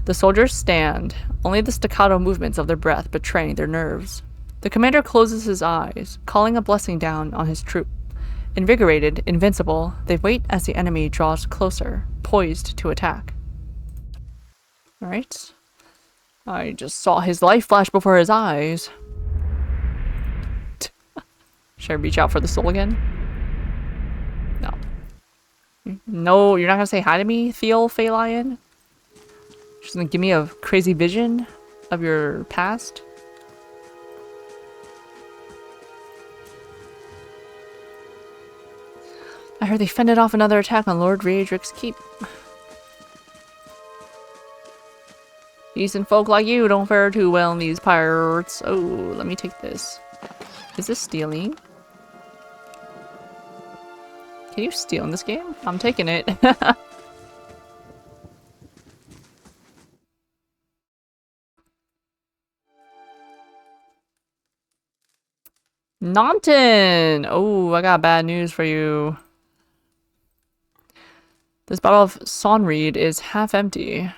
The soldiers stand, only the staccato movements of their breath betraying their nerves. The commander closes his eyes, calling a blessing down on his troop. Invigorated, invincible, they wait as the enemy draws closer, poised to attack. Alright. I just saw his life flash before his eyes. Should I reach out for the soul again? No. No, you're not gonna say hi to me, Theo Phalion? Just gonna give me a crazy vision of your past? I heard they fended off another attack on Lord Raedric's keep. Decent folk like you don't fare too well in these pirates. Oh, let me take this. Is this stealing? Can you steal in this game? I'm taking it. Naunton! Oh, I got bad news for you. This bottle of Sonreed is half empty.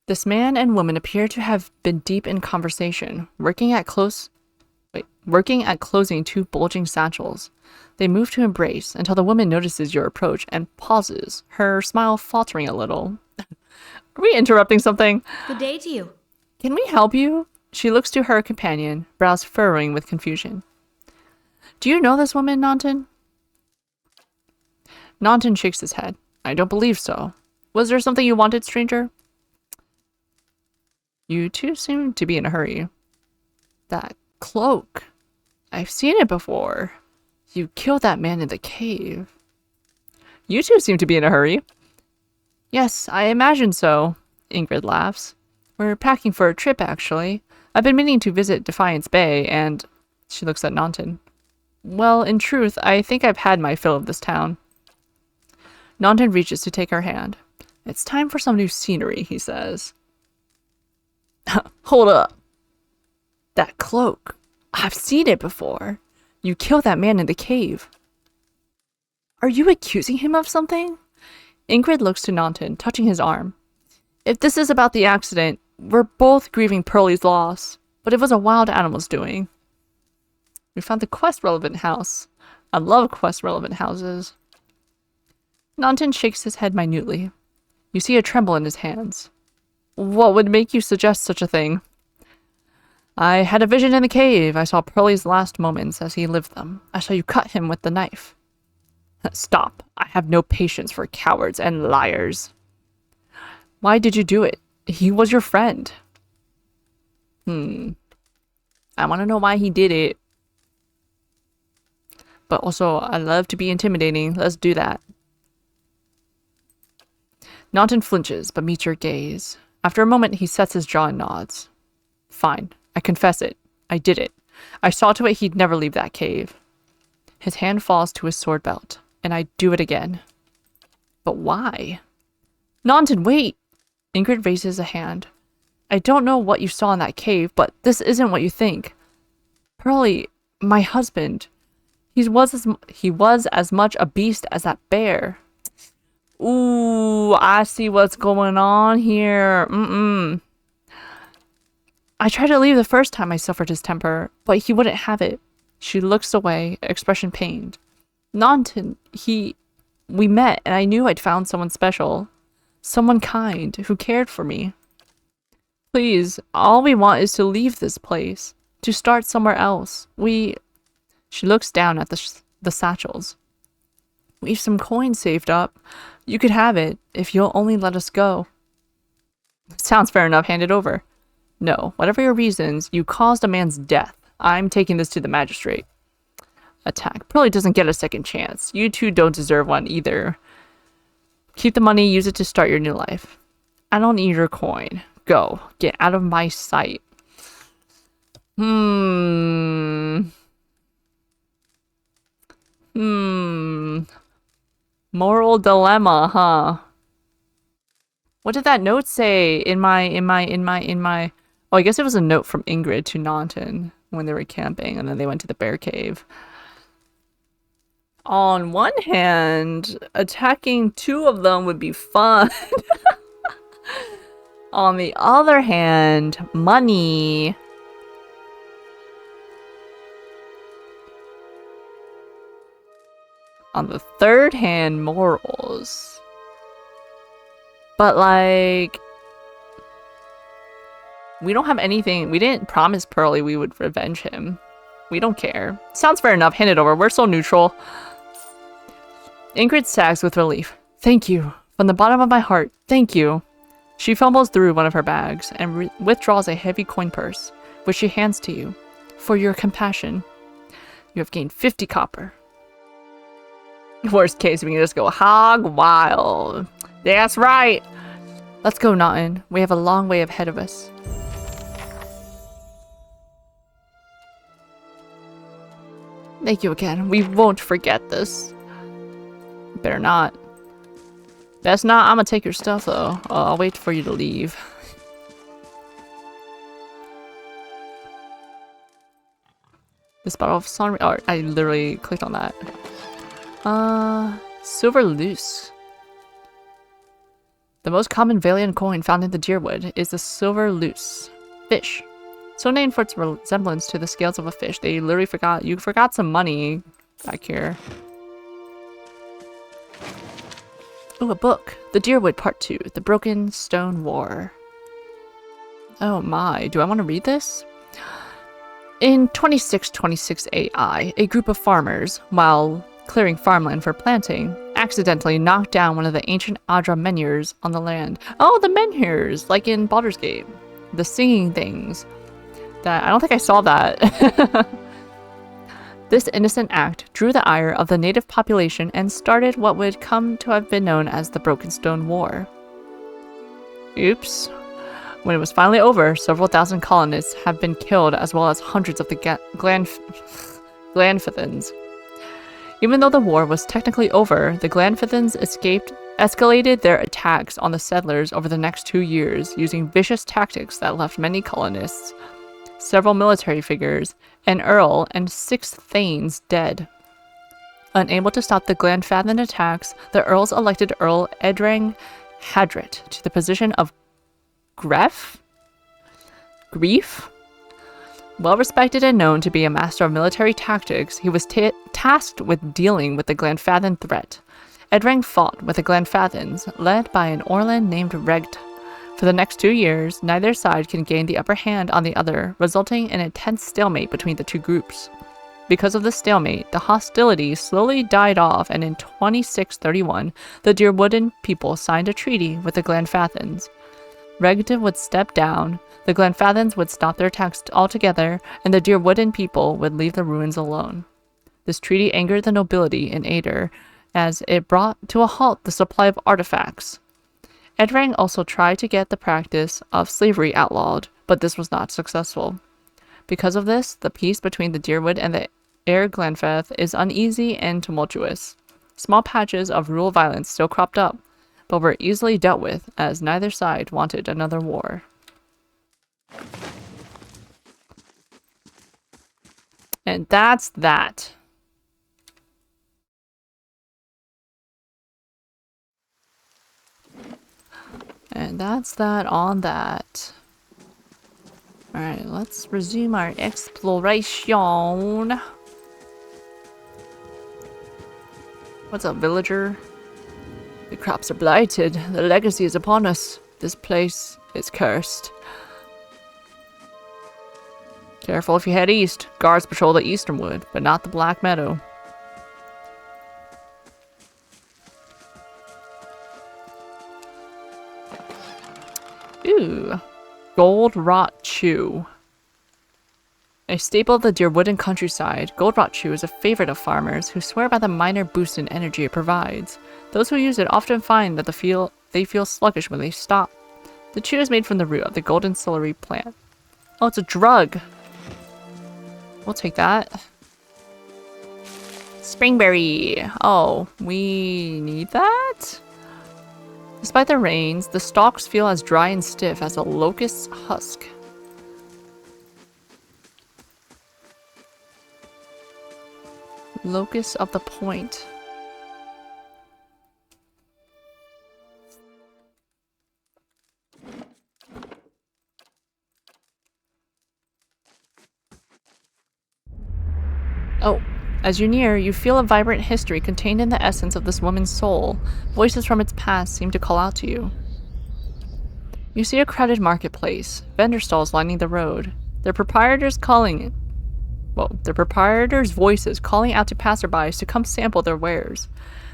This man and woman appear to have been deep in conversation, working at closing two bulging satchels. They move to embrace until the woman notices your approach and pauses, her smile faltering a little. Are we interrupting something? Good day to you. Can we help you? She looks to her companion, brows furrowing with confusion. Do you know this woman, Naunton? Naunton shakes his head. I don't believe so. Was there something you wanted, stranger? You two seem to be in a hurry. That cloak. I've seen it before. You killed that man in the cave. You two seem to be in a hurry. Yes, I imagine so, Ingrid laughs. We're packing for a trip, actually. I've been meaning to visit Defiance Bay, and... She looks at Naunton. Well, in truth, I think I've had my fill of this town. Naunton reaches to take her hand. It's time for some new scenery, he says. Hold up. That cloak. I've seen it before. You killed that man in the cave. Are you accusing him of something? Ingrid looks to Naunton, touching his arm. If this is about the accident, we're both grieving Pearlie's loss, but it was a wild animal's doing. We found the quest-relevant house. I love quest-relevant houses. Naunton shakes his head minutely. You see a tremble in his hands. What would make you suggest such a thing? I had a vision in the cave. I saw Pearlie's last moments as he lived them. I saw you cut him with the knife. Stop. I have no patience for cowards and liars. Why did you do it? He was your friend. I want to know why he did it. But also, I love to be intimidating. Let's do that. Naunton flinches, but meets your gaze. After a moment, he sets his jaw and nods. Fine. I confess it. I did it. I saw to it he'd never leave that cave. His hand falls to his sword belt, and I do it again. But why? Naunton, wait! Ingrid raises a hand. I don't know what you saw in that cave, but this isn't what you think. Pearlie, my husband, he was as much a beast as that bear. Ooh, I see what's going on here. I tried to leave the first time I suffered his temper, but he wouldn't have it. She looks away, expression pained. Naunton, we met and I knew I'd found someone special. Someone kind, who cared for me. Please, all we want is to leave this place. To start somewhere else. She looks down at the satchels. We've some coins saved up. You could have it, if you'll only let us go. Sounds fair enough, hand it over. No, whatever your reasons, you caused a man's death. I'm taking this to the magistrate. Attack. Probably doesn't get a second chance. You two don't deserve one either. Keep the money, use it to start your new life. I don't need your coin. Go. Get out of my sight. Moral dilemma, huh? What did that note say in my oh, I guess it was a note from Ingrid to Naunton when they were camping and then they went to the bear cave. On one hand, attacking two of them would be fun. On the other hand, money. On the third hand, morals. But like, we don't have anything. We didn't promise Pearly we would revenge him. We don't care. Sounds fair enough. Hand it over. We're so neutral. Ingrid sags with relief. Thank you. From the bottom of my heart, thank you. She fumbles through one of her bags and withdraws a heavy coin purse, which she hands to you. For your compassion. You have gained 50 copper. Worst case, we can just go hog wild. That's right. Let's go, Naunton. We have a long way ahead of us. Thank you again. We won't forget this. Better not. That's not. I'm gonna take your stuff though. I'll wait for you to leave. This bottle of sun. Oh, I literally clicked on that. Silver loose. The most common Valian coin found in the Deerwood is the silver loose fish. So named for its resemblance to the scales of a fish. They literally forgot. You forgot some money back here. Ooh, a book. The Deerwood Part 2. The Broken Stone War. Oh my. Do I want to read this? In 2626 AI, a group of farmers, while clearing farmland for planting, accidentally knocked down one of the ancient Adra menhirs on the land. Oh, the menhirs, like in Baldur's Gate. The singing things. That I don't think I saw that. This innocent act drew the ire of the native population and started what would come to have been known as the Broken Stone War. Oops. When it was finally over, several thousand colonists have been killed as well as hundreds of the Glanfithans. Even though the war was technically over, the Glanfithans escalated their attacks on the settlers over the next 2 years using vicious tactics that left many colonists, several military figures, an earl, and 6 thanes dead. Unable to stop the Glanfathan attacks, the earls elected Earl Edrang Hadret to the position of Grief? Well respected and known to be a master of military tactics, he was tasked with dealing with the Glanfathan threat. Edrang fought with the Glanfathans, led by an Orlan named Regd. For the next 2 years, neither side can gain the upper hand on the other, resulting in a tense stalemate between the two groups. Because of the stalemate, the hostilities slowly died off, and in 2631, the Deerwooden people signed a treaty with the Glanfathans. Regd would step down, the Glanfathans would stop their attacks altogether, and the Deerwooden people would leave the ruins alone. This treaty angered the nobility in Ader, as it brought to a halt the supply of artifacts. Edrang also tried to get the practice of slavery outlawed, but this was not successful. Because of this, the peace between the Deerwood and the Air Glanfath is uneasy and tumultuous. Small patches of rural violence still cropped up, but were easily dealt with as neither side wanted another war. And that's that. that's that on that. Alright, let's resume our exploration. What's up, villager? The crops are blighted. The legacy is upon us. This place is cursed. Careful if you head east. Guards patrol the eastern wood, but not the Black Meadow. Ooh. Gold Rot Chew. A staple of the Deerwooden countryside, Gold Rot Chew is a favorite of farmers who swear by the minor boost in energy it provides. Those who use it often find that they feel sluggish when they stop. The chew is made from the root of the golden celery plant. Oh, it's a drug. We'll take that. Springberry. Oh, we need that? Despite the rains, the stalks feel as dry and stiff as a locust's husk. Locust of the Point. Oh, as you near, you feel a vibrant history contained in the essence of this woman's soul. Voices from its past seem to call out to you. You see a crowded marketplace, vendor stalls lining the road. Their proprietors' voices calling out to passerbys to come sample their wares.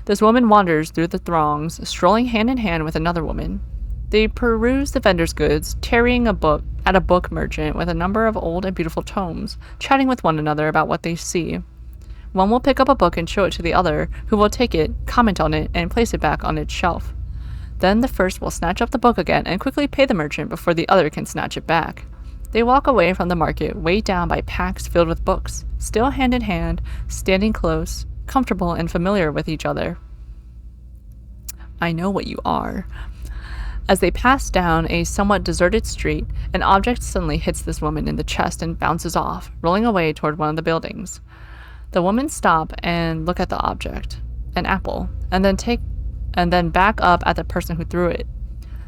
This woman wanders through the throngs, strolling hand in hand with another woman. They peruse the vendor's goods, tarrying at a book merchant with a number of old and beautiful tomes, chatting with one another about what they see. One will pick up a book and show it to the other, who will take it, comment on it, and place it back on its shelf. Then the first will snatch up the book again and quickly pay the merchant before the other can snatch it back. They walk away from the market, weighed down by packs filled with books, still hand in hand, standing close, comfortable and familiar with each other. I know what you are. As they pass down a somewhat deserted street, an object suddenly hits this woman in the chest and bounces off, rolling away toward one of the buildings. The women stop and look at the object, an apple, and then back up at the person who threw it.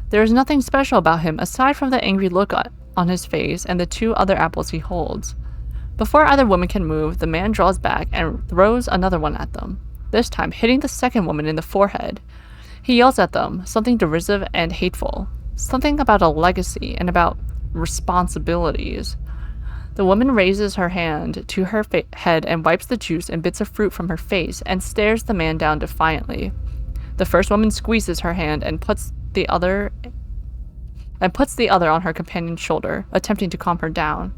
There is nothing special about him aside from the angry look on his face and the two other apples he holds. Before either woman can move, the man draws back and throws another one at them, this time hitting the second woman in the forehead. He yells at them, something derisive and hateful, something about a legacy and about responsibilities. The woman raises her hand to her head and wipes the juice and bits of fruit from her face and stares the man down defiantly. The first woman squeezes her hand and puts the other on her companion's shoulder, attempting to calm her down.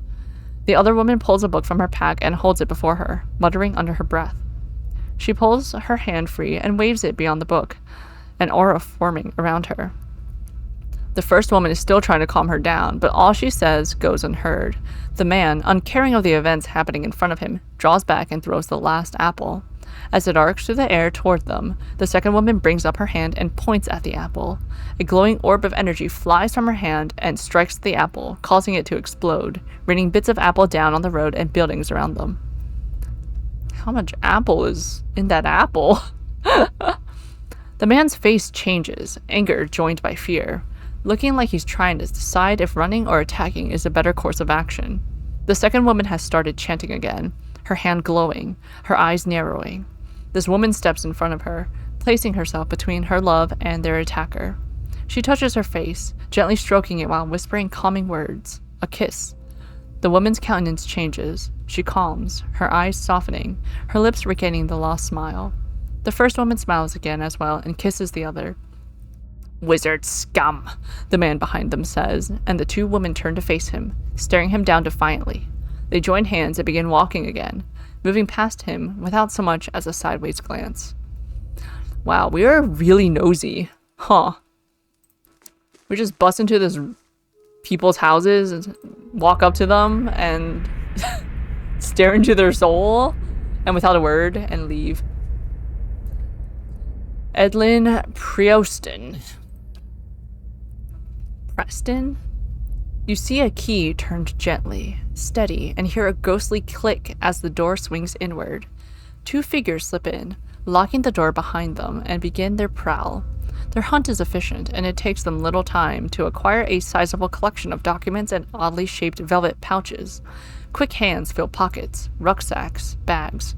The other woman pulls a book from her pack and holds it before her, muttering under her breath. She pulls her hand free and waves it beyond the book, an aura forming around her. The first woman is still trying to calm her down, but all she says goes unheard. The man, uncaring of the events happening in front of him, draws back and throws the last apple. As it arcs through the air toward them, the second woman brings up her hand and points at the apple. A glowing orb of energy flies from her hand and strikes the apple, causing it to explode, raining bits of apple down on the road and buildings around them. How much apple is in that apple? The man's face changes, anger joined by fear, looking like he's trying to decide if running or attacking is a better course of action. The second woman has started chanting again, her hand glowing, her eyes narrowing. This woman steps in front of her, placing herself between her love and their attacker. She touches her face, gently stroking it while whispering calming words. A kiss. The woman's countenance changes. She calms, her eyes softening, her lips regaining the lost smile. The first woman smiles again as well and kisses the other. "Wizard scum," the man behind them says, and the two women turn to face him, staring him down defiantly. They join hands and begin walking again, moving past him without so much as a sideways glance. Wow, we are really nosy. Huh. We just bust into this people's houses and walk up to them and stare into their soul and without a word and leave. Edlin Preston. You see a key turned gently, steady, and hear a ghostly click as the door swings inward. Two figures slip in, locking the door behind them, and begin their prowl. Their hunt is efficient, and it takes them little time to acquire a sizable collection of documents and oddly shaped velvet pouches. Quick hands fill pockets, rucksacks, bags.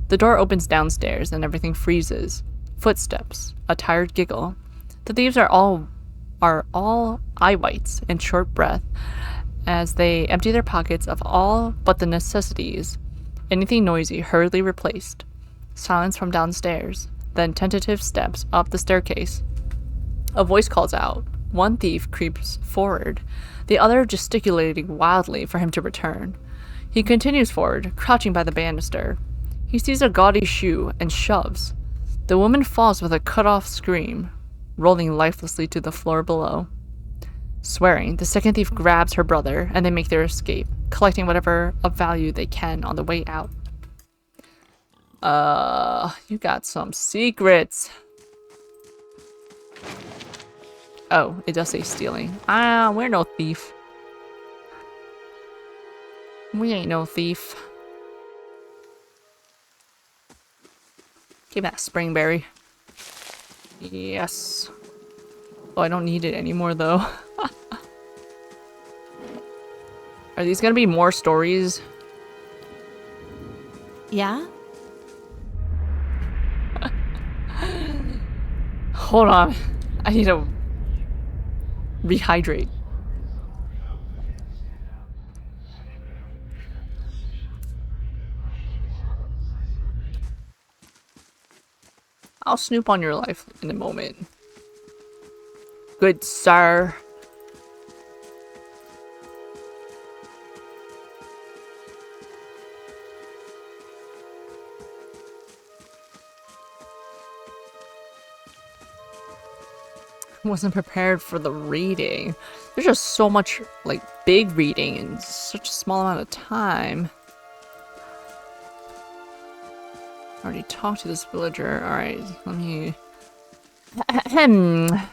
The door opens downstairs, and everything freezes. Footsteps, a tired giggle. The thieves are all eye whites and short breath as they empty their pockets of all but the necessities. Anything noisy hurriedly replaced. Silence from downstairs, then tentative steps up the staircase. A voice calls out. One thief creeps forward, the other gesticulating wildly for him to return. He continues forward, crouching by the banister. He sees a gaudy shoe and shoves. The woman falls with a cut-off scream, rolling lifelessly to the floor below. Swearing, the second thief grabs her brother, and they make their escape, collecting whatever of value they can on the way out. You got some secrets. Oh, it does say stealing. We're no thief. We ain't no thief. Give me that springberry. Yes. Oh, I don't need it anymore, though. Are these gonna be more stories? Yeah? Hold on. I need to rehydrate. I'll snoop on your life in a moment. Good sir. Wasn't prepared for the reading. There's just so much, like, big reading in such a small amount of time. I already talked to this villager. Alright, let me...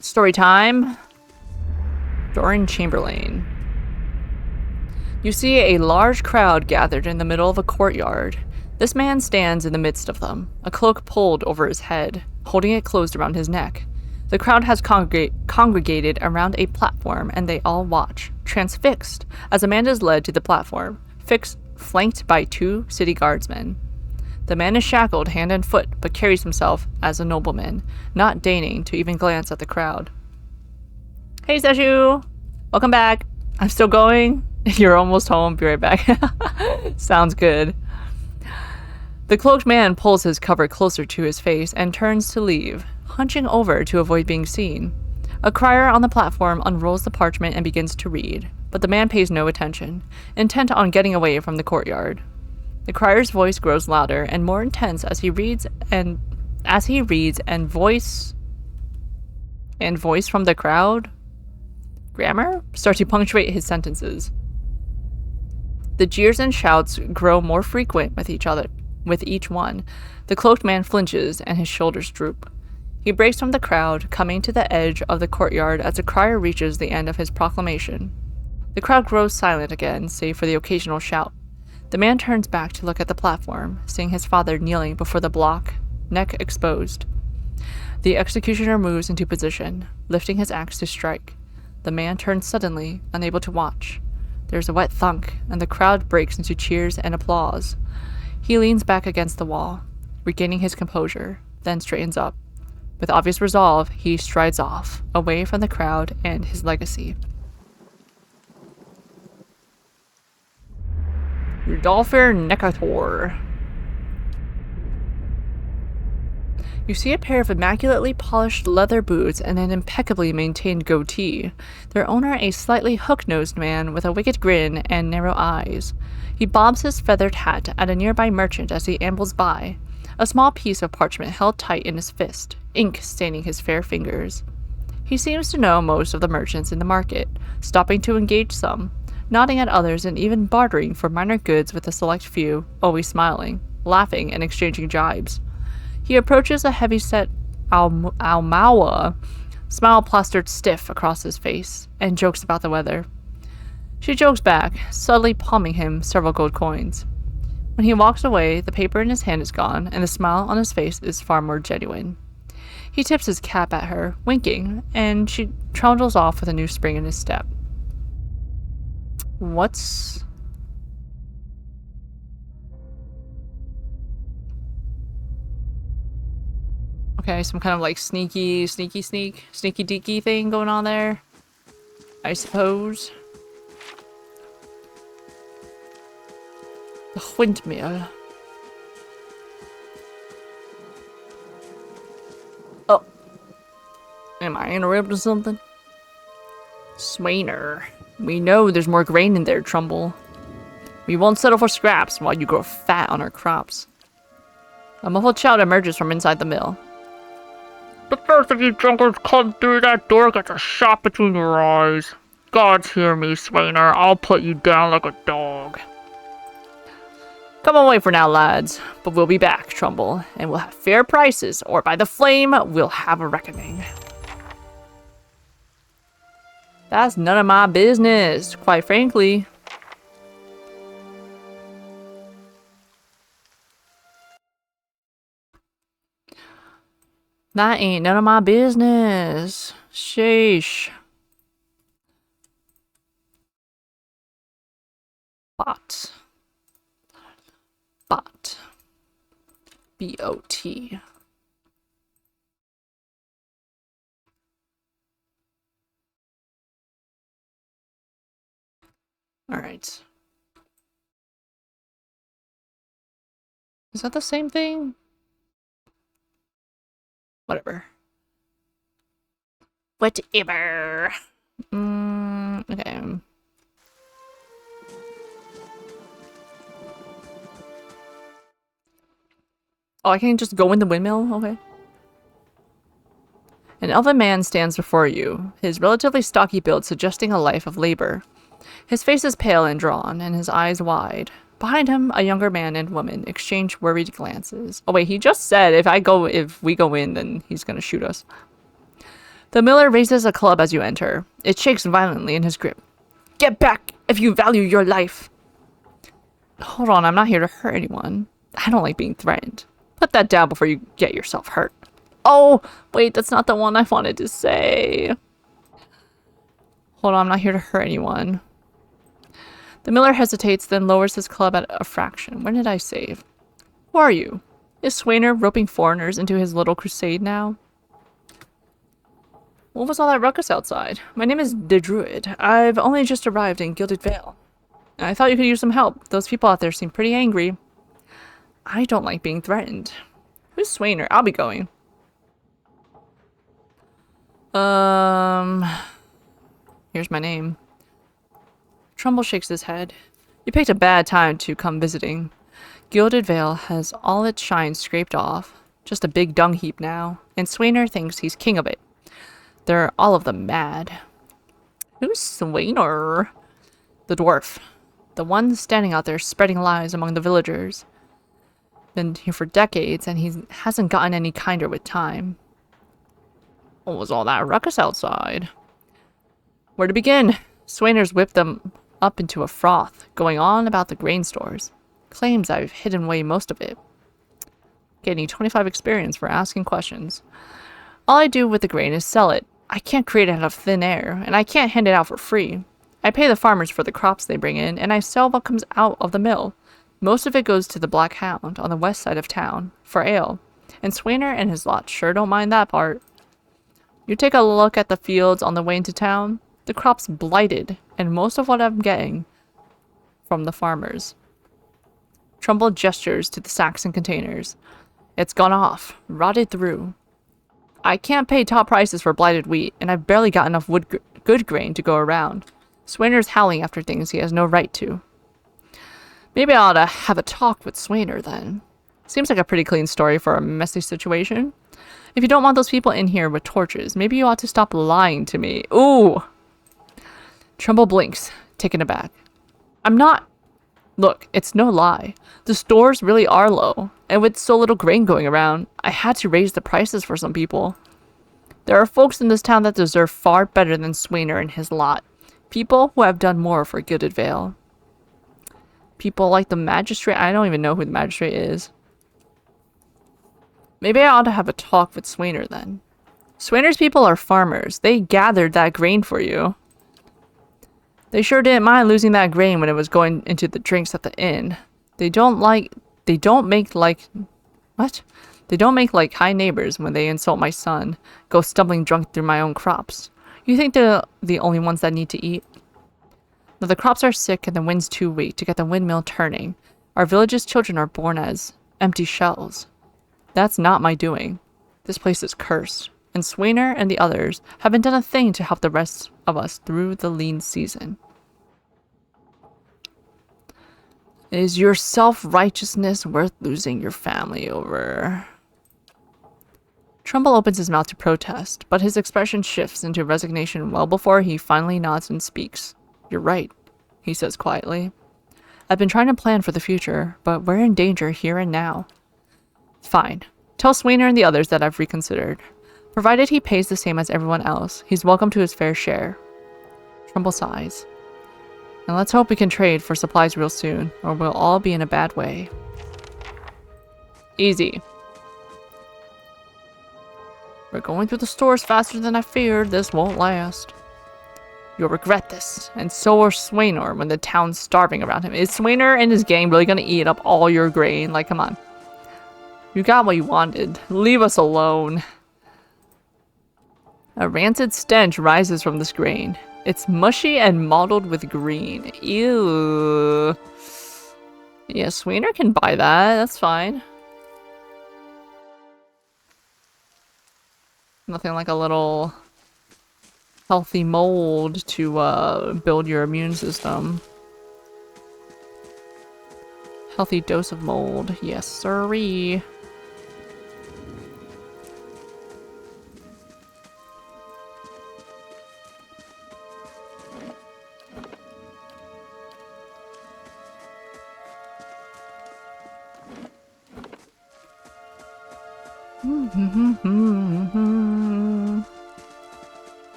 Story time. Doran Chamberlain. You see a large crowd gathered in the middle of a courtyard. This man stands in the midst of them, a cloak pulled over his head, holding it closed around his neck. The crowd has congregated around a platform, and they all watch, transfixed, as Amanda is led to the platform, flanked by 2 city guardsmen. The man is shackled hand and foot, but carries himself as a nobleman, not deigning to even glance at the crowd. Hey, Seshu! Welcome back! I'm still going? You're almost home. Be right back. Sounds good. The cloaked man pulls his cover closer to his face and turns to leave, hunching over to avoid being seen. A crier on the platform unrolls the parchment and begins to read, but the man pays no attention, intent on getting away from the courtyard. The crier's voice grows louder and more intense as he reads, and voice from the crowd, grammar, start to punctuate his sentences. The jeers and shouts grow more frequent with each one. The cloaked man flinches and his shoulders droop. He breaks from the crowd, coming to the edge of the courtyard as the crier reaches the end of his proclamation. The crowd grows silent again, save for the occasional shout. The man turns back to look at the platform, seeing his father kneeling before the block, neck exposed. The executioner moves into position, lifting his axe to strike. The man turns suddenly, unable to watch. There's a wet thunk, and the crowd breaks into cheers and applause. He leans back against the wall, regaining his composure, then straightens up. With obvious resolve, he strides off, away from the crowd and his legacy. Rudolfir Necator. You see a pair of immaculately polished leather boots and an impeccably maintained goatee. Their owner, a slightly hook-nosed man with a wicked grin and narrow eyes. He bobs his feathered hat at a nearby merchant as he ambles by, a small piece of parchment held tight in his fist, ink staining his fair fingers. He seems to know most of the merchants in the market, stopping to engage some, nodding at others and even bartering for minor goods with a select few, always smiling, laughing and exchanging jibes. He approaches a heavy-set Almawa, smile plastered stiff across his face, and jokes about the weather. She jokes back, subtly palming him several gold coins. When he walks away, the paper in his hand is gone, and the smile on his face is far more genuine. He tips his cap at her, winking, and she trundles off with a new spring in his step. What's... Okay, some kind of like sneaky deaky thing going on there, I suppose. The windmill. Oh. Am I interrupting something? Swainer. We know there's more grain in there, Trumbull. We won't settle for scraps while you grow fat on our crops. A muffled shout emerges from inside the mill. The first of you drunkards come through that door gets a shot between your eyes. Gods hear me, Swainer. I'll put you down like a dog. Come away for now, lads. But we'll be back, Trumbull, and we'll have fair prices, or by the flame, we'll have a reckoning. That's none of my business, quite frankly. That ain't none of my business. Sheesh. Bot. B-O-T. Alright. Is that the same thing? Whatever. Whatever. Okay. Oh, I can just go in the windmill? Okay. An elven man stands before you, his relatively stocky build suggesting a life of labor. His face is pale and drawn, and his eyes wide. Behind him, a younger man and woman exchange worried glances. Oh wait, he just said if we go in, then he's gonna shoot us. The miller raises a club as you enter. It shakes violently in his grip. Get back if you value your life! Hold on, I'm not here to hurt anyone. I don't like being threatened. Put that down before you get yourself hurt. Oh, wait, that's not the one I wanted to say. Hold on, I'm not here to hurt anyone. The miller hesitates, then lowers his club at a fraction. When did I save? Who are you? Is Swainer roping foreigners into his little crusade now? What was all that ruckus outside? My name is the Druid. I've only just arrived in Gilded Vale. I thought you could use some help. Those people out there seem pretty angry. I don't like being threatened. Who's Swainer? I'll be going. Here's my name. Trumbull shakes his head. You picked a bad time to come visiting. Gilded Vale has all its shine scraped off. Just a big dung heap now. And Swainer thinks he's king of it. They're all of them mad. Who's Swainer? The dwarf. The one standing out there spreading lies among the villagers. Been here for decades, and he hasn't gotten any kinder with time. What was all that ruckus outside? Where to begin? Swainer's whipped them up into a froth, going on about the grain stores. Claims I've hidden away most of it. Getting 25 experience for asking questions. All I do with the grain is sell it. I can't create it out of thin air, and I can't hand it out for free. I pay the farmers for the crops they bring in, and I sell what comes out of the mill. Most of it goes to the Black Hound on the west side of town, for ale. And Swainer and his lot sure don't mind that part. You take a look at the fields on the way into town. The crop's blighted, and most of what I'm getting from the farmers. Trumbull gestures to the sacks and containers. It's gone off, rotted through. I can't pay top prices for blighted wheat, and I've barely got enough good grain to go around. Swainer's howling after things he has no right to. Maybe I ought to have a talk with Swainer then. Seems like a pretty clean story for a messy situation. If you don't want those people in here with torches, maybe you ought to stop lying to me. Ooh! Trumbull blinks, taken aback. I'm not... Look, it's no lie. The stores really are low, and with so little grain going around, I had to raise the prices for some people. There are folks in this town that deserve far better than Swainer and his lot. People who have done more for Gilded Vale. People like the magistrate. I don't even know who the magistrate is. Maybe I ought to have a talk with Swainer then. Swainer's people are farmers. They gathered that grain for you. They sure didn't mind losing that grain when it was going into the drinks at the inn. They don't make like high neighbors when they insult my son, go stumbling drunk through my own crops. You think they're the only ones that need to eat? Now the crops are sick and the wind's too weak to get the windmill turning. Our village's children are born as empty shells. That's not my doing. This place is cursed, and Swainer and the others haven't done a thing to help the rest of us through the lean season. Is your self-righteousness worth losing your family over? Trumbull opens his mouth to protest, but his expression shifts into resignation well before he finally nods and speaks. You're right, he says quietly. I've been trying to plan for the future, but we're in danger here and now. Fine. Tell Swainer and the others that I've reconsidered. Provided he pays the same as everyone else, he's welcome to his fair share. Trumbull sighs. And let's hope we can trade for supplies real soon, or we'll all be in a bad way. Easy. We're going through the stores faster than I feared. This won't last. You'll regret this, and so are Swainer when the town's starving around him. Is Swainer and his gang really gonna eat up all your grain? Like, come on. You got what you wanted. Leave us alone. A rancid stench rises from this grain. It's mushy and mottled with green. Ew. Yeah, Swainer can buy that. That's fine. Nothing like a little healthy mold to build your immune system. Healthy dose of mold. Yes, sirree.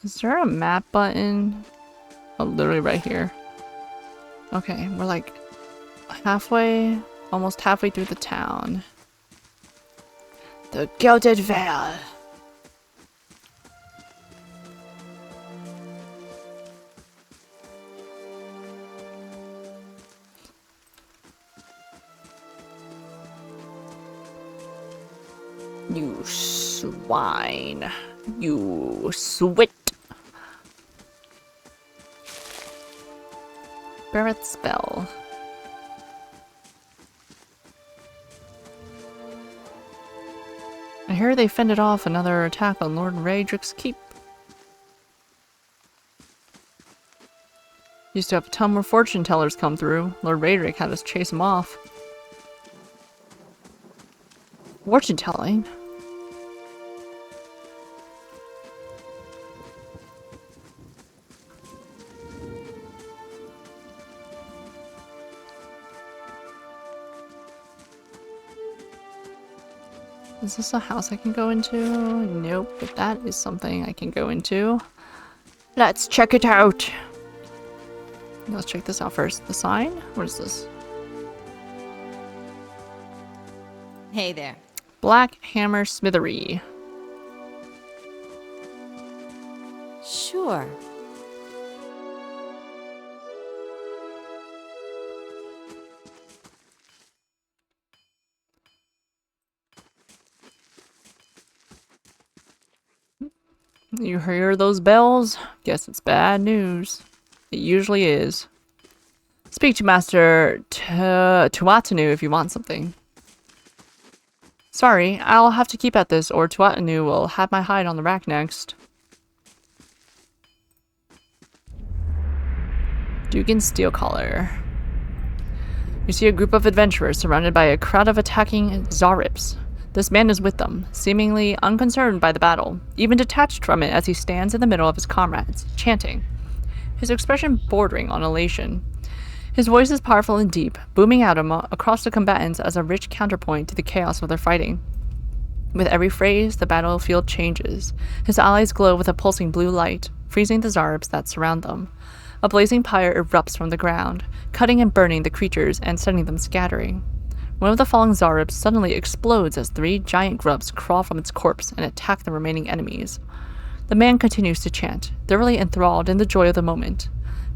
Is there a map button? Oh, literally right here. Okay, we're like halfway, almost halfway through the town. The Gilded Vale. You swine. You swit. Barrett's spell. I hear they fended off another attack on Lord Raedric's keep. Used to have a ton where fortune tellers come through. Lord Raedric had us chase them off. Fortune telling? Is this a house I can go into? Nope, but that is something I can go into. Let's check it out. Let's check this out first. The sign? What is this? Hey there. Black Hammer Smithery. Sure. You hear those bells? Guess it's bad news. It usually is. Speak to Master Tuatanu if you want something. Sorry, I'll have to keep at this or Tuatanu will have my hide on the rack next. Dugan Steelcollar. You see a group of adventurers surrounded by a crowd of attacking Zarips. This man is with them, seemingly unconcerned by the battle, even detached from it as he stands in the middle of his comrades, chanting, his expression bordering on elation. His voice is powerful and deep, booming out across the combatants as a rich counterpoint to the chaos of their fighting. With every phrase, the battlefield changes. His allies glow with a pulsing blue light, freezing the Zarbs that surround them. A blazing pyre erupts from the ground, cutting and burning the creatures and sending them scattering. One of the falling Zaribs suddenly explodes as 3 giant grubs crawl from its corpse and attack the remaining enemies. The man continues to chant, thoroughly enthralled in the joy of the moment.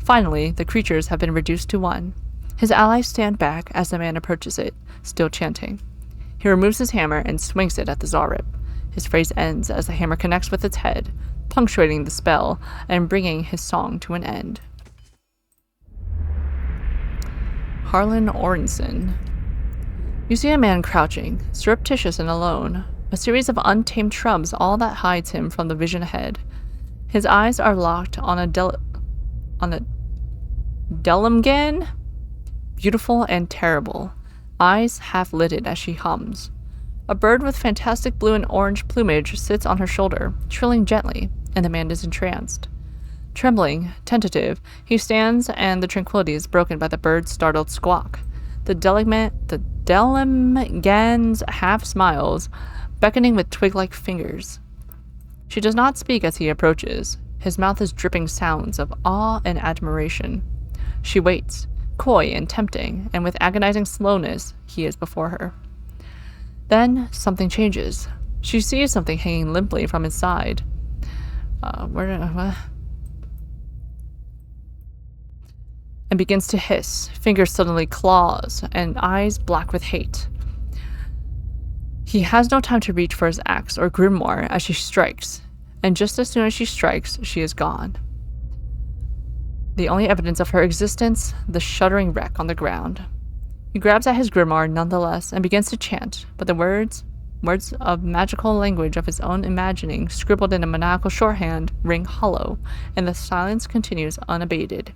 Finally, the creatures have been reduced to 1. His allies stand back as the man approaches it, still chanting. He removes his hammer and swings it at the Zarib. His phrase ends as the hammer connects with its head, punctuating the spell and bringing his song to an end. Harlan Orenson. You see a man crouching, surreptitious and alone, a series of untamed shrubs all that hides him from the vision ahead. His eyes are locked on a Delimgan? Beautiful and terrible, eyes half-lidded as she hums. A bird with fantastic blue and orange plumage sits on her shoulder, trilling gently, and the man is entranced. Trembling, tentative, he stands and the tranquility is broken by the bird's startled squawk. The Delimgan's half smiles, beckoning with twig-like fingers. She does not speak as he approaches. His mouth is dripping sounds of awe and admiration. She waits, coy and tempting, and with agonizing slowness, he is before her. Then, something changes. She sees something hanging limply from his side. And begins to hiss, fingers suddenly claws, and eyes black with hate. He has no time to reach for his axe or grimoire as she strikes, and just as soon as she strikes, she is gone. The only evidence of her existence, the shuddering wreck on the ground. He grabs at his grimoire nonetheless and begins to chant, but the words of magical language of his own imagining, scribbled in a maniacal shorthand, ring hollow, and the silence continues unabated.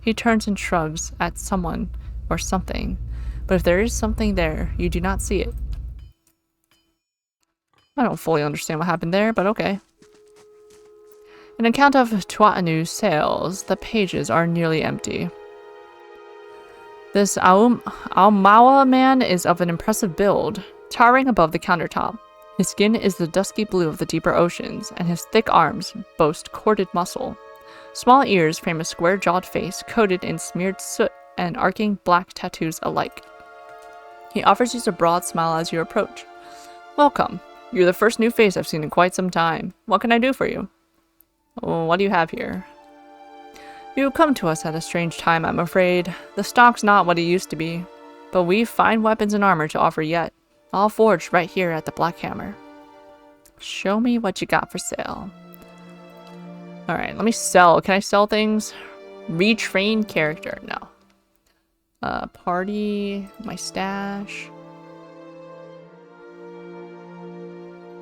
He turns and shrugs at someone or something, but if there is something there, you do not see it. I don't fully understand what happened there, but okay. An account of Tuatanu's sales. The pages are nearly empty. This Aumaua man is of an impressive build, towering above the countertop. His skin is the dusky blue of the deeper oceans, and his thick arms boast corded muscle. Small ears frame a square-jawed face coated in smeared soot and arcing black tattoos alike. He offers you a broad smile as you approach. Welcome. You're the first new face I've seen in quite some time. What can I do for you? Oh, what do you have here? You come to us at a strange time, I'm afraid. The stock's not what it used to be, but we've fine weapons and armor to offer yet, all forged right here at the Black Hammer. Show me what you got for sale. Alright, let me sell. Can I sell things? Retrained character. No. Party. My stash.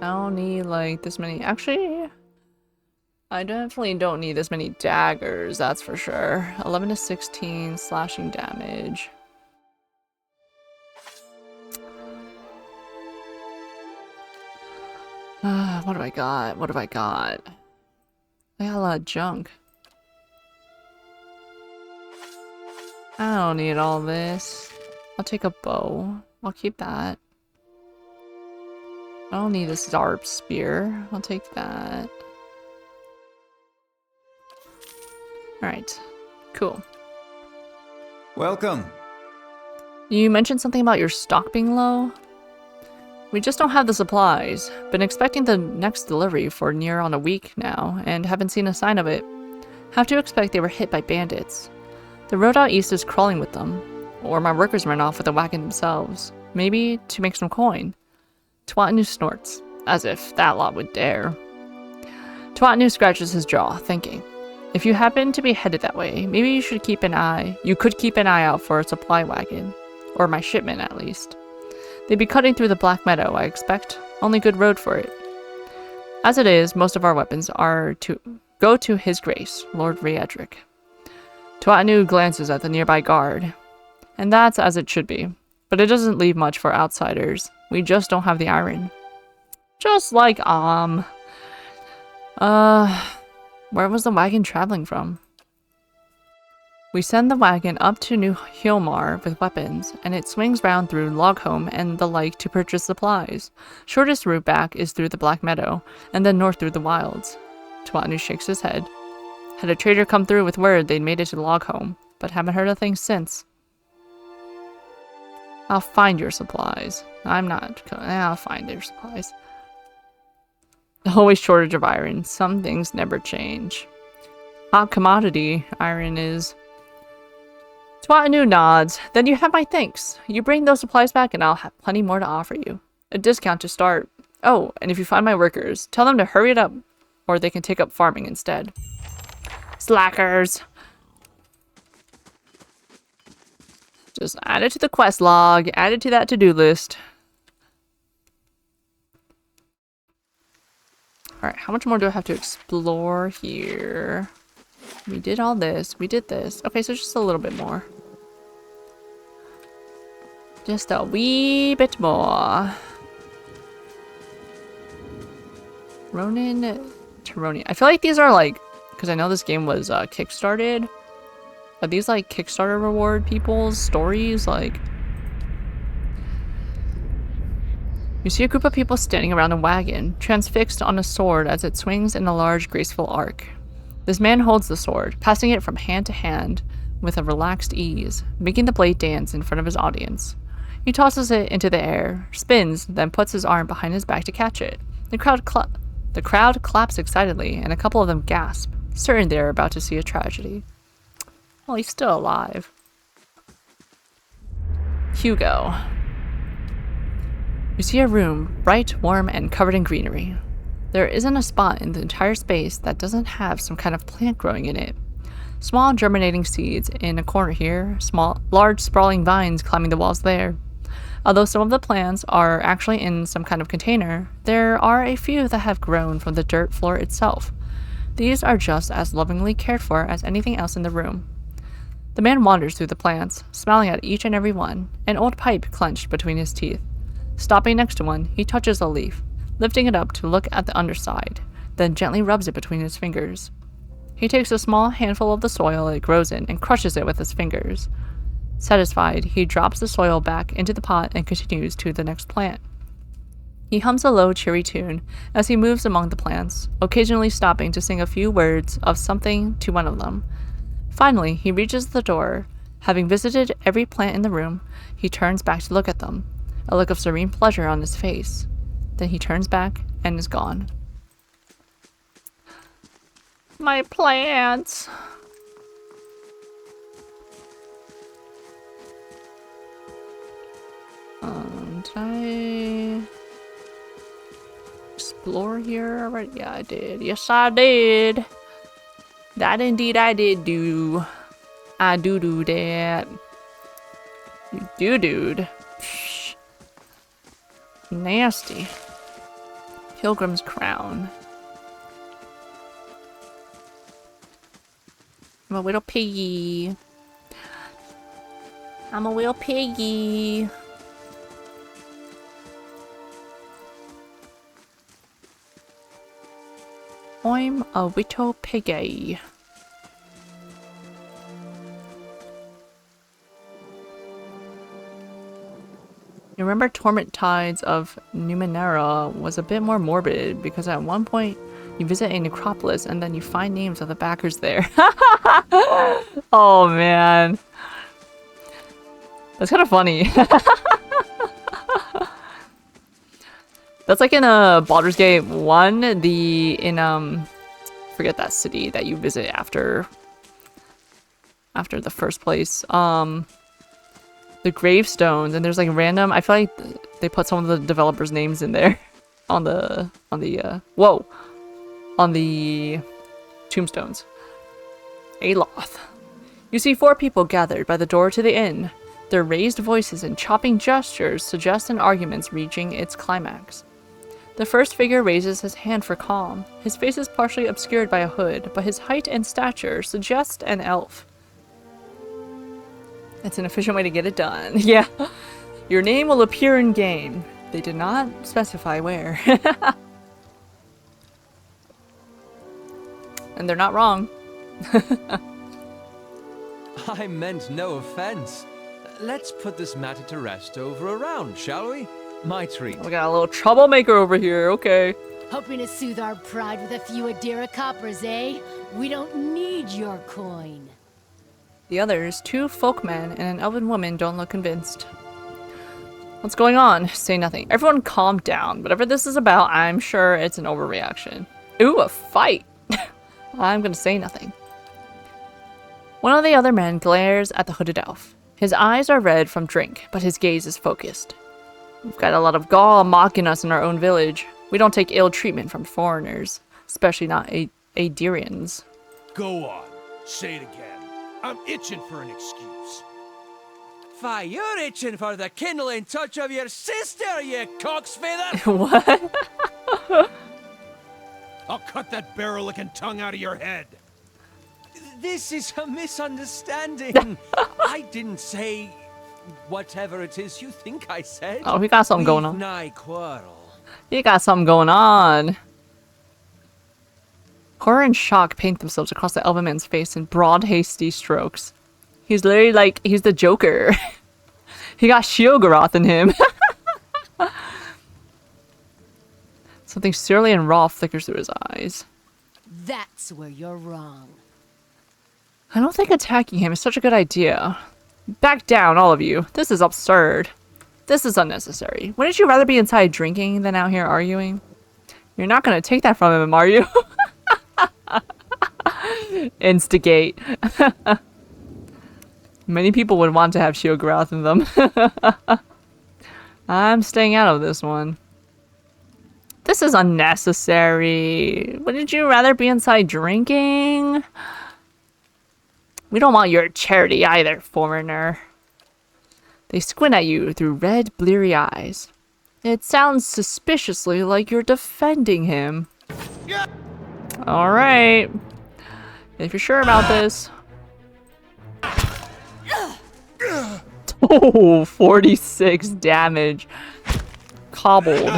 I don't need, like, this many. Actually, I definitely don't need this many daggers, that's for sure. 11 to 16 slashing damage. What have I got? What have I got? I got a lot of junk. I don't need all this. I'll take a bow. I'll keep that. I don't need this Zarb spear. I'll take that. Alright. Cool. Welcome. You mentioned something about your stock being low? We just don't have the supplies. Been expecting the next delivery for near on a week now, and haven't seen a sign of it. Have to expect they were hit by bandits. The road out east is crawling with them. Or my workers ran off with the wagon themselves. Maybe to make some coin. Tuatanu snorts, as if that lot would dare. Tuatanu scratches his jaw, thinking. If you happen to be headed that way, maybe you could keep an eye out for a supply wagon. Or my shipment, at least. They'd be cutting through the Black Meadow, I expect. Only good road for it. As it is, most of our weapons are to go to His Grace, Lord Riedric. Tuatanu glances at the nearby guard. And that's as it should be. But it doesn't leave much for outsiders. We just don't have the iron. Just like, where was the wagon traveling from? We send the wagon up to New Hilmar with weapons, and it swings round through Logholm and the like to purchase supplies. Shortest route back is through the Black Meadow, and then north through the wilds. Tuatanu shakes his head. Had a trader come through with word they'd made it to Logholm, but haven't heard a thing since. I'll find your supplies. I'll find your supplies. Always shortage of iron. Some things never change. Hot commodity iron is. Twatanu nods. Then you have my thanks. You bring those supplies back and I'll have plenty more to offer you. A discount to start. Oh, and if you find my workers, tell them to hurry it up or they can take up farming instead. Slackers. Just add it to the quest log. Add it to that to-do list. Alright, how much more do I have to explore here? We did all this. We did this. Okay, so just a little bit more. Just a wee bit more. Ronin Taroni. I feel like these are like, because I know this game was kickstarted. Are these like Kickstarter reward people's stories? Like, you see a group of people standing around a wagon, transfixed on a sword as it swings in a large, graceful arc. This man holds the sword, passing it from hand to hand with a relaxed ease, making the blade dance in front of his audience. He tosses it into the air, spins, then puts his arm behind his back to catch it. The crowd claps excitedly, and a couple of them gasp, certain they are about to see a tragedy. Well, he's still alive. Hugo. You see a room, bright, warm, and covered in greenery. There isn't a spot in the entire space that doesn't have some kind of plant growing in it. Small germinating seeds in a corner here, large sprawling vines climbing the walls there. Although some of the plants are actually in some kind of container, there are a few that have grown from the dirt floor itself. These are just as lovingly cared for as anything else in the room. The man wanders through the plants, smiling at each and every one, an old pipe clenched between his teeth. Stopping next to one, he touches a leaf, lifting it up to look at the underside, then gently rubs it between his fingers. He takes a small handful of the soil it grows in and crushes it with his fingers. Satisfied, he drops the soil back into the pot and continues to the next plant. He hums a low, cheery tune as he moves among the plants, occasionally stopping to sing a few words of something to one of them. Finally, he reaches the door. Having visited every plant in the room, he turns back to look at them, a look of serene pleasure on his face. Then he turns back and is gone. My plants! Did I explore here already? Yeah, I did. Yes, I did. That indeed I did do. I do that. You do, dude. Psh. Nasty. Pilgrim's Crown. I'm a little piggy. I'm a little piggy. I'm a little piggy. You remember Torment Tides of Numenera was a bit more morbid because at one point you visit a necropolis and then you find names of the backers there. Oh man. That's kind of funny. That's like in Baldur's Gate 1, forget that city that you visit after the first place. The gravestones, and there's like random, I feel like they put some of the developers' names in there on the tombstones. Aloth. You see 4 people gathered by the door to the inn. Their raised voices and chopping gestures suggest an argument's reaching its climax. The first figure raises his hand for calm. His face is partially obscured by a hood, but his height and stature suggest an elf. That's an efficient way to get it done. Yeah. Your name will appear in game. They did not specify where. And they're not wrong. I meant no offense. Let's put this matter to rest over a round, shall we? My treat. We got a little troublemaker over here, okay. Hoping to soothe our pride with a few Adira coppers, eh? We don't need your coin. The others, 2 folkmen and an elven woman, don't look convinced. What's going on? Say nothing. Everyone calm down. Whatever this is about, I'm sure it's an overreaction. Ooh, a fight! I'm gonna say nothing. One of the other men glares at the hooded elf. His eyes are red from drink, but his gaze is focused. We've got a lot of gall mocking us in our own village. We don't take ill treatment from foreigners, especially not Adirians. Go on. Say it again. I'm itching for an excuse. Why, you're itching for the kindling touch of your sister, you cocksfeather! What? I'll cut that barrel-licking tongue out of your head. This is a misunderstanding. I didn't say whatever it is you think I said. Oh, we got something going on. Nigh quarrel. You got something going on. Horror and shock paint themselves across the elven man's face in broad, hasty strokes. He's literally like, he's the Joker. He got Sheogorath in him. Something surly and raw flickers through his eyes. That's where you're wrong. I don't think attacking him is such a good idea. Back down, all of you. This is absurd. This is unnecessary. Wouldn't you rather be inside drinking than out here arguing? You're not going to take that from him, are you? Instigate. Many people would want to have Sheogorath in them. I'm staying out of this one. This is unnecessary. Wouldn't you rather be inside drinking? We don't want your charity either, foreigner. They squint at you through red, bleary eyes. It sounds suspiciously like you're defending him. Alright. If you're sure about this. Oh, 46 damage. Cobbled.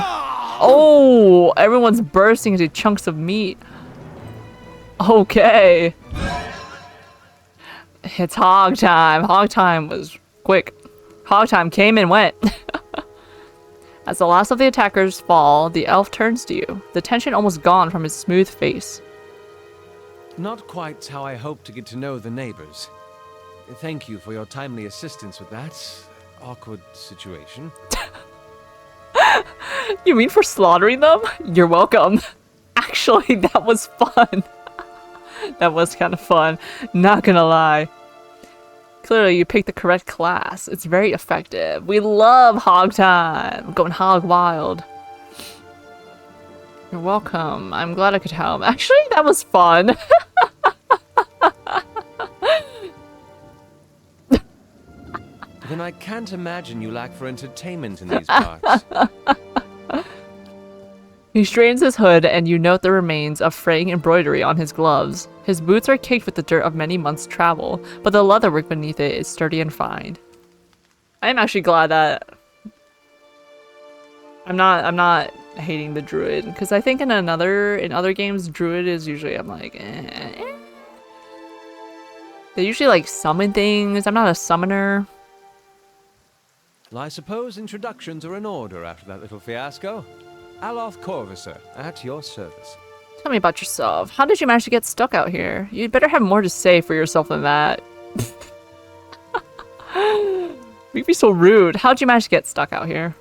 Oh, everyone's bursting into chunks of meat. Okay. It's hog time. Hog time was quick. Hog time came and went. As the last of the attackers fall, the elf turns to you, the tension almost gone from his smooth face. Not quite how I hoped to get to know the neighbors. Thank you for your timely assistance with that awkward situation. You mean for slaughtering them? You're welcome. Actually, that was fun. That was kind of fun. Not gonna lie. Clearly, you picked the correct class. It's very effective. We love hog time. Going hog wild. You're welcome. I'm glad I could help. Actually, that was fun. Then I can't imagine you lack for entertainment in these parts. He straightens his hood, and you note the remains of fraying embroidery on his gloves. His boots are caked with the dirt of many months' travel, but the leatherwork beneath it is sturdy and fine. I am actually glad that I'm not hating the druid, because I think in other games, druid is usually I'm like, eh. They usually like summon things. I'm not a summoner. Well, I suppose introductions are in order after that little fiasco. Aloth Corvusser, at your service. Tell me about yourself. How did you manage to get stuck out here? You'd better have more to say for yourself than that. You'd be so rude. How'd you manage to get stuck out here?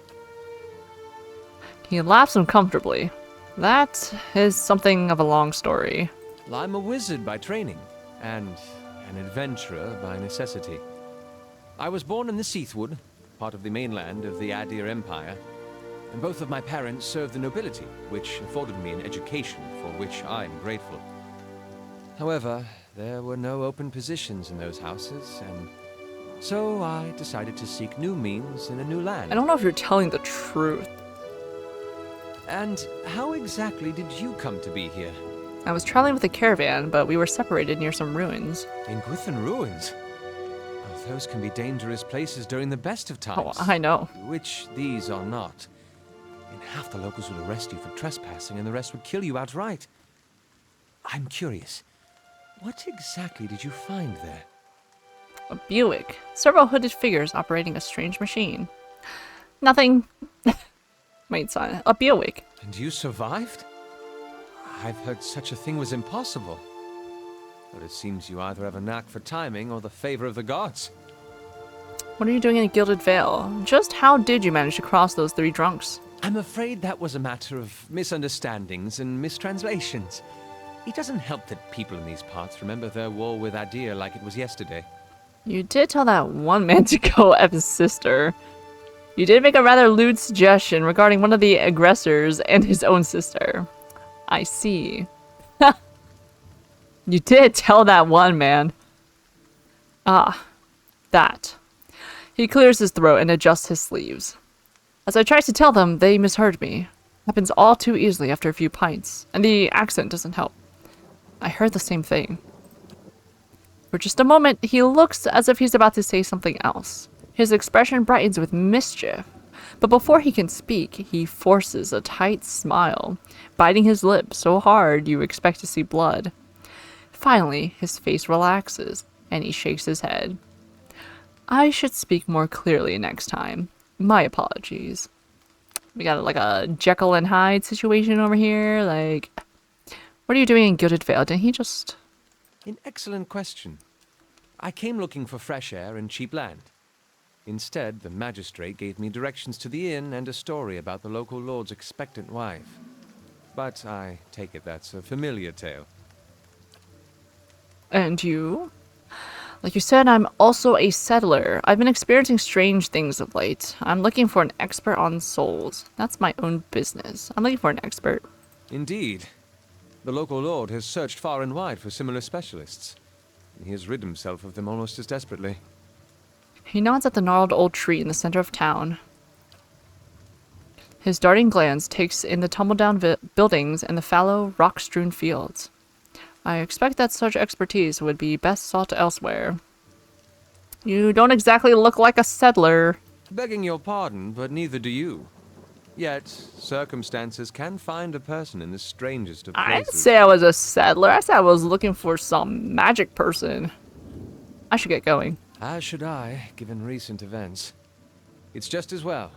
He laughs uncomfortably. That is something of a long story. Well, I'm a wizard by training, and an adventurer by necessity. I was born in the Seathwood, part of the mainland of the Adir Empire, and both of my parents served the nobility, which afforded me an education for which I'm grateful. However, there were no open positions in those houses, and so I decided to seek new means in a new land. I don't know if you're telling the truth. And how exactly did you come to be here? I was traveling with a caravan, but we were separated near some ruins. In Gwithan ruins? Oh, those can be dangerous places during the best of times. Oh, I know. Which these are not. And half the locals would arrest you for trespassing, and the rest would kill you outright. I'm curious, what exactly did you find there? A Buick. Several hooded figures operating a strange machine. Nothing. Made sign. A Buick. And you survived? I've heard such a thing was impossible. But it seems you either have a knack for timing or the favor of the gods. What are you doing in a Gilded Vale? Just how did you manage to cross those 3 drunks? I'm afraid that was a matter of misunderstandings and mistranslations. It doesn't help that people in these parts remember their war with Adir like it was yesterday. You did tell that one man to go F his sister. You did make a rather lewd suggestion regarding one of the aggressors and his own sister. I see. You did tell that one man. Ah, that. He clears his throat and adjusts his sleeves. As I try to tell them, they misheard me. Happens all too easily after a few pints, and the accent doesn't help. I heard the same thing. For just a moment, he looks as if he's about to say something else. His expression brightens with mischief, but before he can speak, he forces a tight smile, biting his lip so hard you expect to see blood. Finally, his face relaxes, and he shakes his head. I should speak more clearly next time. My apologies. We got like a Jekyll and Hyde situation over here. Like, what are you doing in Gilded Vale? Didn't he just... An excellent question. I came looking for fresh air and cheap land. Instead, the magistrate gave me directions to the inn and a story about the local lord's expectant wife. But I take it that's a familiar tale. And you? Like you said, I'm also a settler. I've been experiencing strange things of late. I'm looking for an expert on souls. That's my own business. I'm looking for an expert. Indeed. The local lord has searched far and wide for similar specialists. He has rid himself of them almost as desperately. He nods at the gnarled old tree in the center of town. His darting glance takes in the tumble-down buildings and the fallow, rock-strewn fields. I expect that such expertise would be best sought elsewhere. You don't exactly look like a settler. Begging your pardon, but neither do you. Yet, circumstances can find a person in the strangest of places. I didn't say I was a settler. I said I was looking for some magic person. I should get going. As should I, given recent events. It's just as well.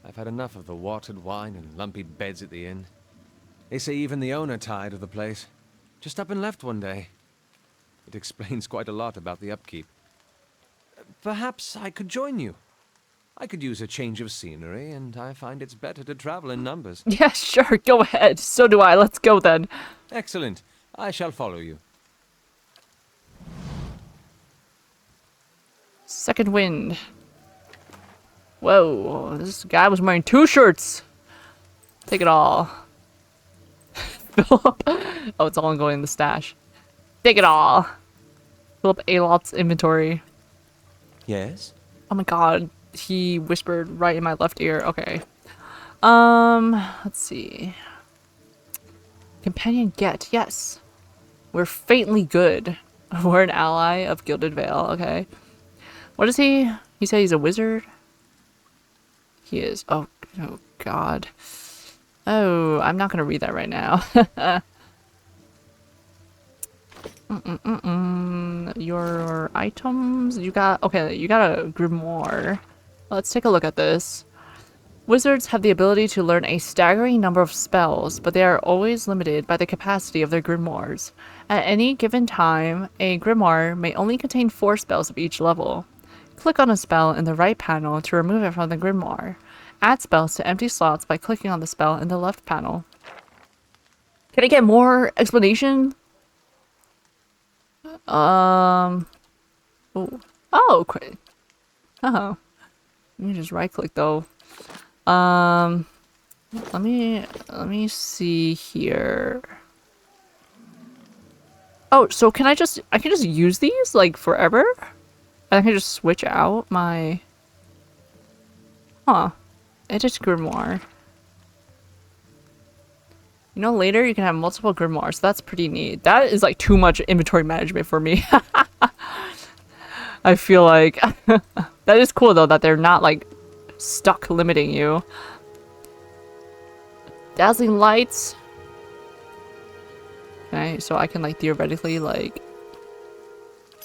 I've had enough of the watered wine and lumpy beds at the inn. They say even the owner tired of the place. Just up and left one day. It explains quite a lot about the upkeep. Perhaps I could join you. I could use a change of scenery, and I find it's better to travel in numbers. Yeah, sure, go ahead. So do I. Let's go then. Excellent. I shall follow you. Second wind. Whoa, this guy was wearing 2 shirts. Take it all. Philip. Oh, it's all going in the stash. Take it all. Philip Alot's inventory. Yes? Oh my god. He whispered right in my left ear. Okay. Let's see. Companion get. Yes. We're faintly good. We're an ally of Gilded Vale. Okay. What is he? He said he's a wizard? He is. Oh god. Oh, I'm not gonna read that right now. Your items? You got a grimoire. Let's take a look at this. Wizards have the ability to learn a staggering number of spells, but they are always limited by the capacity of their grimoires. At any given time, a grimoire may only contain 4 spells of each level. Click on a spell in the right panel to remove it from the grimoire. Add spells to empty slots by clicking on the spell in the left panel. Can I get more explanation? Oh. Oh, great. Oh. Let me just right click though. Let me see here. Oh, so I can just use these like forever? I can just switch out my... Huh. Edit grimoire. You know, later you can have multiple grimoires. So that's pretty neat. That is like too much inventory management for me. I feel like that is cool though that they're not like stuck limiting you. Dazzling lights. Okay, so I can like theoretically like...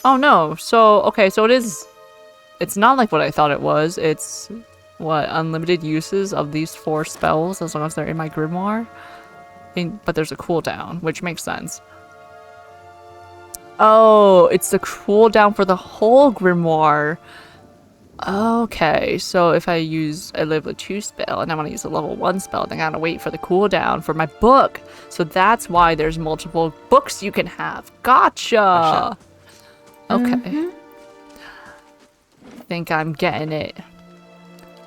Oh no, so okay, so it's not like what I thought it was. It's what, unlimited uses of these 4 spells as long as they're in my grimoire. But there's a cooldown, which makes sense. Oh, it's the cooldown for the whole grimoire. Okay, so if I use a level 2 spell and I want to use a level 1 spell, then I gotta wait for the cooldown for my book. So that's why there's multiple books you can have. Gotcha! Okay. Think I'm getting it.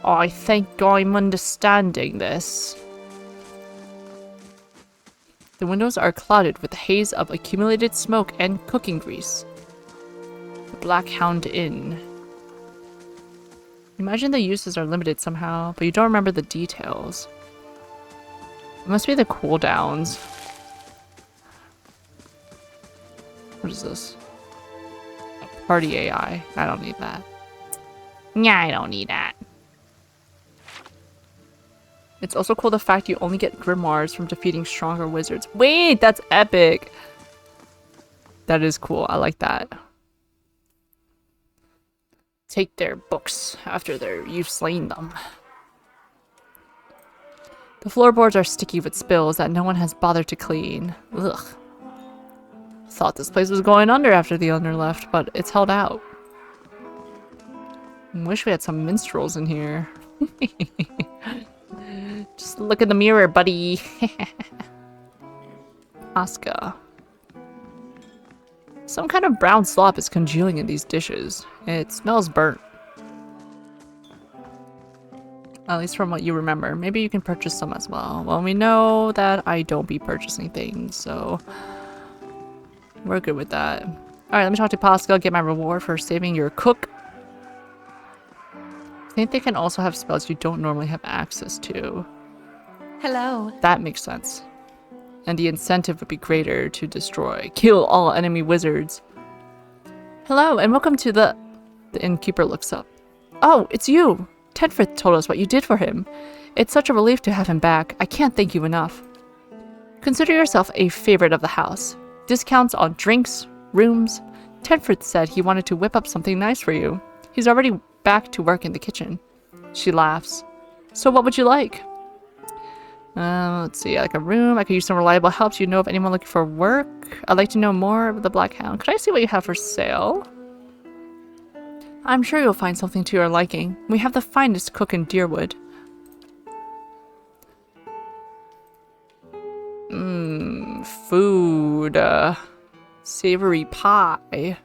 I think I'm understanding this. The windows are clouded with a haze of accumulated smoke and cooking grease. The Black Hound Inn. Imagine the uses are limited somehow, but you don't remember the details. It must be the cooldowns. What is this? A party AI. I don't need that. Yeah, I don't need that. It's also cool the fact you only get grimoires from defeating stronger wizards. Wait, that's epic! That is cool. I like that. Take their books after you've slain them. The floorboards are sticky with spills that no one has bothered to clean. Ugh. Thought this place was going under after the owner left, but it's held out. Wish we had some minstrels in here. Just look in the mirror, buddy. Asuka. Some kind of brown slop is congealing in these dishes. It smells burnt. At least from what you remember. Maybe you can purchase some as well. Well, we know that I don't be purchasing things, so we're good with that. Alright, let me talk to Pascal, get my reward for saving your cook. I think they can also have spells you don't normally have access to. Hello. That makes sense. And the incentive would be greater to destroy. Kill all enemy wizards. Hello, and welcome to the innkeeper looks up. Oh, it's you! Tenfrith told us what you did for him. It's such a relief to have him back. I can't thank you enough. Consider yourself a favorite of the house. Discounts on drinks, rooms. Tenfrith said he wanted to whip up something nice for you. He's already back to work in the kitchen. She laughs. So what would you like? Let's see, like a room. I could use some reliable help. You know of anyone looking for work? I'd like to know more of the Black Hound. Could I see what you have for sale? I'm sure you'll find something to your liking. We have the finest cook in Deerwood. Food. Savory pie.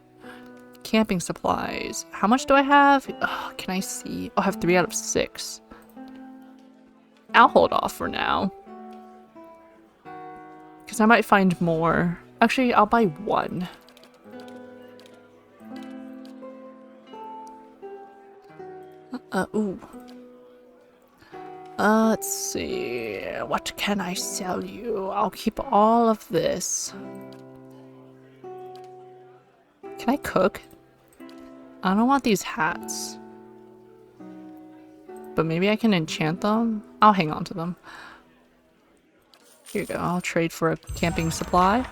Camping supplies. How much do I have? Oh, can I see? Oh, I have 3 out of 6. I'll hold off for now. Because I might find more. Actually, I'll buy 1. Ooh. Let's see. What can I sell you? I'll keep all of this. Can I cook? I don't want these hats. But maybe I can enchant them? I'll hang on to them. Here you go. I'll trade for a camping supply.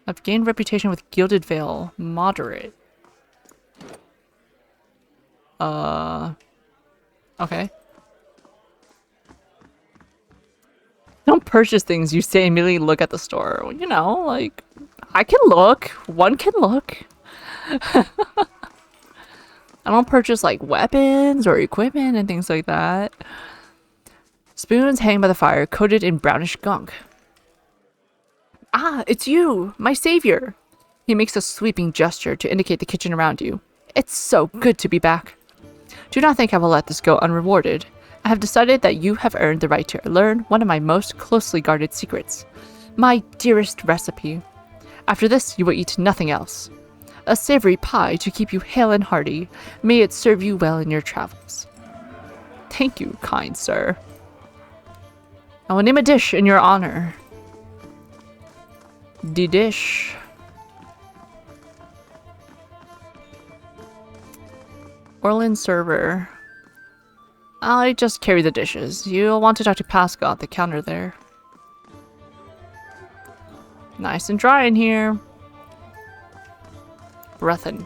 I've gained reputation with Gilded Veil. Moderate. Okay. Don't purchase things you say immediately look at the store. Well, you know, like, I can look. One can look. I don't purchase, like, weapons or equipment and things like that. Spoons hang by the fire, coated in brownish gunk. Ah, it's you, my savior. He makes a sweeping gesture to indicate the kitchen around you. It's so good to be back. Do not think I will let this go unrewarded. I have decided that you have earned the right to learn one of my most closely guarded secrets. My dearest recipe. After this, you will eat nothing else. A savory pie to keep you hale and hearty. May it serve you well in your travels. Thank you, kind sir. I will name a dish in your honor. The dish. Orlin server. I just carry the dishes. You'll want to talk to Pascal at the counter there. Nice and dry in here. Breathin.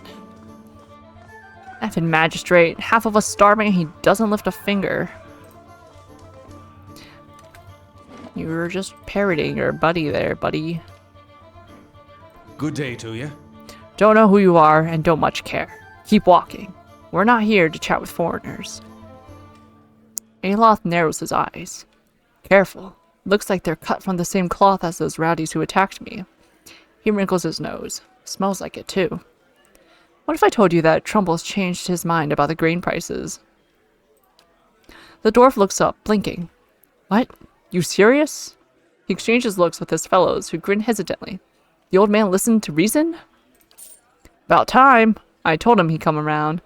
Effing magistrate. Half of us starving and he doesn't lift a finger. You were just parroting your buddy there, buddy. Good day to you. Don't know who you are and don't much care. Keep walking. We're not here to chat with foreigners. Aloth narrows his eyes. Careful. Looks like they're cut from the same cloth as those rowdies who attacked me. He wrinkles his nose. Smells like it too. What if I told you that Trumbull's changed his mind about the grain prices? The dwarf looks up, blinking. What? You serious? He exchanges looks with his fellows, who grin hesitantly. The old man listened to reason? About time. I told him he'd come around.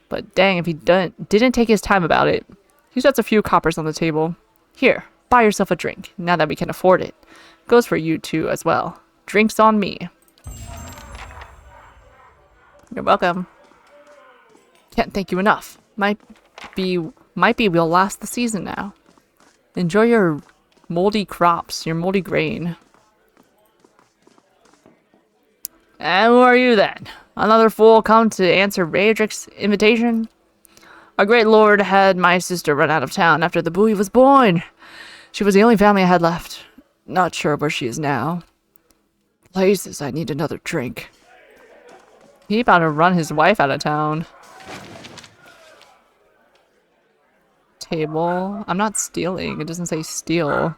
But dang if he didn't take his time about it. He sets a few coppers on the table. Here, buy yourself a drink, now that we can afford it. Goes for you two as well. Drinks on me. You're welcome. Can't thank you enough. Might be we'll last the season now. Enjoy your moldy crops, your moldy grain. And who are you then? Another fool come to answer Raedric's invitation? Our great lord had my sister run out of town after the boy was born. She was the only family I had left. Not sure where she is now. Places, I need another drink. He about to run his wife out of town. Table. I'm not stealing. It doesn't say steal.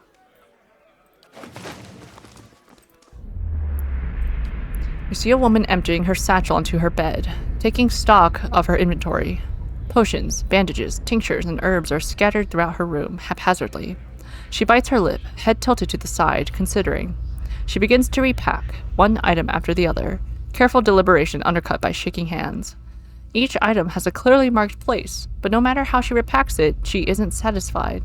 You see a woman emptying her satchel onto her bed, taking stock of her inventory. Potions, bandages, tinctures, and herbs are scattered throughout her room, haphazardly. She bites her lip, head tilted to the side, considering. She begins to repack, one item after the other, careful deliberation undercut by shaking hands. Each item has a clearly marked place, but no matter how she repacks it, she isn't satisfied.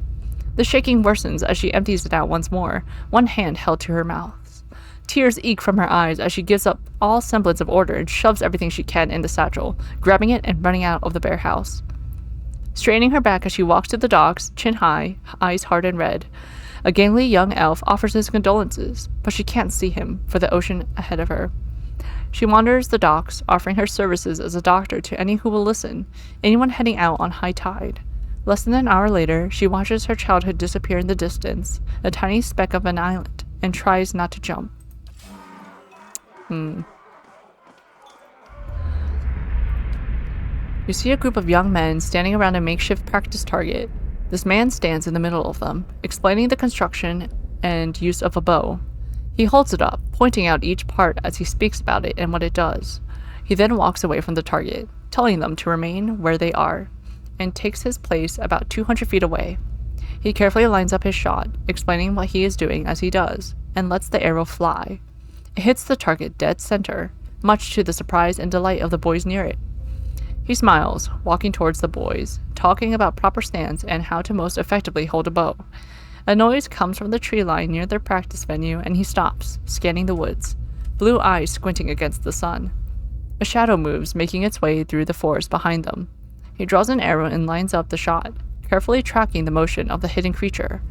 The shaking worsens as she empties it out once more, one hand held to her mouth. Tears eke from her eyes as she gives up all semblance of order and shoves everything she can in the satchel, grabbing it and running out of the bare house. Straining her back as she walks to the docks, chin high, eyes hard and red, a gangly young elf offers his condolences, but she can't see him for the ocean ahead of her. She wanders the docks, offering her services as a doctor to any who will listen, anyone heading out on high tide. Less than an hour later, she watches her childhood disappear in the distance, a tiny speck of an island, and tries not to jump. You see a group of young men standing around a makeshift practice target. This man stands in the middle of them, explaining the construction and use of a bow. He holds it up, pointing out each part as he speaks about it and what it does. He then walks away from the target, telling them to remain where they are, and takes his place about 200 feet away. He carefully lines up his shot, explaining what he is doing as he does, and lets the arrow fly. It hits the target dead center, much to the surprise and delight of the boys near it. He smiles, walking towards the boys, talking about proper stance and how to most effectively hold a bow. A noise comes from the tree line near their practice venue, and he stops, scanning the woods, blue eyes squinting against the sun. A shadow moves, making its way through the forest behind them. He draws an arrow and lines up the shot, carefully tracking the motion of the hidden creature.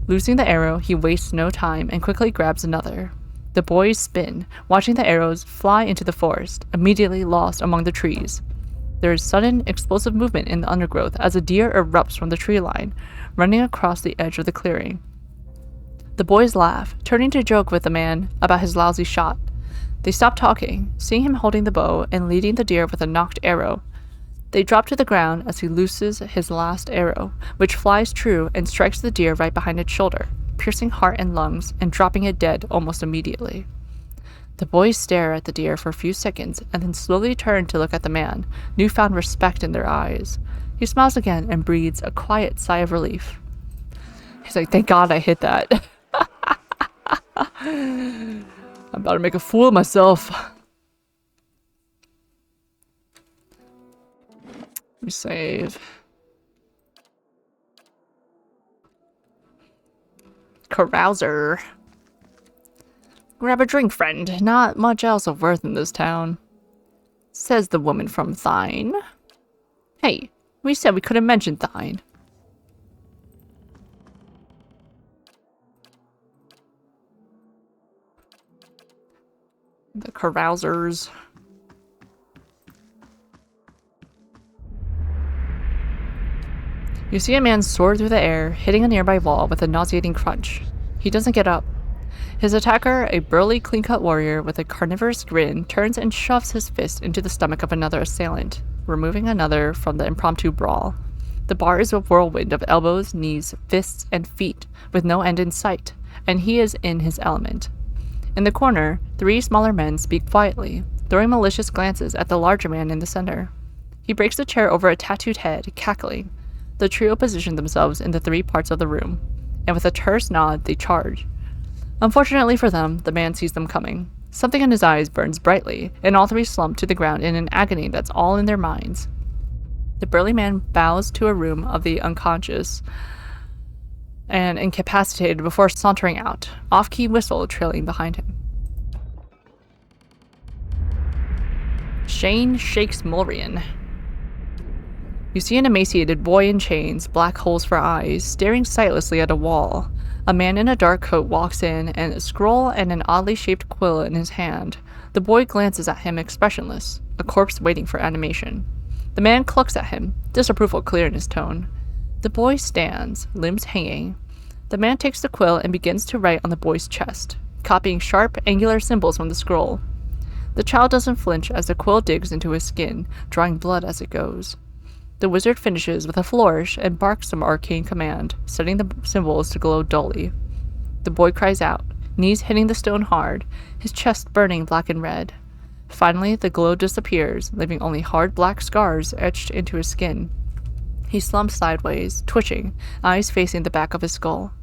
Losing the arrow, he wastes no time and quickly grabs another. The boys spin, watching the arrows fly into the forest, immediately lost among the trees. There is sudden, explosive movement in the undergrowth as a deer erupts from the tree line, running across the edge of the clearing. The boys laugh, turning to joke with the man about his lousy shot. They stop talking, seeing him holding the bow and leading the deer with a nocked arrow. They drop to the ground as he looses his last arrow, which flies true and strikes the deer right behind its shoulder, piercing heart and lungs and dropping it dead almost immediately. The boys stare at the deer for a few seconds and then slowly turn to look at the man, newfound respect in their eyes. He smiles again and breathes a quiet sigh of relief. He's like, thank God I hit that. I'm about to make a fool of myself. Let me save. Carouser. Grab a drink, friend. Not much else of worth in this town. Says the woman from Thine. Hey, we said we couldn't mention Thine. The carousers. You see a man soar through the air, hitting a nearby wall with a nauseating crunch. He doesn't get up. His attacker, a burly, clean-cut warrior with a carnivorous grin, turns and shoves his fist into the stomach of another assailant, removing another from the impromptu brawl. The bar is a whirlwind of elbows, knees, fists, and feet, with no end in sight, and he is in his element. In the corner, 3 smaller men speak quietly, throwing malicious glances at the larger man in the center. He breaks a chair over a tattooed head, cackling. The trio position themselves in the 3 parts of the room, and with a terse nod, they charge. Unfortunately for them, the man sees them coming. Something in his eyes burns brightly, and all 3 slump to the ground in an agony that's all in their minds. The burly man bows to a room of the unconscious and incapacitated before sauntering out, off-key whistle trailing behind him. Shane shakes Mulrian. You see an emaciated boy in chains, black holes for eyes, staring sightlessly at a wall. A man in a dark coat walks in, and a scroll and an oddly shaped quill in his hand. The boy glances at him expressionless, a corpse waiting for animation. The man clucks at him, disapproval clear in his tone. The boy stands, limbs hanging. The man takes the quill and begins to write on the boy's chest, copying sharp, angular symbols from the scroll. The child doesn't flinch as the quill digs into his skin, drawing blood as it goes. The wizard finishes with a flourish and barks some arcane command, setting the symbols to glow dully. The boy cries out, knees hitting the stone hard, his chest burning black and red. Finally, the glow disappears, leaving only hard black scars etched into his skin. He slumps sideways, twitching, eyes facing the back of his skull.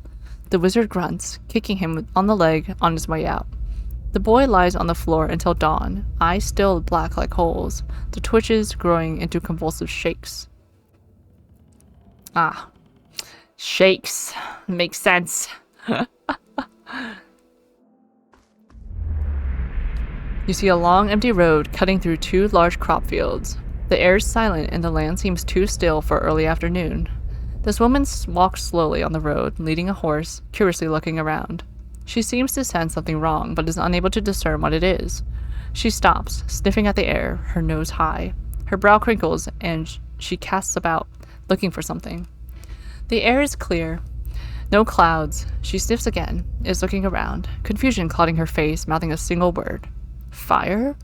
The wizard grunts, kicking him on the leg on his way out. The boy lies on the floor until dawn, eyes still black like holes, the twitches growing into convulsive shakes. Ah. Shakes. Makes sense. You see a long, empty road cutting through 2 large crop fields. The air is silent and the land seems too still for early afternoon. This woman walks slowly on the road, leading a horse, curiously looking around. She seems to sense something wrong, but is unable to discern what it is. She stops, sniffing at the air, her nose high. Her brow crinkles, and she casts about, looking for something. The air is clear. No clouds. She sniffs again, is looking around, confusion clouding her face, mouthing a single word. Fire?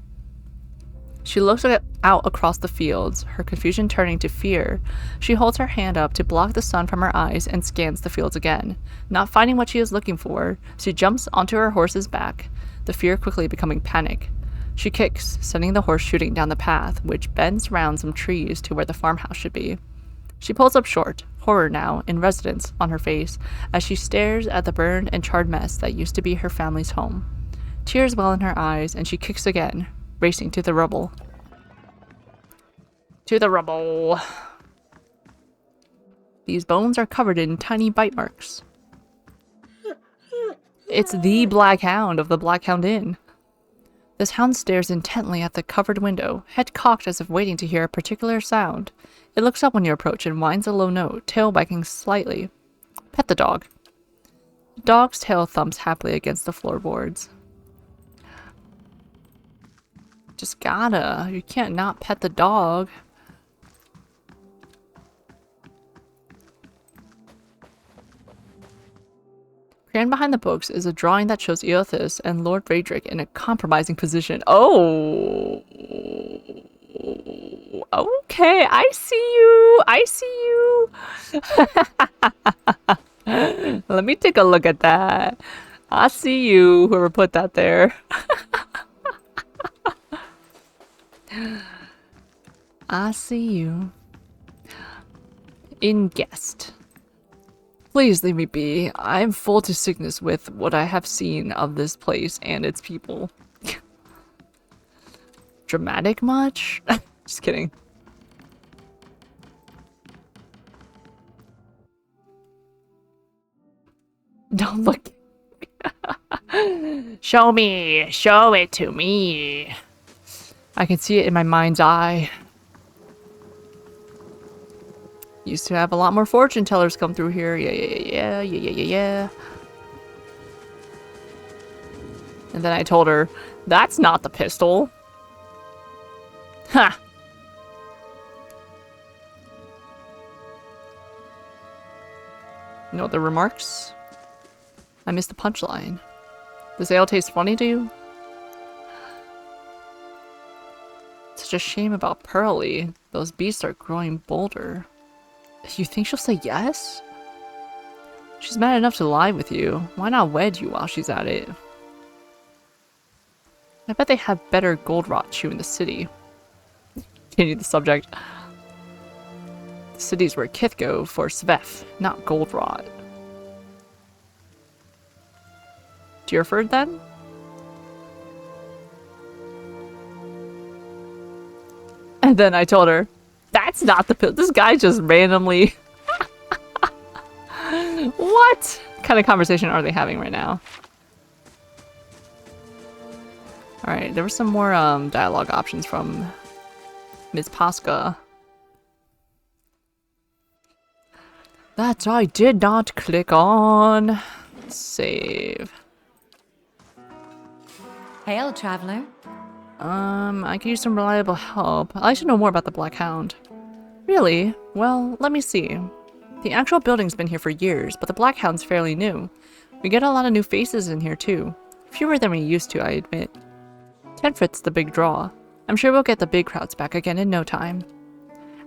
She looks out across the fields, her confusion turning to fear. She holds her hand up to block the sun from her eyes and scans the fields again. Not finding what she is looking for, she jumps onto her horse's back, the fear quickly becoming panic. She kicks, sending the horse shooting down the path, which bends round some trees to where the farmhouse should be. She pulls up short, horror now, in residence, on her face, as she stares at the burned and charred mess that used to be her family's home. Tears well in her eyes, and she kicks again, racing to the rubble. To the rubble. These bones are covered in tiny bite marks. It's the Black Hound of the Black Hound Inn. This hound stares intently at the covered window, head cocked as if waiting to hear a particular sound. It looks up when you approach and whines a low note, tail wagging slightly. Pet the dog. The dog's tail thumps happily against the floorboards. Just gotta. You can't not pet the dog. Crammed behind the books is a drawing that shows Eothas and Lord Raedric in a compromising position. Oh! Okay, I see you! I see you! Let me take a look at that. I see you, whoever put that there. I see you. In guest. Please leave me be. I am full to sickness with what I have seen of this place and its people. Dramatic much? Just kidding. Don't look. Show me. Show it to me. I can see it in my mind's eye. Used to have a lot more fortune tellers come through here. Yeah. And then I told her, that's not the pistol. Ha! No other remarks? I missed the punchline. Does ale taste funny to you? Such a shame about Pearly. Those beasts are growing bolder. You think she'll say yes? She's mad enough to lie with you. Why not wed you while she's at it? I bet they have better gold rot chew in the city. Continue the subject. The city's where Kith go for Sveth, not gold rot. Deerford then? And then I told her, that's not the pill. This guy just randomly... What kind of conversation are they having right now? Alright, there were some more dialogue options from Ms. Pasca. That I did not click on. Save. Hail, traveler. I could use some reliable help. I should know more about the Black Hound. Really? Well, let me see. The actual building's been here for years, but the Black Hound's fairly new. We get a lot of new faces in here too. Fewer than we used to, I admit. Tenfrit's the big draw. I'm sure we'll get the big crowds back again in no time.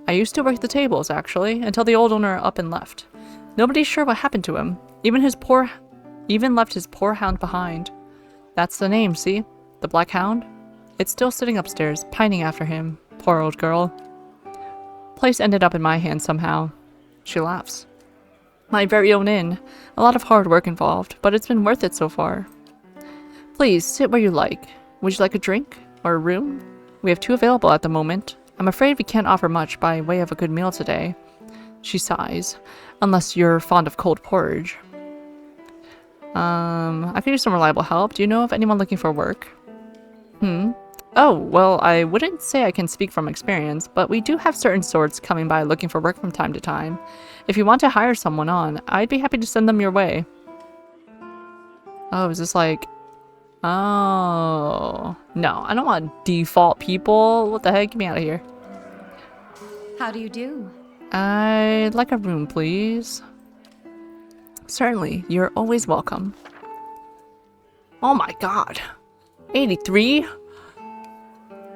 I used to work the tables, actually, until the old owner up and left. Nobody's sure what happened to him. Even left his poor hound behind. That's the name, see? The Black Hound? It's still sitting upstairs, pining after him. Poor old girl. Place ended up in my hands somehow. She laughs. My very own inn. A lot of hard work involved, but it's been worth it so far. Please, sit where you like. Would you like a drink? Or a room? We have 2 available at the moment. I'm afraid we can't offer much by way of a good meal today. She sighs. Unless you're fond of cold porridge. I could use some reliable help. Do you know of anyone looking for work? Oh, well, I wouldn't say I can speak from experience, but we do have certain sorts coming by looking for work from time to time. If you want to hire someone on, I'd be happy to send them your way. Oh, is this like... Oh... No, I don't want default people. What the heck? Get me out of here. How do you do? I'd like a room, please. Certainly, you're always welcome. Oh my god. 83?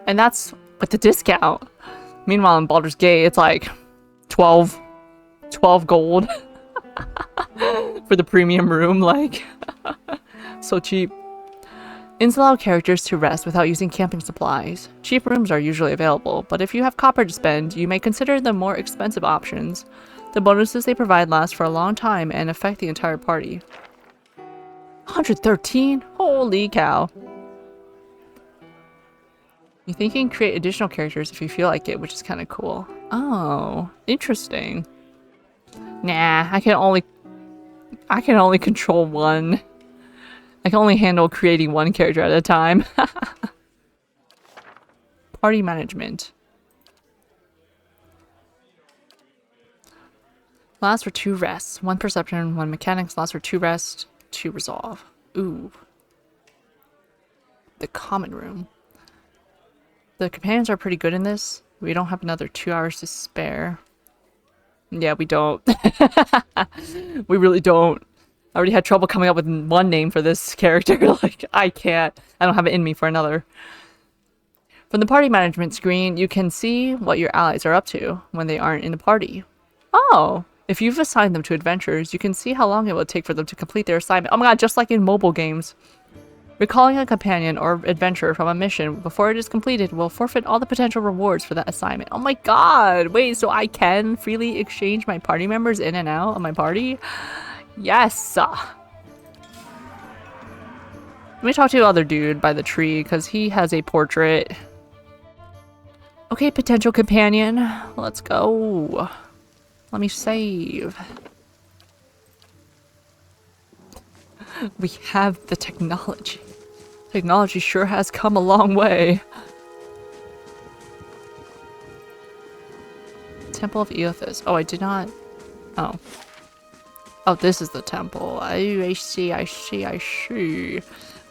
And that's with the discount. Meanwhile, in Baldur's Gate, it's like 12 gold for the premium room, like so cheap. Inns allow characters to rest without using camping supplies. Cheap rooms are usually available, but if you have copper to spend, you may consider the more expensive options. The bonuses they provide last for a long time and affect the entire party. 113? Holy cow. You think you can create additional characters if you feel like it, which is kind of cool. Oh, interesting. Nah, I can only control one. I can only handle creating one character at a time. Party management. Lasts for 2 rests. 1 perception, 1 mechanics. Lasts for 2 rest, 2 resolve. Ooh. The common room. The companions are pretty good in this. We don't have another 2 hours to spare. Yeah, we don't. We really don't. I already had trouble coming up with one name for this character. Like, I can't. I don't have it in me for another. From the party management screen, you can see what your allies are up to when they aren't in the party. Oh! If you've assigned them to adventures, you can see how long it will take for them to complete their assignment. Oh my god, just like in mobile games. Recalling a companion or adventurer from a mission before it is completed will forfeit all the potential rewards for that assignment. Oh my god! Wait, so I can freely exchange my party members in and out of my party? Yes! Let me talk to the other dude by the tree, because he has a portrait. Okay, potential companion. Let's go. Let me save. We have the technology. Technology sure has come a long way. Temple of Eothas. Oh, I did not... Oh. Oh, this is the temple. Oh, I see, I see, I see.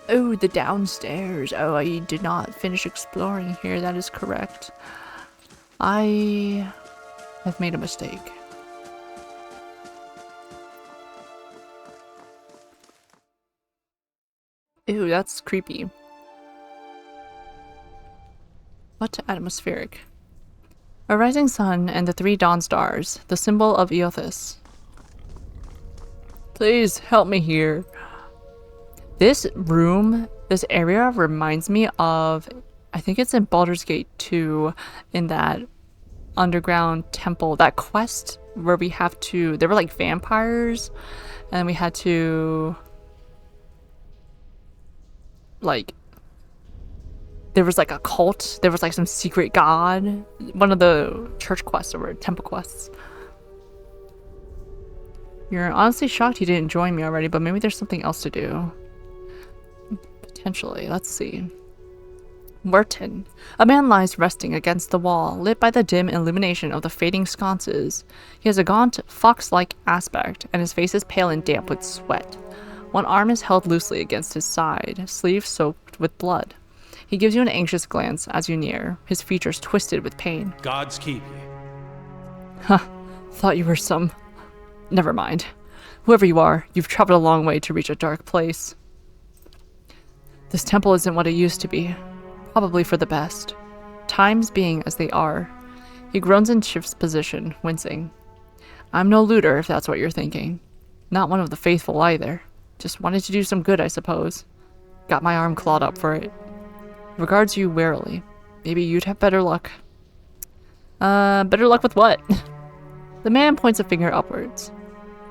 Oh, the downstairs. Oh, I did not finish exploring here. That is correct. I have made a mistake. Ew, that's creepy. What atmospheric? A rising sun and the 3 dawn stars, the symbol of Eothas. Please help me here. This room, this area reminds me of, I think it's in Baldur's Gate 2, in that underground temple, that quest where we have to, they were like vampires, and we had to, like, there was like a cult, there was like some secret god, one of the church quests or temple quests. You're honestly shocked you didn't join me already, but maybe there's something else to do. Potentially, let's see. Merton. A man lies resting against the wall, lit by the dim illumination of the fading sconces. He has a gaunt, fox-like aspect, and his face is pale and damp with sweat. One arm is held loosely against his side, sleeve soaked with blood. He gives you an anxious glance as you near, his features twisted with pain. Gods keep you. Huh. Thought you were some... Never mind. Whoever you are, you've traveled a long way to reach a dark place. This temple isn't what it used to be. Probably for the best. Times being as they are. He groans in Shift's position, wincing. I'm no looter, if that's what you're thinking. Not one of the faithful either. Just wanted to do some good, I suppose. Got my arm clawed up for it. Regards you warily. Maybe you'd have better luck. Better luck with what? The man points a finger upwards.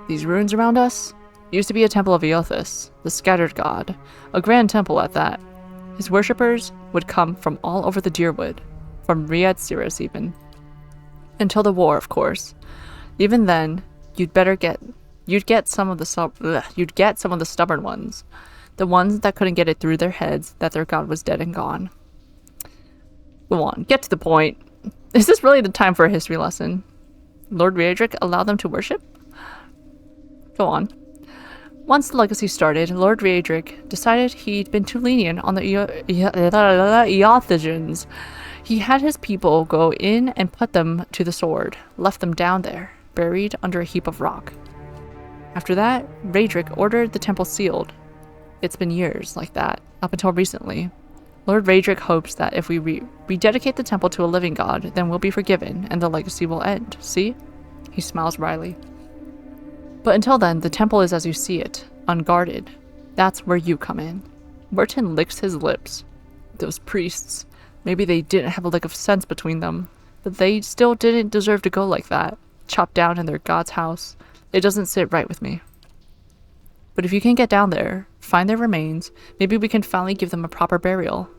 These ruins around us? Used to be a temple of Eothas, the scattered god. A grand temple at that. His worshippers would come from all over the Deerwood. From Riyadh Cirrus even. Until the war, of course. Even then, you'd get some of the stubborn ones. The ones that couldn't get it through their heads that their god was dead and gone. Go on, get to the point. Is this really the time for a history lesson? Lord Raedric allowed them to worship? Go on. Once the legacy started, Lord Raedric decided he'd been too lenient on the Eothasians. He had his people go in and put them to the sword, left them down there, buried under a heap of rock. After that, Raedric ordered the temple sealed. It's been years like that, up until recently. Lord Raedric hopes that if we rededicate the temple to a living god, then we'll be forgiven and the legacy will end. See? He smiles wryly. But until then, the temple is as you see it, unguarded. That's where you come in. Merton licks his lips. Those priests. Maybe they didn't have a lick of sense between them, but they still didn't deserve to go like that, chopped down in their god's house. It doesn't sit right with me. But if you can get down there, find their remains, maybe we can finally give them a proper burial.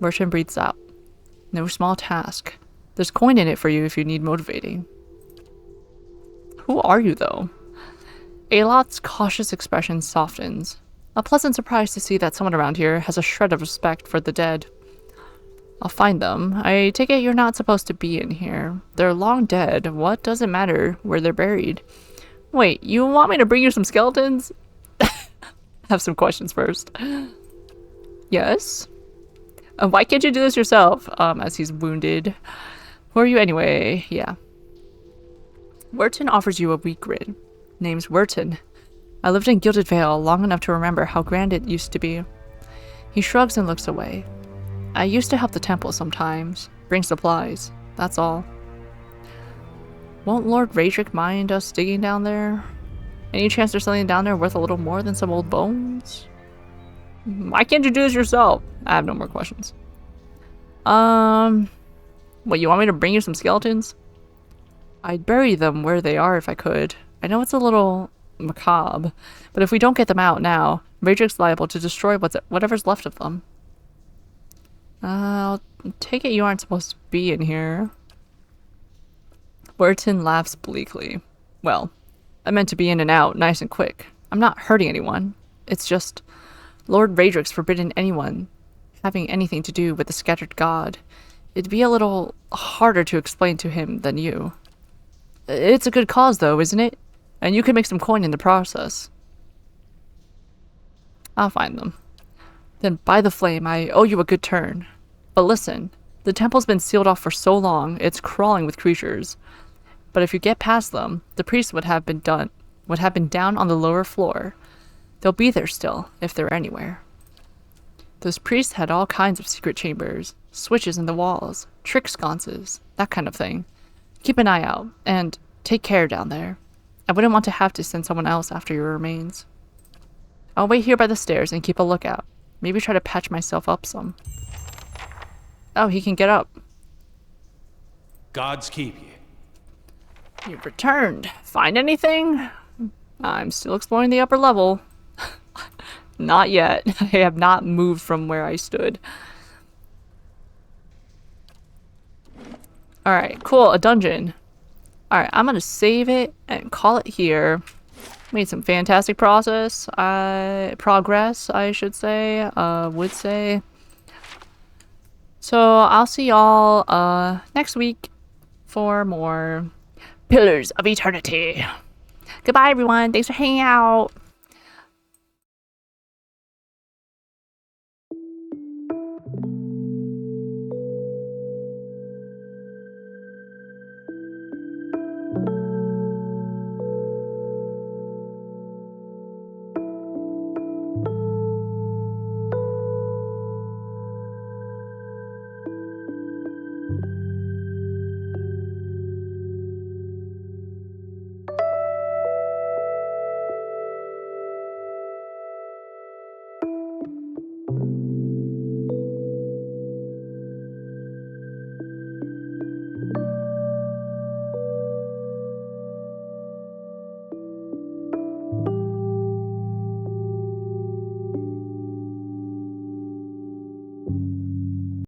Merton breathes out. No small task. There's coin in it for you if you need motivating. Who are you, though? Alot's cautious expression softens. A pleasant surprise to see that someone around here has a shred of respect for the dead. I'll find them. I take it you're not supposed to be in here. They're long dead. What does it matter where they're buried? Wait, you want me to bring you some skeletons? Have some questions first. Yes? Why can't you do this yourself? As he's wounded. Who are you anyway? Yeah. Werton offers you a weak grin. Name's Werton. I lived in Gilded Vale long enough to remember how grand it used to be. He shrugs and looks away. I used to help the temple sometimes. Bring supplies. That's all. Won't Lord Raedric mind us digging down there? Any chance there's something down there worth a little more than some old bones? Why can't you do this yourself? I have no more questions. What, you want me to bring you some skeletons? I'd bury them where they are if I could. I know it's a little macabre, but if we don't get them out now, Raedric's liable to destroy whatever's left of them. I'll take it you aren't supposed to be in here. Werton laughs bleakly. Well, I meant to be in and out, nice and quick. I'm not hurting anyone. It's just Lord Raedric's forbidden anyone having anything to do with the scattered god. It'd be a little harder to explain to him than you. It's a good cause, though, isn't it? And you can make some coin in the process. I'll find them. Then by the flame, I owe you a good turn. But listen, the temple's been sealed off for so long, it's crawling with creatures. But if you get past them, the priests would have been down on the lower floor. They'll be there still, if they're anywhere. Those priests had all kinds of secret chambers, switches in the walls, trick sconces, that kind of thing. Keep an eye out, and take care down there. I wouldn't want to have to send someone else after your remains. I'll wait here by the stairs and keep a lookout. Maybe try to patch myself up some. Oh, he can get up. Gods keep you. You've returned. Find anything? I'm still exploring the upper level. Not yet. I have not moved from where I stood. Alright, cool. A dungeon. Alright, I'm gonna save it and call it here. Made some fantastic progress, I should say. Would say. So I'll see y'all next week for more Pillars of Eternity. Goodbye, everyone. Thanks for hanging out.